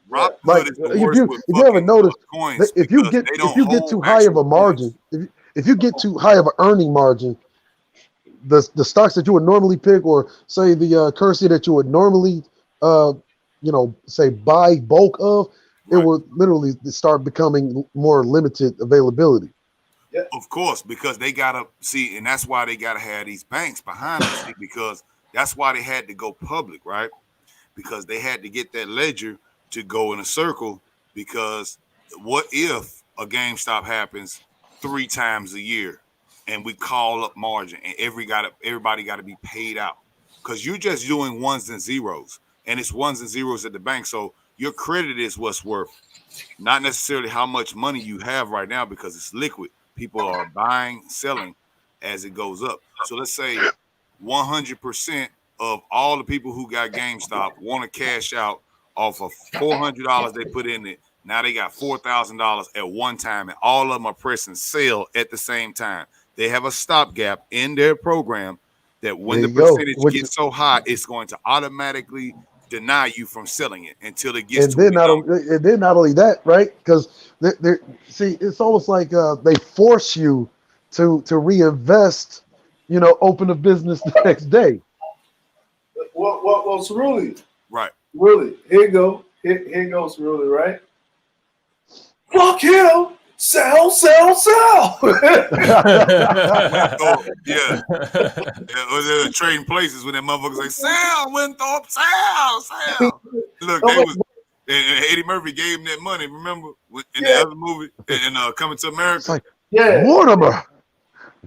Like, if you ever notice, if you get too high of a margin, if you get too high of an earning margin, the stocks that you would normally pick, or say the currency that you would normally, say buy bulk of, it would literally start becoming more limited availability. Yeah. Of course, because they gotta see, and that's why they gotta have these banks behind them, because that's why they had to go public, right? Because they had to get that ledger to go in a circle. Because what if a GameStop happens 3 times a year and we call up margin and everybody got to be paid out? Because you're just doing ones and zeros, and it's ones and zeros at the bank. So your credit is what's worth, not necessarily how much money you have right now, because it's liquid. People are buying, selling as it goes up. So let's say 100% of all the people who got GameStop want to cash out off of $400 they put in it. Now they got $4,000 at one time, and all of them are pressing sell at the same time. They have a stopgap in their program that when the percentage gets so high, it's going to automatically deny you from selling it until it gets and then not only that, right? Because see, it's almost like they force you to reinvest, open a business the next day. Well, Cerulli. Right. Really, here goes Cerulli, right? Fuck him! Sell! Yeah. They're trading places when that motherfuckers say, sell, Winthrop, sell. Look, they was, and Eddie Murphy gave him that money, remember? In the other movie, and Coming to America. It's like, Mortimer,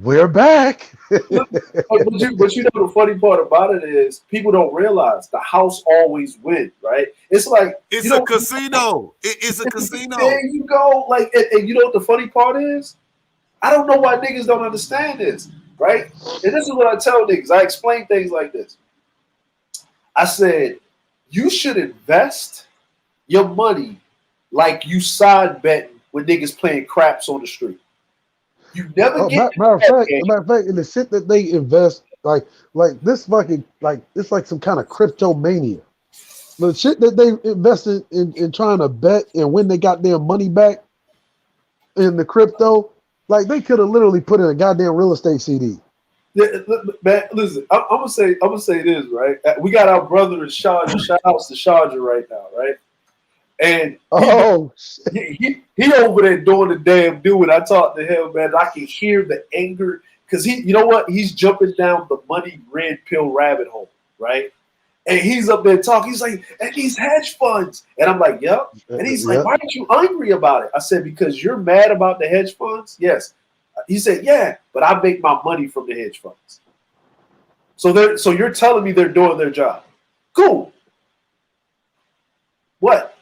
we're back. but you know the funny part about it is people don't realize the house always wins, right? It's like it's a casino. It's a casino. There you go. Like, and you know what the funny part is? I don't know why niggas don't understand this, right? And this is what I tell niggas. I explain things like this. I said, you should invest your money like you side betting when niggas playing craps on the street. You never get matter of fact, in the shit that they invest, like this fucking, like it's like some kind of cryptomania. The shit that they invested in trying to bet and when they got their money back in the crypto, like they could have literally put in a goddamn real estate CD. Yeah, man, listen, I'm gonna say this, right? We got our brother in Sharjah. Shout out to Sharjah right now, right? And he over there doing the damn do. And I talked to him, man. I can hear the anger because you know what? He's jumping down the money red pill rabbit hole, right? And he's up there talking. He's like, and these hedge funds. And I'm like, yep. And he's like, why aren't you angry about it? I said, because you're mad about the hedge funds? Yes. He said, yeah, but I make my money from the hedge funds. So you're telling me they're doing their job. Cool. What?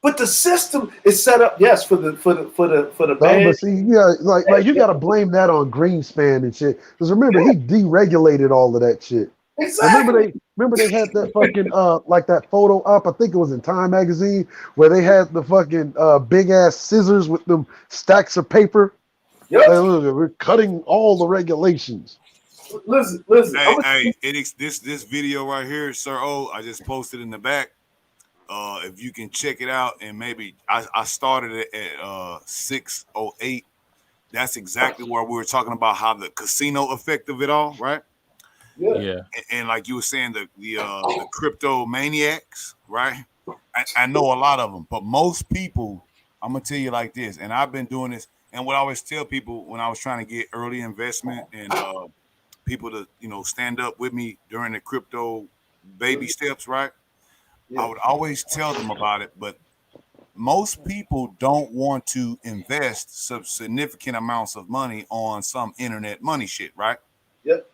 But the system is set up, yes, for the band. But see, like you got to blame that on Greenspan and shit. Because remember, he deregulated all of that shit. Exactly. Remember they had that fucking like that photo up. I think it was in Time magazine where they had the fucking big ass scissors with them stacks of paper. Yep. Like, we're cutting all the regulations. Listen. This video right here, Sir O, I just posted in the back. If you can check it out, and maybe I started it at 6:08. That's exactly where we were talking about how the casino effect of it all, right? Yeah. And like you were saying, the crypto maniacs, right? I know a lot of them, but most people, I'm gonna tell you like this, and I've been doing this, and what I always tell people when I was trying to get early investment and people to stand up with me during the crypto baby steps, right? I would always tell them about it, but most people don't want to invest some significant amounts of money on some internet money shit, right? Yep.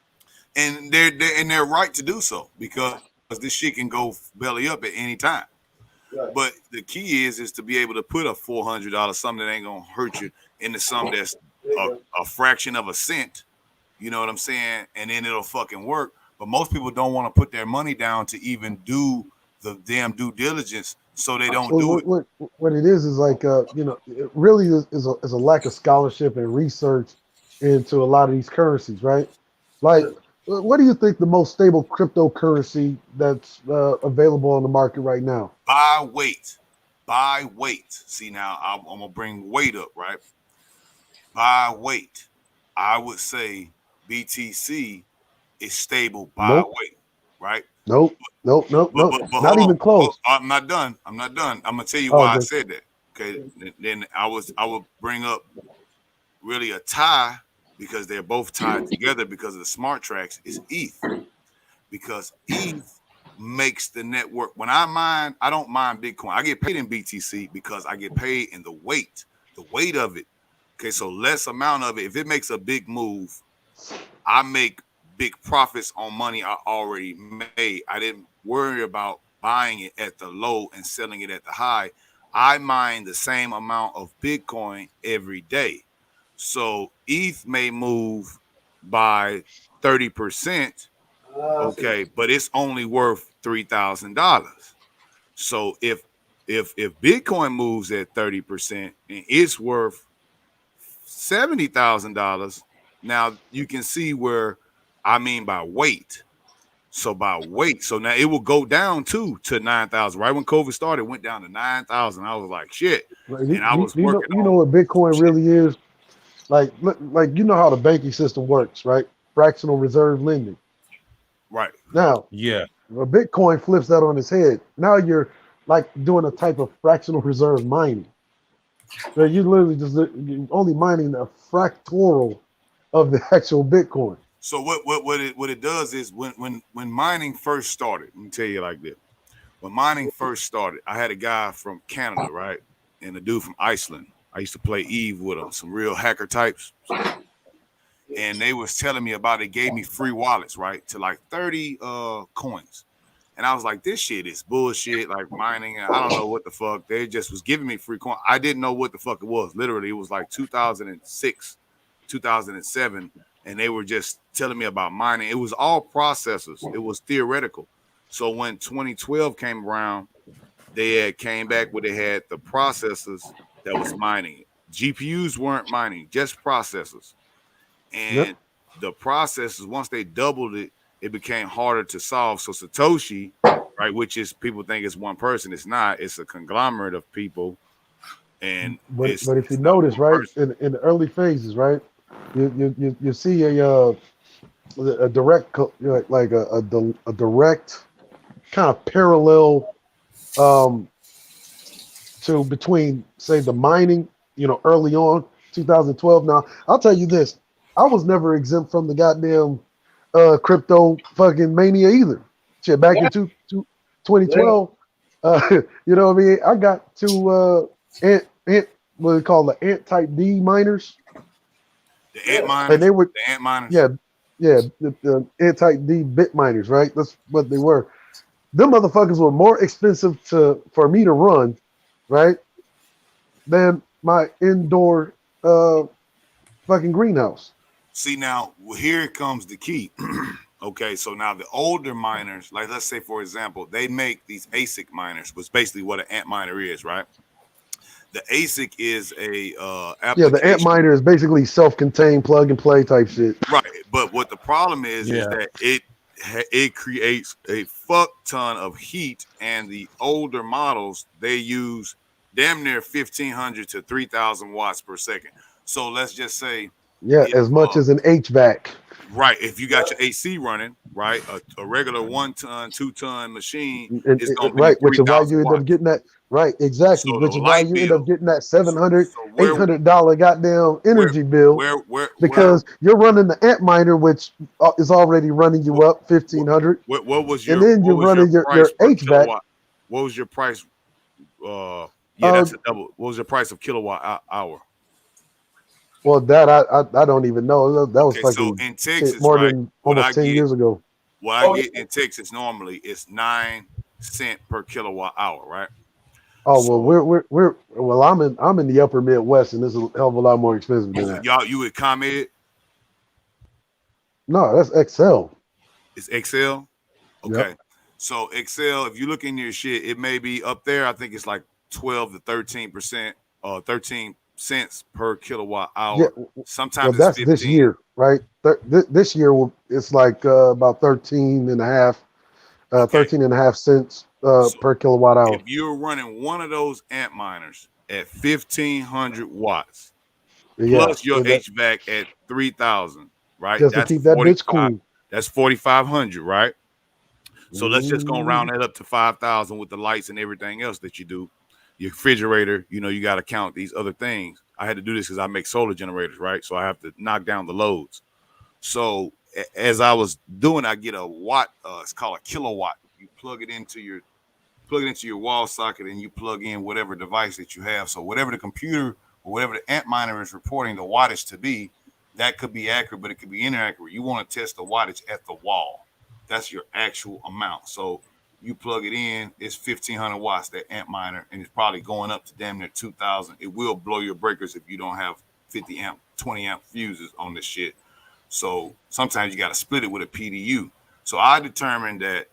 And they're right to do so because this shit can go belly up at any time. Right. But the key is to be able to put a $400 something that ain't gonna hurt you into something that's a fraction of a cent. You know what I'm saying? And then it'll fucking work. But most people don't want to put their money down to even do the damn due diligence, so they don't do it. What it is like, it really is a lack of scholarship and research into a lot of these currencies, right? Like, what do you think the most stable cryptocurrency that's available on the market right now? Buy weight. See, now I'm gonna bring weight up, right? Buy weight. I would say BTC is stable by weight, right? Nope. But Not even close. I'm not done. I'm gonna tell you why I said that. Okay. Then I would bring up really a tie because they're both tied together because of the smart tracks is ETH. Because ETH makes the network. When I mine, I don't mine Bitcoin. I get paid in BTC because I get paid in the weight of it. Okay, so less amount of it. If it makes a big move, I make big profits on money I already made. I didn't worry about buying it at the low and selling it at the high. I mine the same amount of Bitcoin every day. So ETH may move by 30%, Okay, but it's only worth $3,000. So if Bitcoin moves at 30% and it's worth $70,000, now you can see where I mean by weight. So by weight, so now it will go down to 9,000. Right when COVID started, it went down to 9,000. I was like, shit. And I was working you know what Bitcoin really is? Like you know how the banking system works, right? Fractional reserve lending. Right. Now, yeah, Bitcoin flips that on its head. Now you're like doing a type of fractional reserve mining. So you literally you're only mining a fractoral of the actual Bitcoin. So what it does is when mining first started, let me tell you like this. When mining first started, I had a guy from Canada, right? And a dude from Iceland. I used to play Eve with them, some real hacker types. And they was telling me about it, gave me free wallets, right? To like 30 coins. And I was like, this shit is bullshit, like mining. I don't know what the fuck. They just was giving me free coin. I didn't know what the fuck it was. Literally, it was like 2006, 2007. And they were just telling me about mining. It was all processors. It was theoretical. So when 2012 came around, they had came back where they had the processors that was mining. GPUs weren't mining, just processors. And the processors, once they doubled it, it became harder to solve. So Satoshi, right, which is people think it's one person. It's not. It's a conglomerate of people. And but if you notice, right, in the early phases, right, you see a direct like a direct kind of parallel to between say the mining, early on 2012. Now I'll tell you this, I was never exempt from the goddamn crypto fucking mania either. Shit, back in 2012, you know what I mean? I got to what they call the Ant Type D miners. The Ant miners. And they were the Ant miners. Yeah, the Ant Type D bit miners, right? That's what they were. Them motherfuckers were more expensive for me to run, right, than my indoor fucking greenhouse. See, now here comes the key. Okay, so now the older miners, like let's say for example, they make these ASIC miners, which is basically what an Ant miner is, right? The ASIC is a application. The Ant miner is basically self-contained, plug and play type shit. Right, but what the problem is that it creates a fuck ton of heat, and the older models they use damn near 1,500 to 3,000 watts per second. So let's just say, as much as an HVAC. Right, if you got your AC running, right, a regular 1 ton, 2 ton machine is going to be right, which is why you end watts. up getting that. Right, exactly. So which is why you end up getting that $700, where, $800 goddamn energy bill. Because you're running the Ant miner, which is already running you up $1,500. What was your? And then you're running your HVAC. Kilowatt? What was your price? That's a double. What was your price of kilowatt hour? Well, that I don't even know. That was fucking so in Texas, more right, than almost 10 years ago. What I get in Texas normally is 9 cents per kilowatt hour, right? Oh well, I'm in the upper Midwest, and this is a hell of a lot more expensive than that. You with ComEd? No, that's Excel. It's Excel. Okay, Yep. so Excel, if you look in your shit, it may be up there. I think it's like 12 to 13%, 13 cents per kilowatt hour. Yeah, sometimes that's it's 15. this year, right? This year it's like about 13 and a half cents per kilowatt hour. If you're running one of those Ant miners at 1,500 watts, plus your HVAC at 3,000, right? Just to keep that bitch cool. That's 4,500, right? So let's just go round that up to 5,000 with the lights and everything else that you do. Your refrigerator, you got to count these other things. I had to do this because I make solar generators, right? So I have to knock down the loads. So as I was doing, I get a watt. It's called a kilowatt. You plug it into your wall socket, and you plug in whatever device that you have. So whatever the computer or whatever the Ant miner is reporting the wattage to be, that could be accurate, but it could be inaccurate. You want to test the wattage at the wall. That's your actual amount. So you plug it in, it's 1,500 watts, that Ant miner, and it's probably going up to damn near 2,000. It will blow your breakers if you don't have 50 amp, 20 amp fuses on this shit. So sometimes you got to split it with a PDU. So I determined that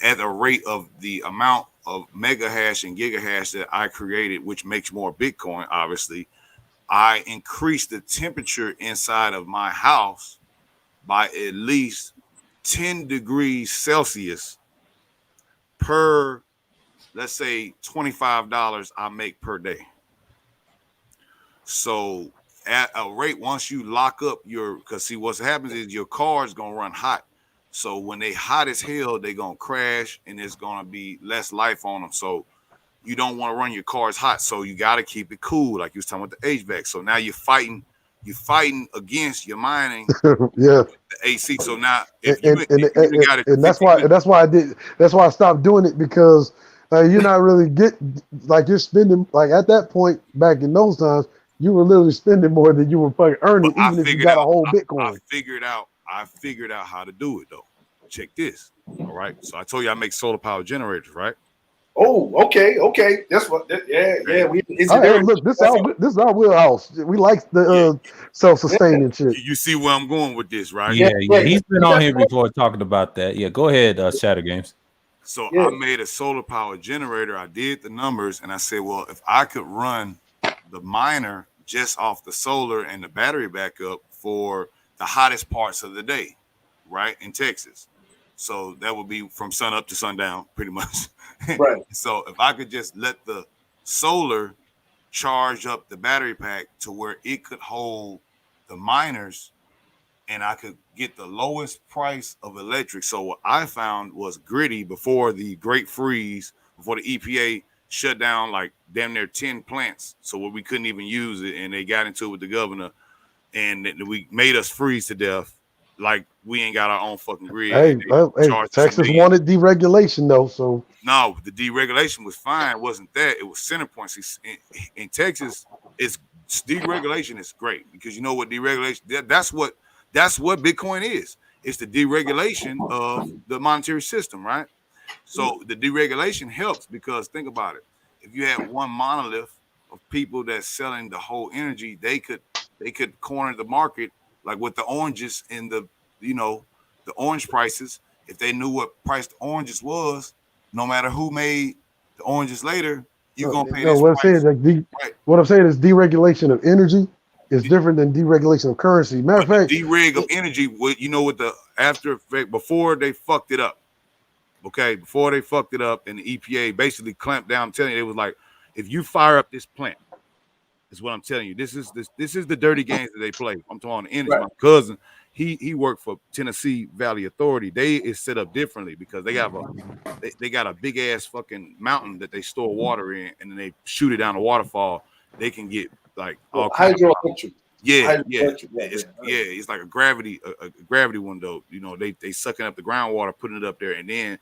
at the rate of the amount of mega hash and gigahash that I created, which makes more Bitcoin, obviously, I increased the temperature inside of my house by at least 10 degrees Celsius per, let's say, $25 I make per day. So at a rate, once you lock up your, because see what happens is your car is going to run hot. So when they hot as hell, they're going to crash and there's going to be less life on them. So you don't want to run your cars hot. So you got to keep it cool, like you was talking about the HVAC. So now you're fighting against your mining yeah, the AC. So now and that's why I stopped doing it, because you're not really you're spending, like at that point back in those times, you were literally spending more than you were fucking earning, even if you got a whole Bitcoin. I figured out how to do it though. Check this. All right. So I told you I make solar power generators, right? Oh, okay. That's what. Yeah. Look, this is our wheelhouse. We like the self-sustaining shit. You see where I'm going with this, right? Yeah. He's been on here before talking about that. Yeah, go ahead, Shatter Games. So I made a solar power generator. I did the numbers, and I said, well, if I could run the miner just off the solar and the battery backup for the hottest parts of the day, right, in Texas. So that would be from sun up to sundown, pretty much. Right. So if I could just let the solar charge up the battery pack to where it could hold the miners, and I could get the lowest price of electric. So what I found was Gritty, before the Great Freeze, before the EPA shut down like damn near 10 plants, so where we couldn't even use it, and they got into it with the governor, and we made us freeze to death. Like we ain't got our own fucking grid. Hey, Texas wanted deregulation though, so no, the deregulation was fine. It wasn't that. It was Centerpoint. See, in Texas, deregulation is great, because you know what deregulation, that's what Bitcoin is. It's the deregulation of the monetary system, right? So the deregulation helps, because think about it. If you had one monolith of people that's selling the whole energy, they could corner the market, like with the oranges and the orange prices. If they knew what price the oranges was, no matter who made the oranges later, you're gonna pay this what price. What I'm saying is deregulation of energy is different than deregulation of currency. Matter of fact, dereg of energy, with the after effect before they fucked it up. Okay, before they fucked it up, and the EPA basically clamped down. I'm telling you, it was like, if you fire up this plant, is what I'm telling you. This is the dirty games that they play. I'm talking energy. Right. My cousin, he worked for Tennessee Valley Authority. They is set up differently, because they got a big ass fucking mountain that they store water in, and then they shoot it down a waterfall. They can get like all hydroelectric. It's like a gravity window. They sucking up the groundwater, putting it up there, and then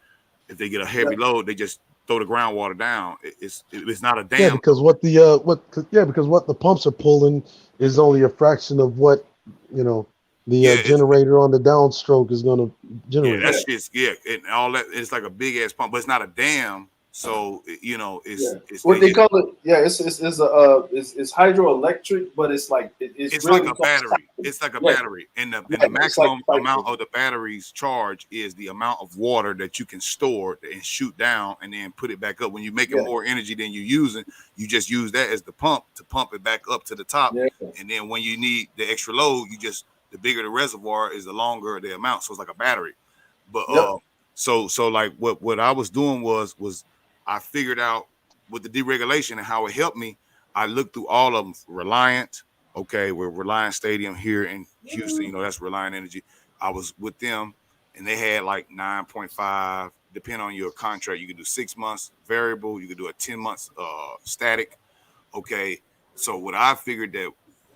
if they get a heavy load, they just throw the groundwater down. It's not a dam. Yeah, because what the pumps are pulling is only a fraction of what the generator on the downstroke is going to generate. Yeah, that shit's and all that. It's like a big ass pump, but it's not a dam. So it's what they call it. Yeah, it's hydroelectric, but it's like it's really like a battery. It's like a battery, and the maximum amount of the battery's charge is the amount of water that you can store and shoot down, and then put it back up. When you're making more energy than you're using, you just use that as the pump to pump it back up to the top, and then when you need the extra load, the bigger the reservoir is, the longer the amount. So it's like a battery. But so like what I was doing was I figured out with the deregulation and how it helped me. I looked through all of them. Reliant, okay, we're Reliant Stadium here in Houston, that's Reliant Energy. I was with them, and they had like 9.5, depending on your contract. You could do 6 months variable, you could do a 10 months static. Okay, so what I figured, that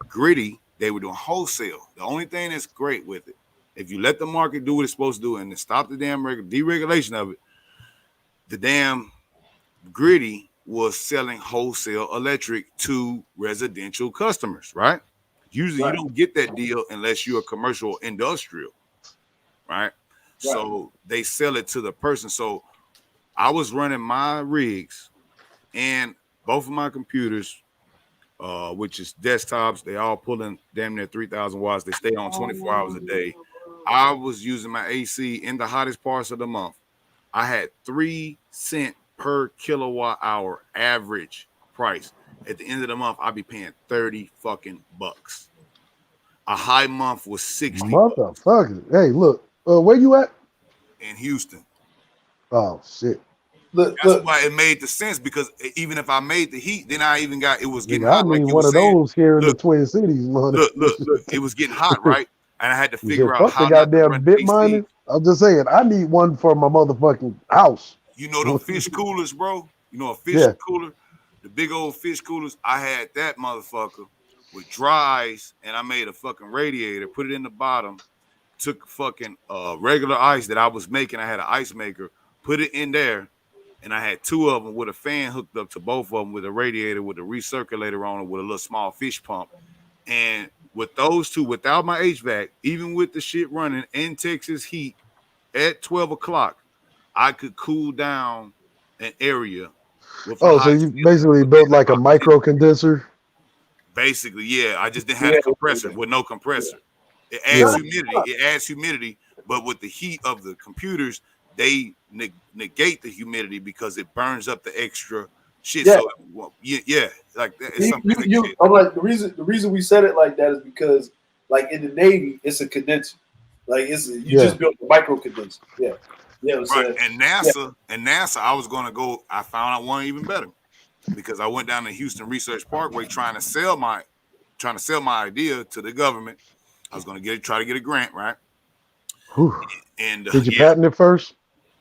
Gritty, they were doing wholesale. The only thing that's great with it, if you let the market do what it's supposed to do and then stop the damn deregulation of it, the damn Gritty was selling wholesale electric to residential customers, right? Usually you don't get that deal unless you're a commercial industrial, right? So they sell it to the person. So I was running my rigs and both of my computers, which is desktops. They all pulling damn near 3,000 watts. They stay on 24 hours a day. I was using my AC in the hottest parts of the month. I had 3 cents per kilowatt hour average price. At the end of the month, I'd be paying 30 fucking bucks. A high month was 60 Motherfucker. Hey, look, where you at? in Houston. Oh shit. Look, That's why it made the sense, because even if I made the heat, then I even got, it was getting Nigga, I hot. need Like you one were of saying. those here in the Look, Twin Cities, man. look, it was getting hot, right? And I had to figure Shit, out fuck the how not to goddamn run bit AC. miners. I'm just saying, I need one for my motherfucking house. You know them fish coolers, bro? You know a fish Yeah. cooler? The big old fish coolers. I had that motherfucker with dry ice, and I made a fucking radiator, put it in the bottom, took fucking regular ice that I was making. I had an ice maker, put it in there, and I had 2 of them with a fan hooked up to both of them with a radiator with a recirculator on it with a little small fish pump. And with those 2, without my HVAC, even with the shit running in Texas heat at 12 o'clock, I could cool down an area. With Oh, so you basically built like a micro condenser? Basically, yeah. I just didn't have a compressor with no compressor. It adds humidity. It adds humidity, but with the heat of the computers, they negate the humidity because it burns up the extra shit. Yeah. So yeah, like that. It's some physics shit. I'm like, the reason we said it like that is because, like, in the Navy, it's a condenser. Like, you just built a micro condenser. Yeah. Yeah, Right. And NASA, I was gonna go. I found out one even better, because I went down to Houston Research Parkway trying to sell my idea to the government. I was gonna try to get a grant, right? Whew. And Did you patent it first?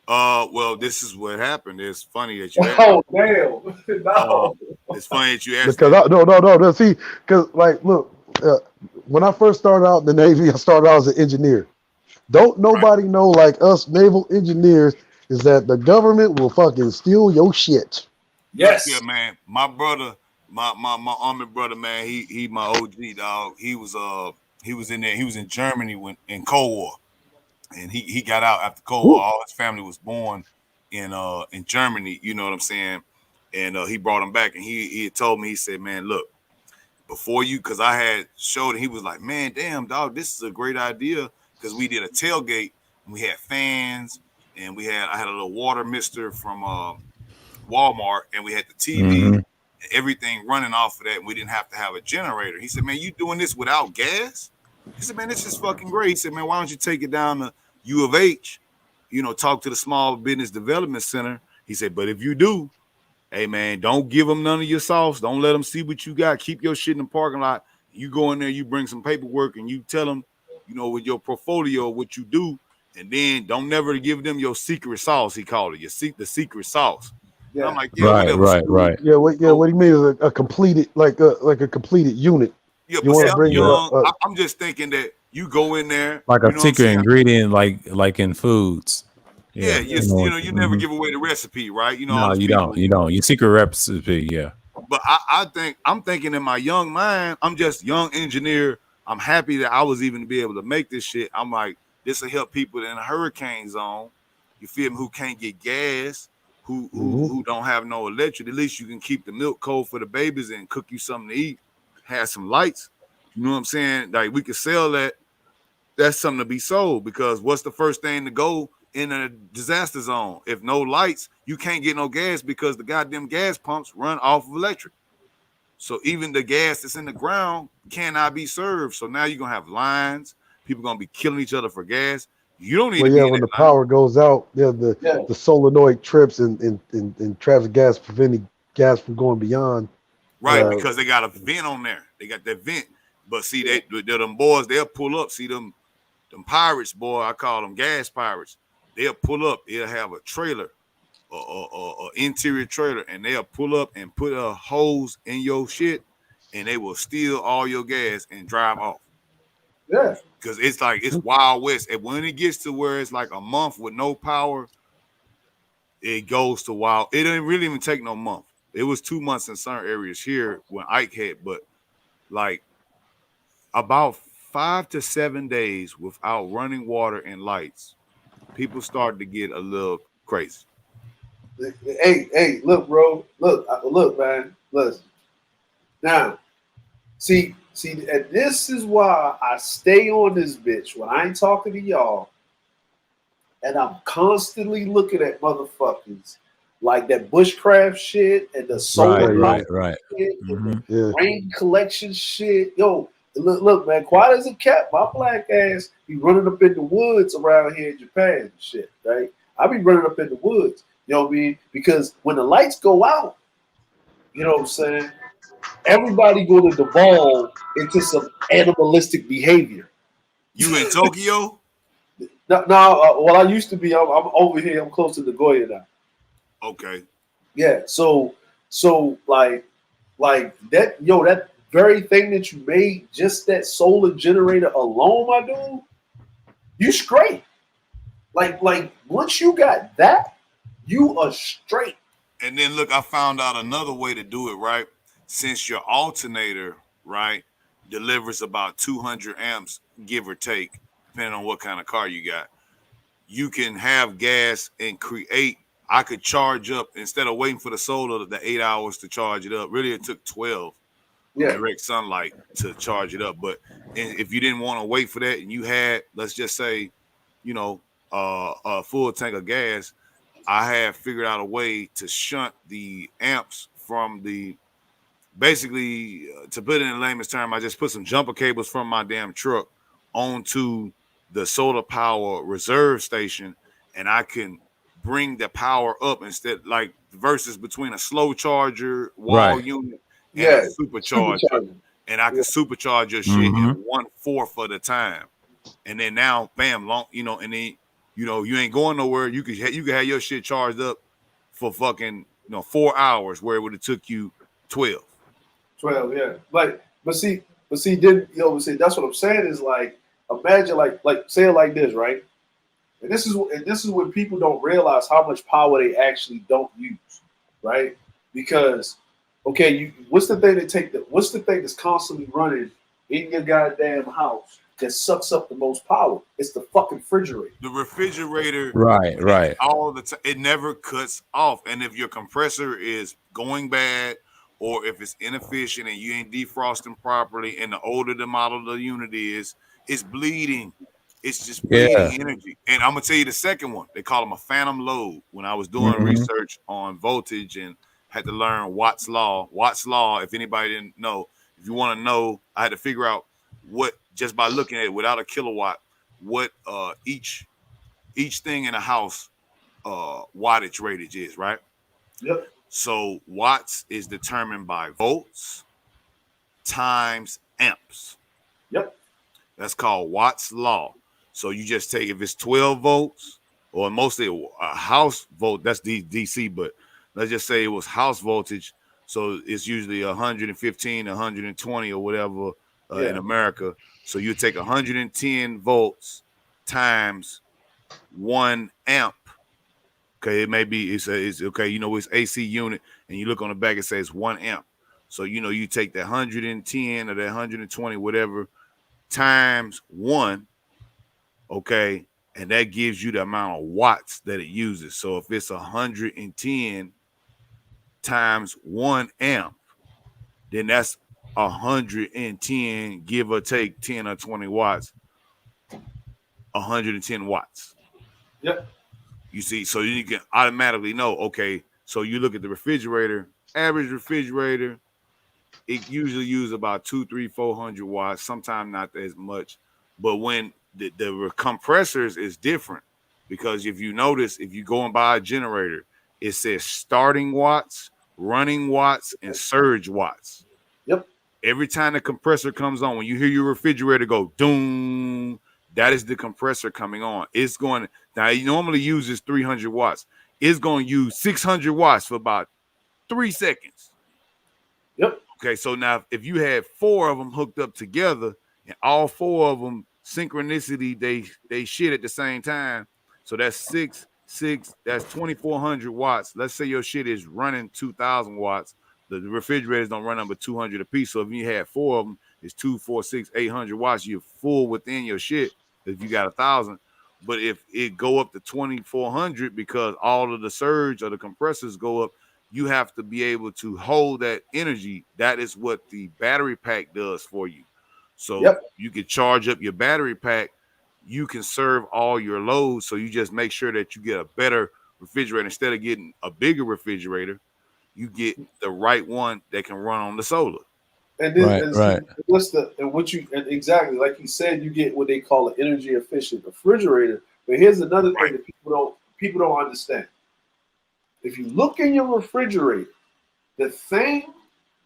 Well, this is what happened. It's funny that you. Oh damn! No. It's funny that you asked. Because no. See, because like, look, when I first started out in the Navy, I started out as an engineer. Don't nobody know, like us naval engineers, is that the government will fucking steal your shit. Yes. Yeah, man. My brother, my army brother, man. He my OG dog. He was in there. He was in Germany when in Cold War, and he got out after Cold War. All his family was born in Germany. You know what I'm saying? And he brought him back, and he had told me, he said, man, look, before you, because I had showed him, he was like, man, damn dog, this is a great idea. Because we did a tailgate, and we had fans, and I had a little water mister from Walmart, and we had the TV, and everything running off of that, and we didn't have to have a generator. He said, man, you doing this without gas? He said, man, this is fucking great. He said, man, why don't you take it down to U of H, talk to the Small Business Development Center. He said, but if you do, hey, man, don't give them none of your sauce. Don't let them see what you got. Keep your shit in the parking lot. You go in there, you bring some paperwork, and you tell them, with your portfolio, what you do, and then don't never give them your secret sauce. He called it the secret sauce. Yeah. I'm like, yeah, right. Yeah, what do you mean is a completed, like a completed unit? Yeah, but I'm just thinking that you go in there like a secret ingredient, like in foods. Yeah, you never give away the recipe, right? No, you don't. Your secret recipe, yeah. But I'm thinking in my young mind, I'm just young engineer. I'm happy that I was even to be able to make this shit. I'm like, this will help people in a hurricane zone. You feel me? Who can't get gas, who don't have no electric. At least you can keep the milk cold for the babies and cook you something to eat. Have some lights. You know what I'm saying? Like, we could sell that. That's something to be sold, because what's the first thing to go in a disaster zone? If no lights, you can't get no gas, because the goddamn gas pumps run off of electric. So even the gas that's in the ground cannot be served. So now you're gonna have lines. People gonna be killing each other for gas. You don't need to be in when the line. power goes out, the solenoid trips and traffic gas preventing gas from going beyond. Right, because they got a vent on there. They got that vent. But see, them boys, they'll pull up. See them pirates, boy. I call them gas pirates. They'll pull up. It'll have a trailer, or interior trailer, and they'll pull up and put a hose in your shit, and they will steal all your gas and drive off. Yeah, because it's like it's Wild West. And when it gets to where it's like a month with no power, it goes to wild. It didn't really even take no month. It was 2 months in certain areas here when Ike hit, but like about 5 to 7 days without running water and lights, people started to get a little crazy. Hey, look, bro. Look, man. Listen. Now, see, See, and this is why I stay on this bitch when I ain't talking to y'all, and I'm constantly looking at motherfuckers like that bushcraft shit and the solar right. shit, Mm-hmm. and rain collection shit. Yo, look, man, quiet as a cat, my black ass be running up in the woods around here in Japan and shit, right? I be running up in the woods, you know what I mean? Because when the lights go out, you know what I'm saying? Everybody going to devolve into some animalistic behavior. You in Tokyo? No, well, I used to be. I'm over here. I'm close to Nagoya now. Okay. Yeah. So like that. Yo, that very thing that you made, just that solar generator alone, my dude, you straight. Like once you got that, you are straight. And then look, I found out another way to do it, right? Since your alternator, right, delivers about 200 amps, give or take, depending on what kind of car you got, you can have gas and create. I could charge up instead of waiting for the solar, the 8 hours to charge it up. Really, it took 12 direct sunlight to charge it up. But if you didn't want to wait for that and you had, let's just say, you know, a full tank of gas, I have figured out a way to shunt the amps from the, basically, to put it in layman's term, I just put some jumper cables from my damn truck onto the solar power reserve station, and I can bring the power up instead, like versus between a slow charger wall unit and a supercharger. And I can supercharge your shit in 1/4 of the time. And then now, bam, long, you know, and then, you know, you ain't going nowhere. You could have your shit charged up for fucking, 4 hours where it would have took you 12. 12, yeah. But see, then that's what I'm saying is like, imagine like say it like this, right? And this is when people don't realize how much power they actually don't use, right? Because what's the thing that's constantly running in your goddamn house that sucks up the most power? It's the fucking refrigerator. The refrigerator, right. All the time, it never cuts off. And if your compressor is going bad, or if it's inefficient and you ain't defrosting properly, and the older the model of the unit is, it's bleeding. It's just bleeding energy. And I'm gonna tell you the second one. They call them a phantom load. When I was doing research on voltage and had to learn Watt's law. Watt's law, if anybody didn't know, if you want to know, I had to figure out what, just by looking at it without a kilowatt, what each thing in a house wattage ratage is, right? Yep. So watts is determined by volts times amps. Yep. That's called Watt's law. So you just take, if it's 12 volts, or mostly a house volt, that's DC, but let's just say it was house voltage. So it's usually 115, 120 or whatever in America. So you take 110 volts times 1 amp. Okay, it may be, it's okay, it's AC unit, and you look on the back, it says 1 amp. So, you take that 110 or that 120, whatever, times 1, okay, and that gives you the amount of watts that it uses. So if it's 110 times 1 amp, then that's 110, give or take 10 or 20 watts, 110 watts. Yep. You see, so you can automatically know, okay, so you look at the refrigerator, average refrigerator, it usually uses about 200, 300, 400 watts, sometimes not as much. But when the compressors is different, because if you notice, if you go and buy a generator, it says starting watts, running watts, and surge watts. Yep. Every time the compressor comes on, when you hear your refrigerator go doom, that is the compressor coming on. It's going, now it normally uses 300 watts. It's going to use 600 watts for about 3 seconds. Yep. Okay, so now if you had 4 of them hooked up together and all 4 of them synchronicity, they shit at the same time. So that's 6, that's 2,400 watts. Let's say your shit is running 2,000 watts. The refrigerators don't run under 200 a piece. So if you had 4 of them, it's 2, 4, 6, 800 watts. You're full within your shit if you got 1,000. But if it go up to 2,400 because all of the surge or the compressors go up, you have to be able to hold that energy. That is what the battery pack does for you. So you can charge up your battery pack. You can serve all your loads. So you just make sure that you get a better refrigerator. Instead of getting a bigger refrigerator, you get the right one that can run on the solar. And then, and exactly like you said, you get what they call an energy efficient refrigerator. But here's another thing that people don't understand. If you look in your refrigerator, the thing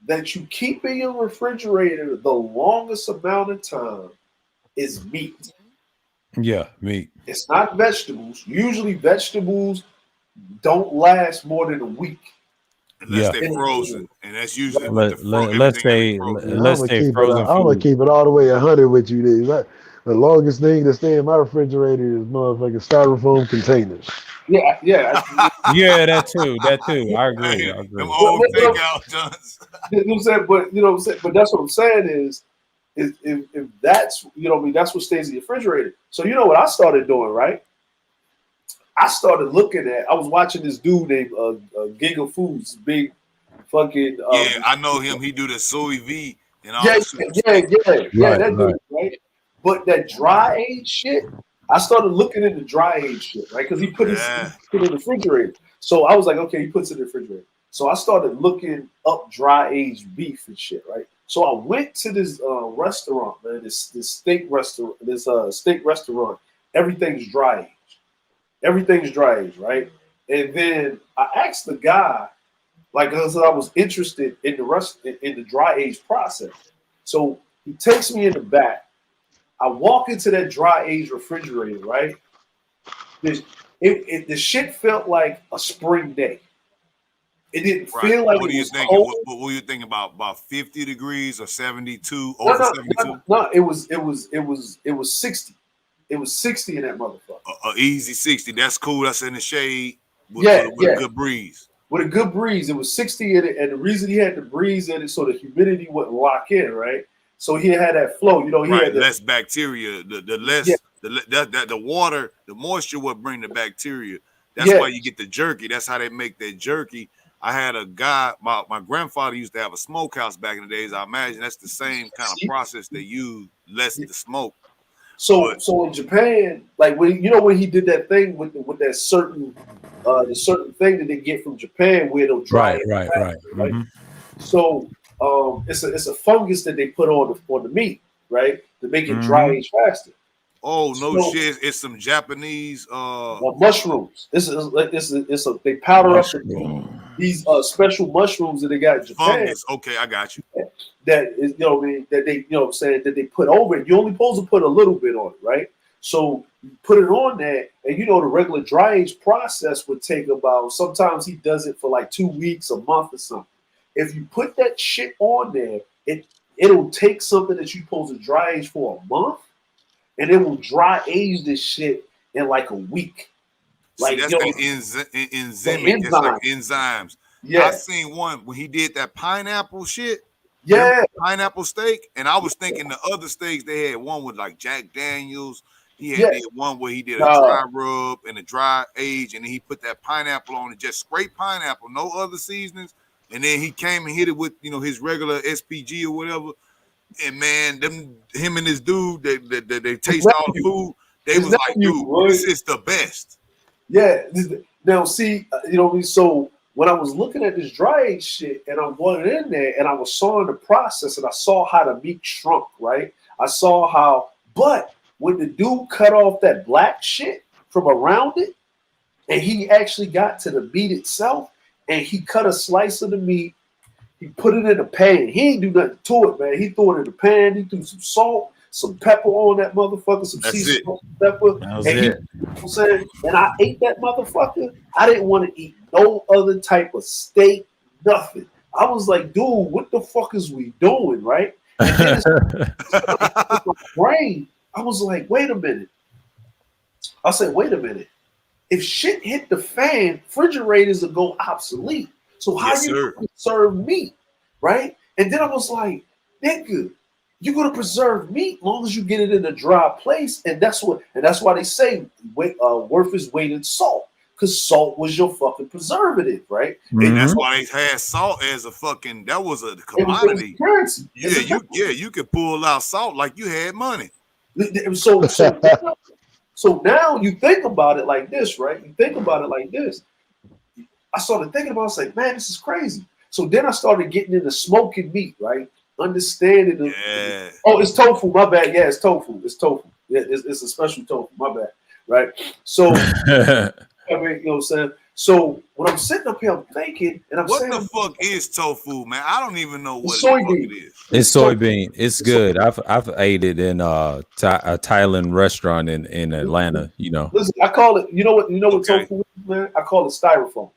that you keep in your refrigerator the longest amount of time is meat. Yeah, meat. It's not vegetables. Usually vegetables don't last more than a week. Unless they're frozen. And that's usually let's say frozen I'm gonna keep it all the way 100 with you. The longest thing to stay in my refrigerator is motherfucking styrofoam containers. Yeah. Yeah, that too. I agree. Them old takeout Johns. But that's what I'm saying is if that's that's what stays in your refrigerator. So you know what I started doing, right? I started looking at. I was watching this dude named Giga Foods, big fucking. I know him. He do the sous vide and all. Yeah. That dude, right? But that dry age shit, I started looking into dry age shit, right? Because he put it in the refrigerator. So I was like, okay, he puts it in the refrigerator. So I started looking up dry aged beef and shit, right? So I went to this restaurant, man. This steak restaurant. Everything's dry age. Everything's dry age, right? And then I asked the guy, like, because I was interested in the dry age process. So he takes me in the back. I walk into that dry age refrigerator, right? The shit felt like a spring day. It didn't feel like what it was thinking? cold. What were you thinking about 50 degrees or 72? No, 72? No, it was 60. It was 60 in that motherfucker. Easy 60. That's cool. That's in the shade with a good breeze. With a good breeze. It was 60 in it. And the reason he had the breeze in it so the humidity wouldn't lock in, right? So he had that flow. He had less bacteria. The less the water, the moisture would bring the bacteria. That's why you get the jerky. That's how they make that jerky. I had a guy, my grandfather used to have a smokehouse back in the days. I imagine that's the same kind of process they use, less the smoke. So in Japan, like when he did that thing with that certain the certain thing that they get from Japan where they'll dry it. Right. Mm-hmm. So it's a fungus that they put on the meat, right, to make it dry age faster. Oh no, shit! It's some Japanese mushrooms. They powder up these special mushrooms that they got in Japan. Fungus. Okay, I got you. That is, that they, that they put over it. You're only supposed to put a little bit on it, right? So you put it on there, and the regular dry age process would take about. Sometimes he does it for like 2 weeks, a month, or something. If you put that shit on there, it'll take something that you're supposed to dry age for a month, and it will dry age this shit in like a week. Like that's enzymic. That's like enzymes. Yeah, I seen one when he did that pineapple shit. Yeah, pineapple steak, and I was thinking the other steaks they had one with like Jack Daniels. He had did one where he did a dry rub and a dry age, and then he put that pineapple on it, just straight pineapple, no other seasonings. And then he came and hit it with his regular SPG or whatever. And man, him and this dude, they taste all the food. They was like, dude, this is the best. Yeah. Now see, so when I was looking at this dry age shit, and I went in there, and I was saw the process, and I saw how the meat shrunk. Right, I saw how, but when the dude cut off that black shit from around it, and he actually got to the meat itself. And he cut a slice of the meat. He put it in a pan. He ain't do nothing to it, man. He threw it in the pan. He threw some salt, some pepper on that motherfucker, some sea salt, pepper. And I ate that motherfucker. I didn't want to eat no other type of steak, nothing. I was like, dude, what the fuck is we doing, right? And then it's my brain. I was like, wait a minute. I said, wait a minute. If shit hit the fan, refrigerators will go obsolete. So how you gonna preserve meat, right? And then I was like, nigga, you're gonna preserve meat long as you get it in a dry place, and that's why they say worth is weight in salt. because salt was your fucking preservative, right? And that's why they had salt as a fucking, that was a commodity. It was currency. You could pull out salt like you had money. So now you think about it like this, right? You think about it like this. I started thinking about it, I was like, man, this is crazy. So then I started getting into smoking meat, right? Understanding oh, it's tofu, my bad. Yeah, it's tofu. It's tofu. Yeah, it's a special tofu, my bad. Right. So I mean, you know what I'm saying? So when I'm sitting up here, I'm thinking, and I'm saying, what the fuck is tofu, man? I don't even know what soybean. It is. It's soybean. It's good. I've ate it in a Thailand restaurant in Atlanta. You know, listen, I call it. You know what tofu is, man? I call it styrofoam.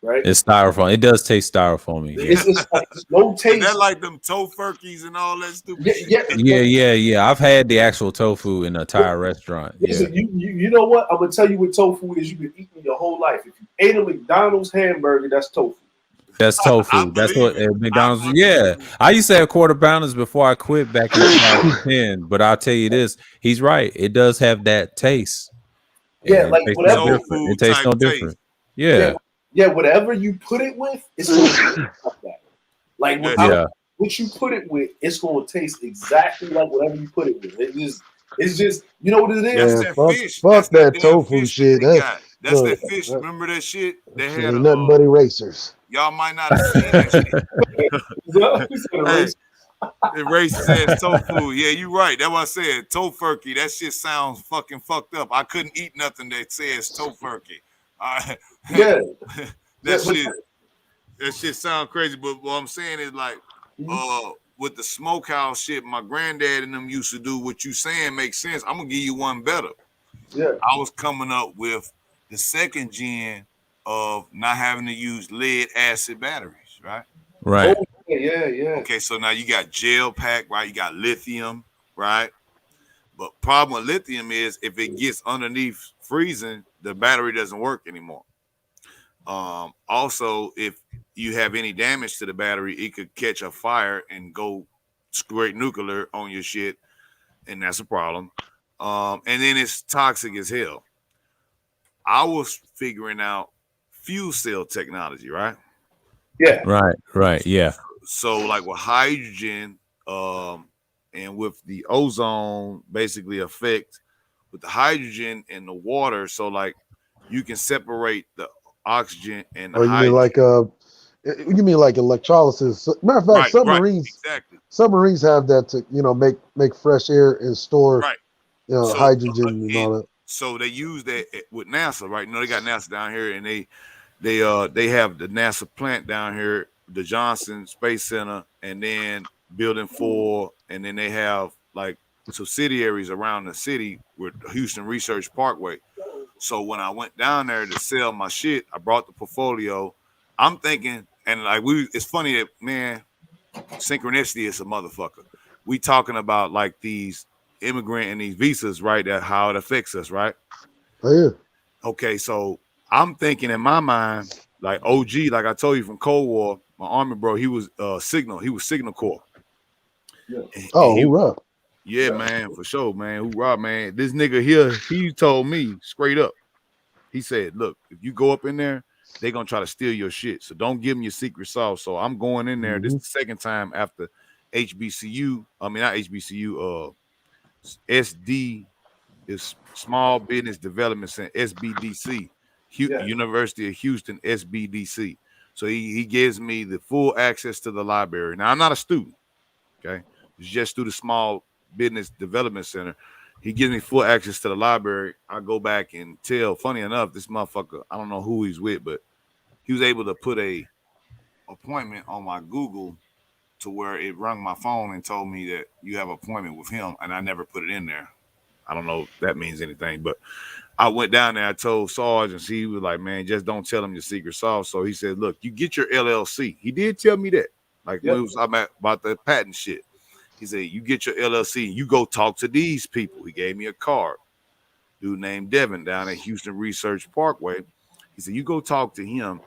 Right? It's styrofoam. It does taste styrofoamy. Yeah. It's no taste. Is that like them tofurkeys and all that stupid shit? Yeah. I've had the actual tofu in a Thai restaurant. Listen, you know what? I'm gonna tell you what tofu is. You've been eating your whole life. If you ate a McDonald's hamburger, that's tofu. That's tofu. That's what McDonald's. Yeah, I used to have quarter pounders before I quit back in 2010. But I'll tell you this: he's right. It does have that taste. Yeah, like whatever. It tastes no different. Yeah. Yeah, whatever you put it with, it's going to taste like that. Like what you put it with, it's going to taste exactly like whatever you put it with. It's just you know what it is. Yeah, fuck that tofu shit. That's that fish. Remember that shit? They had nothing but erasers. Y'all might not have seen that shit. Erasers says tofu. Yeah, you right. That's what I said. Tofurkey. That shit sounds fucking fucked up. I couldn't eat nothing that says tofurkey. Yeah, that shit sound crazy, but what I'm saying is like with the smokehouse shit my granddad and them used to do, what you saying makes sense. I'm gonna give you one better. Yeah, I was coming up with the second gen of not having to use lead acid batteries, right? Right. Oh, yeah. Okay, so now you got gel pack, right? You got lithium, right? But problem with lithium is if it gets underneath freezing, the battery doesn't work anymore. Also, if you have any damage to the battery, it could catch a fire and go straight nuclear on your shit, and that's a problem. And then it's toxic as hell. I was figuring out fuel cell technology, right? Yeah. Right. Yeah. So like with hydrogen, and with the ozone basically effect with the hydrogen and the water, so like you can separate the oxygen and the hydrogen. You mean like electrolysis? Matter of fact, submarines have that to make fresh air and store hydrogen and all that. So they use that with NASA, right? You know, they got NASA down here, and they have the NASA plant down here, the Johnson Space Center, and then Building 4, and then they have like subsidiaries around the city with Houston Research Parkway. So when I went down there to sell my shit, I brought the portfolio. I'm thinking, and like it's funny that, man, synchronicity is a motherfucker. We talking about like these immigrant and these visas, right? That how it affects us, right? Oh yeah. Okay, so I'm thinking in my mind, like OG, like I told you from Cold War, my army bro, he was Signal. He was Signal Corps. Yeah. Hoorah. Yeah, man, for sure, man. Hoorah, man. This nigga here, he told me straight up. He said, look, if you go up in there, they're going to try to steal your shit. So don't give them your secret sauce. So I'm going in there. This is the second time after HBCU. I mean, not HBCU, SD is Small Business Development Center, SBDC. University of Houston, SBDC. So he gives me the full access to the library. Now, I'm not a student, okay? It's just through the Small Business Development Center. He gives me full access to the library. I go back and tell, funny enough, this motherfucker, I don't know who he's with, but he was able to put a appointment on my Google to where it rung my phone and told me that you have an appointment with him, and I never put it in there. I don't know if that means anything, but I went down there. I told Sarge, and he was like, man, just don't tell him your secret sauce. So he said, look, you get your LLC. He did tell me that. Like, when it was about the patent shit. He said, you get your LLC. You go talk to these people. He gave me a card. Dude named Devin down at Houston Research Parkway. He said, you go talk to him,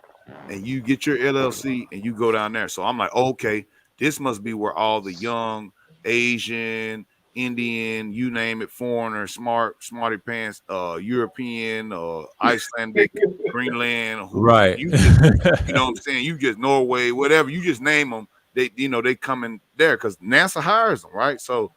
and you get your LLC, and you go down there. So I'm like, okay, this must be where all the young Asian, Indian, you name it, foreigner, smarty pants, European, Icelandic, Greenland, Right. you know what I'm saying? You just Norway, whatever, you just name them. They, they come in there because NASA hires them, right? So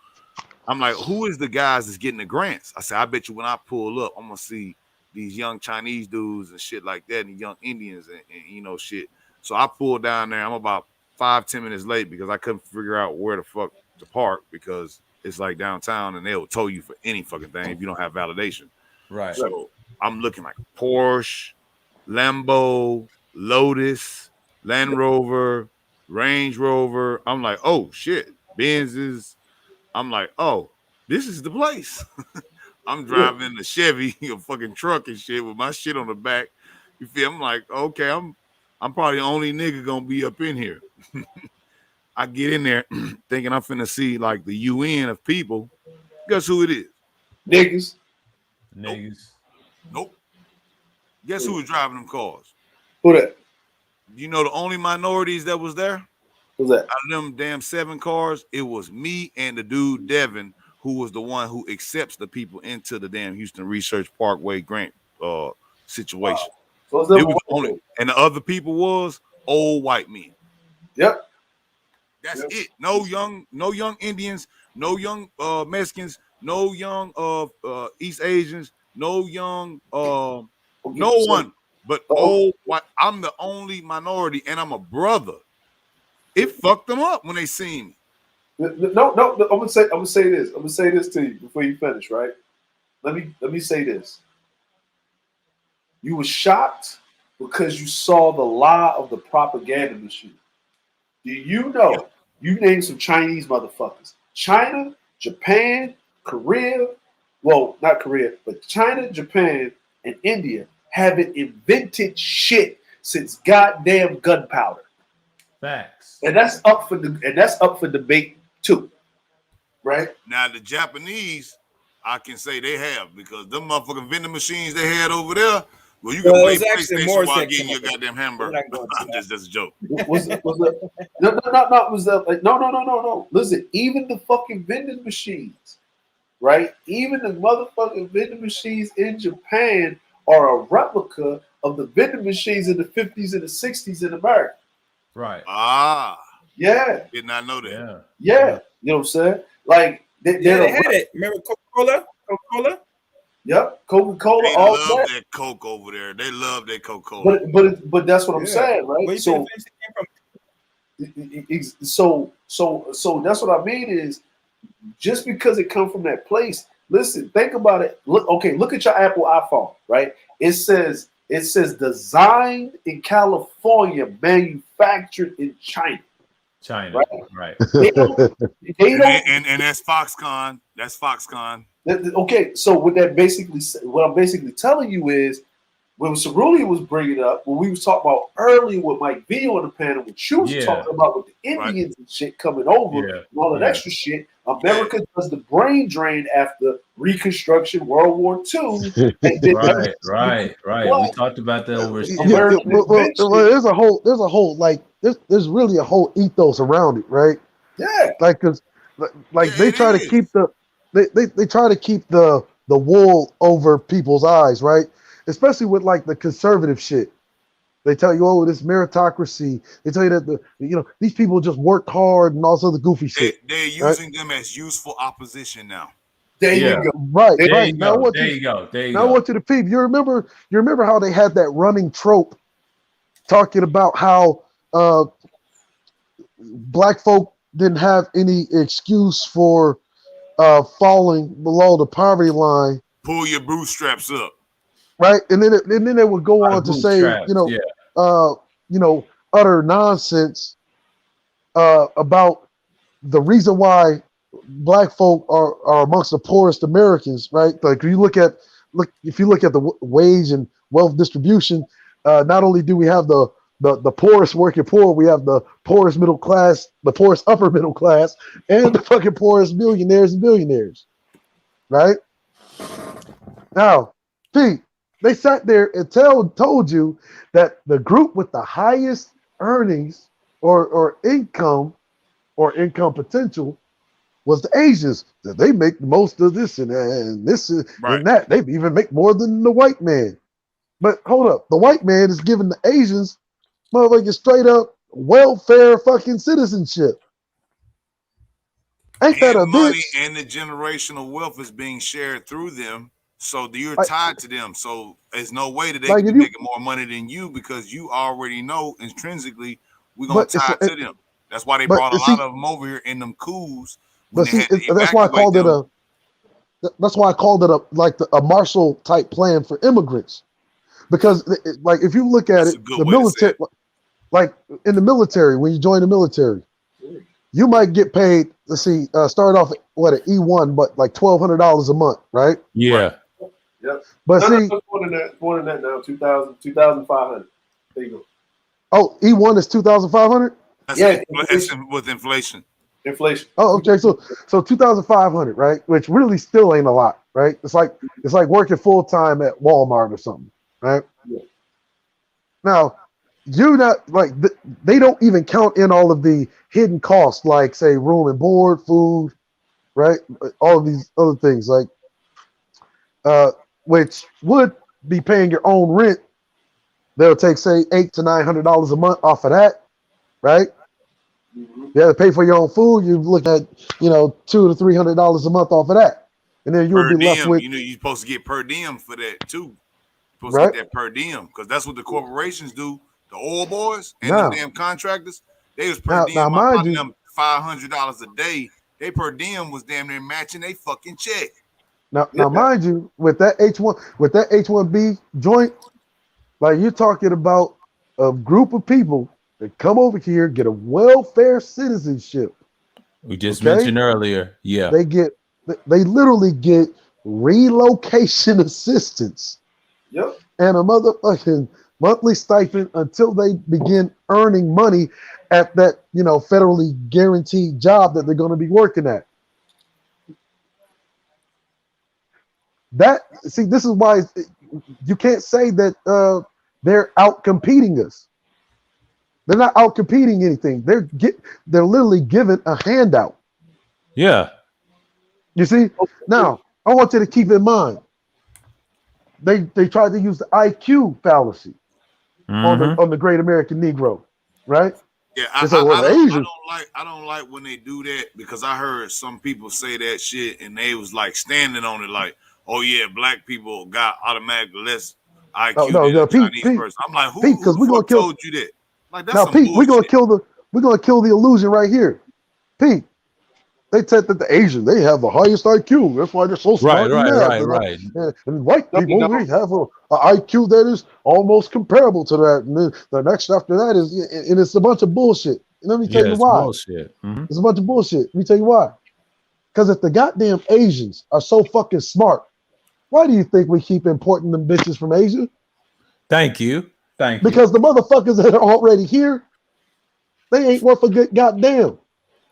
I'm like, who is the guys that's getting the grants? I said, I bet you when I pull up, I'm gonna see these young Chinese dudes and shit like that, and young Indians and shit. So I pulled down there. I'm about 5-10 minutes late because I couldn't figure out where the fuck to park because it's like downtown and they'll tow you for any fucking thing if you don't have validation. Right. So I'm looking like Porsche, Lambo, Lotus, Land Rover, Range Rover. I'm like, oh shit, Benzes. I'm like, oh, this is the place. I'm driving the Chevy, a fucking truck and shit with my shit on the back. You feel? I'm like, okay, I'm probably the only nigga gonna be up in here. I get in there thinking I'm finna see like the UN of people. Guess who it is? Niggas. Nope. Guess who was driving them cars? Who that? You know the only minorities that was there? Who's that? Out of them damn 7 cars, it was me and the dude Devin, who was the one who accepts the people into the damn Houston Research Parkway grant situation. Wow. So it was only, and the other people was old white men. Yep. That's it. No young Indians, no young Mexicans, no young East Asians, no young no one but old white. I'm the only minority, and I'm a brother. It fucked them up when they seen me. No. I'm gonna say this. I'm gonna say this to you before you finish, right? Let me say this. You were shocked because you saw the lie of the propaganda machine. Do you know? You named some Chinese motherfuckers. China, Japan, Korea. Well, not Korea, but China, Japan, and India haven't invented shit since goddamn gunpowder. Facts. And that's up for debate too. Right? Now the Japanese, I can say they have because them motherfucking vending machines they had over there. Well, you can play PlayStation while getting your goddamn hamburger. That's a joke. No. Listen, even the fucking vending machines, right? Even the motherfucking vending machines in Japan are a replica of the vending machines in the 50s and the 60s in America. Right. Yeah. Did not know that. Yeah. You know what I'm saying? Like they had it. Remember Coca-Cola? Yep, Coca-Cola. They all love that Coke over there. They love that Coca-Cola. But that's what I'm saying, right? So that's what I mean is just because it come from that place. Listen, think about it. Look at your Apple iPhone, right? It says designed in California, manufactured in China. Right. They don't, and that's Foxconn. That's Foxconn. Okay, so what I'm basically telling you is when Cerulli was bringing up, when we was talking about earlier with Mike V on the panel, what you was talking about with the Indians and shit coming over and all that extra shit, America does the brain drain after Reconstruction, World War II. Right. We talked about that over. There's a whole like there's really a whole ethos around it, right? Yeah. Like they try to keep they try to keep the wool over people's eyes, right? Especially with like the conservative shit. They tell you, oh, this meritocracy. They tell you that these people just worked hard and all sorts of goofy shit. They're using them as useful opposition now. There you go. Right. Now I want you to peep. You remember how they had that running trope talking about how black folk didn't have any excuse for falling below the poverty line. Pull your bootstraps up. Right, and then they would go on to say, utter nonsense about the reason why black folk are amongst the poorest Americans. Right, like if you look at the wage and wealth distribution, not only do we have the poorest working poor, we have the poorest middle class, the poorest upper middle class, and the fucking poorest millionaires and billionaires. Right now, Pete. They sat there and told you that the group with the highest earnings or income potential was the Asians. That they make most of this and this and that. They even make more than the white man. But hold up, the white man is giving the Asians motherfucking straight up welfare fucking citizenship. Ain't that a money bitch? And the generational wealth is being shared through them. So you're tied to them. So there's no way that they can be making more money than you because you already know intrinsically we're gonna tie to them. That's why they brought a lot of them over here in them coups. But see, that's why I called it a. That's why I called it a Marshall type plan for immigrants, because like if you look at it, the military, like in the military, when you join the military, you might get paid. Let's see, start off at what an E1, but like $1,200 a month, right? Yeah. Yep. But see, more than that now, 2,500. There you go. Oh, E1 is 2,500. Yeah, with inflation. Inflation. Oh, okay. So 2,500, right? Which really still ain't a lot, right? It's like working full time at Walmart or something, right? Yeah. Now, you not like they don't even count in all of the hidden costs, like say room and board, food, right? All of these other things, like which would be paying your own rent. They'll take say $800 to $900 a month off of that, right? You have to pay for your own food. You look at $200 to $300 a month off of that, and then you would be left with. You're supposed to get per diem for that too. You're supposed to get that per diem because that's what the corporations do. The oil boys and the damn contractors, they was per diem. I them $500 a day. They per diem was damn near matching they fucking check. Now, mind you, with that H1B joint, like you're talking about a group of people that come over here, get a welfare citizenship. We just mentioned earlier. Yeah. They literally get relocation assistance. Yep. And a motherfucking monthly stipend until they begin earning money at that, federally guaranteed job that they're going to be working at. This is why you can't say that they're out competing us. They're not out competing anything. They're literally given a handout. Yeah. You see? Now, I want you to keep in mind, they tried to use the IQ fallacy on the great American Negro, right? Yeah, I don't like when they do that because I heard some people say that shit and they was like standing on it like, oh yeah, black people got automatically less IQ than a Chinese person. I'm like, who told you that? Like, that's now, Pete, we're gonna kill the illusion right here. Pete, they said that the Asians, they have the highest IQ. That's why they're so smart. Right. And white people, we have a IQ that is almost comparable to that. And then the next after that is, and it's a bunch of bullshit. And let me tell you why. Bullshit. Mm-hmm. It's a bunch of bullshit. Let me tell you why. Because if the goddamn Asians are so fucking smart, why do you think we keep importing them bitches from Asia? Thank you. Because the motherfuckers that are already here, they ain't worth a good goddamn.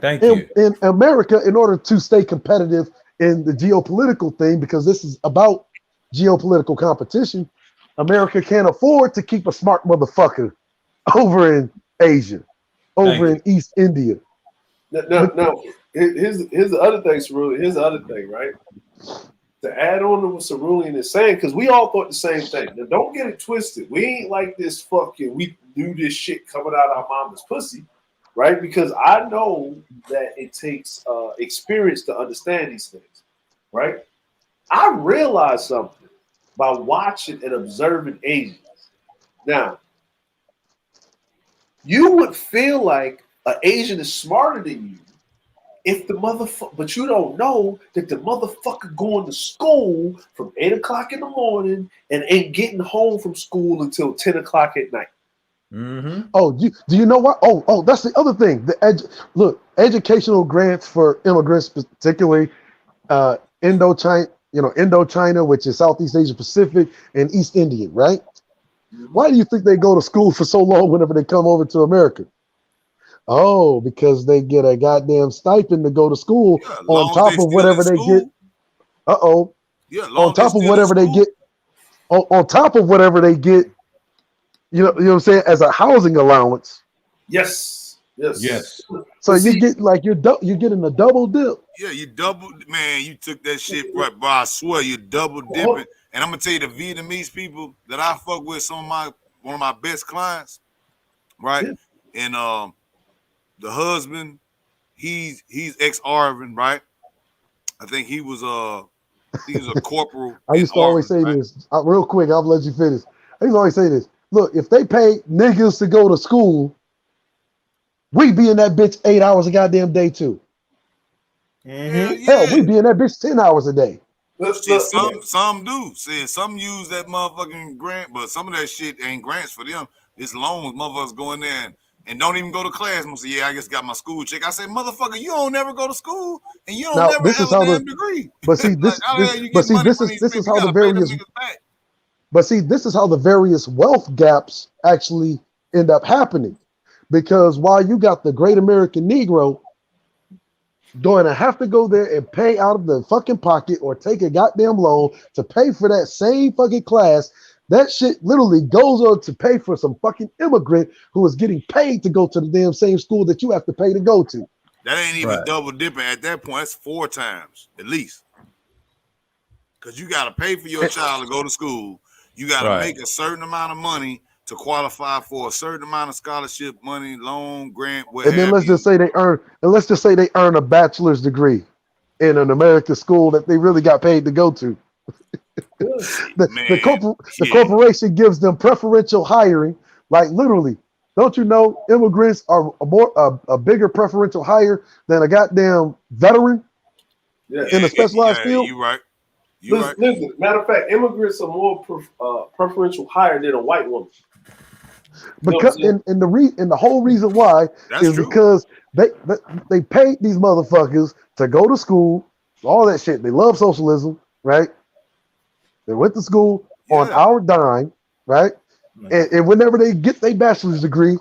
Thank you. In America, in order to stay competitive in the geopolitical thing, because this is about geopolitical competition, America can't afford to keep a smart motherfucker over in Asia, over in East India. No. Here's the other thing, Cerulean. Here's the other thing, right? To add on to what Cerulean is saying, because we all thought the same thing. Now, don't get it twisted. We ain't like this fucking, we do this shit coming out our mama's pussy, right? Because I know that it takes experience to understand these things, right? I realized something by watching and observing Asians. Now, you would feel like an Asian is smarter than you if the motherfucker, but you don't know that the motherfucker going to school from 8 o'clock in the morning and ain't getting home from school until 10 o'clock at night. Mm-hmm. Oh, do you know what? Oh, that's the other thing. Educational grants for immigrants, particularly Indochina, which is Southeast Asia Pacific, and East Indian, right? Why do you think they go to school for so long whenever they come over to America? Oh, because they get a goddamn stipend to go to school on top of whatever they get. On top of whatever they get. On top of whatever they get. You know what I'm saying? As a housing allowance. Yes. Yes. So you get like you're getting a double dip. Yeah, you double, man. You took that shit right, bro. I swear you double dipping. And I'm gonna tell you, the Vietnamese people that I fuck with, one of my best clients, right? Yeah. And the husband, he's ex-Arvin, right? I think he was a corporal. I used to always say this real quick. I'll let you finish. I used to always say this. Look, if they pay niggas to go to school, we be in that bitch 8 hours a goddamn day too. Mm-hmm. Hell, we be in that bitch 10 hours a day. Some do. See, some use that motherfucking grant, but some of that shit ain't grants for them. It's loans. Motherfuckers go in there and don't even go to class. And say, yeah, I just got my school check. I said, motherfucker, you don't never go to school and you don't never have a damn degree. But see, this is how the various. But see, this is how the various wealth gaps actually end up happening, because while you got the great American Negro going to have to go there and pay out of the fucking pocket or take a goddamn loan to pay for that same fucking class. That shit literally goes on to pay for some fucking immigrant who is getting paid to go to the damn same school that you have to pay to go to. That ain't even double dipping at that point. That's 4 times at least. Because you got to pay for your child to go to school. You got to make a certain amount of money to qualify for a certain amount of scholarship money, loan, grant, whatever. And then let's just say they earn a bachelor's degree in an American school that they really got paid to go to. The corporation gives them preferential hiring. Like literally, don't you know immigrants are a bigger preferential hire than a goddamn veteran in a specialized field? You're right. Listen, matter of fact, immigrants are more preferential hire than a white woman. Because and the whole reason why is because they paid these motherfuckers to go to school, all that shit. They love socialism, right? They went to school on our dime, right? And whenever they get their bachelor's degree,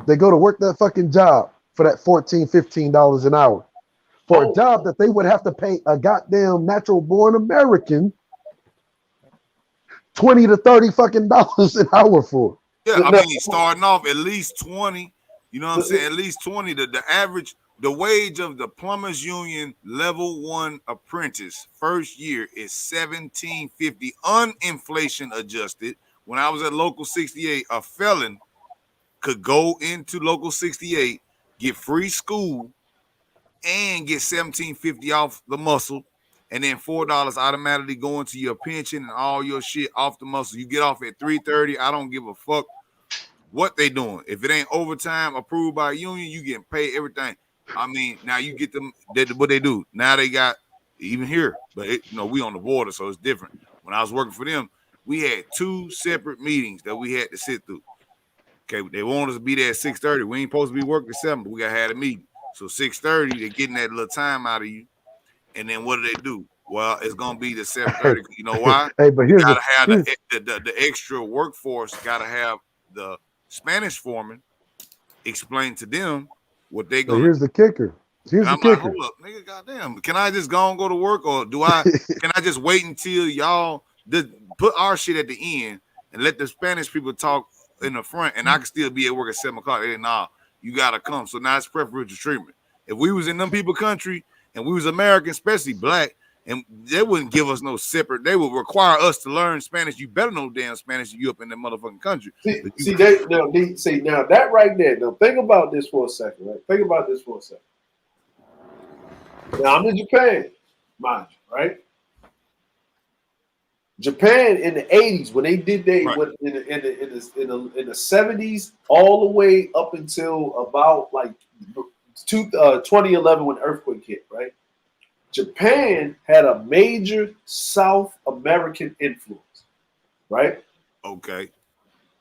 they go to work that fucking job for that $14, $15 an hour for a job that they would have to pay a goddamn natural born American $20 to $30 fucking dollars an hour for. Yeah, I mean, starting off at least 20. You know what I'm saying? At least 20. The average, the wage of the plumbers union level 1 apprentice first year is $17.50 uninflation adjusted. When I was at Local 68, a felon could go into Local 68, get free school, and get $17.50 off the muscle, and then $4 automatically go into your pension and all your shit off the muscle. You get off at 3:30. I don't give a fuck what they doing. If it ain't overtime approved by a union, you getting paid everything. I mean, now you get them. What they do now? They got even here, but we on the border, so it's different. When I was working for them, we had 2 separate meetings that we had to sit through. Okay, they wanted us to be there at 6:30. We ain't supposed to be working at 7, but we got to have a meeting. So 6:30, they're getting that little time out of you. And then what do they do? Well, it's gonna be the 7:30. You know why? Hey, but here's gotta have the extra workforce. Got to have the Spanish foreman explain to them what they gonna. Here's the kicker. Here's the kicker. Like, hold up, nigga, goddamn. Can I just go and go to work, or do I? Can I just wait until y'all put our shit at the end and let the Spanish people talk in the front, and I can still be at work at 7 o'clock? They nah, you gotta come. So now it's preferential treatment. If we was in them people country and we was American, especially black, and they wouldn't give us no separate, they would require us to learn Spanish. You better know damn Spanish. You up in that motherfucking country. See now that right there. Now think about this for a second. Right? Think about this for a second. Now I'm in Japan, mind you, right? Japan in the 80s when they did in the 70s all the way up until about like 2011 when the earthquake hit, right? Japan had a major South American influence, right? Okay.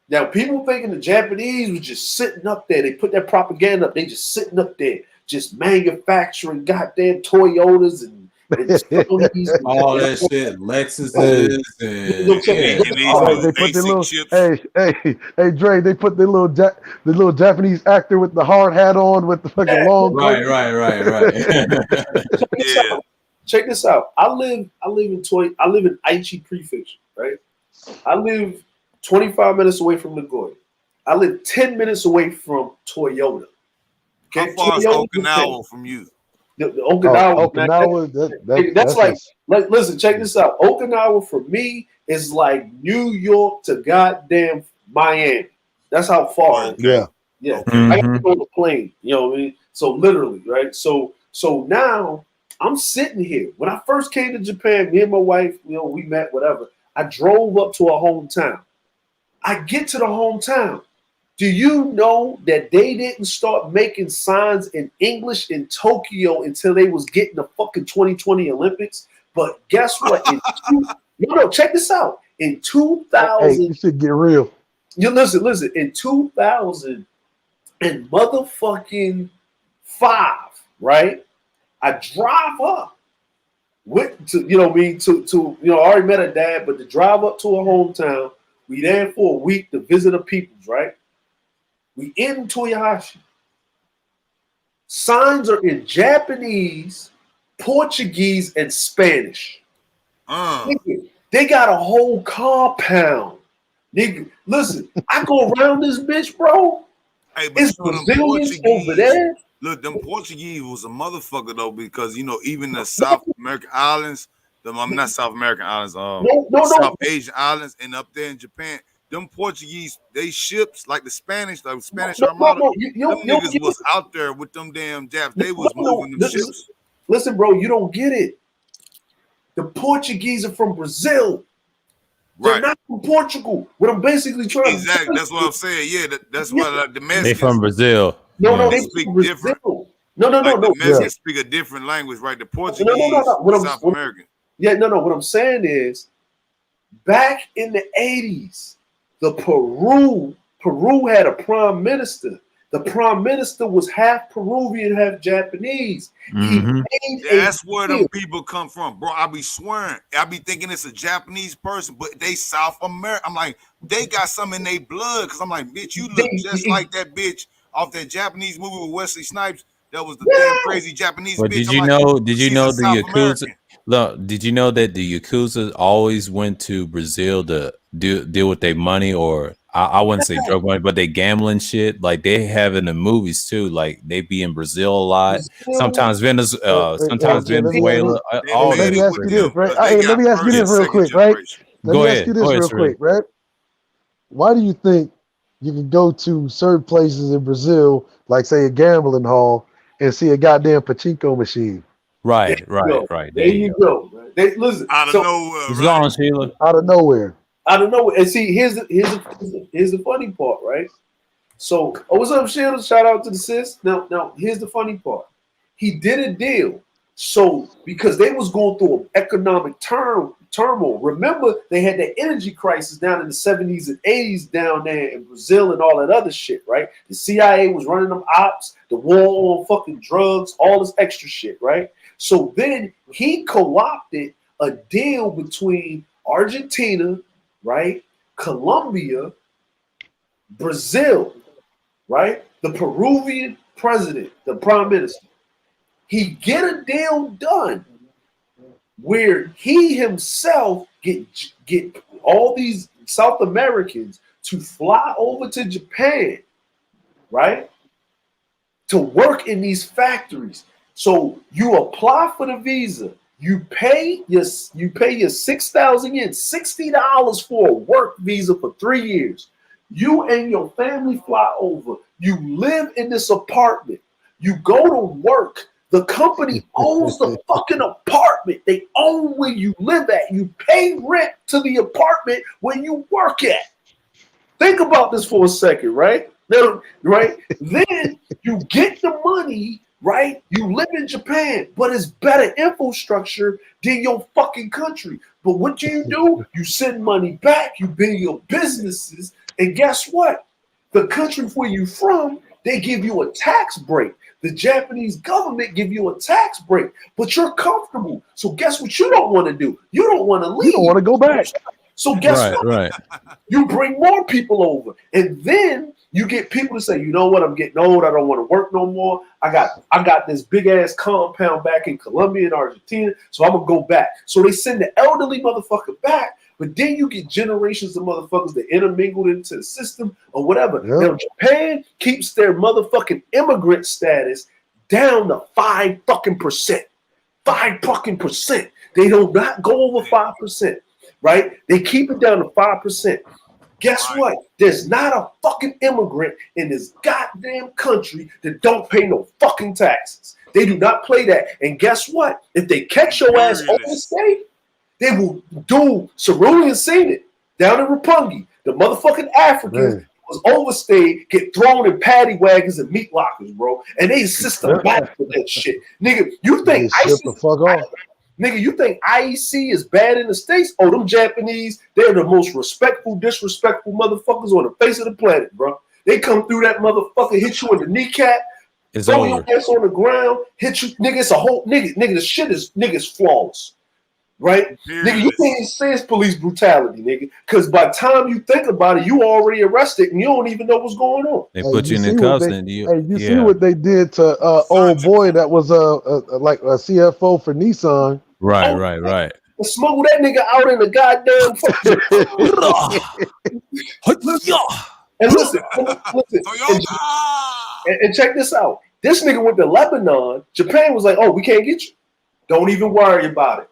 Now people thinking the Japanese was just sitting up there. They put that propaganda up. They just sitting up there, just manufacturing goddamn Toyotas and all that shit, Lexuses, they put the little hey Dre, they put the little Japanese actor with the hard hat on with the fucking long right. Check this out. I live in Aichi Prefecture, right? I live 25 minutes away from Nagoya. I live 10 minutes away from Toyota. How far is Okinawa from you? The Okinawa, Okinawa, that's like, listen, check this out. Okinawa for me is like New York to goddamn Miami. That's how far. Yeah. Yeah. I got to go on the plane. You know what I mean? So literally, right? So now I'm sitting here. When I first came to Japan, me and my wife, we met, whatever. I drove up to our hometown. I get to the hometown. Do you know that they didn't start making signs in English in Tokyo until they was getting the fucking 2020 Olympics? But guess what? Check this out. In 2000, hey, you should get real. You listen. In 2000 and motherfucking 5, right? I drive up to I already met her dad, but to drive up to her hometown, we there for a week to visit her peoples, right? We in Toyohashi. Signs are in Japanese, Portuguese, and Spanish. Nigga, they got a whole compound. Nigga, listen, I go around this bitch, bro. Hey, but it's Brazilians over there. Look, them Portuguese was a motherfucker though, because even the South American islands, not South American islands, South Asian islands, and up there in Japan, them Portuguese, they ships like the Spanish Armada. Them niggas was out there with them damn Japs. They was moving them ships. Listen, bro, you don't get it. The Portuguese are from Brazil. They're not from Portugal. What I'm basically trying to say. That's what I'm saying. Yeah, that's what the Mexicans. They from Brazil. No, they speak different. No. The Mexicans speak a different language, right? The Portuguese, South American. What I'm saying is, back in the 80s, Peru had a prime minister. The prime minister was half Peruvian, half Japanese. That's where them people come from, bro. I be swearing. I be thinking it's a Japanese person, but they South American. I'm like, they got some in their blood, because I'm like, bitch, you look just like that bitch off that Japanese movie with Wesley Snipes. That was the damn crazy Japanese bitch. Did you know the Yakuza? Look, did you know that the Yakuza always went to Brazil to deal with their money, or I wouldn't say drug money, but they gambling shit. Like they have in the movies too. Like they be in Brazil a lot. Sometimes Venezuela. Let me ask you this, right? Let me ask you this real quick, right? Go ahead. Real quick, right? Why do you think you can go to certain places in Brazil, like say a gambling hall, and see a goddamn pachinko machine? Right. There you go. Listen, out of nowhere. It's gone, Sheila. Out of nowhere. And see, here's the funny part, right? So, what's up, Sheila? Shout out to the sis. Now, here's the funny part. He did a deal. So, because they was going through an economic turmoil. Remember, they had the energy crisis down in the 70s and 80s down there in Brazil and all that other shit, right? The CIA was running them ops, the war on fucking drugs, all this extra shit, right? So then he co-opted a deal between Argentina, right, Colombia, Brazil, right, the Peruvian president, the prime minister. He get a deal done where he himself get all these South Americans to fly over to Japan, right, to work in these factories. So you apply for the visa. You pay your 6,000 yen, $60 for a work visa for 3 years. You and your family fly over. You live in this apartment. You go to work. The company owns the fucking apartment. They own where you live at. You pay rent to the apartment where you work at. Think about this for a second, right? Right? Then you get the money. Right? You live in Japan, but it's better infrastructure than your fucking country. But what do? You send money back, you build your businesses, and guess what? The country where you from, they give you a tax break. The Japanese government give you a tax break, but you're comfortable. So guess what you don't want to do? You don't want to leave. You don't want to go back. So guess what? Right. You bring more people over. And then You get people to say, you know what, I'm getting old, I don't want to work no more. I got this big ass compound back in Colombia and Argentina, so I'm gonna go back. So they send the elderly motherfucker back, but then you get generations of motherfuckers that intermingled into the system or whatever. Yep. Now Japan keeps their motherfucking immigrant status down to 5%. 5%. They do not go over 5%, right? They keep it down to 5%. Guess what? There's not a fucking immigrant in this goddamn country that don't pay no fucking taxes. They do not play that. And guess what? If they catch your ass overstay, they will do Cerulean seen it down in Roppongi. The motherfucking Africans was overstayed, get thrown in paddy wagons and meat lockers, bro. And they systematic for that shit. Nigga, you think ICE the fuck off? Nigga, you think IEC is bad in the States? Oh, them Japanese, they're the most respectful, disrespectful motherfuckers on the face of the planet, bro. They come through that motherfucker, hit you in the kneecap, throw your ass on the ground, hit you, nigga, it's a whole, nigga, the shit is, nigga's flawless, right? Nigga, you can't say it's police brutality, nigga, because by the time you think about it, you already arrested and you don't even know what's going on. They put you in the custody. You see what they did to old boy that was like a CFO for Nissan. Right. Smuggle that nigga out in the goddamn and listen, and check this out. This nigga went to Lebanon. Japan was like, oh, we can't get you. Don't even worry about it.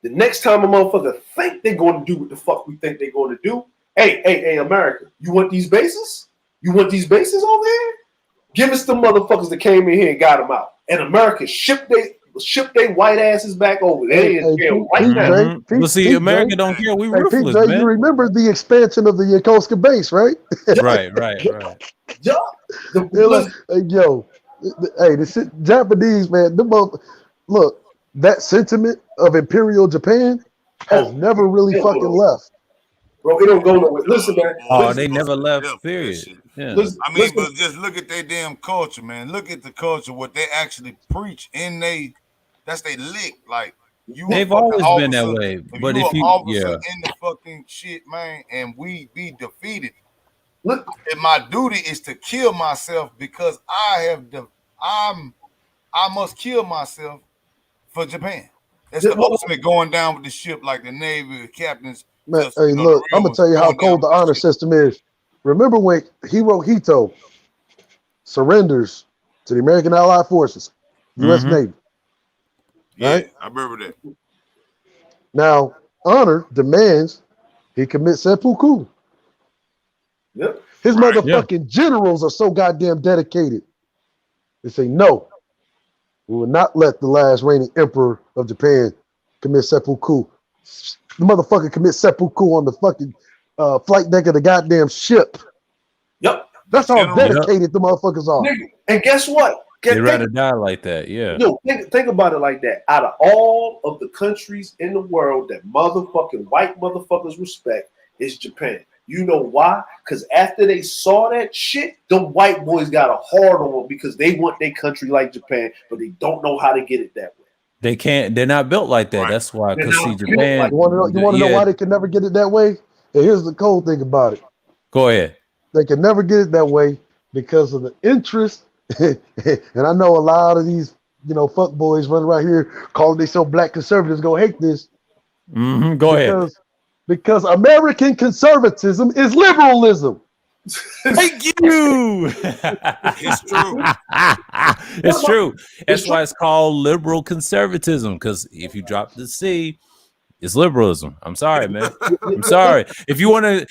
The next time a motherfucker think they're going to do what the fuck we think they're going to do, hey, America, you want these bases? You want these bases over here? Give us the motherfuckers that came in here and got them out. And America shipped they white asses back over there. Well, see, America don't care. We ruthless, man. You remember the expansion of the Yokosuka base, right? Right. The Japanese, man, look, that sentiment of Imperial Japan has never really fucking left. Bro, it don't go nowhere. Listen, man. They never left, period. Yeah. But just look at their damn culture, man. Look at the culture, what they actually preach in that's they lick. Like they've always been that way. But if you in the fucking shit, man, and we be defeated. Look, and my duty is to kill myself because I must kill myself for Japan. That's the ultimate going down with the ship, like the Navy captains. Man, hey, look, I'm gonna tell you how cold the honor system is. Remember when Hirohito surrenders to the American Allied Forces, U.S. Navy? Right? I remember that. Now, honor demands he commit seppuku. Yep. His motherfucking generals are so goddamn dedicated. They say, no, we will not let the last reigning emperor of Japan commit seppuku. The motherfucker commit seppuku on the fucking flight deck of the goddamn ship. Yep. That's how dedicated the motherfuckers are. And guess what? They'd rather die like that, yeah. Think about it like that. Out of all of the countries in the world that motherfucking white motherfuckers respect, is Japan. You know why? Because after they saw that shit, them white boys got a hard on them because they want their country like Japan, but they don't know how to get it that way. They can't. They're not built like that. That's why. Because see, Japan. You want to know why they can never get it that way? And here's the cold thing about it. Go ahead. They can never get it that way because of the interest. And I know a lot of these, fuck boys running around here calling themselves black conservatives gonna hate this. Go ahead. Because American conservatism is liberalism. Thank you. It's true. It's true. That's why it's called liberal conservatism. Because if you drop the C, it's liberalism. I'm sorry, man. I'm sorry. If you want to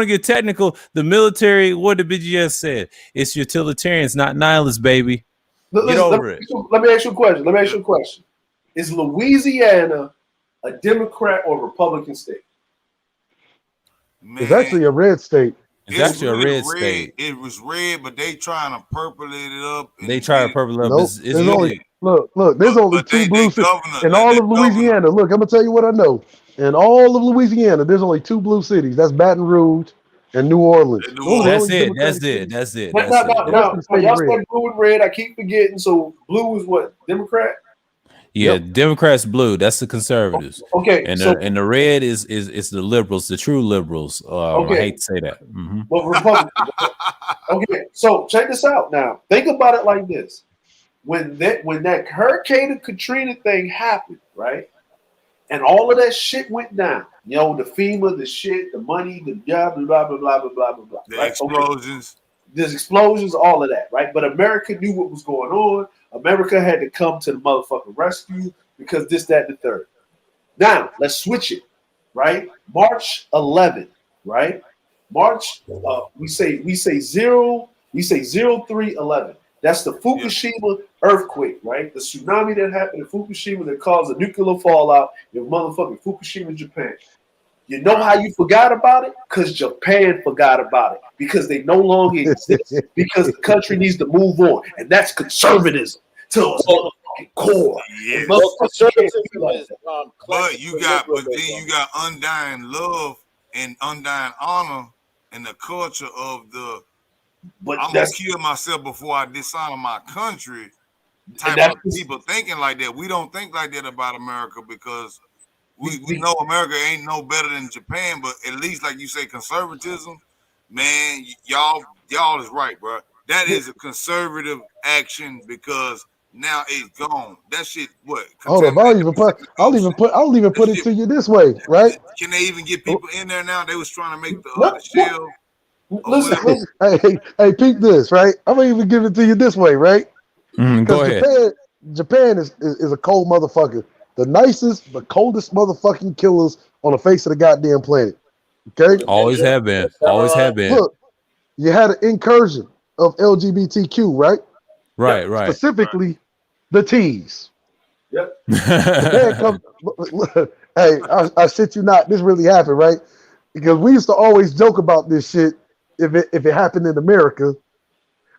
get technical, the military, what the BGS said, it's utilitarians, not nihilists, baby. Get over it. Let me ask you a question. Is Louisiana a Democrat or Republican state? Man, it's actually a red state. It's actually a red state. It was red, but they trying to purple it up. They try to purple it up. Nope. Look, there's only two blue cities in all of Louisiana. Look, I'm gonna tell you what I know. In all of Louisiana, there's only two blue cities. That's Baton Rouge and New Orleans. That's it. Now, y'all said blue and red. I keep forgetting. So blue is what? Democrat? Yeah, Democrats blue. That's the conservatives. Okay, and so the red is the liberals, the true liberals. I hate to say that. But Republicans. Okay, so check this out now. Think about it like this: when that Hurricane Katrina thing happened, right, and all of that shit went down. You know, the FEMA, the shit, the money, the blah blah blah blah blah blah blah blah. The right? explosions. Okay. There's explosions, all of that, right? But America knew what was going on. America had to come to the motherfucking rescue because this, that, and the third. Now let's switch it, right? March 11th, right? March, we say 03/11. That's the Fukushima earthquake, right? The tsunami that happened in Fukushima that caused a nuclear fallout in motherfucking Fukushima, Japan. You know how you forgot about it? Because Japan forgot about it. Because they no longer exist. Because the country needs to move on. And that's conservatism to its motherfucking core. Yeah. But then you got undying love and undying honor and the culture of the I'm gonna kill myself before I dishonor my country type of people thinking like that. We don't think like that about America because we know America ain't no better than Japan, but at least like you say, conservatism, man, y'all is right, bro. That is a conservative action because now it's gone. That shit, what? Hold up, I'll even put it to you this way, right? Can they even get people in there now? They was trying to make the shell. Listen, hey, peep this, right? I'm gonna even give it to you this way, right? Go ahead. Japan is a cold motherfucker. The nicest, the coldest motherfucking killers on the face of the goddamn planet. Okay? Always have been. Always have been. Look, you had an incursion of LGBTQ, right? Right. Specifically, the T's. Yep. Hey, I shit you not. This really happened, right? Because we used to always joke about this shit if it happened in America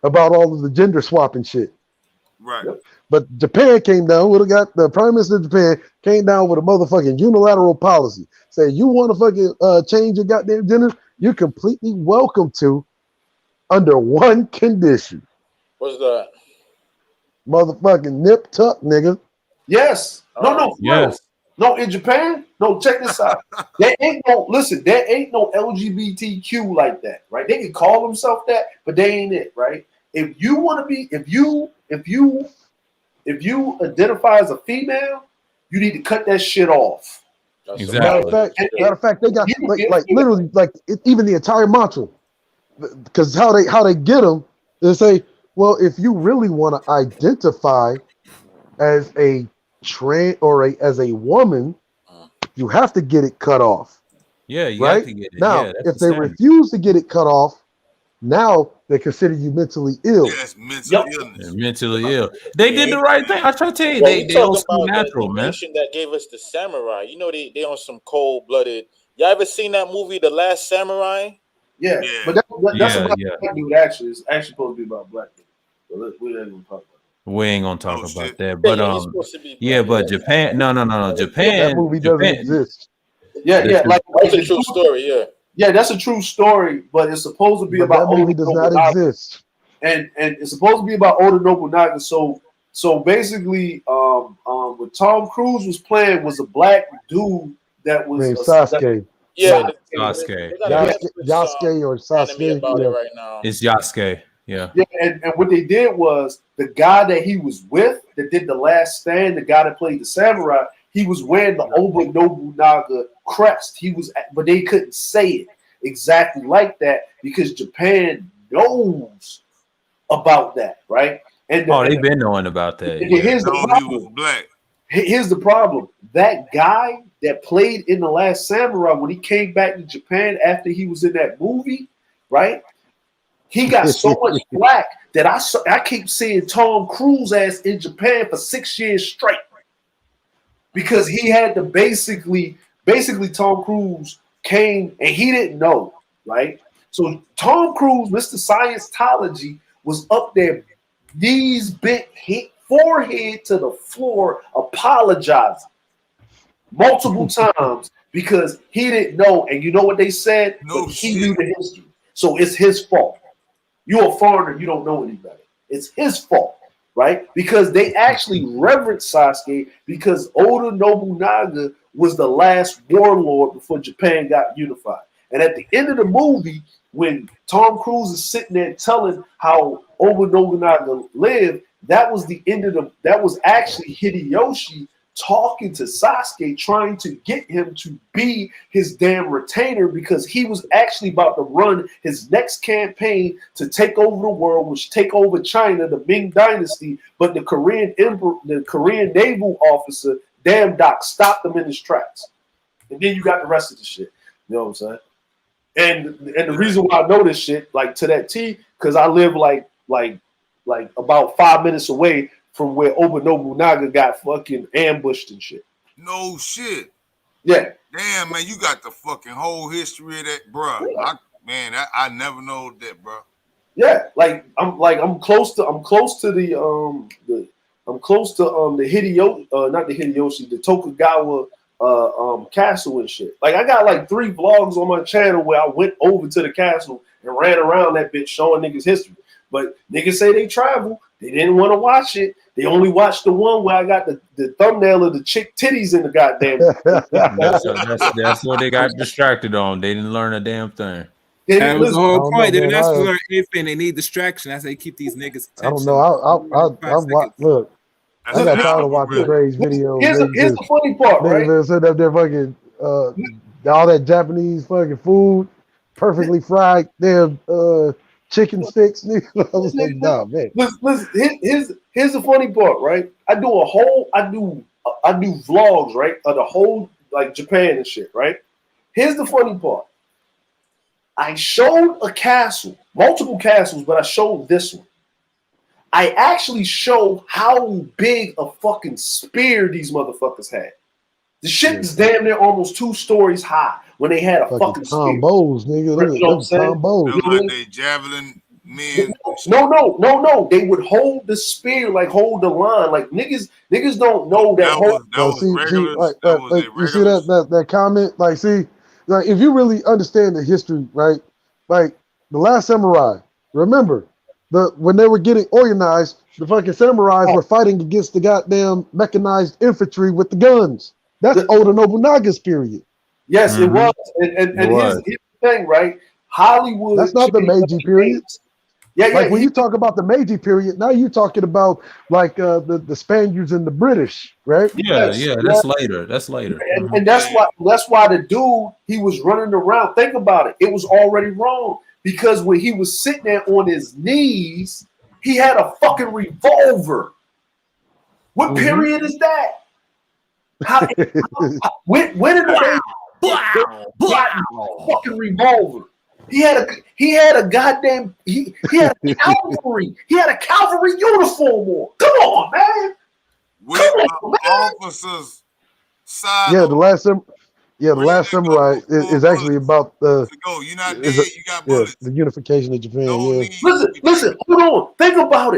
about all of the gender swapping shit. Right. But Japan came down, the Prime Minister of Japan came down with a motherfucking unilateral policy. Saying you want to fucking change your goddamn gender, you're completely welcome to under one condition. What's that? Motherfucking nip tuck, nigga. Yes. No. Yes. No, in Japan, no, check this out. There ain't no LGBTQ like that, right? They can call themselves that, but they ain't it, right? If you want to be, if you identify as a female, you need to cut that shit off. Exactly. Matter of fact, they got like literally even the entire mantra, because how they get them, they say, well, if you really want to identify as a trans or as a woman, you have to get it cut off. Yeah, you right? have to get it. Now, yeah, if they refuse to get it cut off, now they consider you mentally ill. Yes, mental illness. They're mentally ill. They did the right thing. I try to tell you, they old school natural, man. That gave us the samurai. You know, they on some cold blooded. Y'all ever seen that movie, The Last Samurai? Yeah. But that's about black dude. Actually, it's actually supposed to be about black people. So we ain't gonna talk about it. We ain't gonna talk about that, but but Japan, no, Japan. That movie doesn't exist. Yeah, like that's a true story. Yeah, that's a true story, but it's supposed to be about that movie does not exist. And it's supposed to be about Oda Nobunaga. So basically, what Tom Cruise was playing was a black dude that was Sasuke. Sasuke. Yasuke or Sasuke. Right now. It's Yasuke. Yeah, and what they did was the guy that he was with that did the last stand, the guy that played the samurai, he was wearing the Oda Nobunaga crest. But they couldn't say it exactly like that because Japan knows about that, right? And they've been knowing about that. Here's the problem. He was black. Here's the problem. That guy that played in The Last Samurai, when he came back to Japan after he was in that movie, right? He got so much flack that I keep seeing Tom Cruise ass in Japan for 6 years straight because he had to basically Tom Cruise came and he didn't know, right? So Tom Cruise, Mr. Scientology, was up there, knees bent, forehead to the floor, apologizing multiple times because he didn't know. And you know what they said? He knew the history. So it's his fault. You're a foreigner. You don't know any better. It's his fault. right? Because they actually reverenced Sasuke because Oda Nobunaga was the last warlord before Japan got unified. And at the end of the movie, when Tom Cruise is sitting there telling how Oda Nobunaga lived, that was the end of that was actually Hideyoshi talking to Sasuke, trying to get him to be his damn retainer because he was actually about to run his next campaign to take over the world, which take over China, the Ming Dynasty. But the Korean naval officer, damn Doc, stopped him in his tracks. And then you got the rest of the shit. You know what I'm saying? And the reason why I know this shit, like to that T, because I live like about 5 minutes away from where Oda Nobunaga got fucking ambushed and shit. No shit. Yeah. Damn, man, you got the fucking whole history of that, bro. Yeah. I never know that, bro. Yeah, I'm close to the Hideyoshi, not the Hideyoshi, the Tokugawa castle and shit. Like I got like 3 vlogs on my channel where I went over to the castle and ran around that bitch showing niggas history. But niggas say they travel. They didn't want to watch it. They only watched the one where I got the thumbnail of the chick titties in the goddamn. That's what they got distracted on. They didn't learn a damn thing. That was the whole point. They didn't ask to learn anything. They need distraction. That's how they keep these niggas' attention. I don't know. Look, I got tired of watching Gray's videos. Here's the funny part, right? Niggas sitting up there fucking all that Japanese fucking food, perfectly fried damn chicken sticks. I was like, nah, man. Listen, here's the funny part, right? I do vlogs, right, of the whole like Japan and shit, right? Here's the funny part. I showed a castle, multiple castles, but I showed this one. I actually show how big a fucking spear these motherfuckers had. The shit is damn near almost 2 stories high when they had a fucking spear. Combos, nigga. You know what I'm saying? Combos. Like they javelin men. No. They would hold the spear, like hold the line. Like niggas don't know that. You see that comment? Like, see, like if you really understand the history, right? Like the Last Samurai. Remember, when they were getting organized, the fucking samurais were fighting against the goddamn mechanized infantry with the guns. That's Oda Nobunaga's period. Yes, it was. And here's the thing, right? Hollywood. That's not the Meiji period. Yeah. When you talk about the Meiji period, now you're talking about like the Spaniards and the British, right? Yeah, that's later. That's later. And that's why the dude, he was running around. Think about it. It was already wrong. Because when he was sitting there on his knees, he had a fucking revolver. What period is that? When in the fucking revolver? He had a goddamn he had a cavalry. He had a cavalry uniform on. Come on, man. With officers side. Yeah, the Last Samurai is actually about the unification of Japan. Listen, hold on. Think about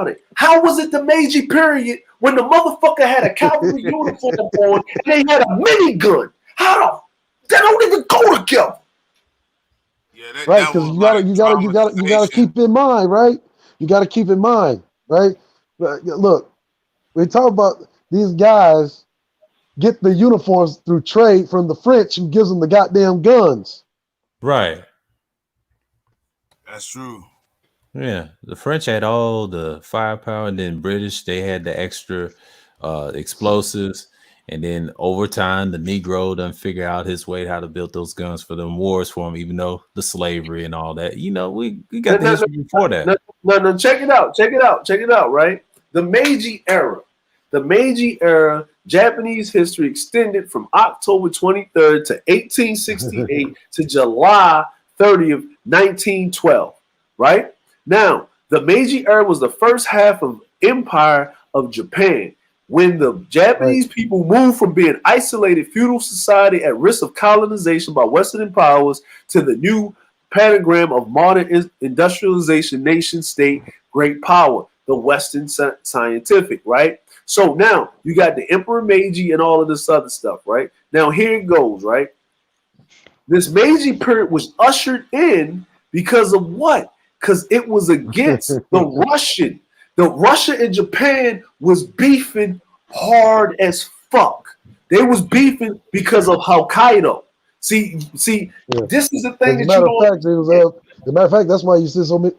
it. How was it the Meiji period when the motherfucker had a cavalry uniform on and they had a minigun? How they don't even go together? Yeah, right, because you gotta keep in mind, right? You gotta keep in mind, right? Look, we talk about these guys get the uniforms through trade from the French, who gives them the goddamn guns. Right. That's true. Yeah, the French had all the firepower, and then British, they had the extra explosives. And then over time, the Negro done figure out his way how to build those guns for them wars for him, even though the slavery and all that. You know, we got the history before that. No, check it out, right? The Meiji era, Japanese history extended from October 23rd to 1868 to July 30th, 1912, right? Now, the Meiji era was the first half of Empire of Japan, when the Japanese people moved from being isolated feudal society at risk of colonization by Western powers to the new pentagram of modern industrialization, nation state, great power, the Western scientific, right? So now you got the Emperor Meiji and all of this other stuff, right? Now here it goes, right? This Meiji period was ushered in because of what? Because it was against the The Russia and Japan was beefing hard as fuck. They was beefing because of Hokkaido. See, this is the thing As a that matter you of fact, it was as a matter of fact, that's why you see so many,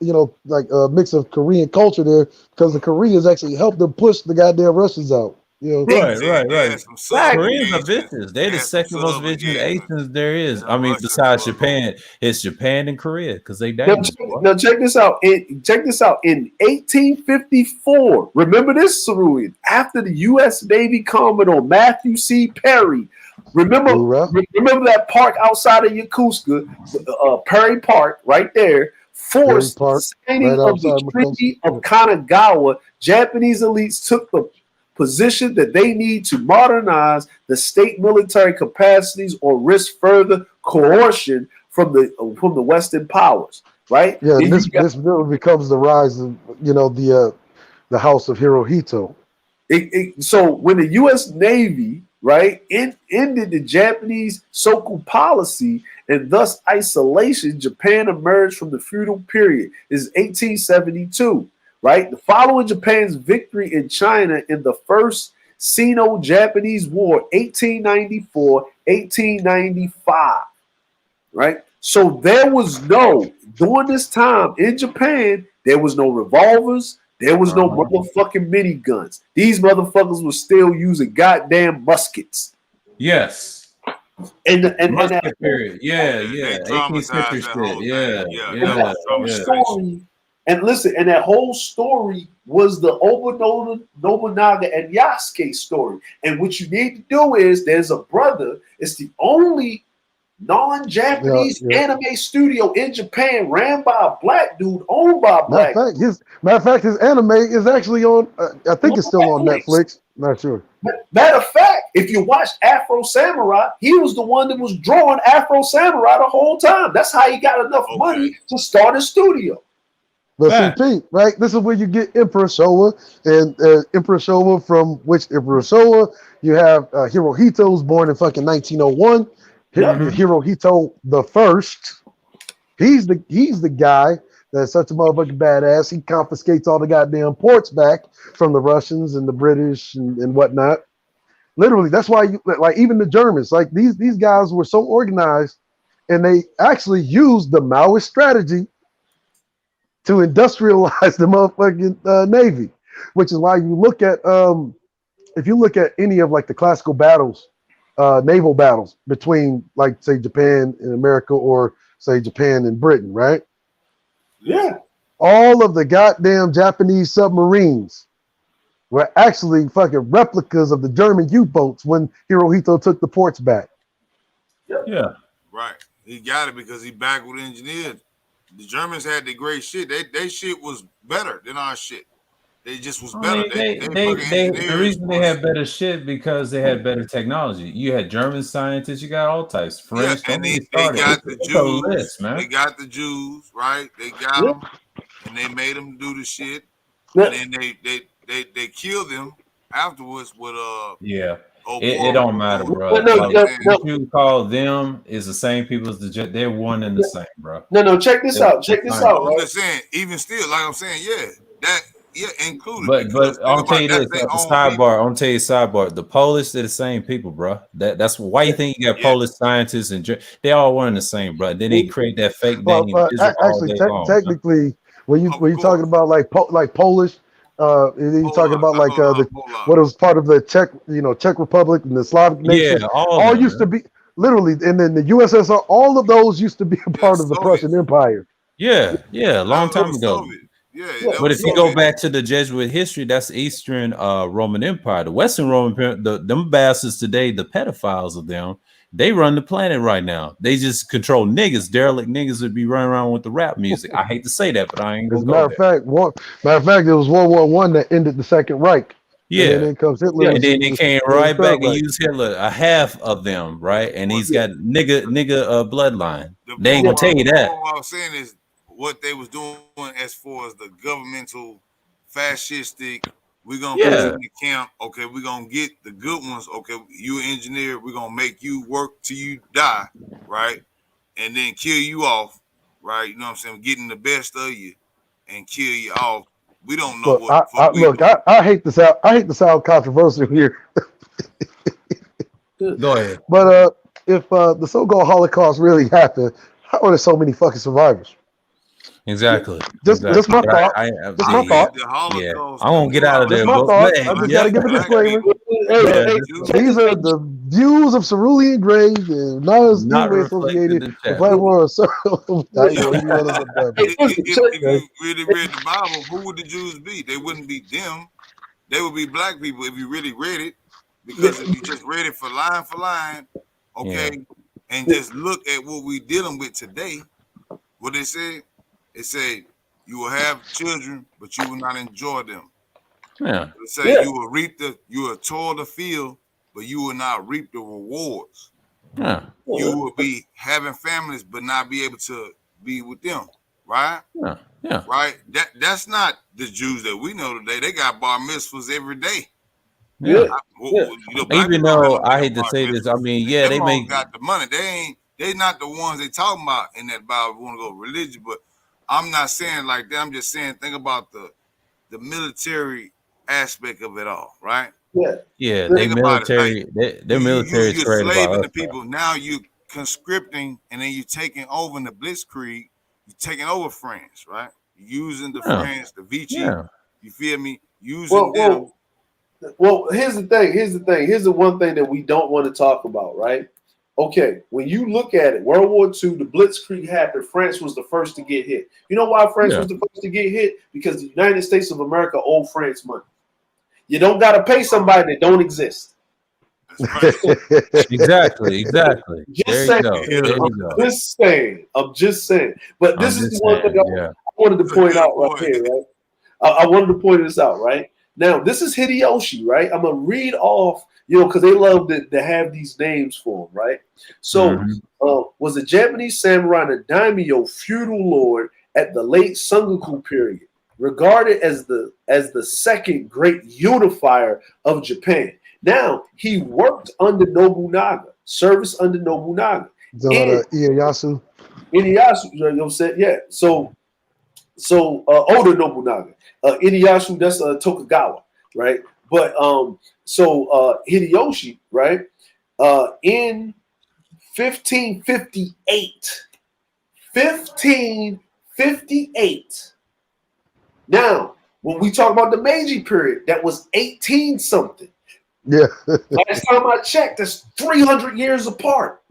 like a mix of Korean culture there, because the Koreans actually helped them push the goddamn Russians out. Right. Exactly. Koreans are vicious. They're the second most vicious Asians there is. I mean, besides Japan, it's Japan and Korea because they dangerous. Now check this out. Check this out. In 1854, remember this, Saruian, after the U.S. Navy Commodore Matthew C. Perry, remember that park outside of Yokosuka, Perry Park, right there, forced the signing of the Treaty of Kanagawa. Japanese elites took the position that they need to modernize the state military capacities or risk further coercion from the Western powers. Right? Yeah, this really becomes the rise of the House of Hirohito. So when the U.S. Navy ended the Japanese Soku policy and thus isolation, Japan emerged from the feudal period. This is 1872. Right, following Japan's victory in China in the First Sino-Japanese War, 1894-1895. Right, so during this time in Japan, there was no revolvers, there was no motherfucking miniguns. These motherfuckers were still using goddamn muskets. Yes. And that period, 18th century shit, story. And listen, and that whole story was the Oba Nobunaga and Yasuke story. And what you need to do is, there's a brother. It's the only non-Japanese anime studio in Japan, ran by a black dude, owned by a black. Matter of fact, his anime is actually on. I think it's still on Netflix. Not sure. Matter of fact, if you watch Afro Samurai, he was the one that was drawing Afro Samurai the whole time. That's how he got enough money to start a studio. But see, Pete, right? This is where you get Emperor Showa, and Emperor Showa, from which Emperor Showa, you have Hirohito, was born in fucking 1901. Hirohito the First. He's the guy that's such a motherfucking badass. He confiscates all the goddamn ports back from the Russians and the British and whatnot. Literally, that's why even the Germans, like these guys were so organized, and they actually used the Maoist strategy to industrialize the motherfucking Navy, which is why you look at if you look at any of like the classical battles, naval battles between, like, say, Japan and America, or say Japan and Britain, right? Yeah. All of the goddamn Japanese submarines were actually fucking replicas of the German U-boats when Hirohito took the ports back. Yeah. Right. He got it because he backward engineered. The Germans had the great shit. They shit was better than our shit. They just was better. The reason they had better shit because they had better technology. You had German scientists, you got all types. French, and they got the Jews. They got the Jews, right? They got them, and they made them do the shit. And then they killed them afterwards with It don't matter, bro. What you call them is the same people as they're one and the same, bro. No, check this out. Check this out. I'm just saying, even still, like I'm saying, included. But I'll tell you this, sidebar. The Polish, they're the same people, bro. That's why you think you got Polish scientists and they all one and the same, bro. Then they create that fake name. Actually, technically, when you talking about like Polish. You're talking about like what was part of the Czech Republic and the Slavic nation. All used to be literally, and then the USSR. All of those used to be a part of the Prussian Empire. Yeah, a long time ago. But if you go back to the Jesuit history, that's Eastern Roman Empire. The Western Roman Empire, them bastards today, the pedophiles of them, they run the planet right now. They just control niggas. Derelict niggas would be running around with the rap music. I hate to say that, but I ain't gonna matter of fact, it was World War I that ended the Second Reich. Yeah, and then comes Hitler. And then they came right back and used Hitler, a half of them, right? And he's got nigga bloodline. They ain't gonna tell you that. What I'm saying is what they was doing as far as the governmental fascistic. We're gonna put you in the camp. Okay, we're gonna get the good ones. Okay, you an engineer. We're gonna make you work till you die, right? And then kill you off, right? You know what I'm saying? Getting the best of you and kill you off We don't know Look, I hate to sound controversial here. Go ahead. But if the so-called Holocaust really happened, how are there so many fucking survivors? Exactly. Just my thought. Just my thought. Yeah, I won't get out of there. Just my thought. I just gotta give a disclaimer. These are the views of Cerulean Grave, and not associated with platform. If you really read the Bible, who would the Jews be? They wouldn't be them. They would be black people if you really read it. Because if you just read it for line, okay, and just look at what we're dealing with today, what they said, it said you will have children, but you will not enjoy them. Yeah. It say you will toil the field, but you will not reap the rewards. Yeah. You will be having families, but not be able to be with them, right? Yeah. Yeah. Right. That's not the Jews that we know today. They got bar mitzvahs every day. Yeah. Even though I hate to say this, I mean, they make got the money. They not the ones they talking about in that Bible. Want to go religion, but I'm not saying like that. I'm just saying think about the military aspect of it all, right? Yeah, they military. They're military. You're slaving the people. Now you're conscripting, and then you're taking over in the Blitzkrieg. You're taking over France, right? You're using the France, the Vichy. Yeah. You feel me? Using them. Well, here's the thing. Here's the one thing that we don't want to talk about, right? Okay, when you look at it, World War II, the Blitzkrieg happened. France was the first to get hit. You know why France was the first to get hit? Because the United States of America owed France money. You don't got to pay somebody that don't exist. Exactly. Just saying. I'm just saying. But this is the one thing I wanted to point out right here, right? I wanted to point this out, right? Now, this is Hideyoshi, right? I'm going to read off, because they love to have these names for him, right? So, was a Japanese samurai and a daimyo feudal lord at the late Sengoku period, regarded as the second great unifier of Japan. Now, he worked under Nobunaga, service under Nobunaga. Ieyasu. So Oda Nobunaga. Ieyasu, that's Tokugawa, right? But Hideyoshi, right? In 1558. Now, when we talk about the Meiji period, that was 18 something. Yeah. Last time I checked, that's 300 years apart.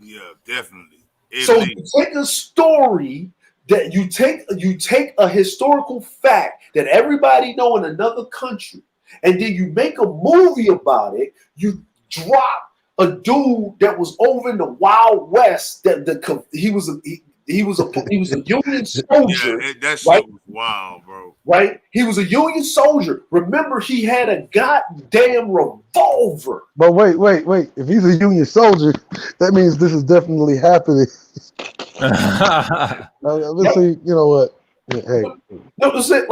Yeah, definitely. So you take a story that you take a historical fact that everybody know in another country, and then you make a movie about it. You drop a dude that was over in the Wild West. He was a Union soldier. Yeah, that shit was wild, bro. Right? He was a Union soldier. Remember, he had a goddamn revolver. But wait. If he's a Union soldier, that means this is definitely happening. Obviously, you know what? Hey. No, this is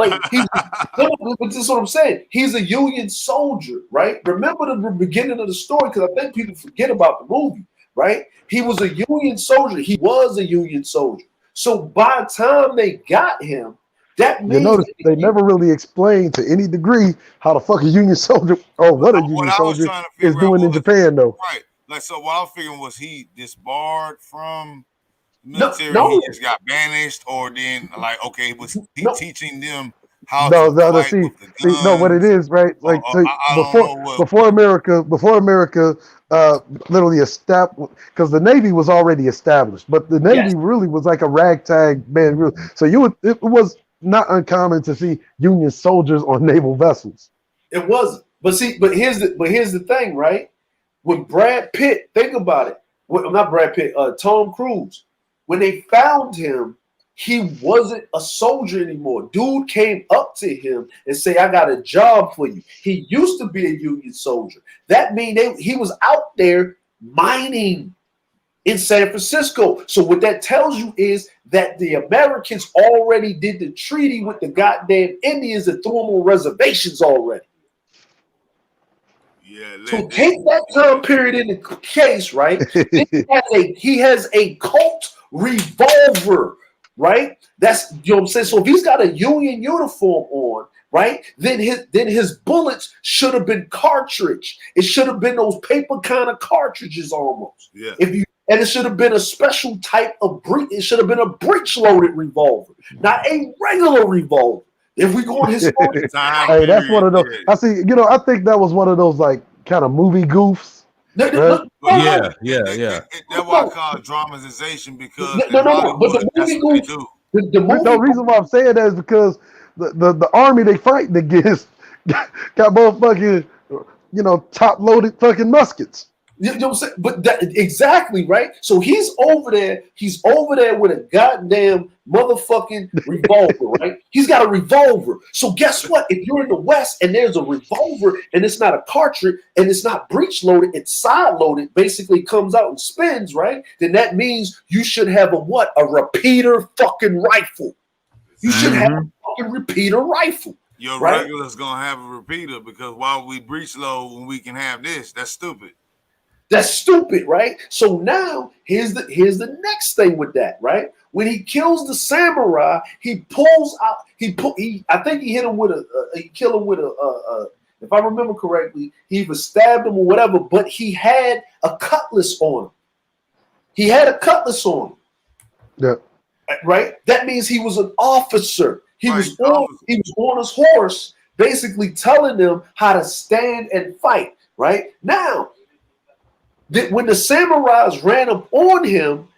what I'm saying. He's a Union soldier, right? Remember the beginning of the story, because I think people forget about the movie, right? He was a Union soldier. He was a Union soldier. So by the time they got him, that means they never really explained to any degree how the fuck a Union soldier or what a Union soldier is doing in Japan, though. Right. Like, so what I was figuring was he disbarred from military, no. he just got banished, or then like, okay, was he teaching them how to fight see, with the guns? no, what it is, right? Like before America literally established, because the Navy was already established, but the Navy really was like a ragtag band. So it was not uncommon to see Union soldiers on naval vessels. It wasn't, but here's the thing, right? When Brad Pitt, think about it. Not Brad Pitt, Tom Cruise. When they found him, he wasn't a soldier anymore. Dude came up to him and say, "I got a job for you." He used to be a Union soldier. That means he was out there mining in San Francisco. So what that tells you is that the Americans already did the treaty with the goddamn Indians and threw them on reservations already. So take that time period in the case, right? He has a Colt revolver, right? That's, you know what I'm saying? So if he's got a Union uniform on, right, then his bullets should have been cartridge. It should have been those paper kind of cartridges almost. Yeah. And it should have been a special type of breech. It should have been a breech-loaded revolver, not a regular revolver. If we go on his hey, that's one of those. I see. You know, I think that was one of those like kind of movie goofs. Yeah. That's why I call it dramatization, because but the movie goof. The reason why I'm saying that is because the army they fighting against got motherfucking, you know, top-loaded fucking muskets. You know what I'm saying? But that, exactly, right? So he's over there with a goddamn motherfucking revolver, right? He's got a revolver. So guess what? If you're in the West and there's a revolver and it's not a cartridge and it's not breech loaded, it's side loaded, basically comes out and spins, right? Then that means you should have a what? A repeater fucking rifle. You should have a fucking repeater rifle. Your right? regular's gonna have a repeater, because why we breech load when we can have this? That's stupid. That's stupid, right? So now here's the next thing with that, right? When he kills the samurai, he pulls out. I think he hit him with he killed him with if I remember correctly, he either stabbed him or whatever. But he had a cutlass on him. He had a cutlass on him. Yeah. Right. That means he was an officer. He was on his horse, basically telling them how to stand and fight. Right now. When the samurais ran up on him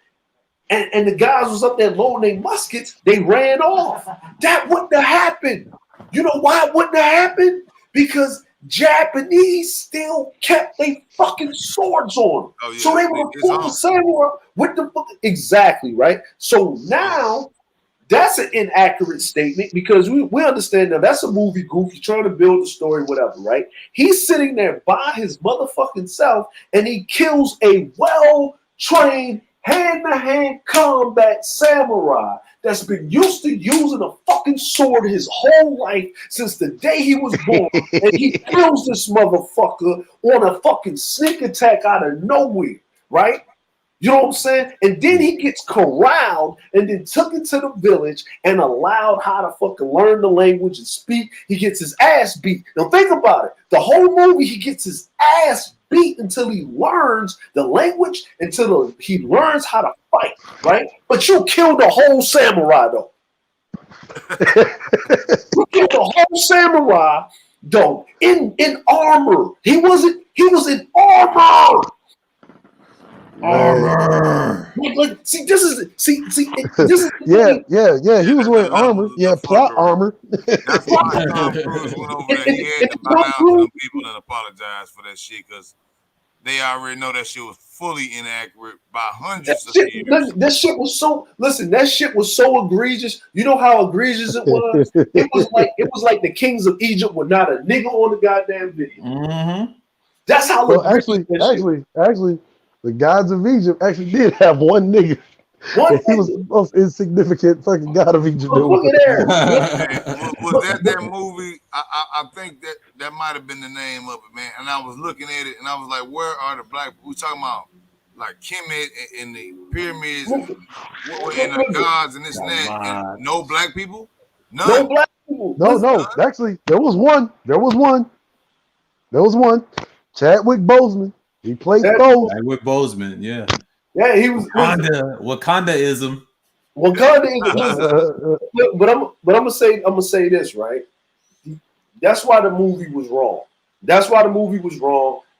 and the guys was up there loading their muskets, they ran off. That wouldn't have happened. You know why it wouldn't have happened? Because Japanese still kept their fucking swords on them. Oh, yeah. So they were pulling the samurai with the fucking... Exactly, right? So now... That's an inaccurate statement, because we understand that that's a movie goof. He's trying to build a story, whatever, right? He's sitting there by his motherfucking self and he kills a well-trained hand-to-hand combat samurai that's been used to using a fucking sword his whole life since the day he was born. And he kills this motherfucker on a fucking sneak attack out of nowhere, right? You know what I'm saying? And then he gets corralled and then took into the village and allowed how to fucking learn the language and speak. He gets his ass beat. Now think about it. The whole movie, he gets his ass beat until he learns the language, until he learns how to fight, right? But you killed the whole samurai, though. You killed the whole samurai, though, in armor. He was in armor. Armor. See, this is yeah. He was wearing armor. Yeah, plot armor. That's why Tom Cruise went over there. He had to bow out to them people and apologize for that shit, because they already know that shit was fully inaccurate by hundreds of years. That shit was so. Listen, that shit was so egregious. You know how egregious it was. It was like the kings of Egypt were not a nigga on the goddamn video. Mm-hmm. That's how. Well, actually. The gods of Egypt actually did have one nigga. He was the most insignificant fucking god of Egypt. Look at there. Was that movie? I think that might have been the name of it, man. And I was looking at it and I was like, where are the black people? We talking about like Kemet and the pyramids and the gods and this and that. And no black people? None. No black people. No. Actually, there was one. Chadwick Boseman. He played Thor. Chadwick Boseman, yeah. Yeah, he was Wakanda-ism. Wakanda-ism. But I'm gonna say this, right? That's why the movie was wrong.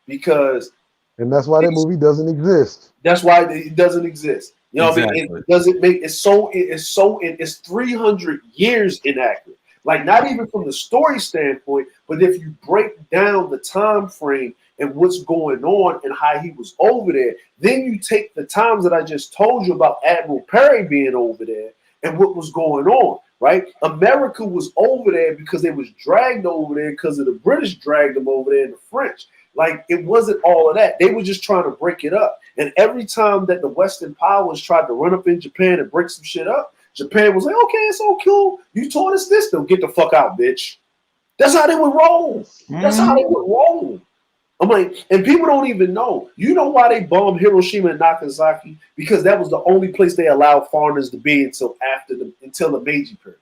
Because, and that's why that movie doesn't exist. That's why it doesn't exist. You know exactly. what I mean? It doesn't make it's 300 years inaccurate. Like, not even from the story standpoint, but if you break down the time frame and what's going on and how he was over there, then you take the times that I just told you about Admiral Perry being over there and what was going on, right? America was over there because they was dragged over there because of the British dragged them over there and the French. Like, it wasn't all of that. They were just trying to break it up. And every time that the Western powers tried to run up in Japan and break some shit up, Japan was like, okay, it's all cool. You taught us this, though. Get the fuck out, bitch. That's how they would roll. That's how they would roll. I'm like, and people don't even know. You know why they bombed Hiroshima and Nagasaki? Because that was the only place they allowed foreigners to be until the Meiji period.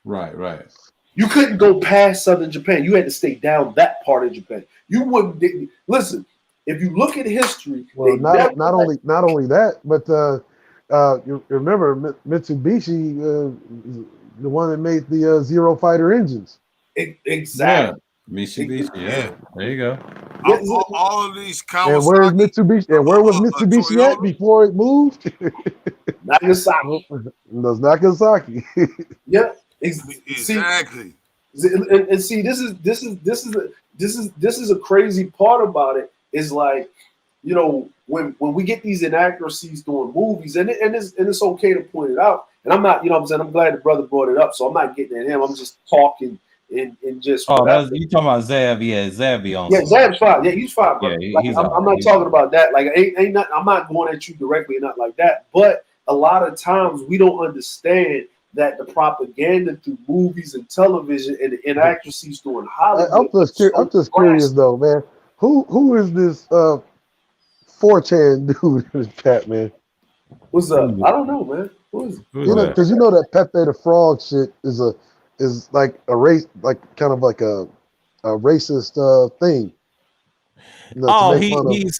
Right. You couldn't go past southern Japan. You had to stay down that part of Japan. You wouldn't listen. If you look at history, well, not only that, but you remember Mitsubishi, the one that made the Zero fighter engines. Exactly. Yeah. Mitsubishi, yeah. There you go. All of these Kawasaki. And where is Mitsubishi? And where was Mitsubishi at before it moved? Nagasaki. No, Nagasaki. Yeah, exactly. And see, this is a crazy part about it. Is like, you know, when we get these inaccuracies during movies, and it's okay to point it out. And I'm not, you know what I'm saying, I'm glad the brother brought it up, so I'm not getting at him. I'm just talking and just. Oh, you talking about Zeb? Yeah, Zeb be on. Yeah, Zeb's fine. Yeah, he's fine. Bro. Yeah, like, I'm not talking about that. Like, ain't not. I'm not going at you directly, not like that. But a lot of times we don't understand that the propaganda through movies and television and the inaccuracies during Hollywood. I'm just curious though, man. Who is this 4chan dude in the chat, man? What's up? I don't know, man. Who is it? You know, because you know that Pepe the Frog shit is like a race, like kind of like a racist thing. You know, he's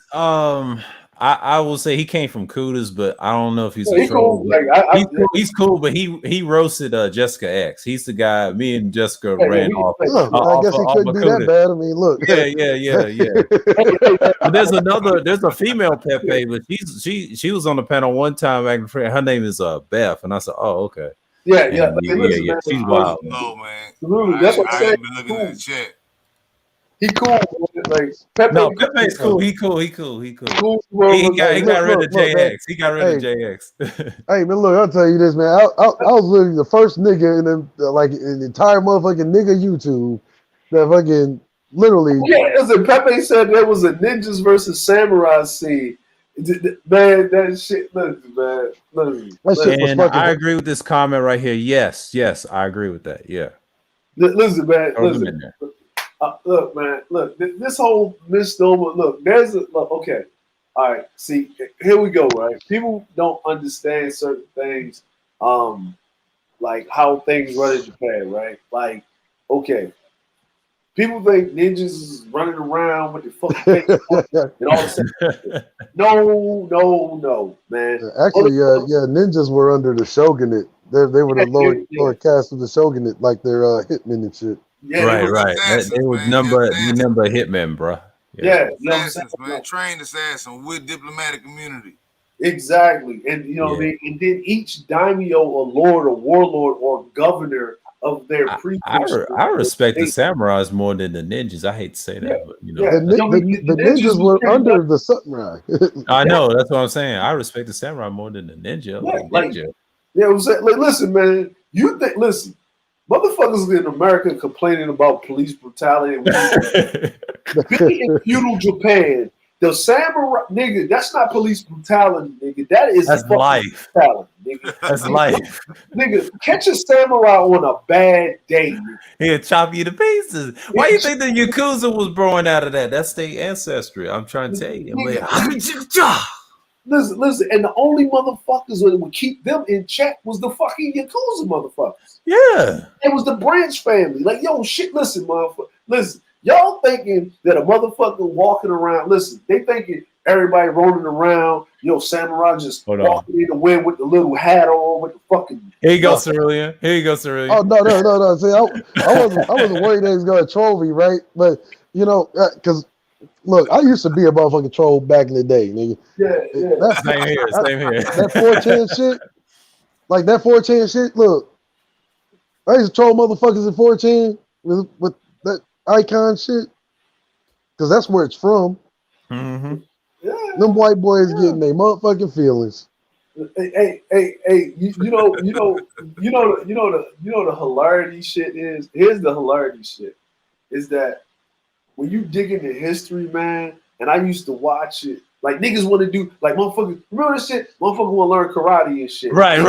I will say he came from Kudas, but I don't know if he's a troll. Cool. Like, he's cool, but he roasted Jessica X. He's the guy. Me and Jessica ran off. I guess he couldn't be that bad. I mean, look. Yeah. But there's a female Pepe, but she was on the panel one time acting friend. Her name is Beth, and I said, oh, okay. Yeah. She's wild. No, man. Absolutely. That's what I'm saying. Been looking at the chat. He cool. Like Pepe's cool. He cool. He got rid of JX. He got rid of JX. Hey man, look, I'll tell you this, man. I was literally the first nigga in the entire motherfucking nigga YouTube that fucking literally. Yeah, listen, Pepe said there was a ninjas versus samurai scene. Man, that shit, listen, and I agree with this comment right here. Yes, I agree with that. Yeah. Listen, man. Look, man. Look, this whole misnomer. Look, okay. All right. See, here we go. Right. People don't understand certain things, like how things run in Japan. Right. Like, okay. People think ninjas is running around with the fucking and all this. No, man. Actually, ninjas were under the shogunate. They were the lower caste of the shogunate, like their hitmen and shit. Yeah, right. It was number hitmen, bro. Yeah, assassins, man. Trained assassin with diplomatic immunity. Exactly, and you know what I mean. And then each daimyo, or lord, or warlord, or governor of their prefecture. I respect the samurais more than the ninjas. I hate to say that, but you know, the ninjas were under the samurai. I know, that's what I'm saying. I respect the samurai more than the ninja. Listen, man. Listen. Motherfuckers in America complaining about police brutality. Being in feudal Japan, the samurai, nigga, that's not police brutality, nigga. That's life. Brutality, nigga. That's life. Nigga, catch a samurai on a bad day. He'll chop you to pieces. Why you think the Yakuza was born out of that? That's their ancestry. I'm trying to tell you. Listen, and the only motherfuckers that would keep them in check was the fucking Yakuza motherfuckers. Yeah. It was the Branch family. Like, yo, shit, listen, motherfucker. Listen, y'all thinking that a motherfucker walking around, listen, they thinking everybody rolling around, samurai just walking in the wind with the little hat on, with the fucking. Here you go, Cerulean. Oh, no. See, I wasn't worried they was going to troll me, right? But, because. Look, I used to be a motherfucking troll back in the day, nigga. Yeah. Same here. That 4chan shit, like that 4chan shit. Look, I used to troll motherfuckers in 4chan with that icon shit, because that's where it's from. Mm-hmm. Yeah. Them white boys getting their motherfucking feelings. Hey, you know the hilarity shit is. Here's the hilarity shit: is that when you dig into history, man, and I used to watch it, like niggas want to do, like motherfuckers, remember this shit? Motherfuckers want to learn karate and shit. Right.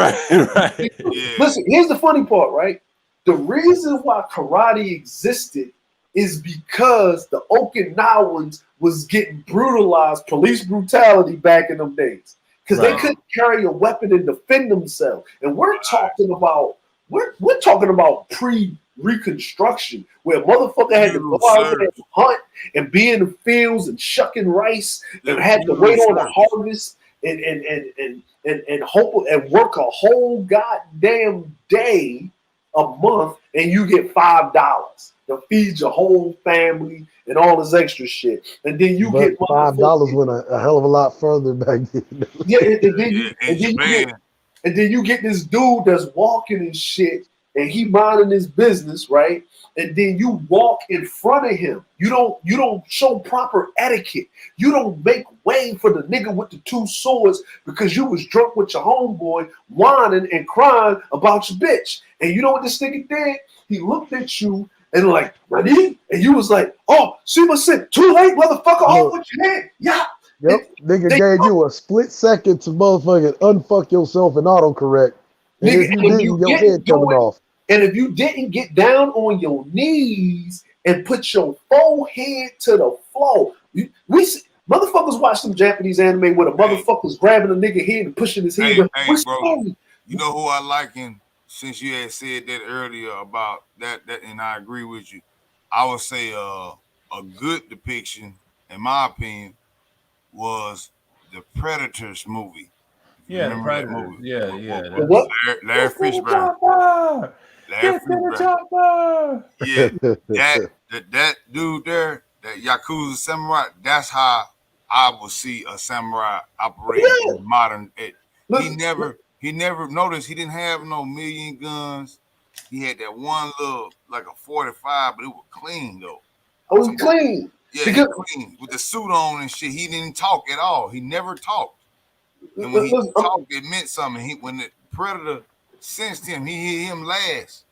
Listen, here's the funny part, right? The reason why karate existed is because the Okinawans was getting brutalized, police brutality back in them days. Because they couldn't carry a weapon and defend themselves. And we're talking about pre-Reconstruction, where a motherfucker had to go out there and hunt and be in the fields and shucking rice and had to wait on the harvest and hope and work a whole goddamn day a month, and you get $5 to feed your whole family and all this extra shit. And then you get $5 went a hell of a lot further back then. Yeah, and then you get this dude that's walking and shit, and he minding his business, right? And then you walk in front of him. You don't show proper etiquette. You don't make way for the nigga with the 2 swords because you was drunk with your homeboy, whining and crying about your bitch. And you know what this nigga did? He looked at you and like, ready? And you was like, oh, see my shit. Too late, motherfucker. Oh, what you had? Yeah. Yep. Nigga gave you a split second to motherfucking unfuck yourself and autocorrect. And Nigga, if you didn't, your head coming off. And if you didn't get down on your knees and put your forehead to the floor, motherfuckers watch some Japanese anime where the motherfuckers grabbing a nigga head and pushing his head. Hey, bro, you know who I liken, since you had said that earlier about that, and I agree with you. I would say a good depiction, in my opinion, was the Predators movie. Yeah, the Remember that Predators. movie? Yeah. What? Larry Fishburne. Get to the chopper. Yeah, that dude there, that Yakuza samurai, that's how I would see a samurai operate in modern. He never noticed he didn't have no million guns. He had that one little, like a 45, but it was clean though. It was clean. Yeah, he clean with the suit on and shit. He didn't talk at all. He never talked. And when he talked, it meant something. When the Predator sensed him, he hit him last,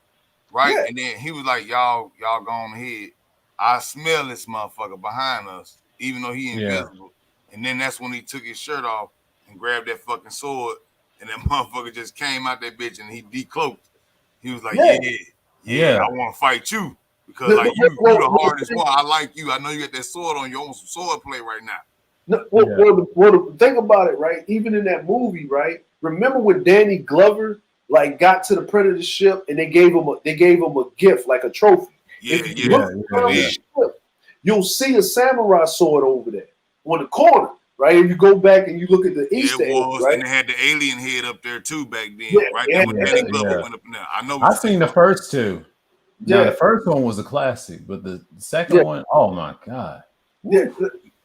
right? Yeah. And then he was like, "Y'all go on ahead. I smell this motherfucker behind us, even though he invisible." Yeah. And then that's when he took his shirt off and grabbed that fucking sword, and that motherfucker just came out that bitch and he decloaked. He was like, "Yeah, I want to fight you because like you the hardest one. I like you. I know you got that sword on. You on some sword play right now." No, well, the thing about it, right? Even in that movie, right? Remember when Danny Glover like got to the Predator ship and they gave him a gift, like a trophy. You'll see a samurai sword over there on the corner, right? If you go back and you look at the Easter egg, right? And they had the alien head up there too back then, right? That when Danny Glover went up in there. I know. I've seen the first two. Yeah, the first one was a classic, but the second one, oh my god. Yeah.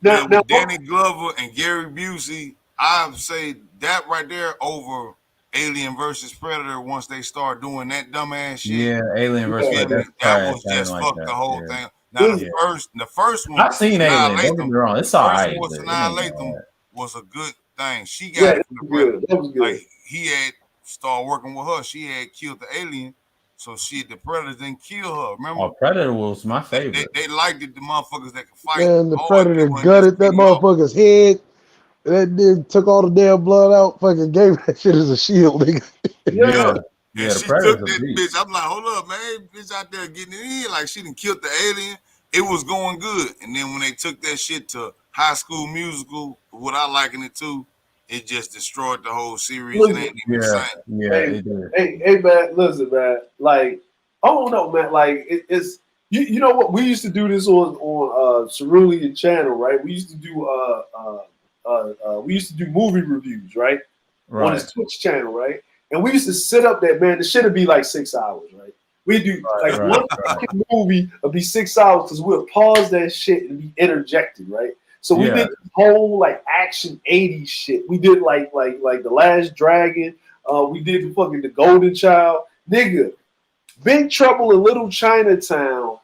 Now, Danny Glover and Gary Busey, I say that right there over Alien versus Predator. Once they start doing that dumbass shit, yeah, Alien versus Predator, that was just fuck the whole thing. Now the first one, I've seen Alien. Don't get me wrong, it's all right. Was a good thing. She got it from the Predator. Like he had started working with her. She had killed the alien. So the Predator didn't kill her. Remember? Oh, Predator was my favorite. They liked it, the motherfuckers that could fight. Man, the Predator gutted that motherfucker's head. That dude took all the damn blood out. Fucking gave that shit as a shield, nigga. And she took that bitch. I'm like, hold up, man. Bitch out there getting it in. Like she done killed the alien. It was going good. And then when they took that shit to High School Musical, what I liken it to, it just destroyed the whole series. Listen, and ain't even the same. Hey, man, listen, man. Like, I don't know, man. Like, it's you know what? We used to do this on Cerulean channel, right? We used to do movie reviews, right? On his Twitch channel, right? And we used to sit up there, man. The shit would be like 6 hours, right? We do one fucking movie would be 6 hours because we'll pause that shit and be interjected, right? So we did the whole like action 80s shit. We did like The Last Dragon. We did the Golden Child. Nigga, Big Trouble in Little Chinatown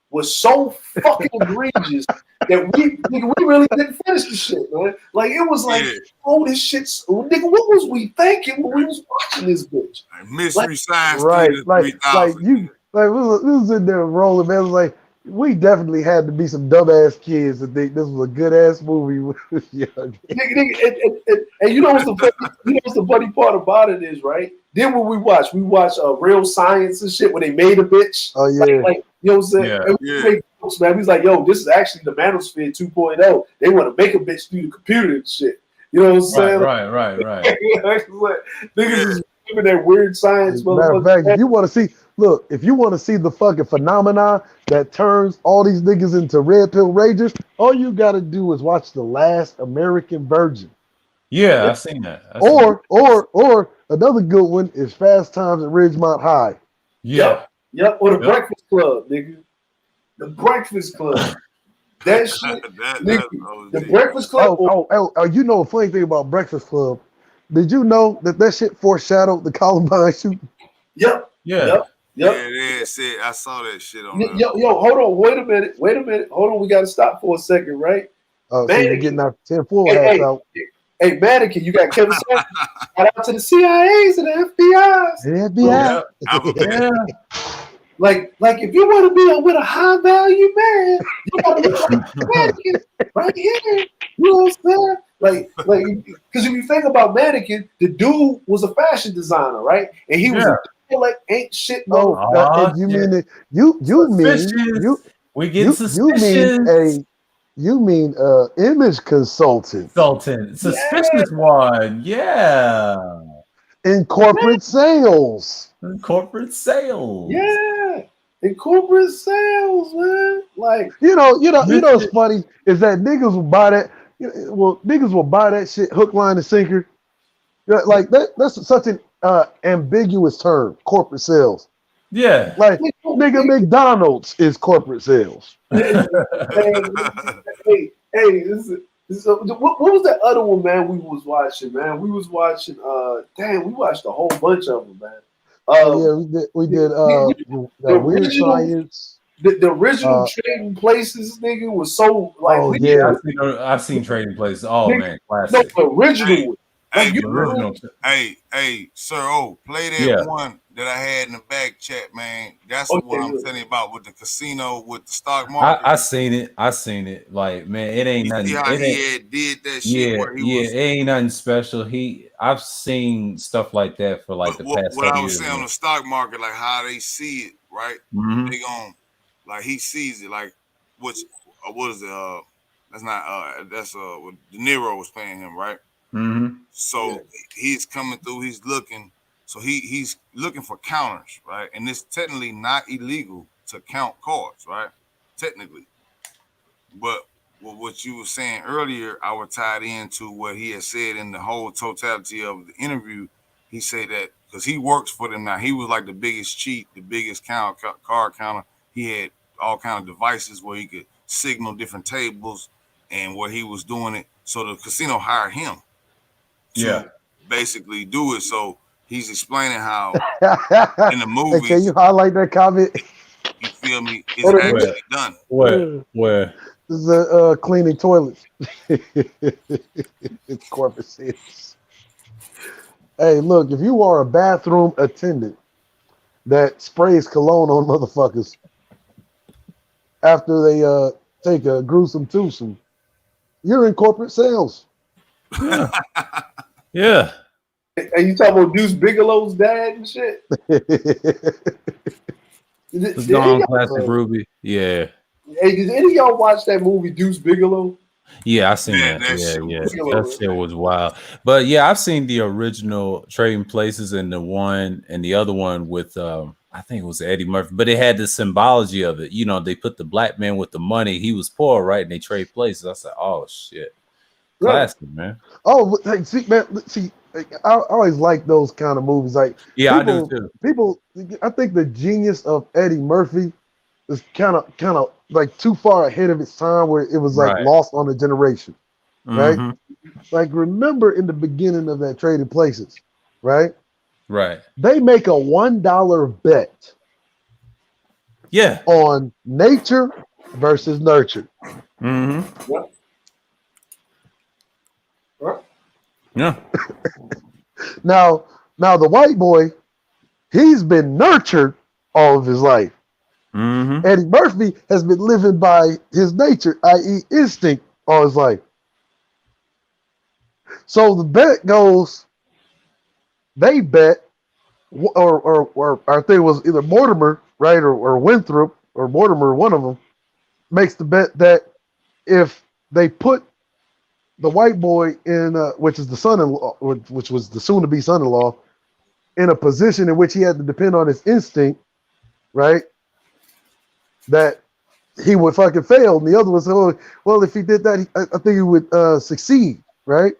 was so fucking egregious that we really didn't finish the shit, man. Like it was like, oh, this shit's nigga. What was we thinking when we was watching this bitch? Mystery Science, right? Like we was in there rolling, man. It was like we definitely had to be some dumbass kids to think this was a good ass movie. Yeah. And you know what's the funny part about it is, right? Then when we watch Real Science and shit when they made a bitch. Oh yeah. Like you know what I'm saying? Yeah. And we made jokes, man. We was like, yo, this is actually the Manosphere 2.0. They want to make a bitch do the computer and shit. You know what I'm saying? Right. Niggas is giving that weird science. Matter of fact, if you want to see the fucking phenomenon that turns all these niggas into red pill ragers, all you got to do is watch The Last American Virgin. Yeah, I've seen that. Or another good one is Fast Times at Ridgemont High. Yeah. Yep. Or the Breakfast Club, nigga. The Breakfast Club. That shit. The Breakfast Club. Oh, you know a funny thing about Breakfast Club? Did you know that shit foreshadowed the Columbine shooting? Yep. Yeah. Yeah, they said I saw that shit on. Yo, hold on. Wait a minute. Hold on. We got to stop for a second, right? Oh, so you're getting our 10-4 hey, out. Hey, Mannequin, you got Kevin Smith. Shout out to the CIAs and the FBIs. The FBI. Yeah. Like if you want to be with a high value man, you got to look like Mannequin right here. You know what I'm saying? Like, because if you think about Mannequin, the dude was a fashion designer, right? And he was like ain't shit. You mean image consultant. Suspicious one. Yeah. In corporate sales. Yeah. In corporate sales, man. Like you know what's funny is that niggas will buy that. Niggas will buy that shit hook, line, and sinker. Like that's such an ambiguous term, corporate sales. Yeah. Like nigga, McDonald's is corporate sales. Hey, what was that other one, man? We was watching, man. We was watching. We watched a whole bunch of them, man. We did. Weird Science. The original Trading Places, nigga, was so like. Oh yeah, I've seen Trading Places. Oh man, classic. No, the original one. Hey, Sir play that one that I had in the back chat, man. That's what I'm telling you about with the casino, with the stock market. I seen it. Like, man, it ain't nothing. See how he did that shit where he was. It ain't nothing special. I've seen stuff like that for like the past. What I was saying on the stock market, like how they see it, right? Mm-hmm. They gon' like he sees it, like what is it? That's not that's what De Niro was playing him, right? Mm-hmm. So he's coming through. He's looking. So he's looking for counters, right? And it's technically not illegal to count cards, right? Technically, but what you were saying earlier, I was tied into what he had said in the whole totality of the interview. He said that because he works for them now, he was like the biggest cheat, the biggest card counter. He had all kind of devices where he could signal different tables and where he was doing it. So the casino hired him to basically do it. So he's explaining how in the movie. Hey, can you highlight that comment? You feel me? It's actually done. Where? This is cleaning toilets. It's corporate sales. Hey, look, if you are a bathroom attendant that sprays cologne on motherfuckers after they take a gruesome twosome, you're in corporate sales. Yeah. And you talking about Deuce Bigelow's dad and shit? It's gone classic Ruby. Yeah. Hey, did any of y'all watch that movie Deuce Bigelow? Yeah, I seen that. Yeah. That shit was wild. But yeah, I've seen the original Trading Places and the other one with I think it was Eddie Murphy, but it had the symbology of it. You know, they put the black man with the money. He was poor, right? And they trade places. I said, oh shit. Classic, man. Oh, see, I always like those kind of movies. Like, I do too. I think the genius of Eddie Murphy is kind of like too far ahead of its time, where it was like lost on a generation, right? Mm-hmm. Like, remember in the beginning of that Trading Places, right? Right. They make a $1 bet. Yeah. On nature versus nurture. Mm-hmm. Yep. Yeah. Now the white boy, he's been nurtured all of his life. Mm-hmm. Eddie Murphy has been living by his nature, i.e., instinct, all his life. So the bet goes, they bet, or I think it was either Mortimer, right, or Winthrop, or Mortimer, one of them, makes the bet that if they put the white boy in, which is the son-in-law, which was the soon-to-be son-in-law, in a position in which he had to depend on his instinct, right, that he would fucking fail. And the other one said, well, if he did that, I think he would succeed, right?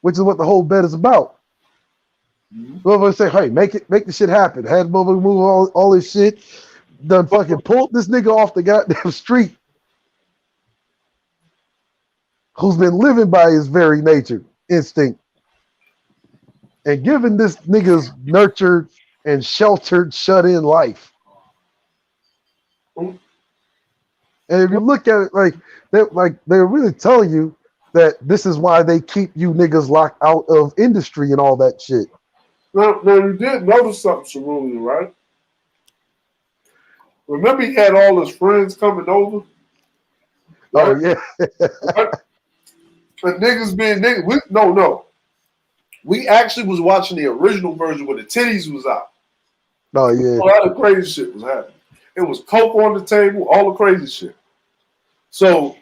Which is what the whole bet is about. Whoever say, hey, make the shit happen. Had move all this shit. Done fucking pulled this nigga off the goddamn street, who's been living by his very nature, instinct, and given this nigga's nurtured and sheltered, shut-in life. And if you look at it, they're really telling you that this is why they keep you niggas locked out of industry and all that shit. Now you did notice something, Cerulli, right? Remember he had all his friends coming over? Right? Oh, yeah. And niggas being niggas. No. We actually was watching the original version where the titties was out. Oh, yeah. A lot of crazy shit was happening. It was coke on the table, all the crazy shit. So,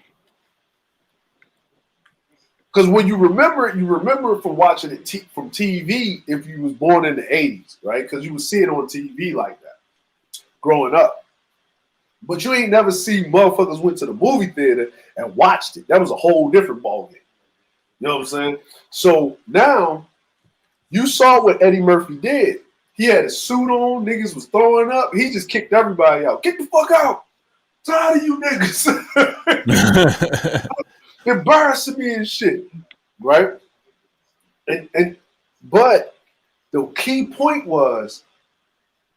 because when you remember from watching it from TV if you was born in the 80s, right? Because you would see it on TV like that growing up. But you ain't never seen motherfuckers went to the movie theater and watched it. That was a whole different ballgame. You know what I'm saying? So now you saw what Eddie Murphy did. He had a suit on. Niggas was throwing up. He just kicked everybody out. Get the fuck out. Tired of you niggas. Embarrassing me and shit. Right? But the key point was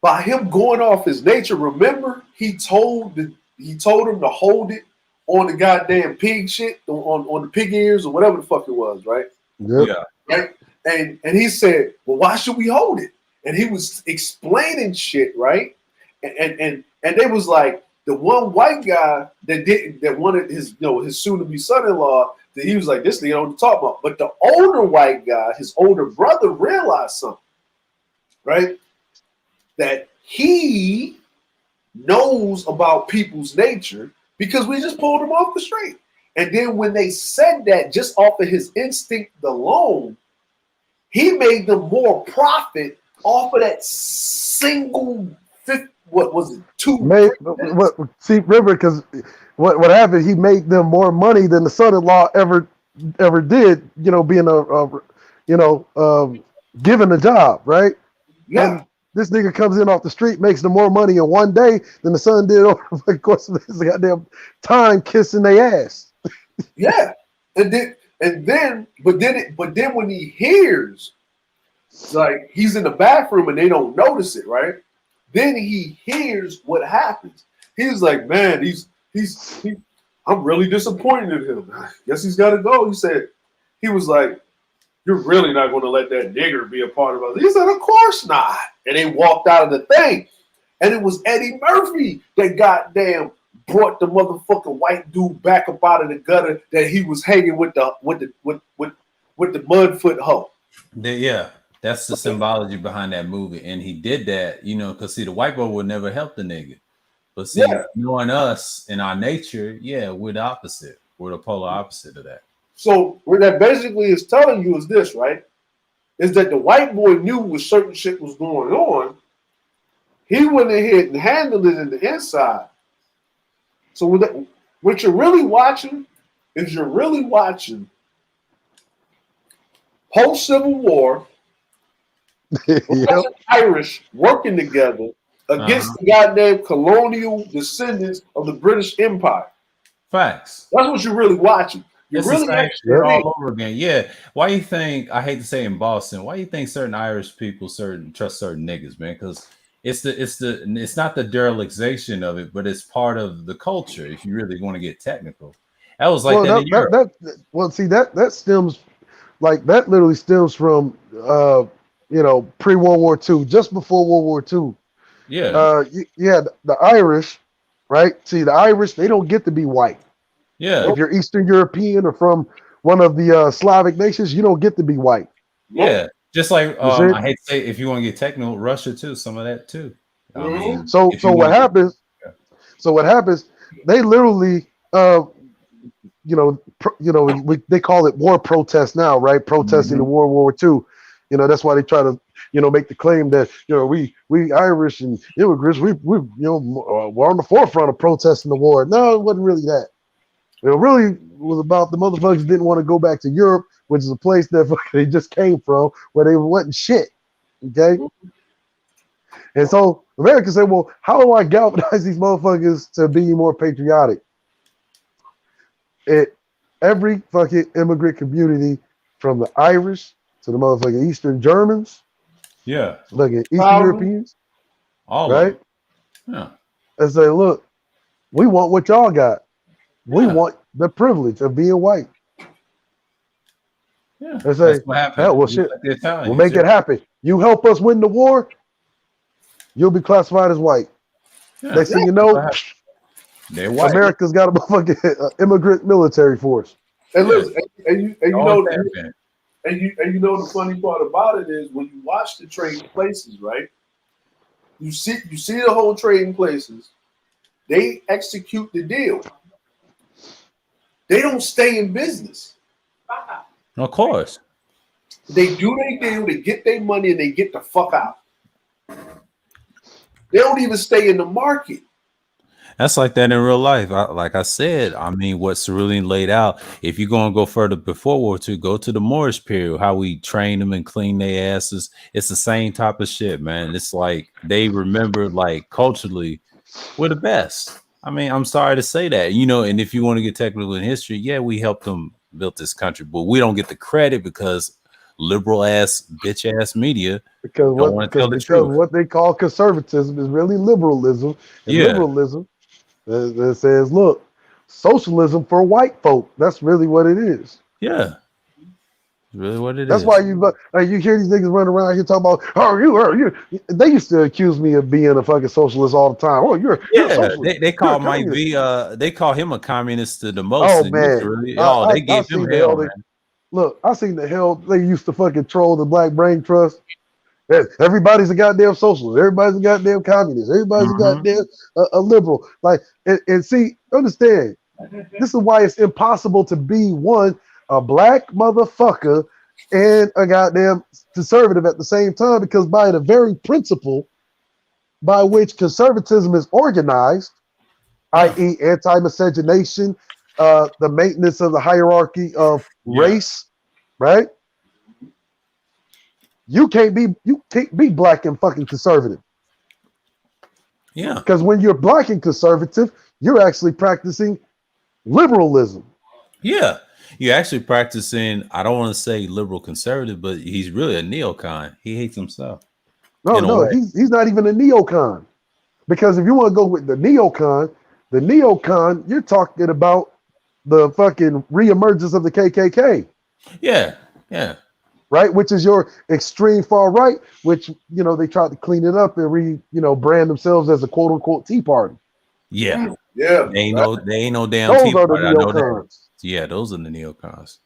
by him going off his nature, remember he told him to hold it on the goddamn pig shit, on the pig ears or whatever the fuck it was, right? Yep. Yeah. Right? And he said, well, why should we hold it? And he was explaining shit, right? And they was like, the one white guy that wanted his soon-to-be son-in-law, that he was like, this nigga don't talk about. But the older white guy, his older brother, realized something, right? That he knows about people's nature because we just pulled him off the street. And then when they said that just off of his instinct alone, he made them more profit off of that single what was it? See, remember, because what happened? He made them more money than the son-in-law ever did. You know, being given a job, right? Yeah. And this nigga comes in off the street, makes them more money in one day than the son did over the course of his goddamn time kissing their ass. Yeah, but then when he hears, like, he's in the bathroom and they don't notice it, right? Then he hears what happens. He's like, man, I'm really disappointed in him. I guess he's got to go. He was like, you're really not going to let that nigger be a part of us. He said, of course not. And they walked out of the thing. And it was Eddie Murphy that goddamn brought the motherfucking white dude back up out of the gutter that he was hanging with the Mudfoot hoe. Yeah, that's the symbology behind that movie. And he did that, because see, the white boy would never help the nigga. But see, knowing us and our nature, we're the opposite. We're the polar opposite of that. So what that basically is telling you is this, right? Is that the white boy knew when certain shit was going on. He went ahead and handled it in the inside. So what you're really watching is post-Civil War, Irish working together against the goddamn colonial descendants of the British Empire. Facts. That's what you're really watching. You're really actually all over again. Yeah. Why you think, I hate to say in Boston, why you think certain Irish people trust certain niggas, man? Because it's not the dereliction of it, but it's part of the culture. If you really want to get technical, that was like that stems, like, that literally stems from pre-World War II, just before World War II. Yeah. The Irish, right? See, the Irish, they don't get to be white. Yeah. If you're Eastern European or from one of the Slavic nations, you don't get to be white. Yeah. Just like see? I hate to say, if you want to get technical, Russia too, some of that too. I mean, so what happens? So what happens? They literally, they call it war protest now, right? Protesting the World War II. You know, that's why they try to, make the claim that we Irish and immigrants, we're on the forefront of protesting the war. No, it wasn't really that. It really was about the motherfuckers didn't want to go back to Europe, which is a place that they just came from, where they wasn't shit. Okay. And so America said, well, how do I galvanize these motherfuckers to be more patriotic? Every fucking immigrant community, from the Irish to the motherfucking Eastern Germans, fucking Eastern Europeans, all right? Yeah. And say, look, we want what y'all got. We want the privilege of being white. Yeah. And say, That's what happened. hell, well, shit, Like we'll make it happen. You help us win the war, you'll be classified as white. Yeah. Next thing you know, they're white. America's got a motherfucking immigrant military force. And listen, you know the funny part about it is when you watch the Trading Places, right? You see the whole Trading Places. They execute the deal. They don't stay in business. Of course. They do their deal, they get their money, and they get the fuck out. They don't even stay in the market. That's like that in real life. Like I said, I mean, what Cerulean laid out, if you're going to go further before War II, go to the Moorish period, how we train them and clean their asses. It's the same type of shit, man. It's like they remember, like, culturally, we're the best. I mean, I'm sorry to say that, and if you want to get technical in history, yeah, we helped them build this country, but we don't get the credit because liberal ass, bitch ass media because what they call conservatism is really liberalism. And liberalism that says, look, socialism for white folk. That's really what it is. Yeah. Really what it That's is. why you hear these niggas running around here talking about, you. They used to accuse me of being a fucking socialist all the time. Oh, you're a socialist. They call Mike V. They call him a communist to the most. Oh man, they gave him hell. Man. Look, I seen the hell they used to fucking troll the Black Brain Trust. Everybody's a goddamn socialist. Everybody's a goddamn communist. Everybody's a goddamn a liberal. Like, and see, understand, this is why it's impossible to be a black motherfucker and a goddamn conservative at the same time, because by the very principle by which conservatism is organized, i.e. anti-miscegenation, the maintenance of the hierarchy of race, right? You can't be black and fucking conservative. Yeah. Because when you're black and conservative, you're actually practicing liberalism. Yeah. You're actually practicing, I don't want to say liberal conservative, but he's really a neocon. He hates himself. No, he's not even a neocon. Because if you want to go with the neocon, you're talking about the fucking reemergence of the KKK. Yeah, yeah. Right, which is your extreme far right, which they tried to clean it up and brand themselves as a quote unquote Tea Party. Yeah, yeah. They ain't no damn Those Tea are the Party. I know that. neocons. Yeah, those are the neocons.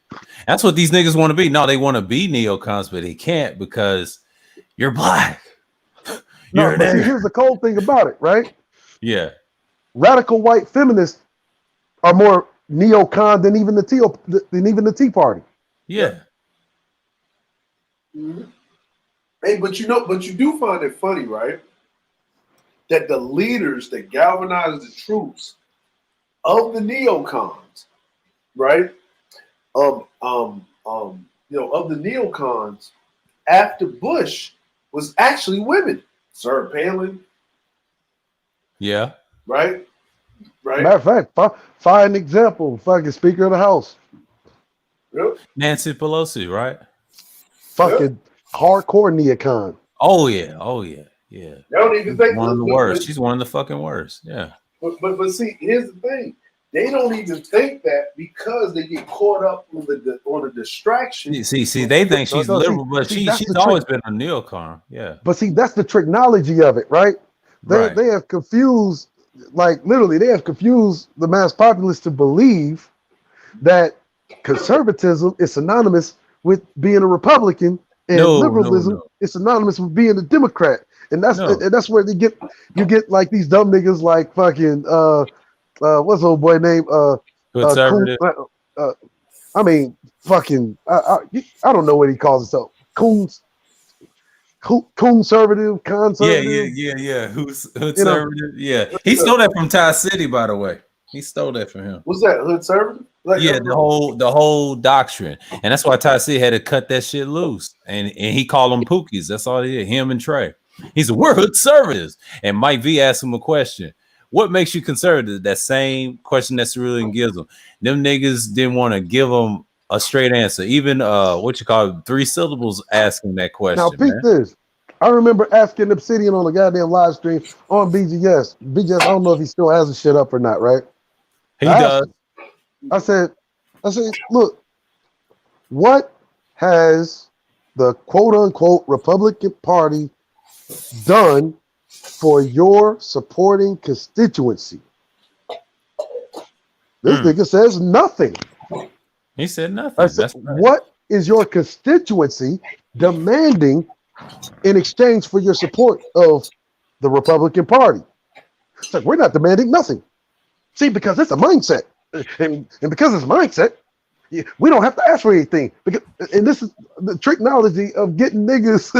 That's what these niggas want to be. No, they want to be neocons, but they can't because you're black. No, but see, here's the cold thing about it, right? Yeah. Radical white feminists are more neocon than even the Tea Party. Yeah. Mm-hmm. Hey, but you do find it funny, right? That the leaders that galvanize the troops of the neocons, right? Of the neocons after Bush was actually women. Sarah Palin. Yeah. Right? Matter of fact, fine example, fucking Speaker of the House. Yep. Nancy Pelosi, right? Fucking hardcore neocon. Oh yeah. Yeah. They don't even think one of the worst. She's one of the fucking worst. Yeah. But see, here's the thing. They don't even think that because they get caught up on the distraction. See, they think she's liberal, but she's always been a neocon. Yeah. But see, that's the technology of it, right? They have confused, like literally, they have confused the mass populace to believe that conservatism is synonymous with being a Republican, and liberalism is synonymous with being a Democrat. And that's where you get like these dumb niggas like fucking what's the old boy name? Conservative. I mean, fucking I don't know what he calls himself. Conservative, conservative. Yeah. Who's conservative? Yeah. He stole that from Ty City, by the way. He stole that from him. What's that? Conservative? Like, yeah, the whole doctrine. And that's why Ty City had to cut that shit loose. And he called them Pookies. That's all he did. Him and Trey. He said, we're conservatives. And Mike V asked him a question. What makes you conservative? That same question that Cerulean gives them. Them niggas didn't want to give them a straight answer. Even what you call 3 syllables asking that question. Now, peep this. I remember asking Obsidian on a goddamn live stream on BGS. BGS, I don't know if he still has the shit up or not, right? He does. I said, look, what has the quote unquote Republican Party done for your supporting constituency? This nigga says nothing. He said nothing. I said, what is your constituency demanding in exchange for your support of the Republican Party? It's like, we're not demanding nothing. See, because it's a mindset. And because it's a mindset, we don't have to ask for anything. And this is the technology of getting niggas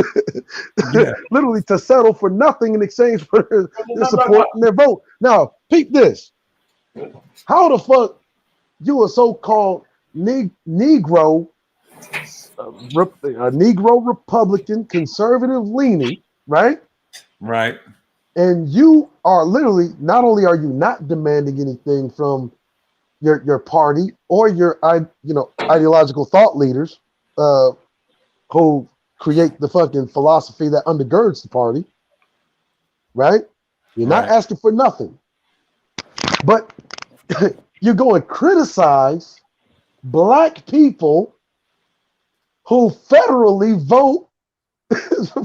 literally to settle for nothing in exchange for their support and their vote. Now, peep this. How the fuck you a so-called Negro Republican, conservative leaning, right? Right. And you are literally, not only are you not demanding anything from your party or your ideological thought leaders who create the fucking philosophy that undergirds the party, right? You're not asking for nothing, but you go and criticize black people who federally vote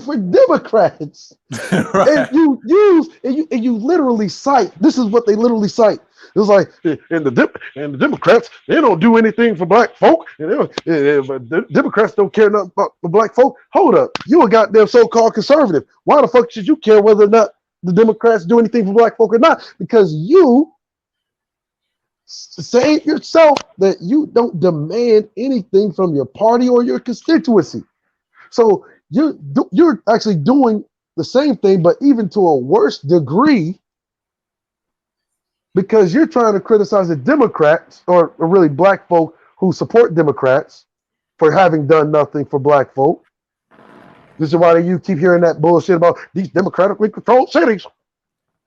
for Democrats. And you literally cite, this is what they literally cite. It's like, and the Democrats, they don't do anything for black folk. But the Democrats don't care nothing about the black folk. Hold up, you a goddamn so-called conservative. Why the fuck should you care whether or not the Democrats do anything for black folk or not? Because you say yourself that you don't demand anything from your party or your constituency. So you're actually doing the same thing, but even to a worse degree, because you're trying to criticize the Democrats or really black folk who support Democrats for having done nothing for black folk. This is why you keep hearing that bullshit about these democratically controlled cities.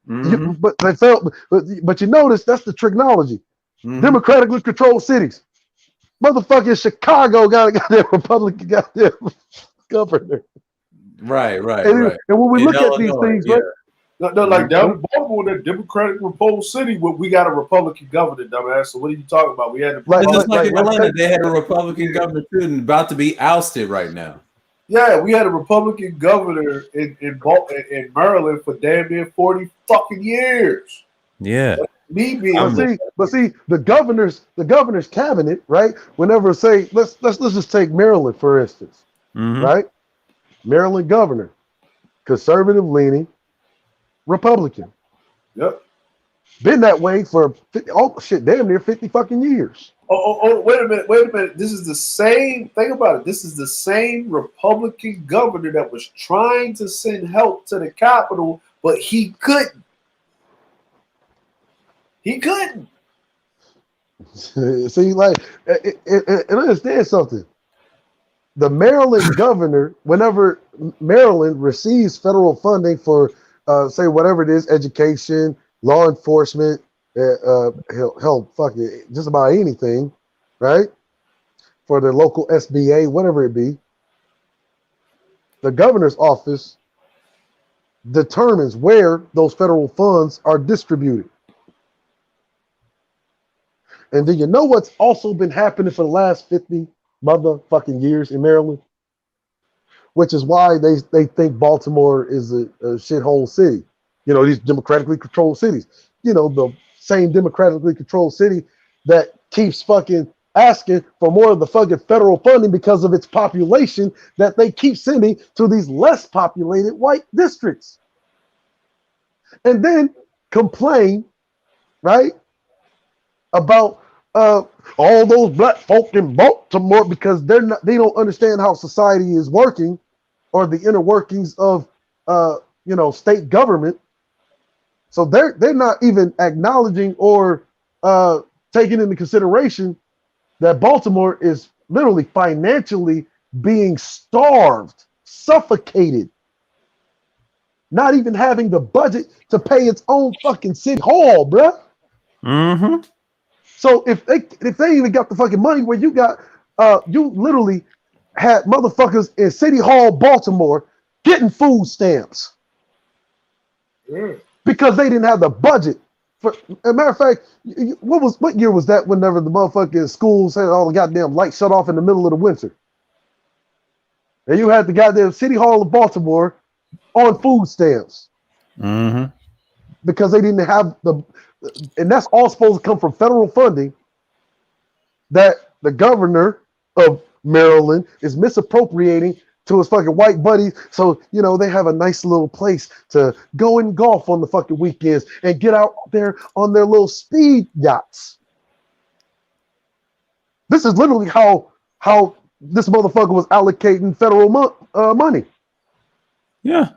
But you notice that's the technology. Democratically controlled cities. Motherfucking Chicago got a goddamn Republican goddamn governor. Right. And when we look at these things, right? No, like down in Baltimore, that Democratic Republic City, we got a Republican governor, dumbass. So what are you talking about? We had just like in Atlanta, they had a Republican governor too, and about to be ousted right now. Yeah, we had a Republican governor in Maryland for damn near 40 fucking years. Yeah. But see, the governor's cabinet, right? Whenever say, let's just take Maryland for instance, right? Maryland governor, conservative leaning, Republican. Yep. Been that way for damn near 50 fucking years. Oh, wait a minute. This is the same, think about it. This is the same Republican governor that was trying to send help to the Capitol, but he couldn't. He couldn't. See, like, and understand something. The Maryland governor, whenever Maryland receives federal funding for, say, whatever it is, education, law enforcement, hell, fuck it, just about anything, right? For the local SBA, whatever it be, the governor's office determines where those federal funds are distributed. And do you know what's also been happening for the last 50 motherfucking years in Maryland? Which is why they think Baltimore is a shithole city. You know, these democratically controlled cities. You know, the same democratically controlled city that keeps fucking asking for more of the fucking federal funding because of its population that they keep sending to these less populated white districts. And then complain, right, about all those black folk in Baltimore because they don't understand how society is working or the inner workings of you know, state government. So they're not even acknowledging or taking into consideration that Baltimore is literally financially being starved, suffocated, not even having the budget to pay its own fucking city hall, bruh. Mm-hmm. So if they even got the fucking money where you got you literally had motherfuckers in City Hall, Baltimore, getting food stamps because they didn't have the budget. For as a matter of fact, what year was that? Whenever the motherfucking schools had all the goddamn lights shut off in the middle of the winter, and you had the goddamn City Hall of Baltimore on food stamps because they didn't have the, and that's all supposed to come from federal funding that the governor of Maryland is misappropriating to his fucking white buddies. So, you know, they have a nice little place to go and golf on the fucking weekends and get out there on their little speed yachts. This is literally how this motherfucker was allocating federal money. Yeah.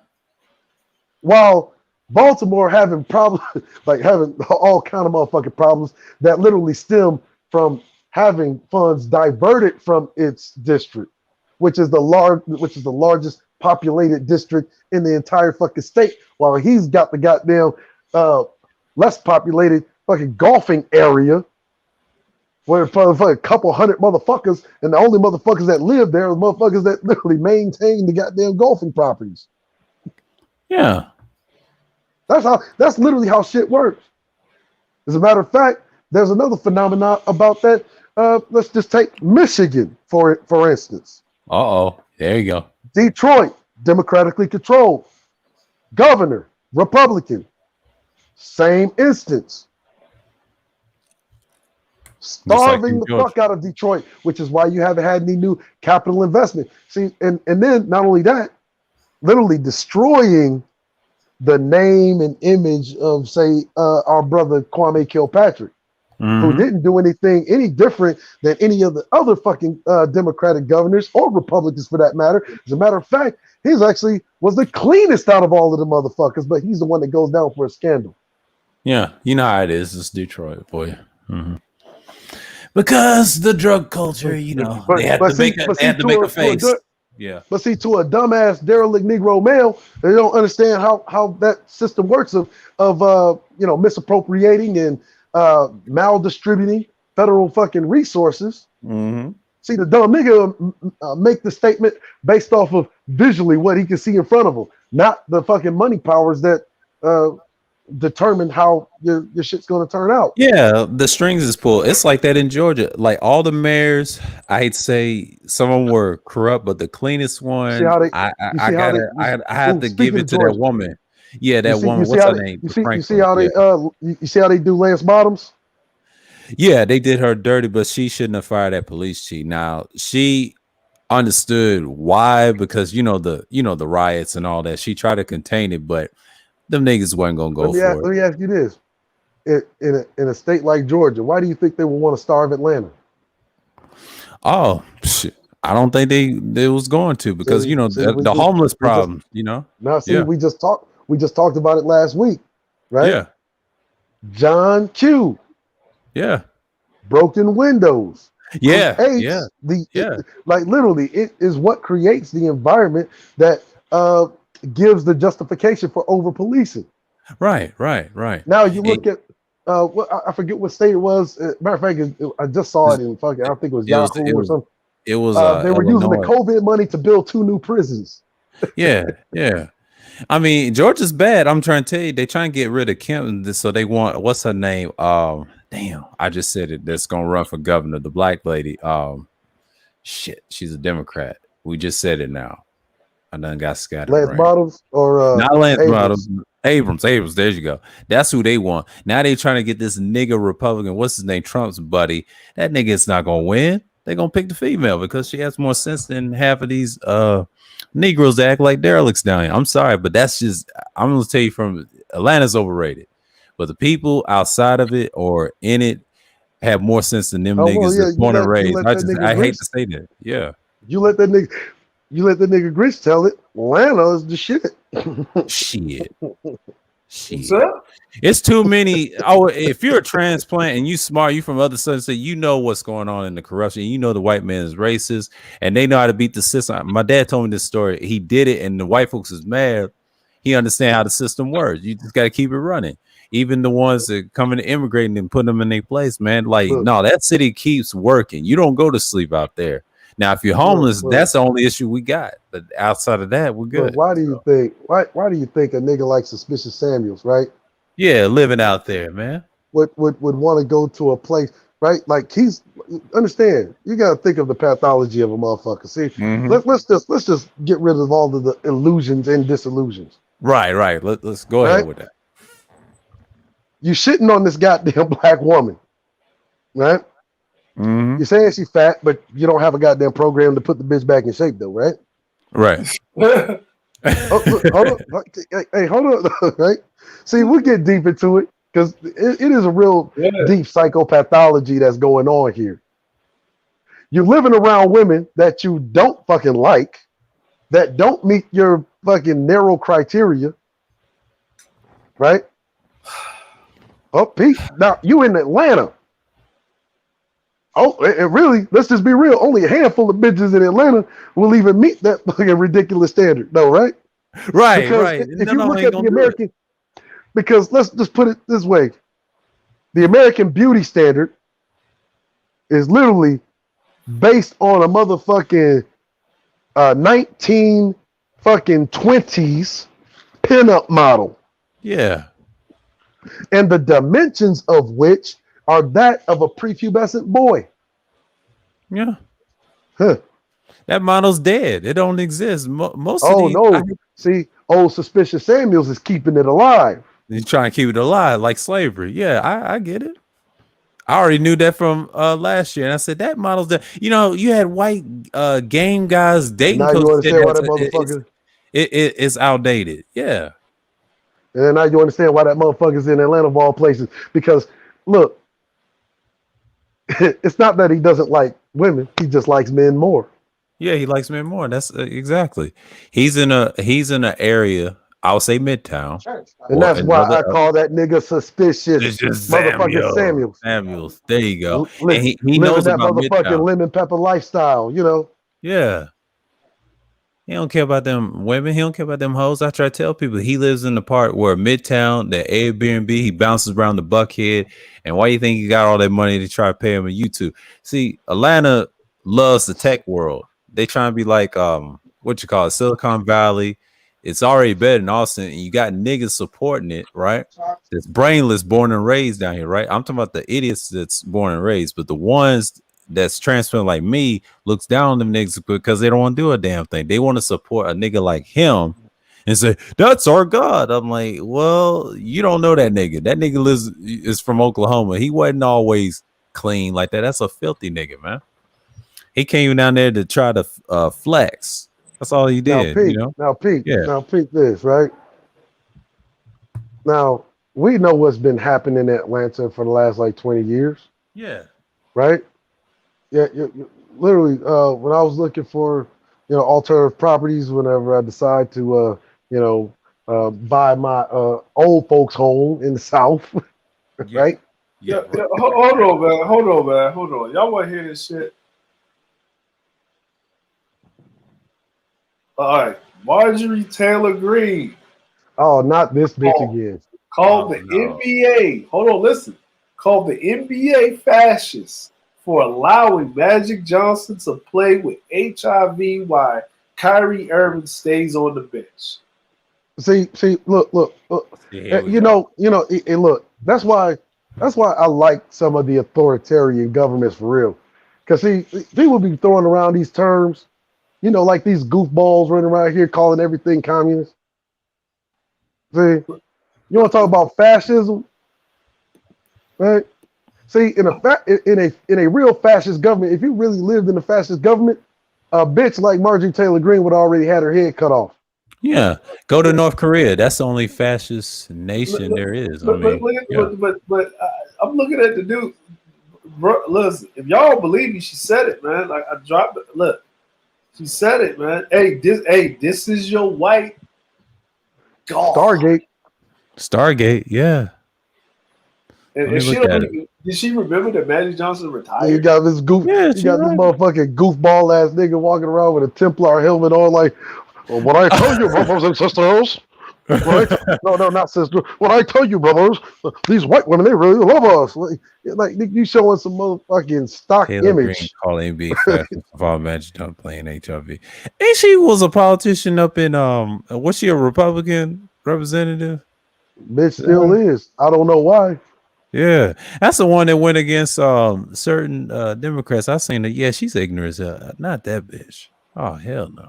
While Baltimore having problems, like having all kind of motherfucking problems that literally stem from having funds diverted from its district, which is the largest populated district in the entire fucking state, while he's got the goddamn less populated fucking golfing area where for a couple hundred motherfuckers, and the only motherfuckers that live there are motherfuckers that literally maintain the goddamn golfing properties. Yeah. That's literally how shit works. As a matter of fact, there's another phenomenon about that. Let's just take Michigan for instance. There you go. Detroit, democratically controlled. Governor, Republican. Same instance. Starving the fuck out of Detroit, which is why you haven't had any new capital investment. See, and then not only that, literally destroying the name and image of, say, our brother Kwame Kilpatrick, who didn't do anything any different than any of the other fucking Democratic governors or Republicans for that matter. As a matter of fact, his actually was the cleanest out of all of the motherfuckers, but he's the one that goes down for a scandal. Yeah, you know how it is. It's Detroit, boy. Because the drug culture, you know, they had to make a face. Yeah. But see, to a dumbass derelict Negro male, they don't understand how that system works of you know, misappropriating and maldistributing federal fucking resources. See, the dumb nigga make the statement based off of visually what he can see in front of him, not the fucking money powers that determine how your shit's going to turn out. Yeah, the strings is pulled. It's like that in Georgia. Like all the mayors, I'd say some of them were corrupt, but the cleanest one, I had to give it to that woman. Yeah, that woman. What's her name? You see how they do Lance Bottoms? Yeah, they did her dirty, but she shouldn't have fired that police chief. Now she understood why, because you know the riots and all that. She tried to contain it, but them niggas wasn't gonna go for it. Let me ask you this: in a state like Georgia, why do you think they would want to starve Atlanta? Oh shit. I don't think they was going to, because the homeless problem. Now see, we just talked about it last week, right? Yeah. John Q. Yeah. Broken windows. Yeah. Like literally, it is what creates the environment that gives the justification for over policing. Right. Now you look at I forget what state it was. Matter of fact, I just saw it in fucking, I think it was Yahoo or something. It was they were using the COVID money to build 2 new prisons. Yeah. I mean, Georgia's bad. I'm trying to tell you, they trying to get rid of Kim, so they want, what's her name? Damn, I just said it. That's gonna run for governor. The black lady. Shit, she's a Democrat. We just said it now. I done got scattered. Lance Bottoms or not Lance Bottoms. Abrams. There you go. That's who they want. Now they trying to get this nigga Republican. What's his name? Trump's buddy. That nigga is not gonna win. They're gonna pick the female because she has more sense than half of these Negroes that act like derelicts down here. I'm sorry, but that's just, I'm gonna tell you from Atlanta's overrated. But the people outside of it or in it have more sense than them niggas that's born and raised. I hate to say that. Yeah. You let that nigga Grinch tell it. Atlanta is the shit. Shit. It's too many. Oh, if you're a transplant and you smart, you from other southern state, you know what's going on in the corruption. You know the white man is racist, and they know how to beat the system. My dad told me this story. He did it, and the white folks is mad. He understand how the system works. You just got to keep it running. Even the ones that coming to immigrating and putting them in their place, man. Like, no, that city keeps working. You don't go to sleep out there. Now, if you're homeless, that's the only issue we got. But outside of that, we're good. Why do you think? Why do you think a nigga like Suspicious Samuels, right? Yeah, living out there, man. Would want to go to a place, right? Like he's understand. You got to think of the pathology of a motherfucker. See, let's just get rid of all of the illusions and disillusions. Right. Let's go ahead with that. You shitting on this goddamn black woman, right? You're saying she's fat, but you don't have a goddamn program to put the bitch back in shape, though, right? Right. Hold on. Hey, hold on. Right? See, we get deep into it because it is a real deep psychopathology that's going on here. You're living around women that you don't fucking like, that don't meet your fucking narrow criteria, right? Oh, Pete, now you in Atlanta. Oh, and really, let's just be real. Only a handful of bitches in Atlanta will even meet that fucking ridiculous standard, though, right? Right, because right. If you look at the American, because let's just put it this way, the American beauty standard is literally based on a motherfucking 19 fucking 20s pinup model. Yeah. And the dimensions of which are that of a prepubescent boy. Yeah. Huh. That model's dead. It don't exist. Most of Oh these, no. See, old Suspicious Samuels is keeping it alive. He's trying to keep it alive like slavery. Yeah, I get it. I already knew that from last year. And I said that model's dead. You know, you had white game guys dating. Now you understand why that motherfucker it's outdated. Yeah. And now you understand why that motherfucker's in Atlanta of all places. Because look, it's not that he doesn't like women, he just likes men more. Yeah, he likes men more. That's exactly. He's in an area, I'll say Midtown. And that's why I call that nigga Suspicious motherfucking Samuels. Samuels. There you go. And he knows that about motherfucking Midtown. lemon pepper lifestyle, you know. Yeah. He don't care about them women. He don't care about them hoes. I try to tell people he lives in the part where Midtown, the Airbnb, he bounces around the Buckhead. And why you think he got all that money to try to pay him a YouTube? See, Atlanta loves the tech world. They trying to be like what you call it, Silicon Valley. It's already better than Austin, and you got niggas supporting it, right? That's brainless, born and raised down here, right? I'm talking about the idiots that's born and raised, but the ones that's transplant like me looks down on them niggas because they don't want to do a damn thing. They want to support a nigga like him and say, that's our God. I'm like, well, you don't know that nigga. That nigga is from Oklahoma. He wasn't always clean like that. That's a filthy nigga, man. He came down there to try to flex. That's all he did. Now, Pete, this, right? Now, we know what's been happening in Atlanta for the last like 20 years. Yeah. Right? Yeah, literally, when I was looking for, alternative properties, whenever I decide to, buy my old folks' home in the South, right? Yeah. Hold on, man. Y'all want to hear this shit? All right, Marjorie Taylor Greene. Oh, not this bitch again. Called the NBA. Hold on, listen. Called the NBA fascists for allowing Magic Johnson to play with HIV while Kyrie Irving stays on the bench. See, look. Look. That's why I like some of the authoritarian governments for real. Because see, people be throwing around these terms You know, like these goofballs running around here calling everything communist. See, you want to talk about fascism, right? See, in a real fascist government, if you really lived in a fascist government, a bitch like Marjorie Taylor Greene would already had her head cut off. Yeah, go to North Korea. That's the only fascist nation there is. But I'm looking at the dude. Bro, listen, if y'all don't believe me, she said it, man. Like I dropped it. Look, she said it, man. This is your white God. Stargate, yeah. And did she remember that Magic Johnson retired? You got this goof. Yeah, you got this motherfucking goofball ass nigga walking around with a Templar helmet on, like, well, what I tell you, brothers and sisters. No, not sister. What I tell you, brothers, these white women, they really love us. Like you showing some motherfucking stock Taylor image. Green calling B fascist of all Magic Johnson playing HIV. And she was a politician up in was she a Republican representative? Bitch still is. I don't know why. Yeah, that's the one that went against certain Democrats. I seen that. Yeah, she's ignorant. Not that bitch. Oh hell no.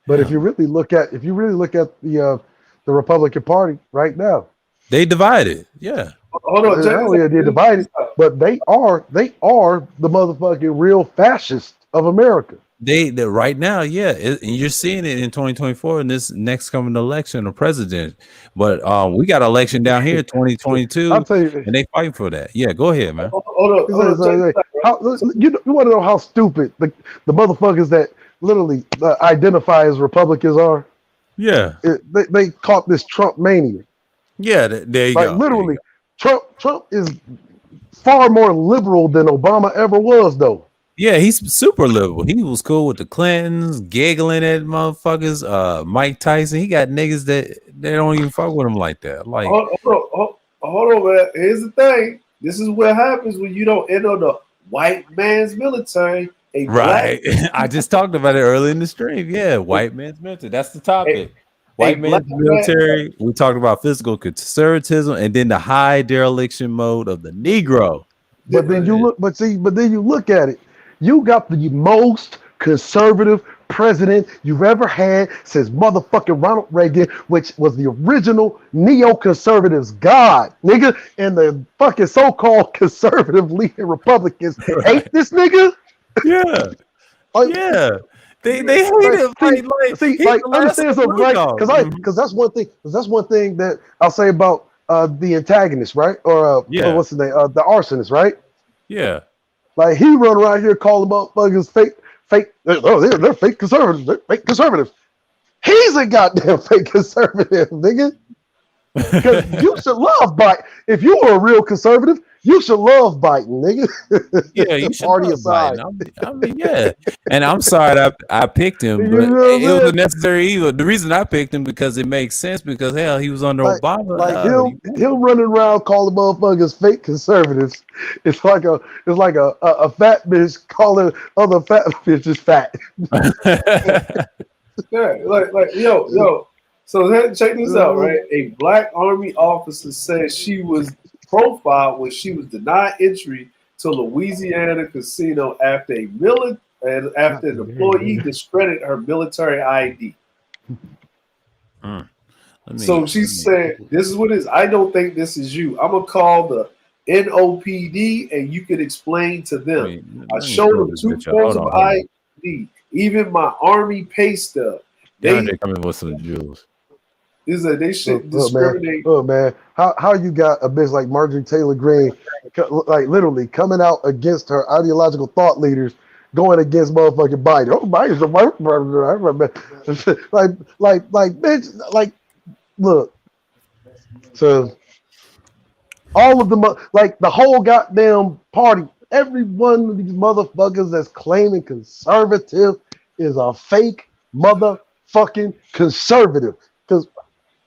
But if you really look at the Republican Party right now, they divided. Yeah. Hold on, they're divided, but they are the motherfucking real fascists of America. They right now, yeah, and you're seeing it in 2024 in this next coming election of president. But we got an election down here, 2022, I'll tell you, and they fight for that. Yeah, go ahead, man. Hold on. You want to know how stupid the motherfuckers that literally identify as Republicans are? Yeah, they caught this Trump mania. Yeah, there you go. Literally, Trump is far more liberal than Obama ever was, though. Yeah, he's super liberal. He was cool with the Clintons, giggling at motherfuckers. Mike Tyson, he got niggas that they don't even fuck with him like that. Like, hold on, man. Here's the thing. This is what happens when you don't enter the white man's military. Right. I just talked about it early in the stream. Yeah, white man's military. That's the topic. White man's military. We talked about physical conservatism and then the high dereliction mode of the Negro. But then you look, then you look at it. You got the most conservative president you've ever had since motherfucking Ronald Reagan, which was the original neoconservatives god, nigga, and the fucking so-called conservative leading Republicans hate this nigga. Yeah. Yeah. They hate it. Understand something, right? Because that's one thing. That's one thing that I'll say about the antagonist, right? Or what's the name? The arsonist, right? Yeah. Like he run around here calling motherfuckers fake. Oh, they're fake conservatives. They're fake conservatives. He's a goddamn fake conservative, nigga. Because you should love Biden. If you were a real conservative, you should love Biden, nigga. Yeah, you should party love aside. Biden. I mean, yeah. And I'm sorry that I picked him, but it was a necessary evil. The reason I picked him because it makes sense because hell, he was under Obama. Like him running around calling motherfuckers fake conservatives. It's like a fat bitch calling other fat bitches fat. Yeah, like yo. So check this out, right? A black Army officer said she was profiled when she was denied entry to Louisiana casino after an employee discredited her military ID. So she said, "This is what it is. I don't think this is you. I'm gonna call the NOPD and you can explain to them. I showed them 2 forms of ID, even my Army pay stub. They're coming with some jewels. They should discriminate. Oh man, how you got a bitch like Marjorie Taylor Greene, like literally coming out against her ideological thought leaders, going against motherfucking Biden? Oh, Biden's a white like bitch, like look. So all of them, like the whole goddamn party, every one of these motherfuckers that's claiming conservative is a fake motherfucking conservative. Because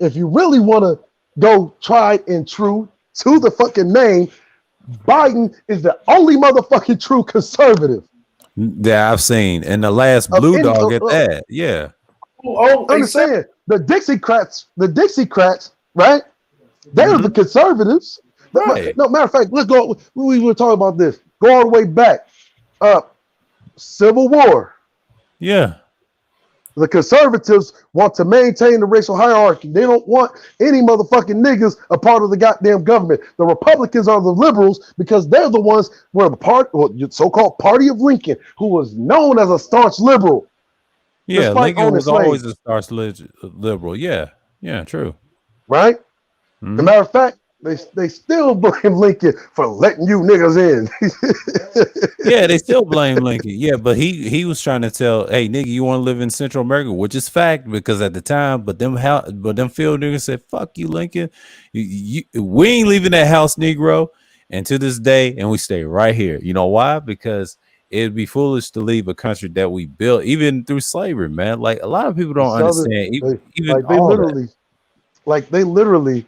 if you really want to go tried and true to the fucking name, Biden is the only motherfucking true conservative that I've seen, and the last blue dog at that. Yeah. Understand the Dixiecrats, right? They're the conservatives. Right. No, matter of fact, let's go. We were talking about this. Go all the way back. Civil War. Yeah. The conservatives want to maintain the racial hierarchy. They don't want any motherfucking niggas a part of the goddamn government. The Republicans are the liberals because they're the ones where the so-called Party of Lincoln, who was known as a staunch liberal. Yeah, Lincoln was always a staunch liberal. Yeah, yeah, true. Right? As a matter of fact, they still blame Lincoln for letting you niggas in. Yeah, they still blame Lincoln. Yeah, but he was trying to tell, hey, nigga, you want to live in Central America, which is fact because at the time, but them field niggas said, fuck you, Lincoln. We ain't leaving that house, Negro. And to this day, and we stay right here. You know why? Because it'd be foolish to leave a country that we built, even through slavery, man. Like a lot of people don't understand. They literally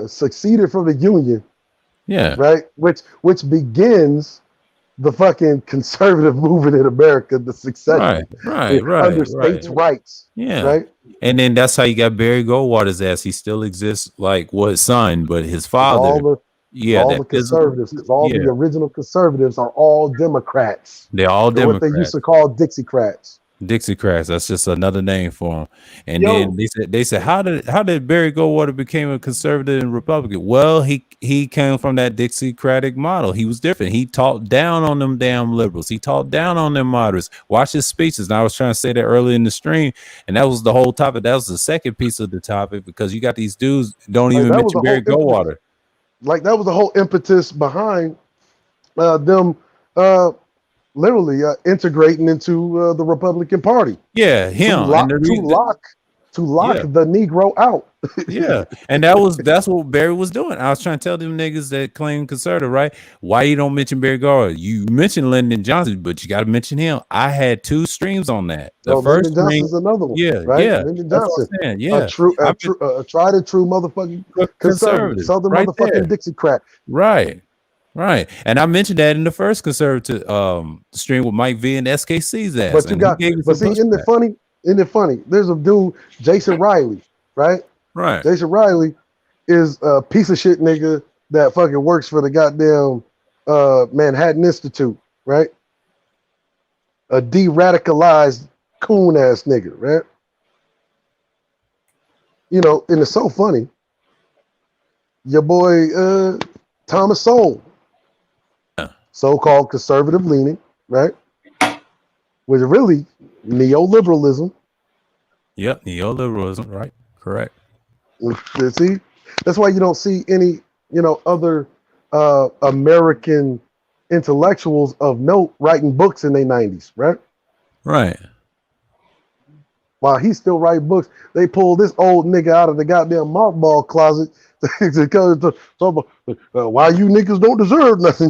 succeeded from the Union. Yeah. Right. Which begins the fucking conservative movement in America, the succession. Right. Under states' rights. Yeah. Right. And then that's how you got Barry Goldwater's ass. He still exists, like his son, but his father. All the conservatives, because all the original conservatives are all Democrats. They're all Democrats. What they used to call Dixiecrats. Dixiecrats. That's just another name for them. And then they said, how did Barry Goldwater become a conservative and Republican? Well, he came from that Dixiecratic model. He was different. He talked down on them damn liberals. He talked down on them moderates. Watch his speeches. And I was trying to say that earlier in the stream, and that was the whole topic. That was the second piece of the topic because you got these dudes don't even mention Barry Goldwater. Like that was the whole impetus behind them literally integrating into the Republican Party. Yeah, him to lock the Negro out. Yeah, and that's what Barry was doing. I was trying to tell them niggas that claim conservative, right? Why you don't mention Barry Goldwater? You mentioned Lyndon Johnson, but you got to mention him. I had 2 streams on that. The first Lyndon Johnson's another one. Yeah, right? yeah. Lyndon Johnson. Yeah, a tried and true motherfucking conservative, Southern right motherfucking there. Dixiecrat. Right. And I mentioned that in the first conservative stream with Mike V and SKC's ass. But isn't it funny? There's a dude, Jason Riley, right? Right. Jason Riley is a piece of shit nigga that fucking works for the goddamn Manhattan Institute, right? A de-radicalized coon ass nigga, right? You know, and it's so funny. Your boy Thomas Sowell, so-called conservative leaning, right? Was really neoliberalism. Yep, neoliberalism, right? Correct. See, that's why you don't see any, other American intellectuals of note writing books in their 90s, right? Right. While he's still writing books, they pull this old nigga out of the goddamn mothball closet to talk about why you niggas don't deserve nothing.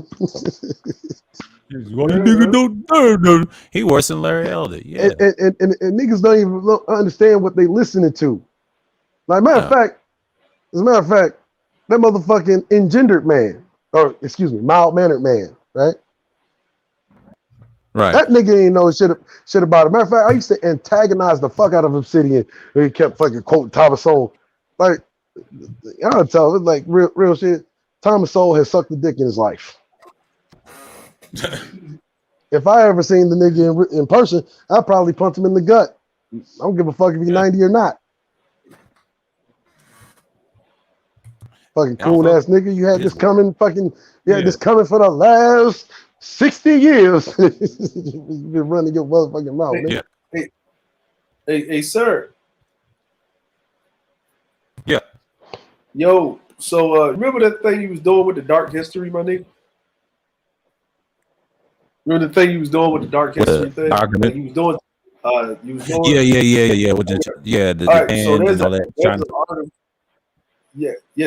Why you niggas don't deserve nothing? He worse than Larry Elder. Yeah. And niggas don't even understand what they listening to. Like, as a matter of fact, that motherfucking engendered man, or excuse me, mild-mannered man, right? Right. That nigga ain't know shit about it. Matter of fact, I used to antagonize the fuck out of Obsidian. He kept fucking quoting Thomas Sowell. Like, I'll tell it, like real shit. Thomas Sowell has sucked the dick in his life. If I ever seen the nigga in person, I'd probably punch him in the gut. I don't give a fuck if he's 90 or not. Fucking cool ass nigga, you had this coming this coming for the last 60 years. You've been running your motherfucking mouth, man. Hey, sir. Yeah. Yo, so remember that thing you was doing with the dark history, my nigga? Remember the thing you was doing with the dark history thing? Argument. You was doing. Yeah. With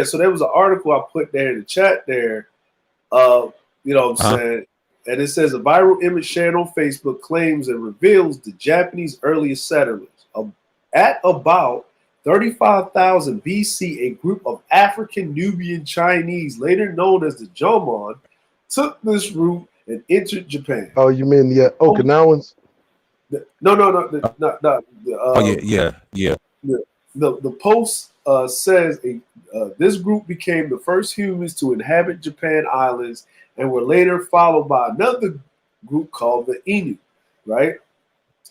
So there was an article I put there in the chat there. You know what I'm saying? And it says a viral image shared on Facebook claims and reveals the Japanese earliest settlers. At about 35,000 BC, a group of African Nubian Chinese, later known as the Jomon, took this route and entered Japan. Oh, you mean the Okinawans? No. Yeah. The post says this group became the first humans to inhabit Japan islands and were later followed by another group called the Innu. right?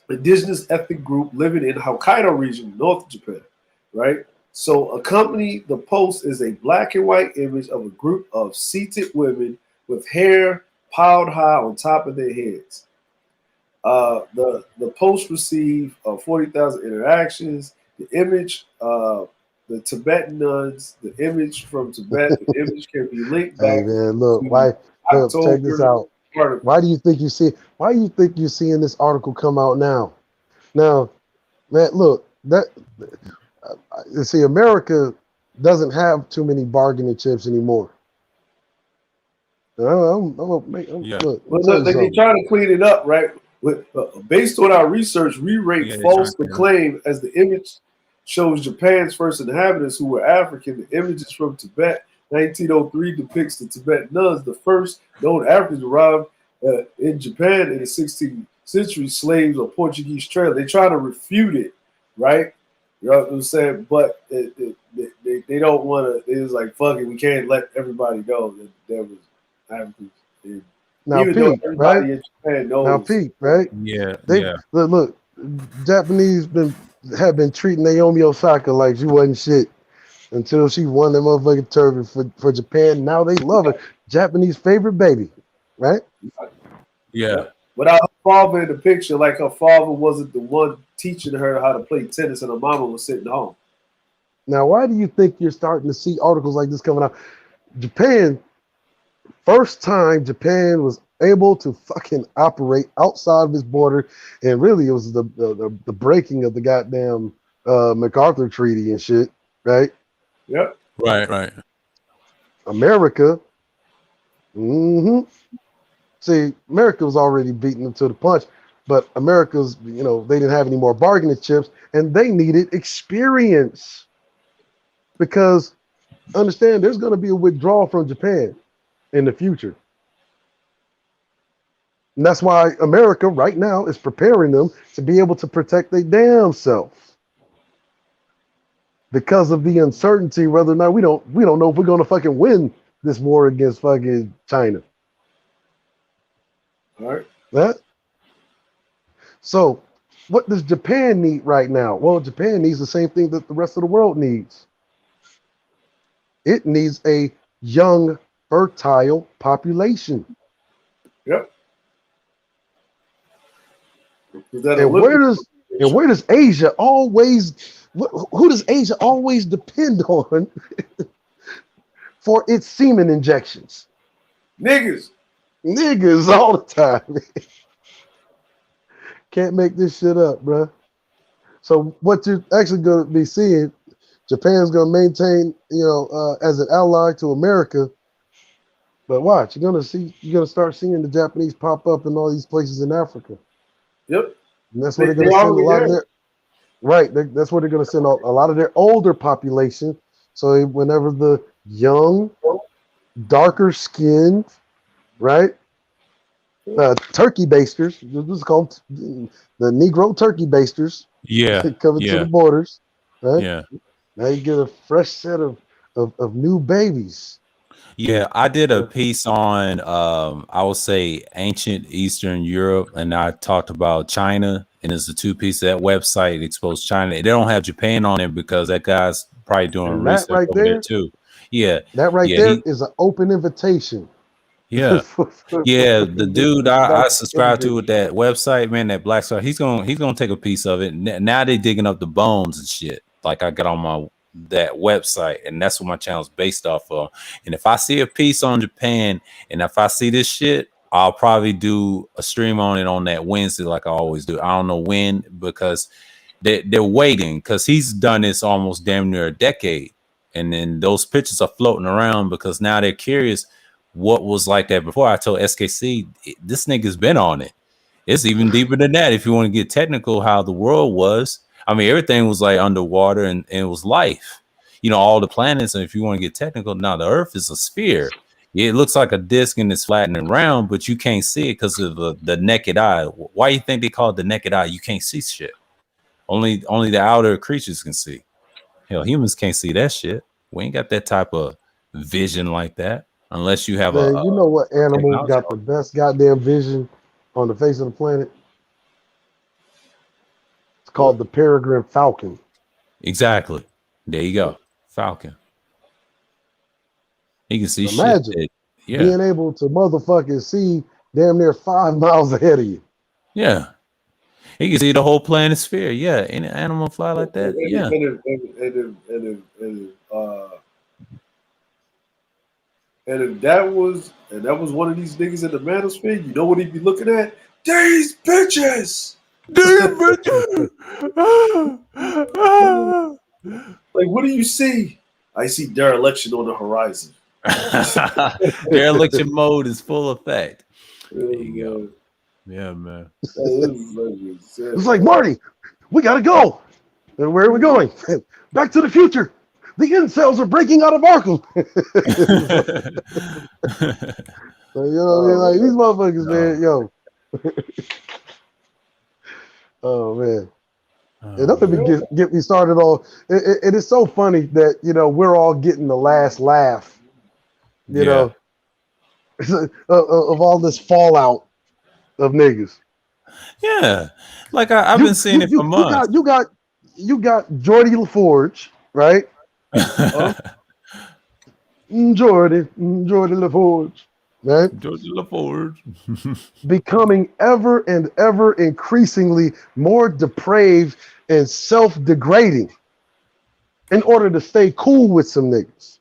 Indigenous ethnic group living in Hokkaido region, north of Japan, right? So accompany the post is a black and white image of a group of seated women with hair piled high on top of their heads. The post received 40,000 interactions. The image, the Tibetan nuns, the image from Tibet, the image can be linked back. Hey man, look, check this out. Why do you think you see? Why do you think you're seeing this article come out now? Now, man, look, see, America doesn't have too many bargaining chips anymore. Look, they're trying to clean it up, right? Based on our research, we rate false the claim as the image shows Japan's first inhabitants who were African. The images from Tibet, 1903, depicts the Tibetan nuns, the first known Africans arrived in Japan in the 16th century, slaves or Portuguese trade. They try to refute it, right? You know what I'm saying? But they don't want to. It was like, fuck it, we can't let everybody know that there was Africans. Now, Pete, right? In Japan knows. Now, Pete, right? Yeah. Look, Japanese have been treating Naomi Osaka like she wasn't shit until she won that motherfucking tournament for Japan. Now they love her. Japanese favorite baby, right? Yeah. Without her father in the picture, like her father wasn't the one teaching her how to play tennis and her mama was sitting home. Now, why do you think you're starting to see articles like this coming out? Japan, first time Japan was able to fucking operate outside of its border, and really it was the breaking of the goddamn MacArthur Treaty and shit, right? Yep. Right. America. See, America was already beating them to the punch, but America's, they didn't have any more bargaining chips, and they needed experience. Because, understand, there's going to be a withdrawal from Japan in the future. And that's why America right now is preparing them to be able to protect their damn self. Because of the uncertainty whether or not we don't know if we're going to fucking win this war against fucking China. All right. That. So, what does Japan need right now? Well, Japan needs the same thing that the rest of the world needs. It needs a young, fertile population. Yep. And where does Asia always? Who does Asia always depend on for its semen injections? Niggas all the time. Can't make this shit up, bro. So what you're actually going to be seeing, Japan's going to maintain, as an ally to America. But watch, you're going to start seeing the Japanese pop up in all these places in Africa. Yep. And that's where they're going to send a lot of their. Right, that's where they're going to send a lot of their older population. So whenever the young, darker skinned, right, turkey basters, this is called the Negro turkey basters. Yeah, coming to the borders, right? Yeah. Now you get a fresh set of new babies. Yeah, I did a piece on I would say ancient Eastern Europe, and I talked about China, and it's a two-piece of that website exposed China. They don't have Japan on it because that guy's probably doing research right over there too. Yeah, that right there is an open invitation. Yeah, yeah. The dude I subscribe to with that website, man, that Black Star, he's gonna take a piece of it. Now they digging up the bones and shit. Like I got on that website, and that's what my channel's based off of. And if I see a piece on Japan, and if I see this shit, I'll probably do a stream on it on that Wednesday, like I always do. I don't know when, because they're waiting, because he's done this almost damn near a decade, and then those pictures are floating around because now they're curious what was like that before. I told SKC, this nigga's been on it. It's even deeper than that. If you want to get technical, how the world was. I mean, everything was like underwater, and it was life. All the planets. And if you want to get technical, now the Earth is a sphere. It looks like a disc and it's flat and round, but you can't see it because of the naked eye. Why you think they call it the naked eye? You can't see shit. Only the outer creatures can see. Hell, humans can't see that shit. We ain't got that type of vision like that. Unless you have you know what animal got the best goddamn vision on the face of the planet? It's called the Peregrine Falcon. Exactly. There you go. Falcon. You can see Imagine shit. Yeah. being able to motherfucking see damn near 5 miles ahead of you. Yeah. You can see the whole planisphere. Yeah. Any animal fly like that. Yeah. And if that was one of these niggas in the manosphere, you know what he'd be looking at? These bitches. Like, what do you see? I see dereliction on the horizon. Dereliction mode is full effect. There you go. Yeah, man. It's like, Marty, we gotta go. And where are we going? Back to the future. The incels are breaking out of Arkham. So, you know what I mean? Like, these motherfuckers, man, yo. Oh, man. And don't let me get me started on. It is so funny that, you know, we're all getting the last laugh, you know, of all this fallout of niggas. Yeah. Like I've been seeing it for months. You got Jordy LaForge, right? Jordy LaForge, right? Jordy LaForge. Becoming ever and ever increasingly more depraved and self-degrading in order to stay cool with some niggas.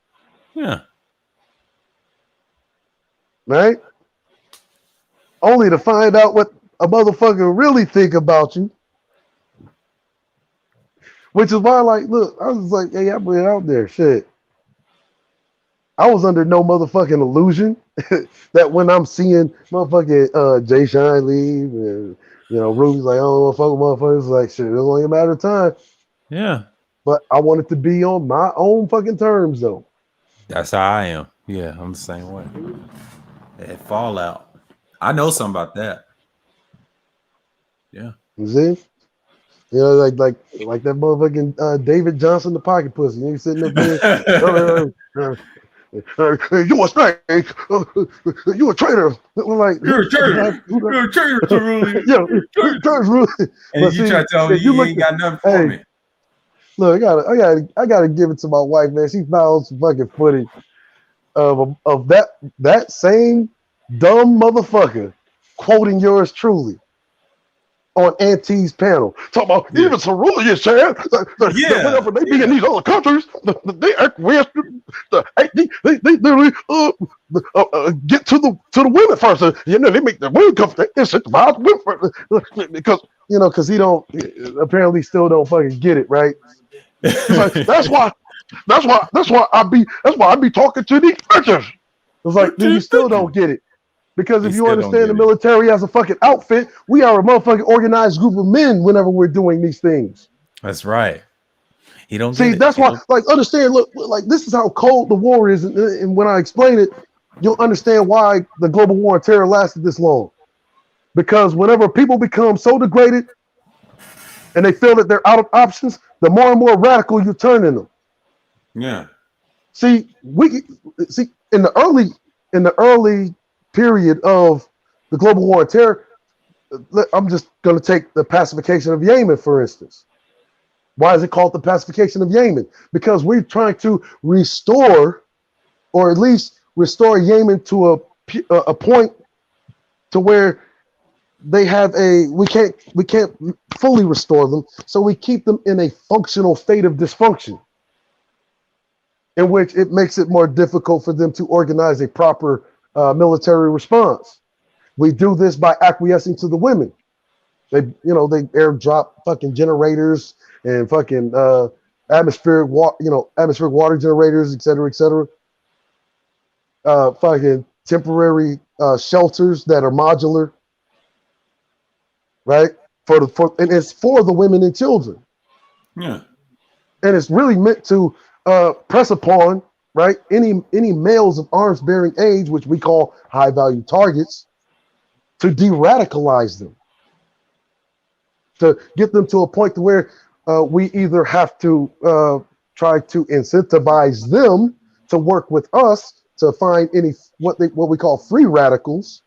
Yeah. Right? Only to find out what a motherfucker really think about you. Which is why, like, look, I was like, hey, I put it out there, shit. I was under no motherfucking illusion that when I'm seeing motherfucking Jay Shine leave and, you know, Ruby's like, I don't want to fuck with motherfuckers, like, shit, it's only a matter of time. Yeah. But I want it to be on my own fucking terms, though. That's how I am. Yeah, I'm the same way. That Fallout. I know something about that. Yeah. You see? You know, like that motherfucking David Johnson, the pocket pussy. You sitting there, you a snake, you a traitor. Like, you're a traitor. You're a traitor to Rudy. Yeah, you're a traitor to Rudy. And you try to tell me you ain't got nothing for me. Look, I gotta give it to my wife, man. She found some fucking footage of that same dumb motherfucker quoting yours truly on Auntie's panel. Talking about even Cerulli is saying whenever they be in these other countries, they acquiesce. They literally get to the women first. You know, they make the women come. They incentivize the women first because he don't apparently still don't fucking get it right. Like, that's why I be talking to these bitches. It's like you still don't get it. Because if you understand the military as a fucking outfit, we are a motherfucking organized group of men whenever we're doing these things. That's right. You don't see. That's why, like, understand. Look, like this is how cold the war is, and when I explain it, you'll understand why the global war on terror lasted this long. Because whenever people become so degraded, and they feel that they're out of options, the more and more radical you turn in them. Yeah. See, in the early period of the global war on terror, I'm just going to take the pacification of Yemen, for instance. Why is it called the pacification of Yemen? Because we're trying to restore, or at least restore Yemen to a point to where they have we can't fully restore them, so we keep them in a functional state of dysfunction, in which it makes it more difficult for them to organize a proper military response. We do this by acquiescing to the women. They airdrop fucking generators and fucking atmospheric water generators, et cetera, fucking temporary shelters that are modular, right? And it's for the women and children. Yeah. And it's really meant to press upon, right, any males of arms bearing age, which we call high value targets, to de-radicalize them, to get them to a point to where we either have to try to incentivize them to work with us to find what we call free radicals,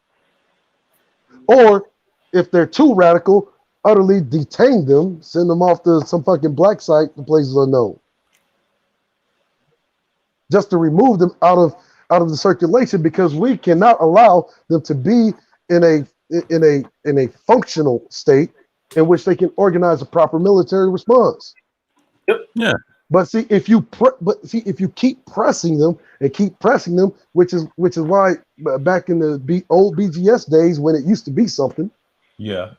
or if they're too radical, utterly detain them, send them off to some fucking black site to places unknown, just to remove them out of the circulation, because we cannot allow them to be in a functional state in which they can organize a proper military response. Yep. Yeah. But see, if you keep pressing them, which is why back in the old BGS days when it used to be something, Yeah.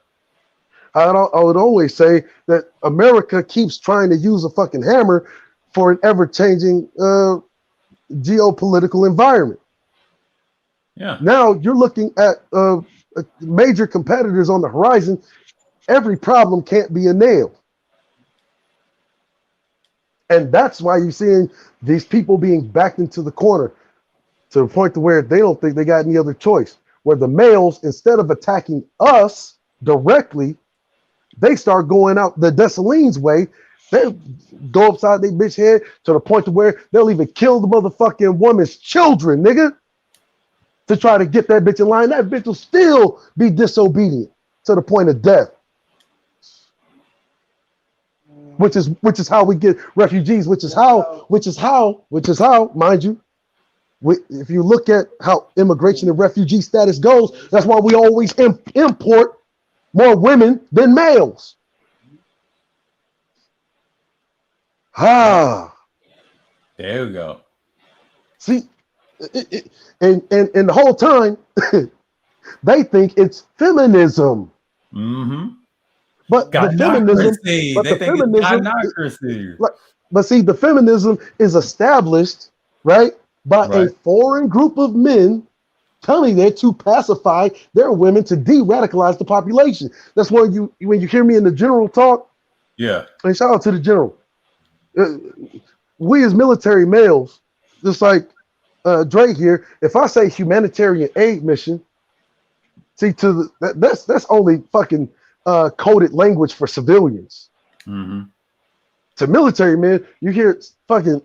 I would always say that America keeps trying to use a fucking hammer for an ever-changing geopolitical environment. Yeah. Now you're looking at major competitors on the horizon. Every problem can't be a nail. And that's why you're seeing these people being backed into the corner to the point to where they don't think they got any other choice. Where the males, instead of attacking us directly, they start going out the Dessalines way. They go upside their bitch head to the point to where they'll even kill the motherfucking woman's children, nigga, to try to get that bitch in line. That bitch will still be disobedient to the point of death. Which is how we get refugees, which is how, mind you, if you look at how immigration and refugee status goes, that's why we always import more women than males. There we go. See, and the whole time they think it's feminism. Mm-hmm. But the feminism, but see, the feminism is established, right, by a foreign group of men coming there to pacify their women, to de-radicalize the population. That's why when you hear me in the general talk, yeah, and shout out to the general. We as military males, just like Dre here, if I say humanitarian aid mission, see, that's only fucking coded language for civilians. Mm-hmm. To military men, you hear fucking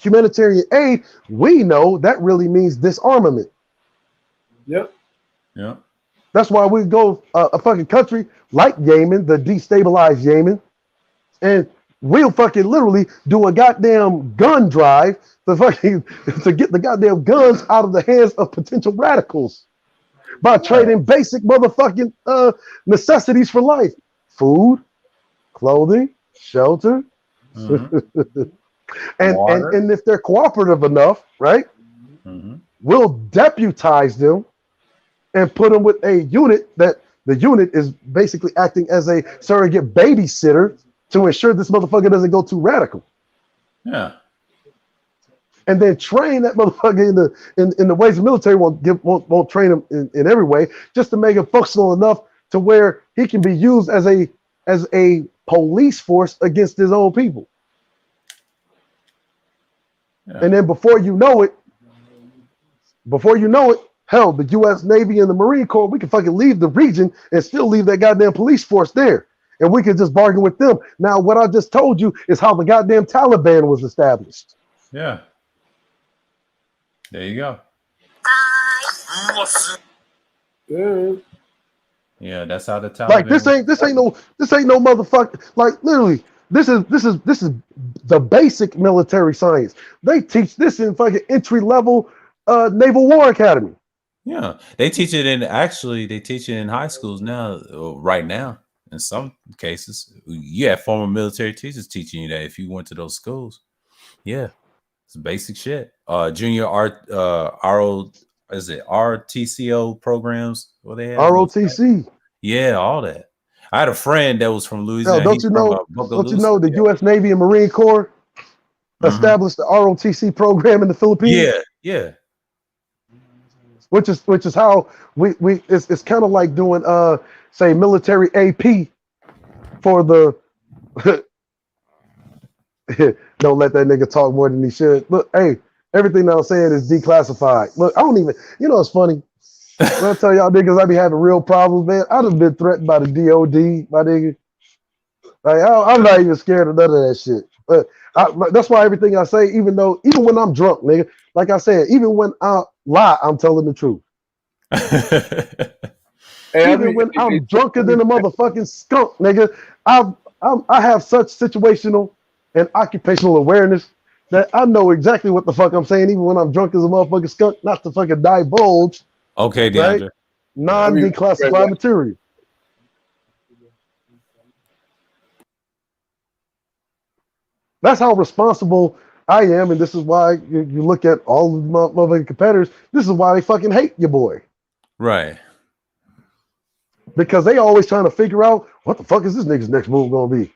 humanitarian aid, we know that really means disarmament. Yep. Yeah. That's why we go a fucking country like Yemen, the destabilized Yemen, and we'll fucking literally do a goddamn gun drive to get the goddamn guns out of the hands of potential radicals by trading basic motherfucking necessities for life: food, clothing, shelter, and if they're cooperative enough, right, we'll deputize them and put them with a unit that the unit is basically acting as a surrogate babysitter to ensure this motherfucker doesn't go too radical. Yeah. And then train that motherfucker in the ways the military won't train him in every way, just to make him functional enough to where he can be used as a police force against his own people. Yeah. And then before you know it, hell, the U.S. Navy and the Marine Corps, we can fucking leave the region and still leave that goddamn police force there. And we can just bargain with them. Now, what I just told you is how the goddamn Taliban was established. Yeah. There you go. Yeah, that's how the Taliban. Like this ain't no motherfucker. Like literally, this is the basic military science. They teach this in fucking entry level Naval War Academy. Yeah, they teach it in high schools now. Right now, in some cases, you have former military teachers teaching you that if you went to those schools. Yeah. It's basic shit. Junior RTCO programs. What they have? ROTC. Yeah, all that. I had a friend that was from Louisiana. Don't you know the U.S. Navy and Marine Corps established the ROTC program in the Philippines? Yeah, yeah. Which is how it's kind of like doing say military AP for the. Don't let that nigga talk more than he should. Look, hey, everything that I'm saying is declassified. Look, I don't even, it's funny. When I tell y'all niggas I be having real problems, man, I've just been threatened by the DOD, my nigga. Like, I'm not even scared of none of that shit. But that's why everything I say, even when I'm drunk, nigga, like I said, even when I lie, I'm telling the truth. Hey, Even when I'm drunker than a motherfucking skunk, nigga, I have such situational and occupational awareness that I know exactly what the fuck I'm saying, even when I'm drunk as a motherfucking skunk, not to fucking divulge. Okay, DeAndre. Right? Non-declassified material. That's how responsible I am, and this is why you look at all of the motherfucking competitors. This is why they fucking hate your boy. Right. Because they always trying to figure out what the fuck is this nigga's next move gonna be.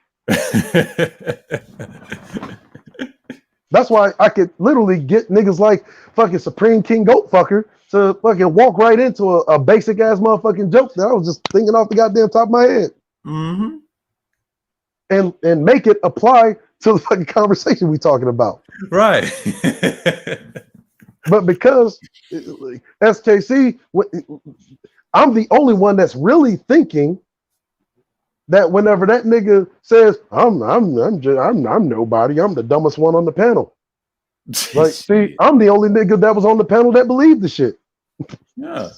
That's why I could literally get niggas like fucking Supreme King Goat Fucker to fucking walk right into a basic ass motherfucking joke that I was just thinking off the goddamn top of my head. Mm-hmm. And make it apply to the fucking conversation we talking about. Right. But because SKC, I'm the only one that's really thinking that whenever that nigga says, I'm nobody, I'm the dumbest one on the panel. Like, see, I'm the only nigga that was on the panel that believed the shit. Yeah.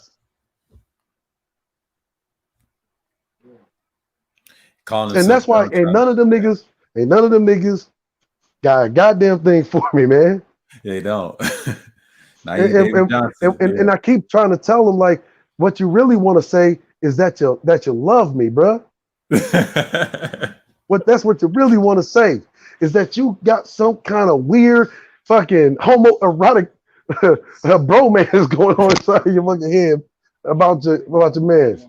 And that's why ain't none of them niggas got a goddamn thing for me, man. They don't. And I keep trying to tell them, like, what you really want to say is that you love me, bruh. That's what you really want to say, is that you got some kind of weird fucking homoerotic bromance going on inside your fucking head about your man.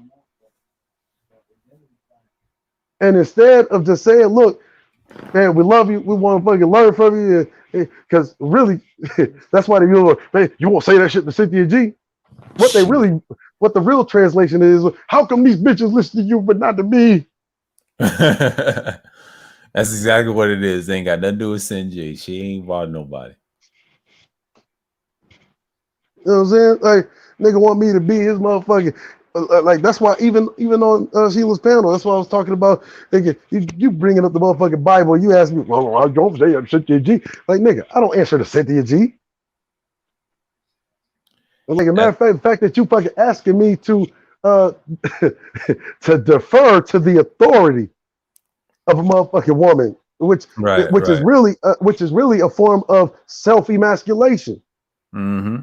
And instead of just saying, look, man, we love you, we want to fucking learn from you, because really, that's why they be, man, you won't say that shit to Cynthia G. What the real translation is, how come these bitches listen to you but not to me? That's exactly what it is. They ain't got nothing to do with Cynthia. She ain't involved nobody. You know what I'm saying? Like, nigga want me to be his motherfucking. Like, that's why even on Sheila's panel, that's why I was talking about. Nigga, you bringing up the motherfucking Bible, you ask me, well, I don't say Cynthia G. Like, nigga, I don't answer to Cynthia G. Like, a matter of fact, the fact that you fucking asking me to to defer to the authority of a motherfucking woman, which is really a form of self-emasculation. Mm-hmm.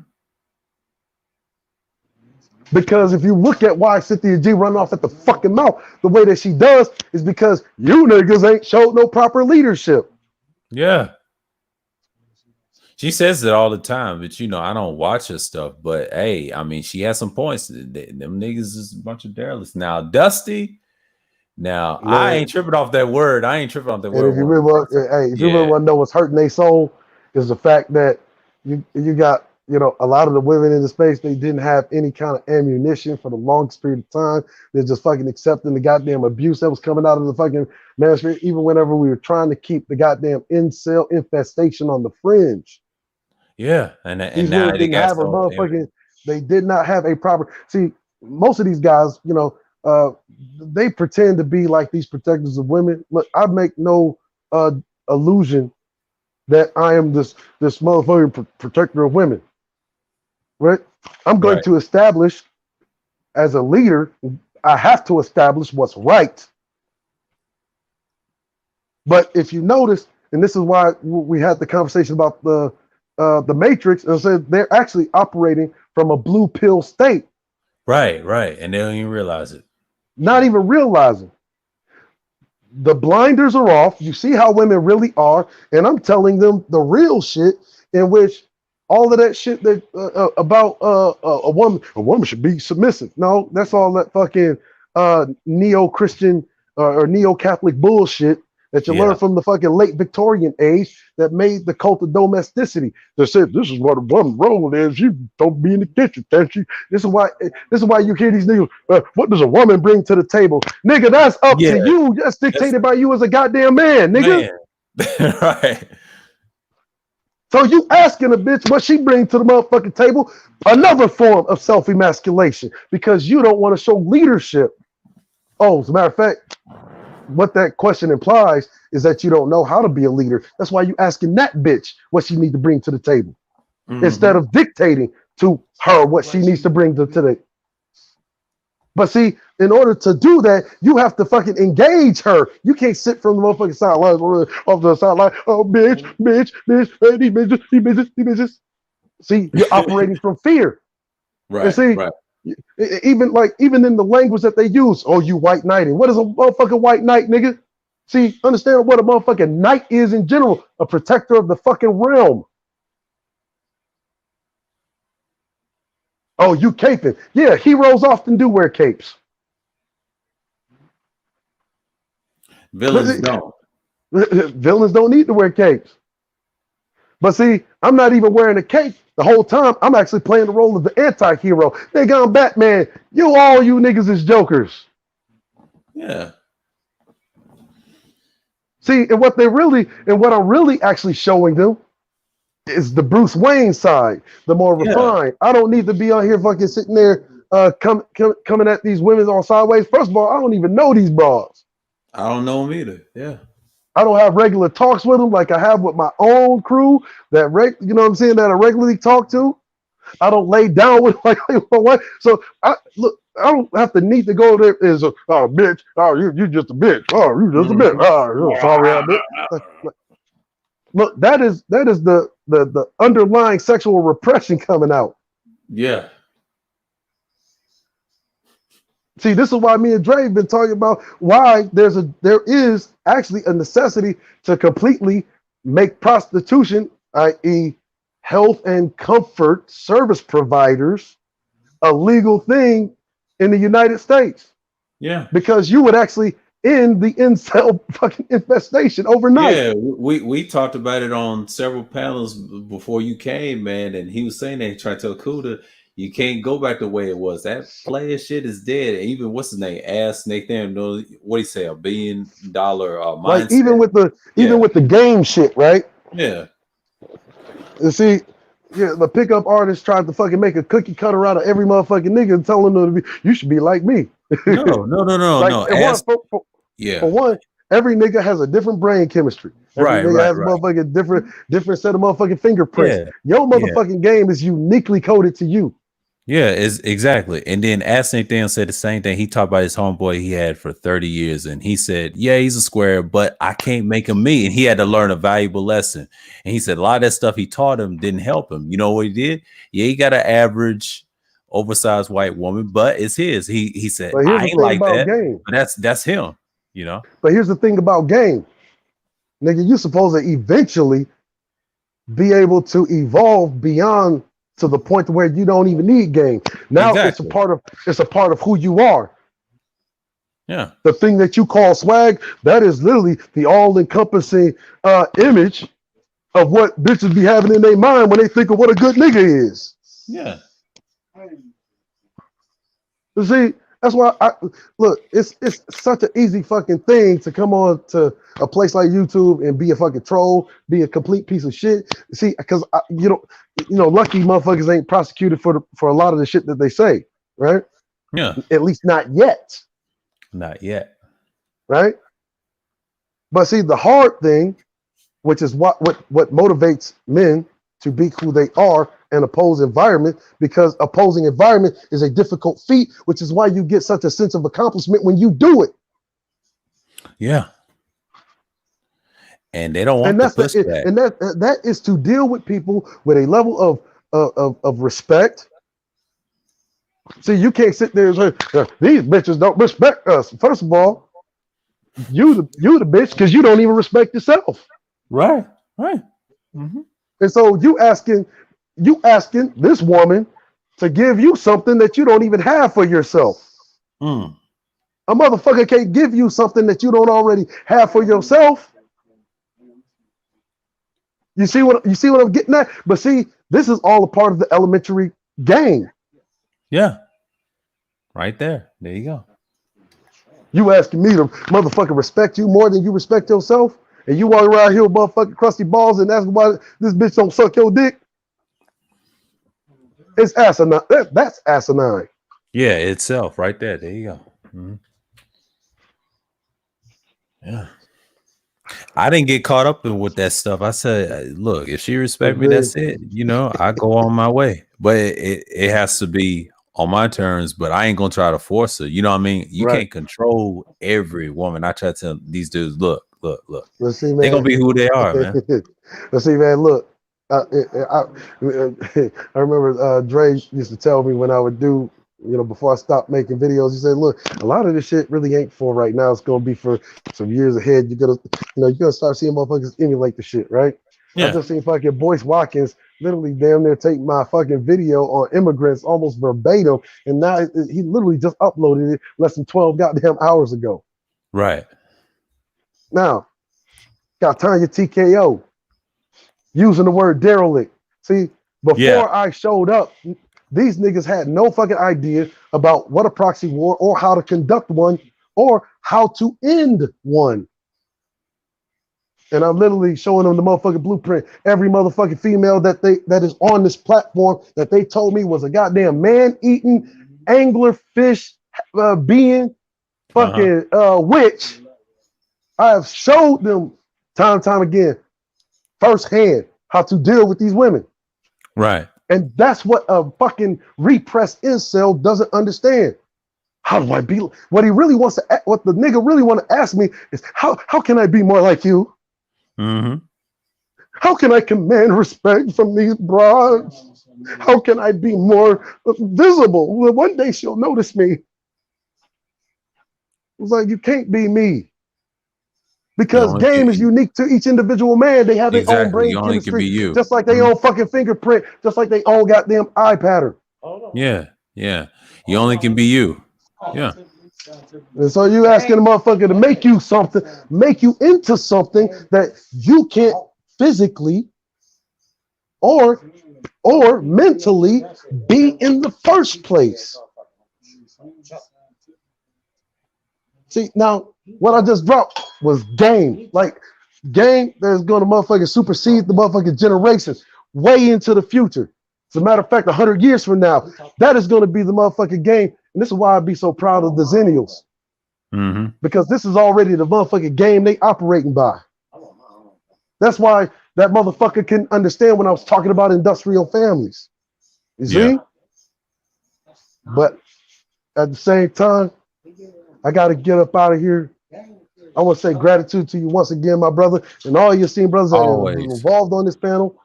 Because if you look at why Cynthia G run off at the fucking mouth the way that she does, is because you niggas ain't showed no proper leadership. Yeah. She says it all the time, but I don't watch her stuff. But hey, I mean, she has some points. Them niggas is a bunch of derelicts. Now, Dusty. Now, yeah. I ain't tripping off that word. I ain't tripping off that word. If you really want, you really want to know what's hurting their soul, is the fact that you got, a lot of the women in the space, they didn't have any kind of ammunition for the longest period of time. They're just fucking accepting the goddamn abuse that was coming out of the fucking manosphere, even whenever we were trying to keep the goddamn incel infestation on the fringe. Yeah, and now they didn't have a motherfucking. They did not have a proper. See, most of these guys, they pretend to be like these protectors of women. Look, I make no illusion that I am this motherfucking protector of women. Right? I'm going to establish, as a leader, I have to establish what's right. But if you notice, and this is why we had the conversation about the Matrix, and said they're actually operating from a blue pill state. Right, and they don't even realize it. Not even realizing. The blinders are off. You see how women really are, and I'm telling them the real shit, in which all of that shit that about a woman should be submissive. No, that's all that fucking neo-Christian or neo-Catholic bullshit that you learn from the fucking late Victorian age that made the cult of domesticity. That said, this is what a woman role is. You don't be in the kitchen, can't you? This is why you hear these niggas. What does a woman bring to the table, nigga? That's up to you. That's dictated by you as a goddamn man, nigga. Man. Right. So you asking a bitch what she brings to the motherfucking table? Another form of self-emasculation, because you don't want to show leadership. Oh, as a matter of fact, what that question implies is that you don't know how to be a leader. That's why you asking that bitch what she needs to bring to the table, instead of dictating to her what she needs to bring to the. But see, in order to do that, you have to fucking engage her. You can't sit from the motherfucking sideline off the sideline. Oh, bitch, hey, these bitches. See, you're operating from fear. Right. And see, even in the language that they use, oh, you white knighting. What is a motherfucking white knight, nigga? See, understand what a motherfucking knight is in general, a protector of the fucking realm. Oh, you caping. Yeah, heroes often do wear capes. Villains don't. Villains don't need to wear capes. But see, I'm not even wearing a cape. The whole time, I'm actually playing the role of the anti-hero. Nigga, I'm Batman. All you niggas is jokers. Yeah. See, and what I'm really actually showing them is the Bruce Wayne side, the more refined. I don't need to be out here fucking sitting there coming at these women all sideways. First of all, I don't even know these bras. I don't know them either. Yeah. I don't have regular talks with them like I have with my own crew that you know what I'm saying, that I regularly talk to. I don't lay down with like my wife. So I don't have to need to go there as a bitch. Oh, you just a bitch. Oh, you just a bitch. Oh, you're sorry, bitch. Look, that is the underlying sexual repression coming out. Yeah. See, this is why me and Dre have been talking about why there is actually a necessity to completely make prostitution, i.e., health and comfort service providers, a legal thing in the United States. Yeah. Because you would actually end the incel fucking infestation overnight. Yeah, we talked about it on several panels before you came, man, and he was saying that he tried to tell Kuda, you can't go back the way it was. That player shit is dead. Even what's his name? Ask Nathan. What do you say? $1 billion mindset. Like even with the game shit, right? Yeah. You see, the pickup artist tried to fucking make a cookie cutter out of every motherfucking nigga and telling them to be, you should be like me. No. Like, For one, every nigga has a different brain chemistry. Every nigga has a motherfucking different set of motherfucking fingerprints. Yeah. Your motherfucking game is uniquely coded to you. Yeah, it's exactly. And then Ask Nathan said the same thing. He talked about his homeboy he had for 30 years. And he said, yeah, he's a square, but I can't make him me. And he had to learn a valuable lesson. And he said a lot of that stuff he taught him didn't help him. You know what he did? Yeah, he got an average oversized white woman, but it's his. He said, I ain't like that. Game. But that's him, you know. But here's the thing about game. Nigga, you're supposed to eventually be able to evolve beyond to the point where you don't even need game. Now it's a part of who you are. Yeah. The thing that you call swag, that is literally the all-encompassing image of what bitches be having in their mind when they think of what a good nigga is. Yeah. You see, that's why it's such an easy fucking thing to come on to a place like YouTube and be a fucking troll, be a complete piece of shit. See, because lucky motherfuckers ain't prosecuted for a lot of the shit that they say, right? Yeah. At least not yet. Not yet. Right? But see, the hard thing, which is what motivates men to be who they are and oppose environment, because opposing environment is a difficult feat, which is why you get such a sense of accomplishment when you do it. Yeah. And they don't want to push that. And that is to deal with people with a level of respect. See, you can't sit there and say, these bitches don't respect us. First of all, you the bitch because you don't even respect yourself. Right. Mm-hmm. And so you asking this woman to give you something that you don't even have for yourself. Mm. A motherfucker can't give you something that you don't already have for yourself. You see what I'm getting at? But see, this is all a part of the elementary game. Yeah. Right there. There you go. You asking me to motherfucker respect you more than you respect yourself? And you walk around here with motherfucking crusty balls and asking why this bitch don't suck your dick? It's asinine. That's asinine. Yeah, itself right there. There you go. Mm-hmm. Yeah. I didn't get caught up with that stuff. I said, look, if she respect me, that's it. You know, I go on my way. But it has to be on my terms, but I ain't gonna try to force her. You know what I mean? You Right. can't control every woman. I try to tell these dudes, look. Let's see, man. They're gonna be who they are, man. Let's see, man. Look, I remember Dre used to tell me when I would do, before I stopped making videos, he said, look, a lot of this shit really ain't for right now. It's gonna be for some years ahead. You're gonna start seeing motherfuckers emulate the shit, right? Yeah. I just seen fucking Boyce Watkins literally damn near take my fucking video on immigrants almost verbatim, and now he literally just uploaded it less than 12 goddamn hours ago. Right. Now, got Tanya TKO using the word derelict. See, before I showed up, these niggas had no fucking idea about what a proxy war or how to conduct one or how to end one. And I'm literally showing them the motherfucking blueprint. Every motherfucking female that is on this platform that they told me was a goddamn man-eating angler fish being fucking witch. I have showed them time and time again, firsthand, how to deal with these women. Right. And that's what a fucking repressed incel doesn't understand. How do I be? What he really wants to, what the nigga really want to ask me is, how can I be more like you? Mm-hmm. How can I command respect from these broads? How can I be more visible? Well, one day she'll notice me. It's like, you can't be me. Because game is unique to each individual man. They have their own brain chemistry, just like they own fucking fingerprint, just like they own goddamn eye pattern. Yeah. You only can be you. Yeah. And so you asking the motherfucker to make you something, make you into something that you can't physically or mentally be in the first place. See, now what I just dropped was game. Like game that's going to motherfucking supersede the motherfucking generations way into the future. As a matter of fact, 100 years from now, that is going to be the motherfucking game. And this is why I'd be so proud of the Zennials. Mm-hmm. Because this is already the motherfucking game they operating by. That's why that motherfucker can understand when I was talking about industrial families. You see? But at the same time, I got to get up out of here. I want to say gratitude to you once again, my brother, and all your esteemed brothers that are involved on this panel.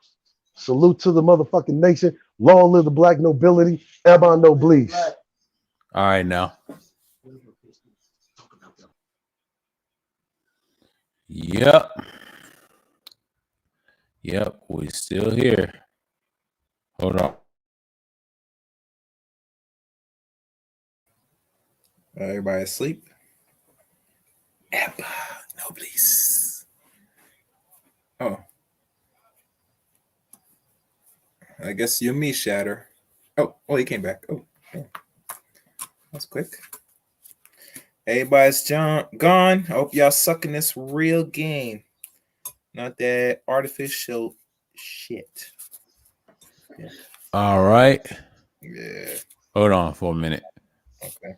Salute to the motherfucking nation. Long live the black nobility. Ebon no bleeds. All right, now. Yep, we're still here. Hold on. Everybody asleep? No, please. Oh. I guess you and me, Shatter. Oh, he came back. Oh. That's quick. Everybody's gone. I hope y'all sucking this real game. Not that artificial shit. Yeah. All right. Yeah. Hold on for a minute. Okay.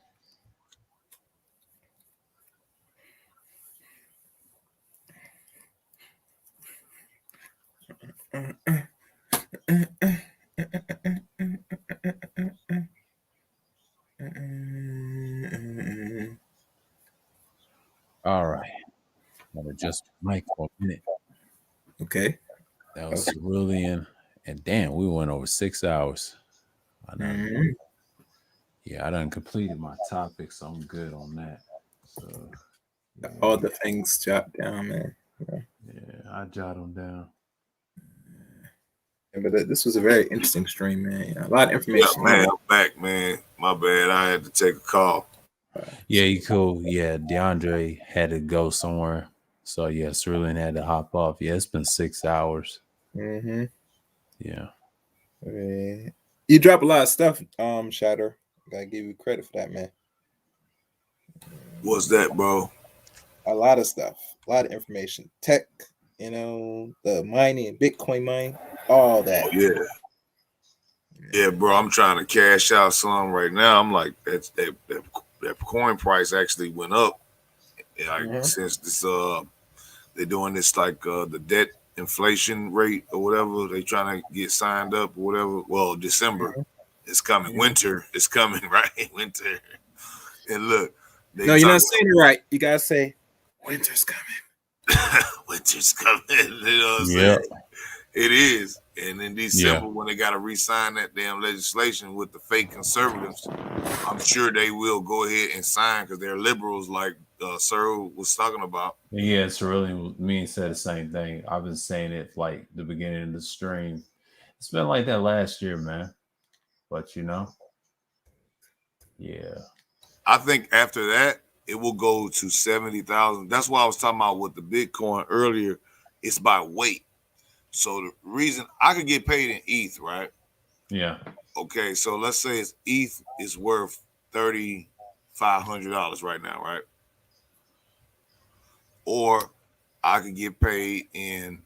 All right. I'm gonna adjust my mic for a minute. Okay. That was cerulean. And damn, we went over 6 hours. Yeah, I done completed my topic, so I'm good on that. So all the things jot down, man. Yeah, I jot them down. Yeah, but this was a very interesting stream, man. A lot of information. Yeah, man, I'm back, man. My bad. I had to take a call. Yeah, you cool. Yeah, DeAndre had to go somewhere. So yeah, Cerulean had to hop off. Yeah, it's been 6 hours. Mm-hmm. Yeah. You drop a lot of stuff, Shatter. Gotta give you credit for that, man. What's that, bro? A lot of stuff, a lot of information, tech, the mining, Bitcoin mining, all that. Oh, yeah, bro. I'm trying to cash out some right now. I'm like, that coin price actually went up. Since this they're doing this like the debt inflation rate or whatever. They trying to get signed up or whatever. Well, December It's coming. Winter is coming, right? Winter. And look. No, you're not saying it right. You gotta say, winter's coming. Winter's coming. You know what I'm saying? It is. And in December, when they got to re-sign that damn legislation with the fake conservatives, I'm sure they will go ahead and sign because they're liberals, like Sir was talking about. Yeah, it's really me said the same thing. I've been saying it like the beginning of the stream. It's been like that last year, man. But yeah. I think after that, it will go to 70,000. That's why I was talking about with the Bitcoin earlier. It's by weight. So the reason I could get paid in ETH, right? Yeah. Okay, so let's say ETH is worth $3,500 right now, right? Or I could get paid in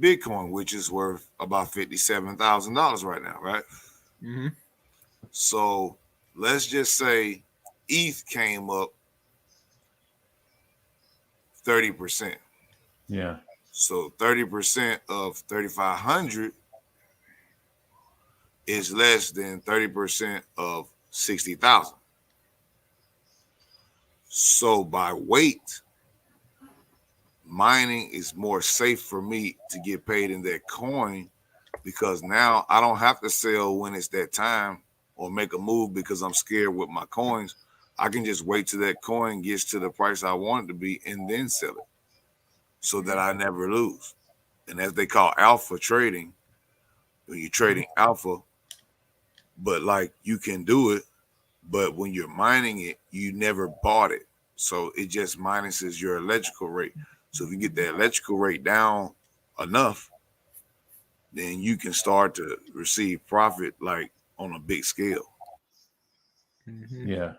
Bitcoin, which is worth about $57,000 right now, right? Mm-hmm. So let's just say ETH came up 30%. Yeah. So 30% of 3,500 is less than 30% of 60,000. So by weight, mining is more safe for me to get paid in that coin because now I don't have to sell when it's that time or make a move because I'm scared with my coins. I can just wait till that coin gets to the price I want it to be and then sell it so that I never lose. And as they call alpha trading, when you're trading alpha, but like you can do it, but when you're mining it, you never bought it. So it just minuses your electrical rate. So if you get that electrical rate down enough, then you can start to receive profit like on a big scale. Mm-hmm. Yeah.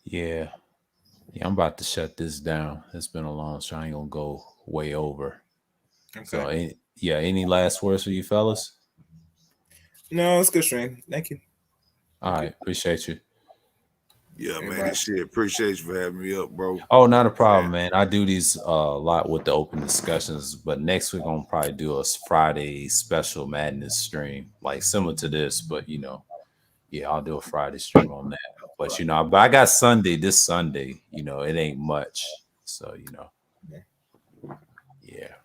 Yeah. Yeah, I'm about to shut this down. It's been a long show. I ain't gonna go way over. Okay. So, any last words for you fellas? No, it's good stream. Thank you. All right, appreciate you. Yeah, man, this shit. Appreciate you for having me up, bro. Oh, not a problem, man. I do these a lot with the open discussions, but next week I'm gonna probably do a Friday special madness stream, like similar to this, but yeah, I'll do a Friday stream on that. But but I got this Sunday, it ain't much. So, yeah.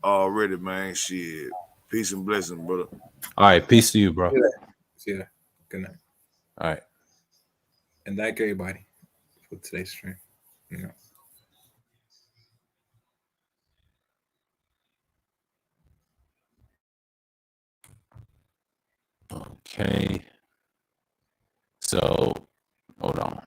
Already, man. Shit. Peace and blessing, brother. All right, peace to you, bro. Yeah. Good night. All right. And thank everybody for today's stream. Okay. So, hold on.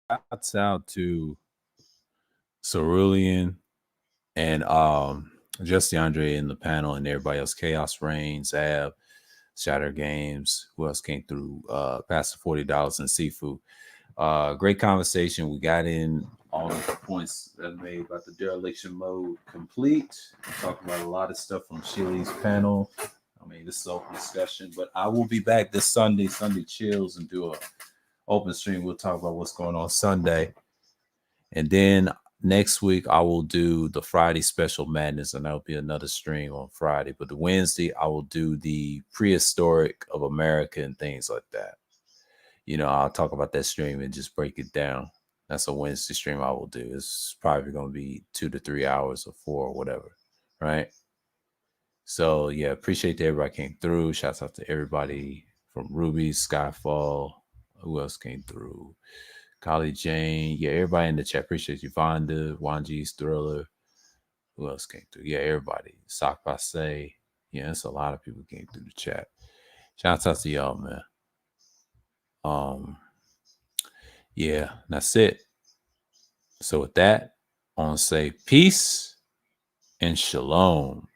Shouts out to Cerulean and just DeAndre in the panel and everybody else. Chaos Reigns, Ab, Shatter Games. Who else came through? Past the $40 in seafood. Great conversation. We got in all the points that made about the dereliction mode complete. We talked about a lot of stuff from Chili's panel. I mean, this is open discussion, but I will be back this Sunday chills, and do a open stream. We'll talk about what's going on Sunday. And then next week, I will do the Friday special madness, and that'll be another stream on Friday. But the Wednesday, I will do the prehistoric of America and things like that. I'll talk about that stream and just break it down. That's a Wednesday stream I will do. It's probably going to be 2 to 3 hours or 4 or whatever, right? So, yeah, appreciate that everybody came through. Shouts out to everybody from Ruby, Skyfall. Who else came through? Kali Jane. Yeah, everybody in the chat. Appreciate you. Vonda, Wanji's Thriller. Who else came through? Yeah, everybody. Sock Passe. Yeah, it's a lot of people came through the chat. Shouts out to y'all, man. Yeah, that's it. So with that, I want to say peace and shalom.